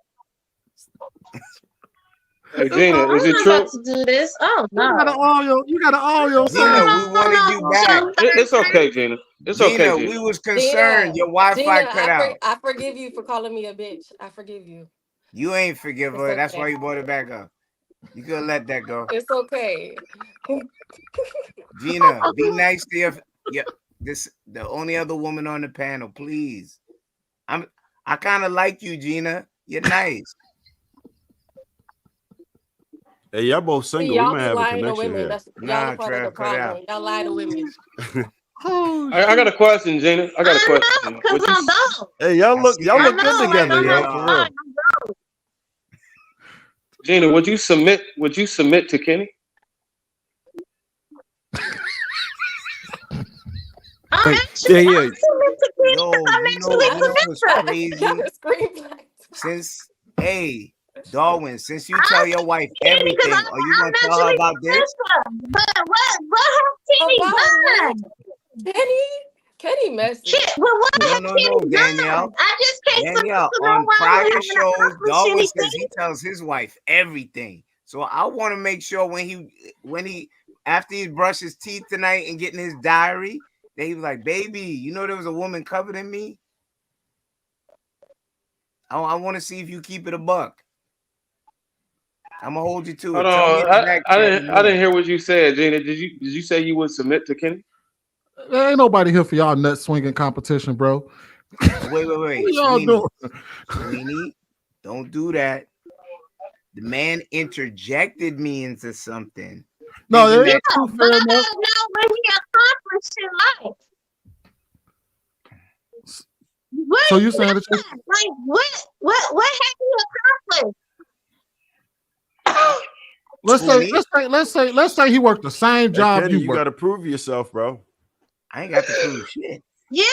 Hey Gina, is it
I'm
true?
about to do this. Oh no.
You got all your
Gina, we wanted you back.
It's okay, Gina. It's
Gina,
okay, Gina.
we was concerned. Your Wi-Fi
Gina,
cut out.
I forgive you for calling me a bitch. I forgive you.
You ain't forgive her.
It's
That's
okay.
why you brought it back up. You could let that go.
It's okay.
Gina, be nice to your the only other woman on the panel, please. I kind of like you, Gina. You're nice.
Hey, y'all both single.
Y'all
We might
be
have a
lying to
connection
women.
here.
That's y'all are part of the
Trev, cut it
problem. Y'all lie to women.
I got a question, Gina. I got a question. Gina.
Hey, y'all look good together, yo. For real.
Gina, would you submit to Kenny?
Yo, you know what's crazy? Hey, Darwin, since you tell your wife everything, are you gonna tell her about this?
But what has Kenny done?
Kenny messy.
No, Danielle.
I just can't
Danielle, on prior shows, Darwin says he tells his wife everything. So I want to make sure when he after he brushed his teeth tonight and getting his diary, that he was like, "Baby, you know there was a woman covered in me." I want to see if you keep it a buck. I'm gonna hold you to
Hold
it. Tell me
on. I didn't hear what you said, Gina. Did you say you would submit to Kenny?
There ain't nobody here for y'all nut swinging competition, bro.
Wait.
What y'all doing?
Sweeney, don't do that. The man interjected me into something.
No,
But I don't know what he accomplished in life.
So you saying that
like what have you accomplished?
let's say he worked the same job
Kenny, you
worked.
got to prove yourself, bro.
I ain't got to prove shit.
Yeah.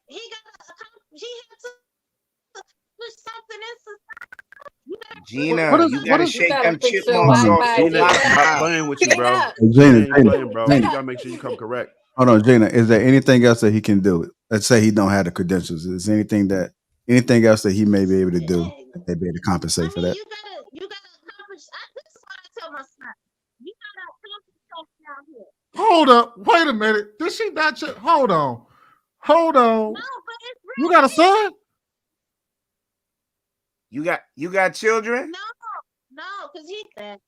He had to put something in society.
Gina, you gotta shake them chipmunks off.
Gina, stop playing with you, bro.
Gina,
bro.
Gina.
You gotta make sure you come correct.
Hold on, Gina. Is there anything else that he can do? Let's say he don't have the credentials. Is there anything else that he may be able to do that they be able to compensate for that?
You gotta accomplish. This is what I tell my son. You gotta accomplish something out here.
Hold up. Wait a minute. Did she not? Hold on.
No, but it's
You got a son?
You got children?
No, because he said.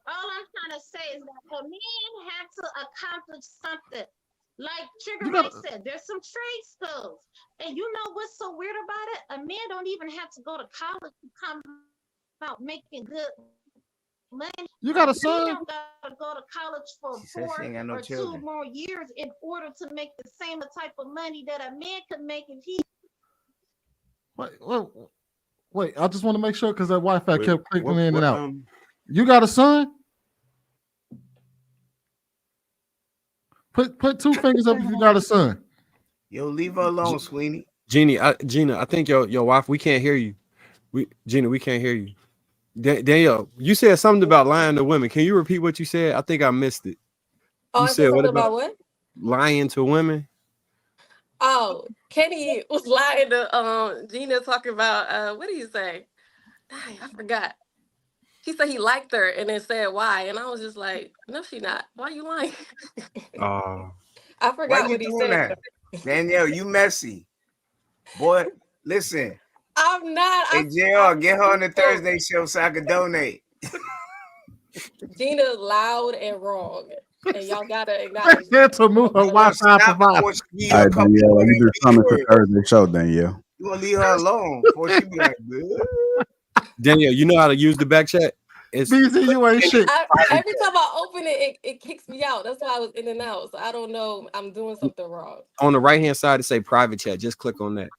All I'm trying to say is that a man had to accomplish something. Like Trigger Ray said, there's some trade skills. And you know what's so weird about it? A man don't even have to go to college to come out making good money.
You got a son?
You don't got to go to college for 4 or 2 more years in order to make the same type of money that a man could make if he.
Wait, I just want to make sure because that Wi-Fi kept clicking in and out. You got a son? Put 2 fingers up if you got a son.
Yo, leave her alone, Sweeney.
Gina, I think your wife. We can't hear you. Gina, we can't hear you. Danielle, you said something about lying to women. Can you repeat what you said? I think I missed it.
Oh,
You
I
said
said
what
something
about
about what?
lying to women?
Oh, Kenny was lying to Gina talking about what did he say? Dang, I forgot. He said he liked her and then said why. And I was just like, no, she not. Why you lying? I
Why
forgot
you
what he
doing
said.
that? Danielle, you messy. Boy, listen.
I'm not.
Hey, JR, get her on the Thursday show so I can donate.
Gina's loud and wrong. And y'all gotta acknowledge
Said to move her Wi-Fi provider.
All right, Danielle, you just coming to Thursday show, Danielle.
You gonna leave her alone before she be like,
Danielle, you know how to use the back chat? It's
BZ, you ain't shit.
every time I open it, it kicks me out. That's why I was in and out. So I don't know. I'm doing something wrong.
on the right hand side. It say private chat. Just click on that.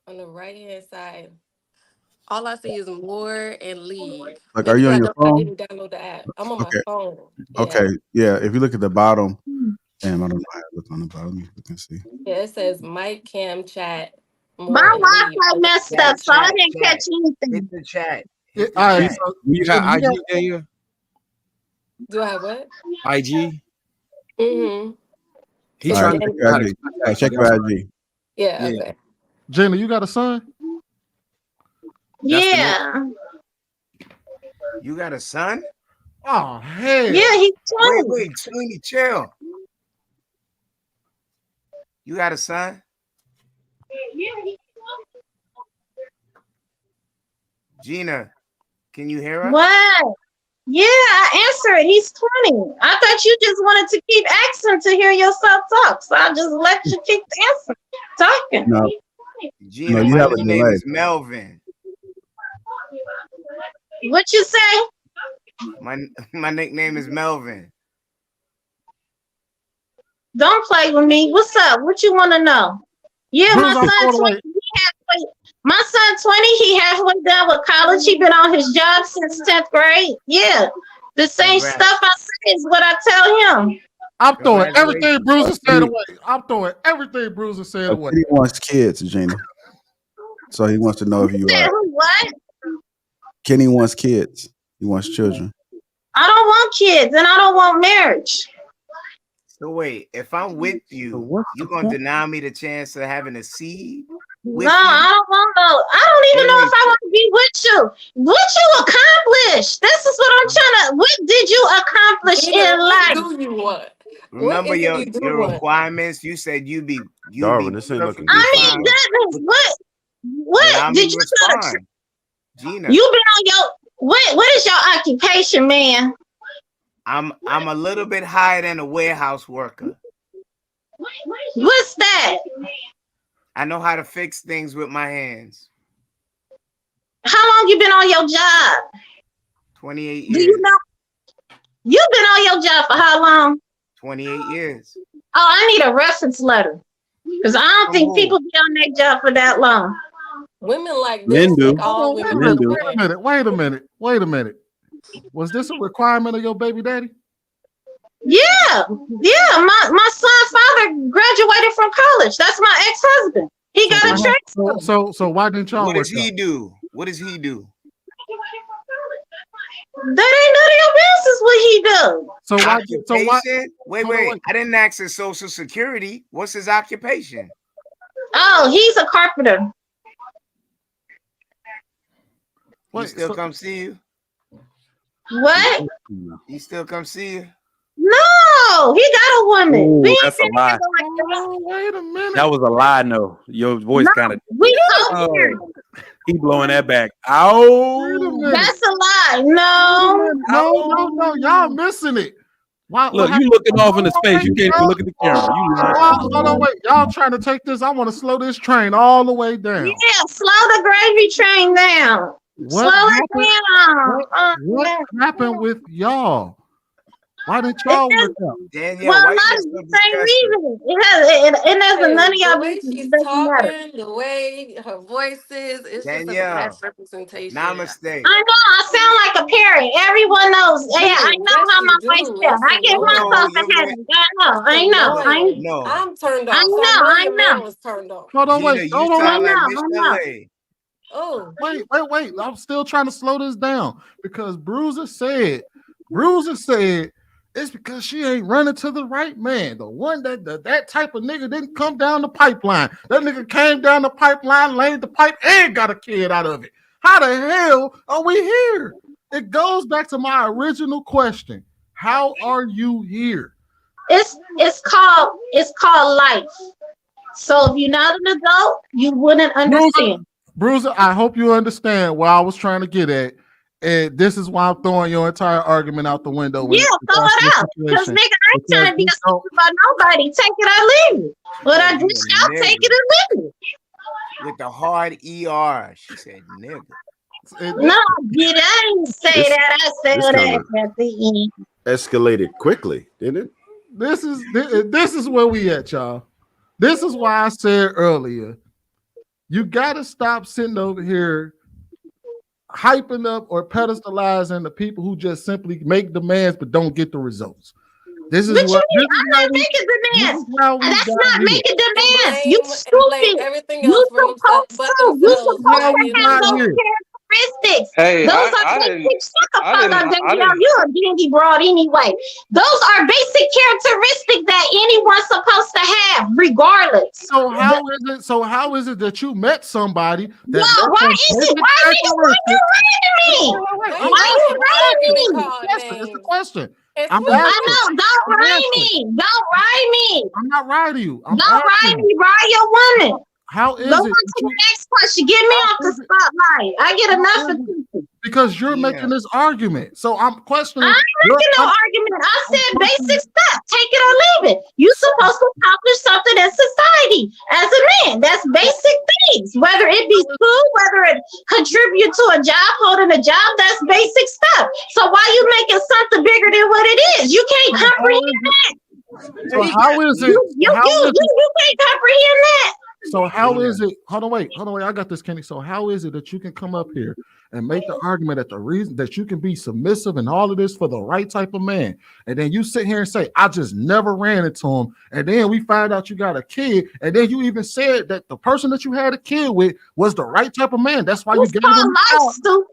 On the right hand side, all I see is more and leave.
Like,
Maybe
are you on
because
your
I
phone?
didn't download the app. I'm on my
Okay.
phone. Yeah.
Okay. Yeah. If you look at the bottom, damn, I don't know how to look on the bottom. Let me look and see.
Yeah, it says mic, cam, chat, more
My
and leave.
Wi-Fi messed up, so I didn't catch anything.
hit the chat.
All right, so
You got IG, Danielle?
Do I have what?
IG?
Mm-hmm.
He
All
trying
right,
to
check your IG. Check your IG.
Yeah, okay.
Gina, you got a son?
Yeah.
You got a son?
Oh, hell.
Yeah, he's 20.
Wait, Sweeney, chill. You got a son? Gina, can you hear us?
What? Yeah, I answered. He's 20. I thought you just wanted to keep asking to hear yourself talk, so I just let you keep answering, talking.
No.
Gina,
you
my
have a
nickname
delay.
is Melvin.
What you say?
My nickname is Melvin.
Don't play with me. What's up? What you want to know? Yeah, my son 20. My son 20. He halfway done with college. He been on his job since 10th grade. Yeah, the same
Congrats.
stuff I say is what I tell him.
I'm throwing everything Bruiser said away. I'm throwing everything Bruiser said away.
He wants kids, Gina. So he wants to know if you are.
What?
Kenny wants kids. He wants children.
I don't want kids and I don't want marriage.
So wait, if I'm with you, you gonna deny me the chance of having a seed?
No, I don't want no. I don't even know if I want to be with you. What you accomplished? This is what I'm trying to. What did you accomplish in life?
What do you want?
Remember
is it
your
you do want?
requirements. You said you be
Darwin, this ain't looking good.
I mean, goodness, what did you try to?
Gina,
You been on your what is your occupation, man?
I'm a little bit higher than a warehouse worker.
What's that?
I know how to fix things with my hands.
How long you been on your job?
28 years.
Do you know? You've been on your job for how long?
28 years.
Oh, I need a reference letter because I don't think people be on their job for that long.
Women like
Men
this
do.
take all
Wait
women.
a minute. Was this a requirement of your baby daddy?
Yeah. My son's father graduated from college. That's my ex-husband. He got a trade.
So why didn't y'all
What
work
does he
out?
do? What does he do?
That ain't none of your business what he do.
Occupation? Wait. I didn't ask his social security. What's his occupation?
Oh, he's a carpenter.
He still come see you?
What?
He still come see you?
No, he got a woman.
Ooh,
We ain't
that's a
been
lie.
together like that.
Wait a minute.
That was a lie. No, your voice kind of.
We talk here.
He blowing that back. Ow!
That's a lie. No.
No. Y'all missing it. Why,
Look, you looking off into space. You can't even look at the camera. You lying.
Hold on, wait. Y'all trying to take this. I want to slow this train all the way down.
Yeah, slow the gravy train down.
What
Slow
happened-
it down.
What happened with y'all? Why didn't y'all work out?
Danielle,
Well,
why
not
you so
the same
disgusted?
reason. It has none of
The
y'all
way
business.
she's
It doesn't matter.
talking, the way her voice is, it's just a bad
Danielle,
representation.
namaste.
I know I sound like a parrot. Everyone knows. Yeah, I know
Yes,
how
you
my voice
do.
sounds.
It's
I give
No,
myself
annoying.
a
your voice.
headache. I
It's
know.
annoying.
No,
I'm turned
I
off. So I
know.
know
I
your man
know.
was turned off.
Hold on,
Gina,
wait.
you
Hold on,
I
sound
wait.
like
know.
Miss
I know.
Chalet.
Oh,
Wait. I'm still trying to slow this down because Bruiser said it's because she ain't running to the right man. The one that type of nigga didn't come down the pipeline. That nigga came down the pipeline, laid the pipe, and got a kid out of it. How the hell are we here? It goes back to my original question. How are you here?
It's called life. So if you're not an adult, you wouldn't understand.
Bruiser, I hope you understand where I was trying to get at. And this is why I'm throwing your entire argument out the window.
Yeah, throw it out. Because nigga, I ain't trying to be a stupid about nobody. Take it or leave it. What I dish out, take it or leave it.
With the hard ER. She said nigga.
No, I didn't say that. I said
this
that
kinda-
at the end.
Escalated quickly, didn't it?
This is where we at, y'all. This is why I said earlier, you gotta stop sitting over here hyping up or pedestalizing the people who just simply make demands but don't get the results. This is
But
what
I'm not making demands. That's not making demands. You stupid.
everything
You
else from
supposed
but
to. You
themselves
supposed
by
to
the end of
have
the
those
road.
characteristics.
Hey,
Those
I
are
didn't-
basic. Shut the
I
fuck
didn't-
up,
I
Danielle.
didn't-
You're a dandy broad anyway. Those are basic characteristics that anyone's supposed to have, regardless.
So how is it that you met somebody that
Yo, why is it? Why niggas why you running me? Why you running me?
It's the question.
It's
I'm
I
asking.
know. Don't
I'm
ride
asking.
me. Don't ride me.
I'm not riding you. I'm
Don't ride
asking.
me. Ride your woman.
How
Go
is
on
it?
to the next question. Get me off the spotlight. I get enough of people.
Because you're making this argument. So I'm questioning.
I ain't making no argument. I said basic stuff. Take it or leave it. You're supposed to accomplish something in society as a man. That's basic things. Whether it be food, whether it contribute to a job, holding a job, that's basic stuff. So why you making something bigger than what it is? You can't comprehend that.
So how is it?
You can't comprehend that.
So how is it? Hold on, wait. I got this, Kenny. So how is it that you can come up here and make the argument that the reason that you can be submissive and all of this for the right type of man, and then you sit here and say, I just never ran into him, and then we find out you got a kid, and then you even said that the person that you had a kid with was the right type of man. That's why you gave him
life, stupid.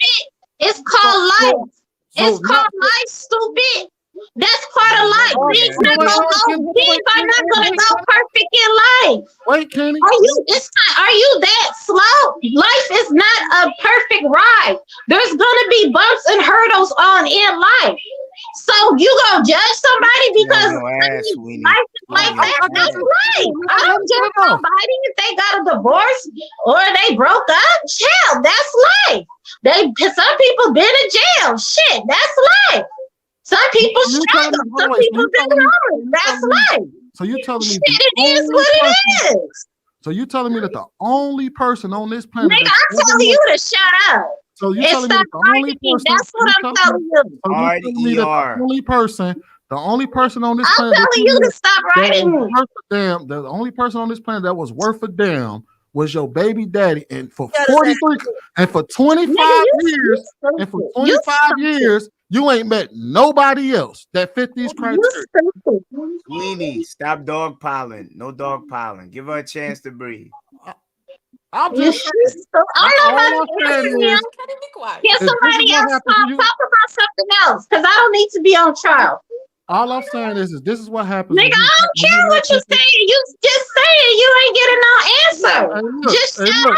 It's called life. It's called life, stupid. That's part of life. Things not gonna go. Things are not gonna go perfect in life.
Wait, Kenny.
Are you that slow? Life is not a perfect ride. There's gonna be bumps and hurdles on in life. So you gonna judge somebody because life is like that? That's life. I don't judge somebody if they got a divorce or they broke up. Chill, that's life. Some people been in jail. Shit, that's life. Some people struggle. Some people been homeless. That's life.
So you telling me
Shit, it is what it is.
So you telling me that the only person on this planet?
Nigga, I'm telling you to shut up.
So you
And
telling me
stop
that the only
fighting me.
person?
That's what I'm telling you.
So you telling me that the only person on this planet?
I'm telling you to stop writing me.
The only person on this planet that was worth a damn was your baby daddy, and for 43 and for 25 years, and for 25 years, you ain't met nobody else that fit these criteria.
Sweeney, stop dogpiling. No dogpiling. Give her a chance to breathe.
I'm just saying.
Can somebody else talk about something else? Because I don't need to be on trial.
All I'm saying is this is what happens.
Nigga, I don't care what you saying. You just saying you ain't getting no answer. Just shut up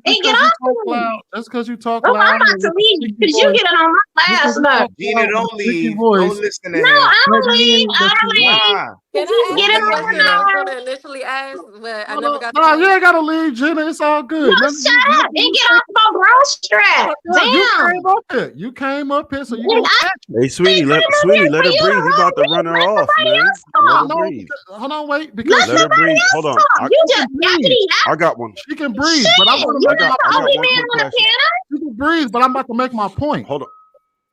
and get off of me.
That's because you talk
loud.
loud.
I'm about to leave because you getting on my last nerve.
Gina, don't leave. Don't listen to him.
No, I don't leave. I don't leave.
Can I
Get
ask
it
a
on
question I was going to initially ask, but I never got to
No, you ain't gotta leave, Jenna. It's all good.
No, shut up and get off my bro strap. Damn.
You came up here, so you
Nigga,
gonna
Hey, Sweeney, let her breathe. He about to run her off, man. Let her breathe.
Hold on, wait. Because
Let her breathe. Hold on.
You just
I got one.
She can breathe, but I'm gonna
you
make
the
my
only
point.
man on the panel?
She can breathe, but I'm about to make my point.
Hold on.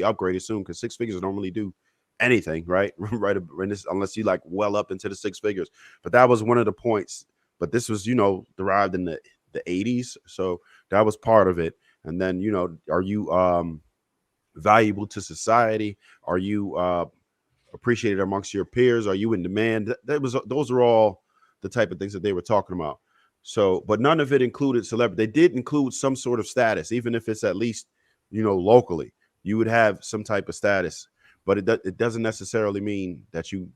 be upgraded soon because 6 figures don't really do anything, right? Right, unless you like well up into the 6 figures. But that was one of the points. But this was, derived in the 80s, so that was part of it. And then, are you valuable to society? Are you appreciated amongst your peers? Are you in demand? Those are all the type of things that they were talking about. So, but none of it included celebrity. They did include some sort of status, even if it's at least, locally. You would have some type of status, but it doesn't necessarily mean that you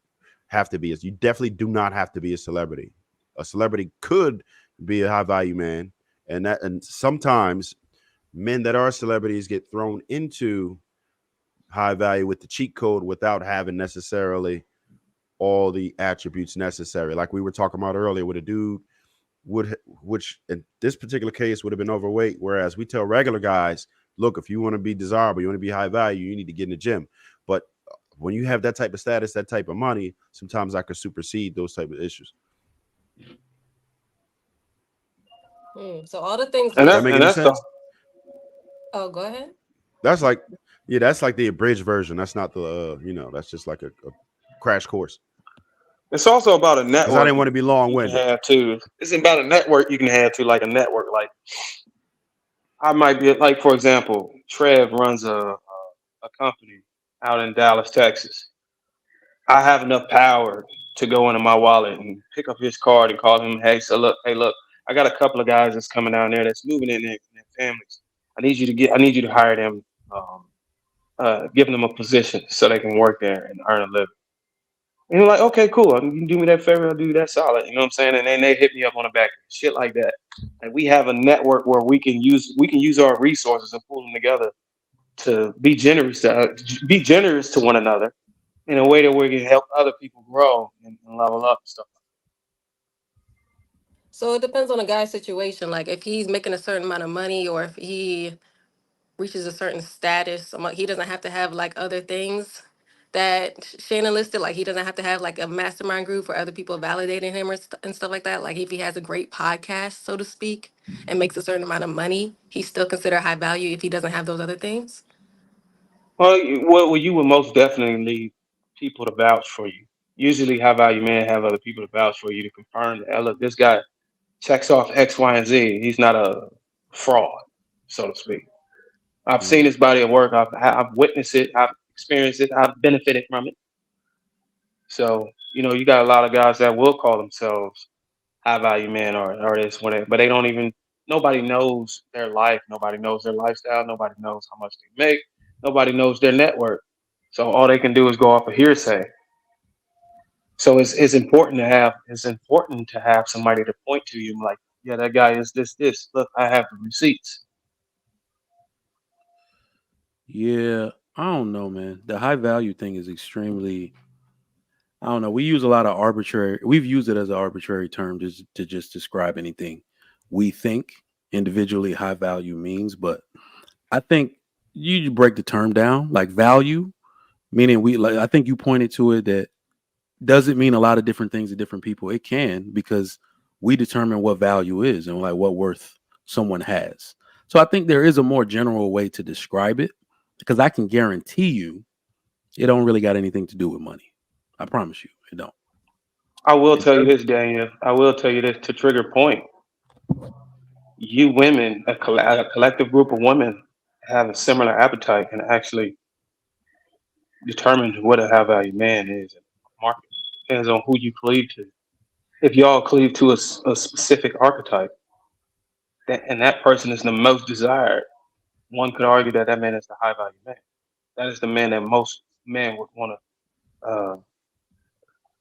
have to be. You definitely do not have to be a celebrity. A celebrity could be a high value man, and sometimes men that are celebrities get thrown into high value with the cheat code without having necessarily all the attributes necessary. Like we were talking about earlier with a dude which in this particular case would have been overweight, whereas we tell regular guys, look, if you want to be desirable, you want to be high value, you need to get in the gym. But when you have that type of status, that type of money, sometimes I could supersede those type of issues.
So all the things
that make any sense?
Oh, go ahead.
That's like the abridged version. That's not the that's just like a crash course.
It's also about a network.
I didn't want to be long-winded.
Have too. It's about a network you can have too, like a network. Like I might be like, for example, Trev runs a company out in Dallas, Texas. I have enough power to go into my wallet and pick up his card and call him, hey, look, I got a couple of guys that's coming down there that's moving in their families. I need you to hire them, give them a position so they can work there and earn a living. And you're like, okay, cool. You can do me that favor, I'll do that solid. You know what I'm saying? And then they hit me up on the back, shit like that. And we have a network where we can use our resources and pull them together to be generous to one another in a way that we can help other people grow and level up and stuff.
So it depends on the guy's situation. Like if he's making a certain amount of money or if he reaches a certain status, he doesn't have to have like other things that Shannon listed. Like he doesn't have to have like a mastermind group for other people validating him and stuff like that. Like if he has a great podcast, so to speak, and makes a certain amount of money, he's still considered high value if he doesn't have those other things.
Well, you would most definitely need people to vouch for you. Usually high value men have other people to vouch for you to confirm that, look, this guy checks off X, Y, and Z. He's not a fraud, so to speak. I've seen his body of work. I've witnessed it. I've experienced it. I've benefited from it. So, you got a lot of guys that will call themselves high value men or this, whatever, but they don't even, nobody knows their life. Nobody knows their lifestyle. Nobody knows how much they make. Nobody knows their network. So all they can do is go off of hearsay. So it's important to have somebody to point to you like, yeah, that guy is this. Look, I have the receipts.
Yeah, I don't know, man. The high value thing is extremely, I don't know. We use a lot of we've used it as an arbitrary term to just describe anything we think individually high value means. But I think you break the term down, like value, meaning I think you pointed to it that doesn't mean a lot of different things to different people. It can, because we determine what value is and like what worth someone has. So I think there is a more general way to describe it, because I can guarantee you it don't really got anything to do with money. I promise you it don't.
I will tell you this, Daniel. I will tell you this to trigger point. You women, a collective group of women, have a similar appetite and actually determine what a high value man is in the market. Depends on who you cleave to. If y'all cleave to a specific archetype, and that person is the most desired, one could argue that man is the high value man. That is the man that most men would want to.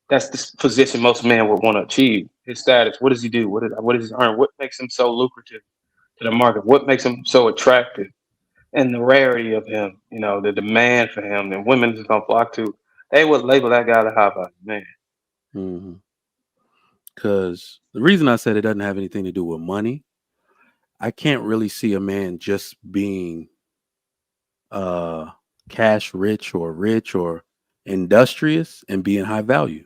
That's the position most men would want to achieve. His status. What does he do? What does he earn? What makes him so lucrative to the market? What makes him so attractive? And the rarity of him, the demand for him, and women is gonna flock to. They would label that guy the high value man.
Mm-hmm. Because the reason I said it doesn't have anything to do with money, I can't really see a man just being cash rich or industrious and being high value.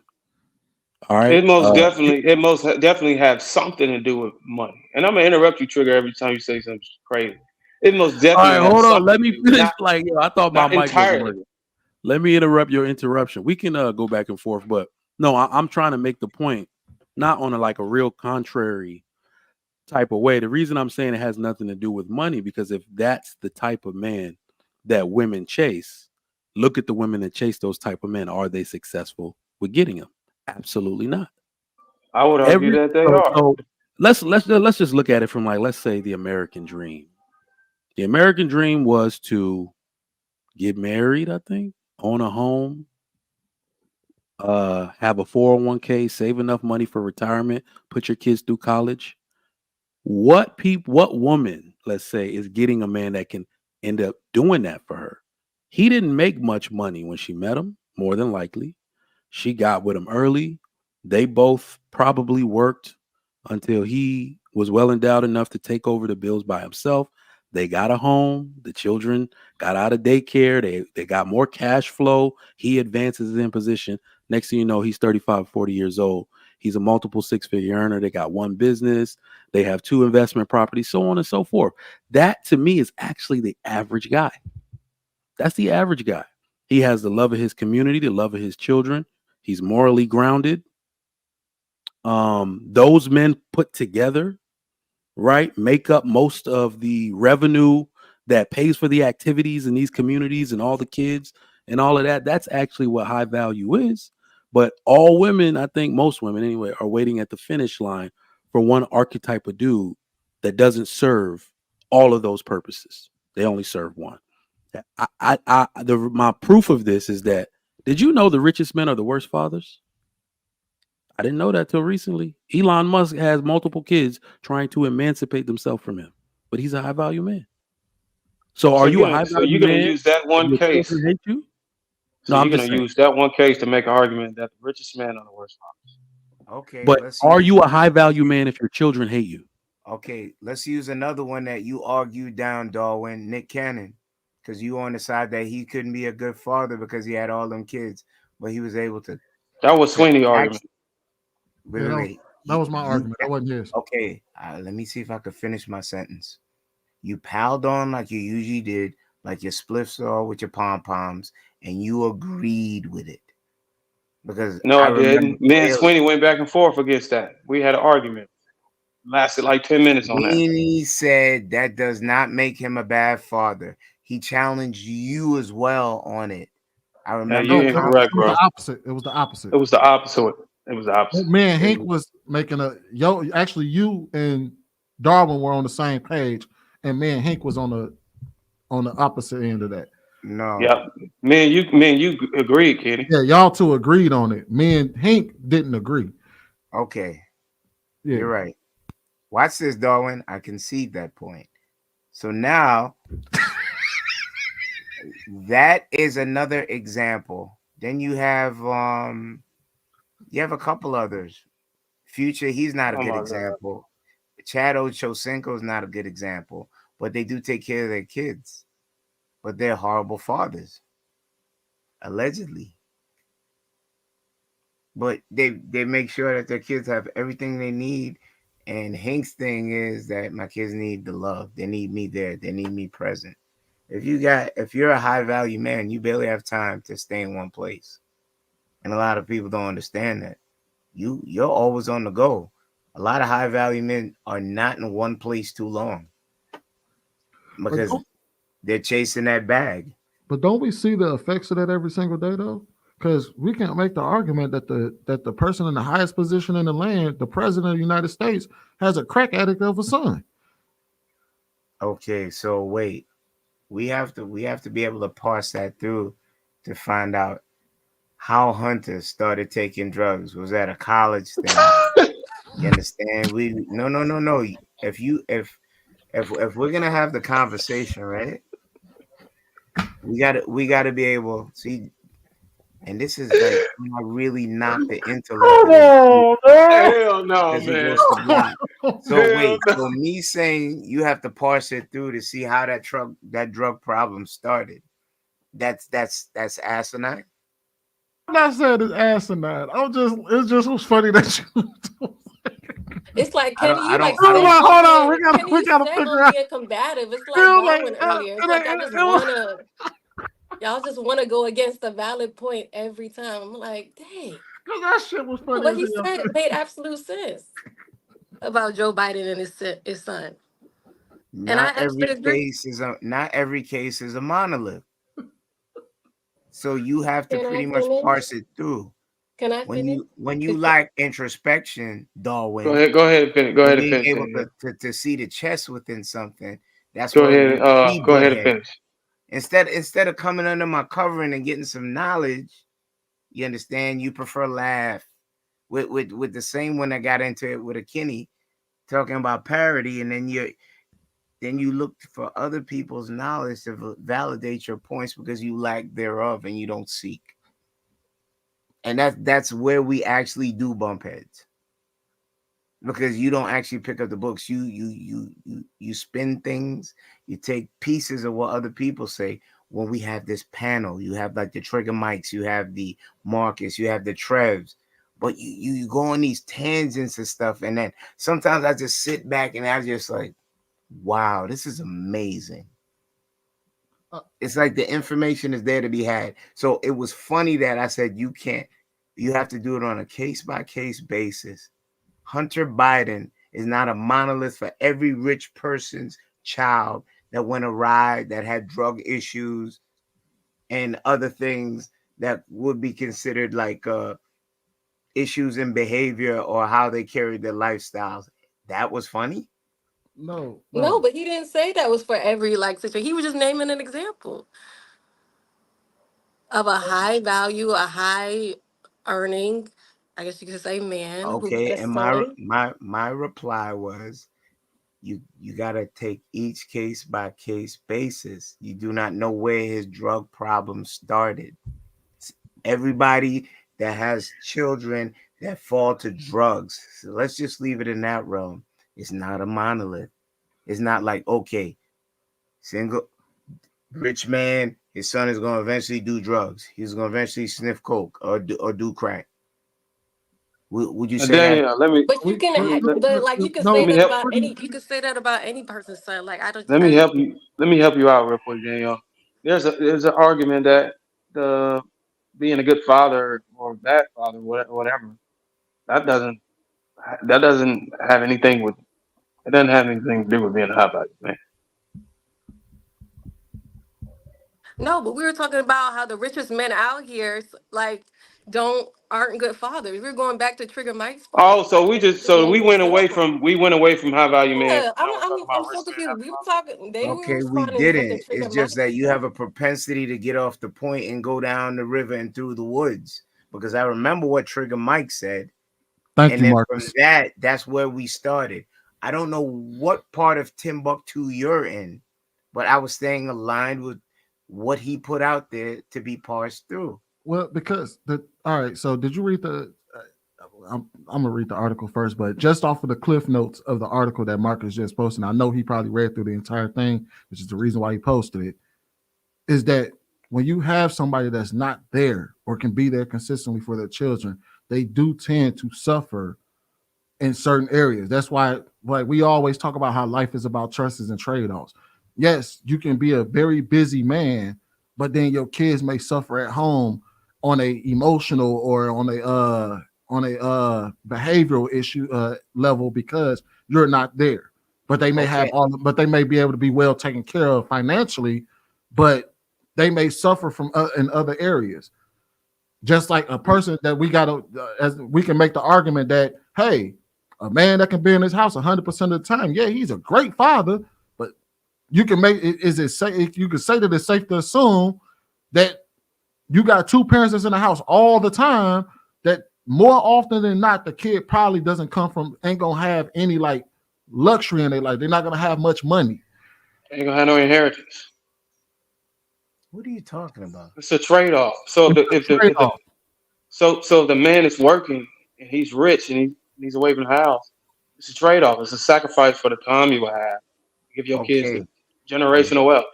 All right.
It most definitely have something to do with money. And I'm gonna interrupt you, Trigger, every time you say something crazy. It most definitely.
All right, hold on. Let me finish. I thought my mic
entirely.
wasn't working. Let me interrupt your interruption. We can go back and forth, but no, I'm trying to make the point, not on a real contrary type of way. The reason I'm saying it has nothing to do with money, because if that's the type of man that women chase, look at the women that chase those type of men. Are they successful with getting them? Absolutely not.
I would argue that they are.
let's just look at it from like, let's say the American dream. The American dream was to get married, I think, own a home, have a 401k, save enough money for retirement, put your kids through college. What woman, let's say, is getting a man that can end up doing that for her? He didn't make much money when she met him, more than likely. She got with him early. They both probably worked until he was well endowed enough to take over the bills by himself. They got a home. The children got out of daycare. They got more cash flow. He advances in position. Next thing you know, he's 35, 40 years old. He's a multiple six-figure earner. They got one business. They have 2 investment properties, so on and so forth. That, to me, is actually the average guy. That's the average guy. He has the love of his community, the love of his children. He's morally grounded. Those men put together, right, make up most of the revenue that pays for the activities in these communities and all the kids and all of that. That's actually what high value is. But all women, I think most women anyway, are waiting at the finish line for one archetype of dude that doesn't serve all of those purposes. They only serve one. My proof of this is that, did you know the richest men are the worst fathers? I didn't know that till recently. Elon Musk has multiple kids trying to emancipate themselves from him, but he's a high value man. So are you a high value
you're gonna
man?
use that one
Your
case.
children hate you?
So
No,
you're
I'm
gonna
just saying.
use that one case to make an argument that the richest men are the worst fathers.
Okay,
But
let's
are
use,
you a high value man if your children hate you?
okay, let's use another one that you argued down, Darwin, Nick Cannon, because you on the side that he couldn't be a good father because he had all them kids, but he was able to.
That was Sweeney's argument.
Wait,
Yeah,
wait,
that was my argument. That wasn't his.
Okay, let me see if I could finish my sentence. You piled on like you usually did, like your spliffs all with your pom-poms, and you agreed with it. Because
No, I
remember
didn't. Me and Sweeney went back and forth against that. We had an argument. Lasted like 10 minutes on that.
Sweeney said that does not make him a bad father. He challenged you as well on it. I remember.
You're incorrect, bro.
It was the opposite. It was the opposite.
It was the opposite. It was the opposite.
Me and Hank was making actually you and Darwin were on the same page, and me and Hank was on the opposite end of that.
No.
Yeah. Me and you agreed, Kenny.
Yeah, y'all two agreed on it. Me and Hank didn't agree.
Okay.
Yeah.
You're right. Watch this, Darwin. I concede that point. So now that is another example. Then you have a couple others. Future, he's not a good example. Chad Ochocinco is not a good example, but they do take care of their kids. But they're horrible fathers, allegedly. But they make sure that their kids have everything they need. And Hank's thing is that my kids need the love. They need me there. They need me present. If you're a high value man, you barely have time to stay in one place. And a lot of people don't understand that. You're always on the go. A lot of high value men are not in one place too long because they're chasing that bag.
But don't we see the effects of that every single day though? Because we can't make the argument that the person in the highest position in the land, the president of the United States, has a crack addict of a son.
Okay, so wait. We have to be able to parse that through to find out how Hunter started taking drugs. Was that a college thing? You understand? No. If we're gonna have the conversation, right? We gotta be able see. And this is like really not the intellect.
Hell no, man.
So me saying you have to parse it through to see how that drug problem started. That's asinine.
I'm not saying it's asinine. It just was funny that you.
It's like, Kenny, you like
hold on. We gotta figure out.
Being combative. It's like Darwin earlier. It's like y'all just wanna go against the valid point every time. I'm like, dang.
Because that shit was funny.
What he said made absolute sense about Joe Biden and his son.
Not every case is a monolith. So you have to pretty much parse it through.
Can I
when
finish?
you lack introspection, Darwin,
Go ahead and finish. Go
and
ahead and
being
finish.
able
Daniel.
to see the chess within something, that's
Go
where
ahead.
we
Go
butt
ahead and
heads.
finish.
Instead of coming under my covering and getting some knowledge, you understand, you prefer laugh. With the same one that got into it with a Kenny talking about parody, and then you look for other people's knowledge to validate your points because you lack thereof and you don't seek. And that's where we actually do bump heads. Because you don't actually pick up the books. You spin things, you take pieces of what other people say. When we have this panel, you have like the Trigger Mics, you have the Marcus, you have the Trevs, but you go on these tangents and stuff, and then sometimes I just sit back and I just like, wow, this is amazing. It's like the information is there to be had. So it was funny that I said you have to do it on a case-by-case basis. Hunter Biden is not a monolith for every rich person's child that went awry, that had drug issues and other things that would be considered like issues in behavior or how they carried their lifestyles. That was funny.
No, but he didn't say that was for every like situation. He was just naming an example of a high value, a high earning, I guess you could say, man who
Okay,
has
and
son.
my reply was, you got to take each case by case basis. You do not know where his drug problem started. Everybody that has children that fall to drugs, so let's just leave it in that realm. It's not a monolith. It's not like, okay, single rich man, his son is going to eventually do drugs. He's going to eventually sniff coke or do crack. Would you say that?
Daniel, let me.
But you can, but like you can
Let
say
me
that
help.
about any. You can say that about any person's son. Like I don't.
Let me help you. Let me help you out real quick, Daniel. There's an argument that the being a good father or bad father, whatever, that doesn't have anything with it doesn't have anything to do with being a high value man.
No, but we were talking about how the richest men out here like aren't good fathers. We were going back to Trigger Mike's point.
Oh, so we went away from high value man.
Yeah,
Now we're talking
I'm
about rich
so
men
confused.
having
We were talking. They were
Okay, we
responding to something
didn't.
Trigger
It's just
Mike
that you
said.
have a propensity to get off the point and go down the river and through the woods. Because I remember what Trigger Mike said.
Thank
And
you,
then from
Marcus.
that's where we started. I don't know what part of Timbuktu you're in, but I was staying aligned with what he put out there to be parsed through.
Well, because all right. So, did you read the? I'm gonna read the article first, but just off of the cliff notes of the article that Marcus just posted, I know he probably read through the entire thing, which is the reason why he posted it. Is that when you have somebody that's not there or can be there consistently for their children, they do tend to suffer in certain areas. That's why, like, we always talk about how life is about choices and trade-offs. Yes, you can be a very busy man, but then your kids may suffer at home on a emotional or on a behavioral issue level because you're not there. But they may have but they may be able to be well taken care of financially, but they may suffer from in other areas. Just like a person that we got to, as we can make the argument that, hey, a man that can be in his house 100% of the time, yeah, he's a great father, but you can make is it say you can say that it's safe to assume that you got two parents that's in the house all the time, that more often than not, the kid probably ain't gonna have any like luxury in their life. They're not gonna have much money.
Ain't gonna have no inheritance.
What are you talking about?
It's a trade-off. So if the man is working and he's rich and he's away from the house, it's a trade-off. It's a sacrifice for the time you will have. Give your kids the generational wealth.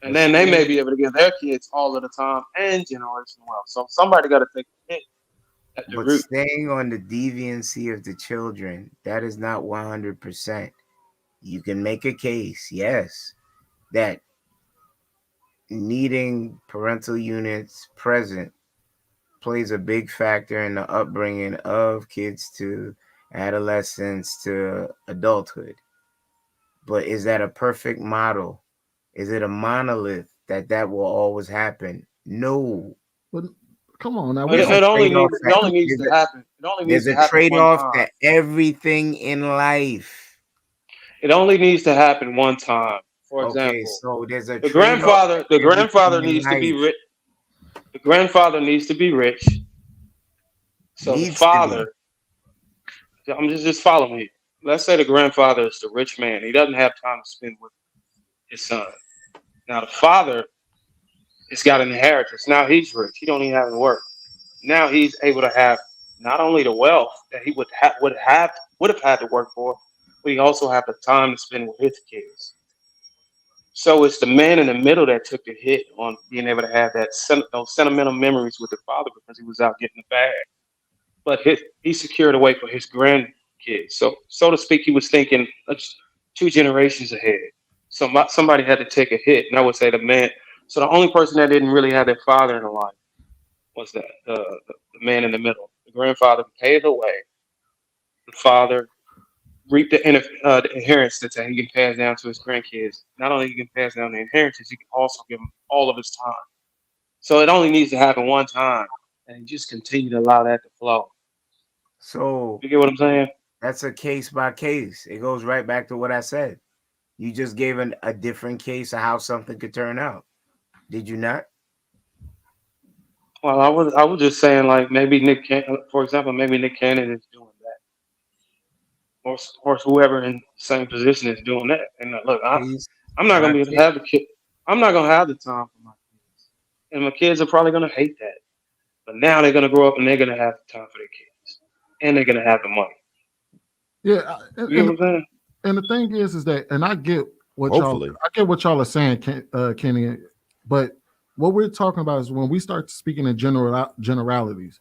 And then they may be able to give their kids all of the time and generational wealth. So somebody got to take the hit at the
But
root.
staying on the deviancy of the children, that is not 100%. You can make a case, yes, that needing parental units present plays a big factor in the upbringing of kids to adolescence to adulthood. But is that a perfect model? Is it a monolith that will always happen? No.
But Come on now.
There's a
It only
trade-off
needs
that-
to happen. It only needs
There's
to
a
happen one
trade-off
time.
to everything in life.
It only needs to happen one time. For
Okay,
example,
so there's a
the
trade-off
grandfather
to everything in
needs to be
life.
rich. The grandfather needs to be rich. So the
Needs to be.
father, I'm just following me. Let's say the grandfather is the rich man. He doesn't have time to spend with his son. Now the father has got an inheritance. Now he's rich. He don't even have to work. Now he's able to have not only the wealth that he would have had to work for, but he also have the time to spend with his kids. So it's the man in the middle that took the hit on being able to have those sentimental memories with the father because he was out getting the bag. But he secured a way for his grandkids. So to speak, he was thinking 2 generations ahead. So somebody had to take a hit, and I would say the man. So the only person that didn't really have their father in the life was the man in the middle. The grandfather paved the way. The father reaped the inheritance that he can pass down to his grandkids. Not only he can pass down the inheritance, he can also give them all of his time. So it only needs to happen one time, and you just continue to allow that to flow.
So
You get what I'm saying?
That's a case by case. It goes right back to what I said. You just gave a different case of how something could turn out. Did you not?
Well, I was just saying, like, maybe for example, maybe Nick Cannon is doing that, or whoever in the same position is doing that. And look, I'm not gonna be able to have the kid. I'm not gonna have the time for my kids, and my kids are probably gonna hate that. But now they're gonna grow up and they're gonna have the time for their kids, and they're gonna have the money.
Yeah,
You know what I'm saying?
And the thing is that, and I get what
Hopefully.
y'all are saying, Kenny, but what we're talking about is when we start speaking in generalities,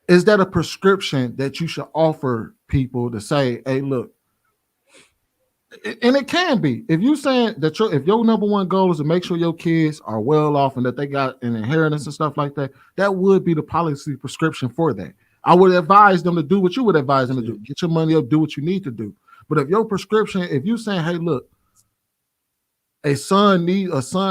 is that a prescription that you should offer people to say, hey, look, and it can be, if you saying that if your number one goal is to make sure your kids are well off and that they got an inheritance and stuff like that, that would be the policy prescription for that. I would advise them to do what you would advise them to do. Get your money up, do what you need to do. But if your prescription, if you saying, hey, look, a son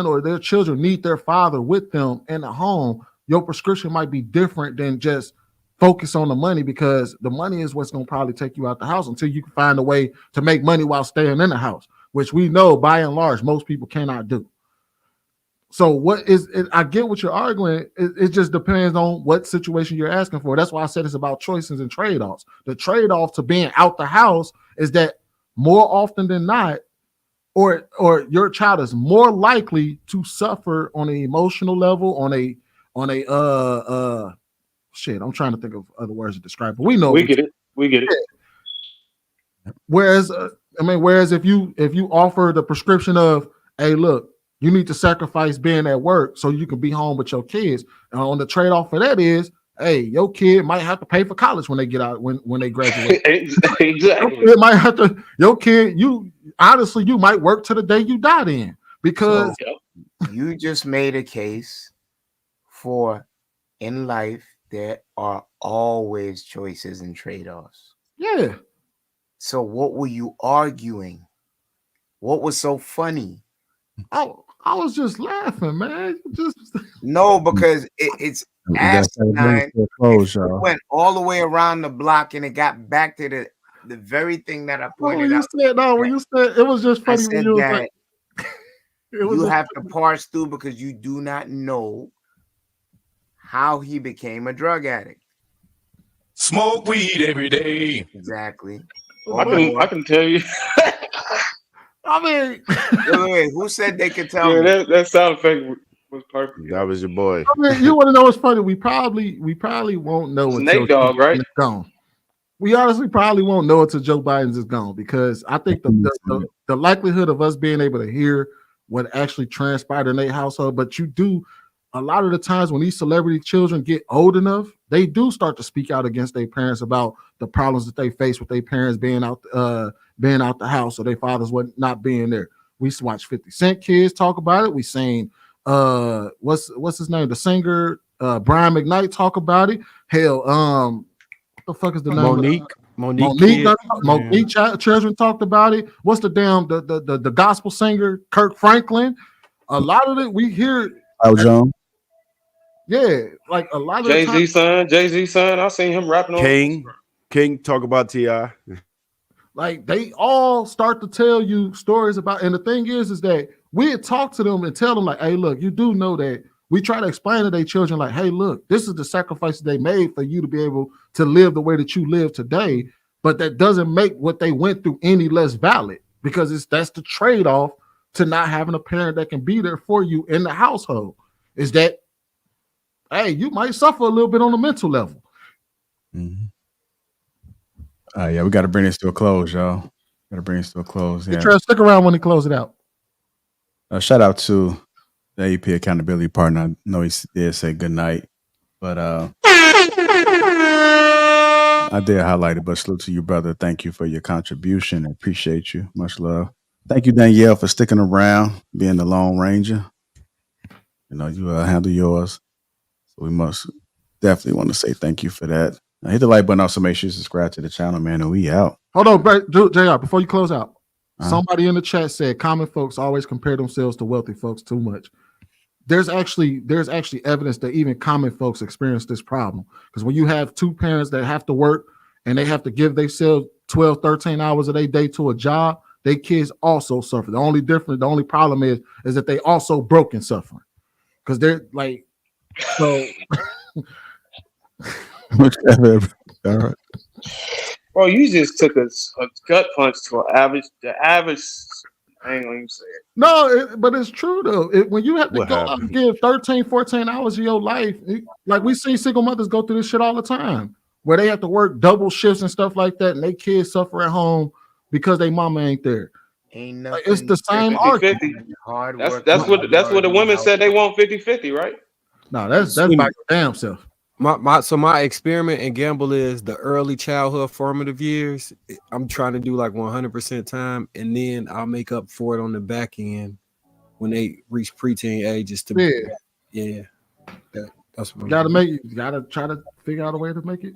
or their children need their father with them in the home, your prescription might be different than just focus on the money, because the money is what's going to probably take you out the house until you can find a way to make money while staying in the house, which we know by and large most people cannot do. So what is it? I get what you're arguing. It just depends on what situation you're asking for. That's why I said it's about choices and trade-offs. The trade-off to being out the house is that more often than not, or your child is more likely to suffer on an emotional level, on a shit. I'm trying to think of other words to describe, but we know
we get it.
Whereas if you offer the prescription of, hey, look, you need to sacrifice being at work so you can be home with your kids. And on the trade-off for that is, hey, your kid might have to pay for college when they get out, when they graduate.
Exactly.
It might have to, you might work to the day you die then, because
you just made a case for in life there are always choices and trade-offs.
Yeah.
So what were you arguing? What was so funny?
I was just laughing, man.
No, because it's asinine. It went all the way around the block and it got back to the very thing that I pointed out.
When you said it was just funny when you was like,
you have to parse through because you do not know how he became a drug addict.
Smoke weed every day.
Exactly.
I can tell you.
I mean,
wait, who said they could tell me?
That sound effect was perfect.
That was your boy.
I mean, you want to know what's funny? We probably won't know until
Nate Dogg, right?
It's gone. We honestly probably won't know until Joe Biden's is gone, because I think the likelihood of us being able to hear what actually transpired in their household, but you do a lot of the times when these celebrity children get old enough, they do start to speak out against their parents about the problems that they face with their parents being out the house or their fathers not being there. We watch 50 Cent kids talk about it. We seen what's his name, the singer Brian McKnight talk about it. Hell, what the fuck is the name? Monique children talked about it. What's the damn the gospel singer Kirk Franklin? A lot of it we hear.
Jones.
Yeah, like a lot of the
Jay-Z
time,
son. I seen him rapping on
King, talk about T.I.
like they all start to tell you stories about, and the thing is that we talk to them and tell them like, hey, look, you do know that we try to explain to their children like, hey, look, this is the sacrifices they made for you to be able to live the way that you live today, but that doesn't make what they went through any less valid, because that's the trade-off to not having a parent that can be there for you in the household, is that, hey, you might suffer a little bit on the mental level.
Mm-hmm. Yeah, we got to bring this to a close, y'all. Got to bring this to a close.
Yeah. Try to stick around when he close it out.
Shout out to the AEP accountability partner. I know he did say good night, but I did highlight it. But salute to you, brother. Thank you for your contribution. I appreciate you. Much love. Thank you, Danielle, for sticking around, being the Lone Ranger. You know, you handle yours. So we must definitely want to say thank you for that. Now, hit the like button also. Make sure you subscribe to the channel, man, and we out.
Hold on, JR, before you close out. Somebody in the chat said common folks always compare themselves to wealthy folks too much. There's actually evidence that even common folks experience this problem. Because when you have two parents that have to work and they have to give themselves 12, 13 hours of their day to a job, their kids also suffer. The only problem is that they also broke and suffering. Because they're like, so
all right.
Bro, you just took a gut punch to the average. I ain't gonna even say it.
No, but it's true though. When you have to go out and give 13, 14 hours of your life, like we see single mothers go through this shit all the time, where they have to work double shifts and stuff like that, and they kids suffer at home because their mama ain't there.
Ain't nothing.
It's the same
50-50.
argument.
Hard
work. That's what the women said they want 50-50, right?
No, that's by your damn self.
My experiment and gamble is the early childhood formative years. I'm trying to do like 100% time, and then I'll make up for it on the back end when they reach preteen ages. That's what
You gotta try to figure out a way to make it.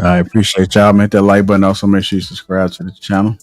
I appreciate y'all. Hit that like button. Also, make sure you subscribe to the channel.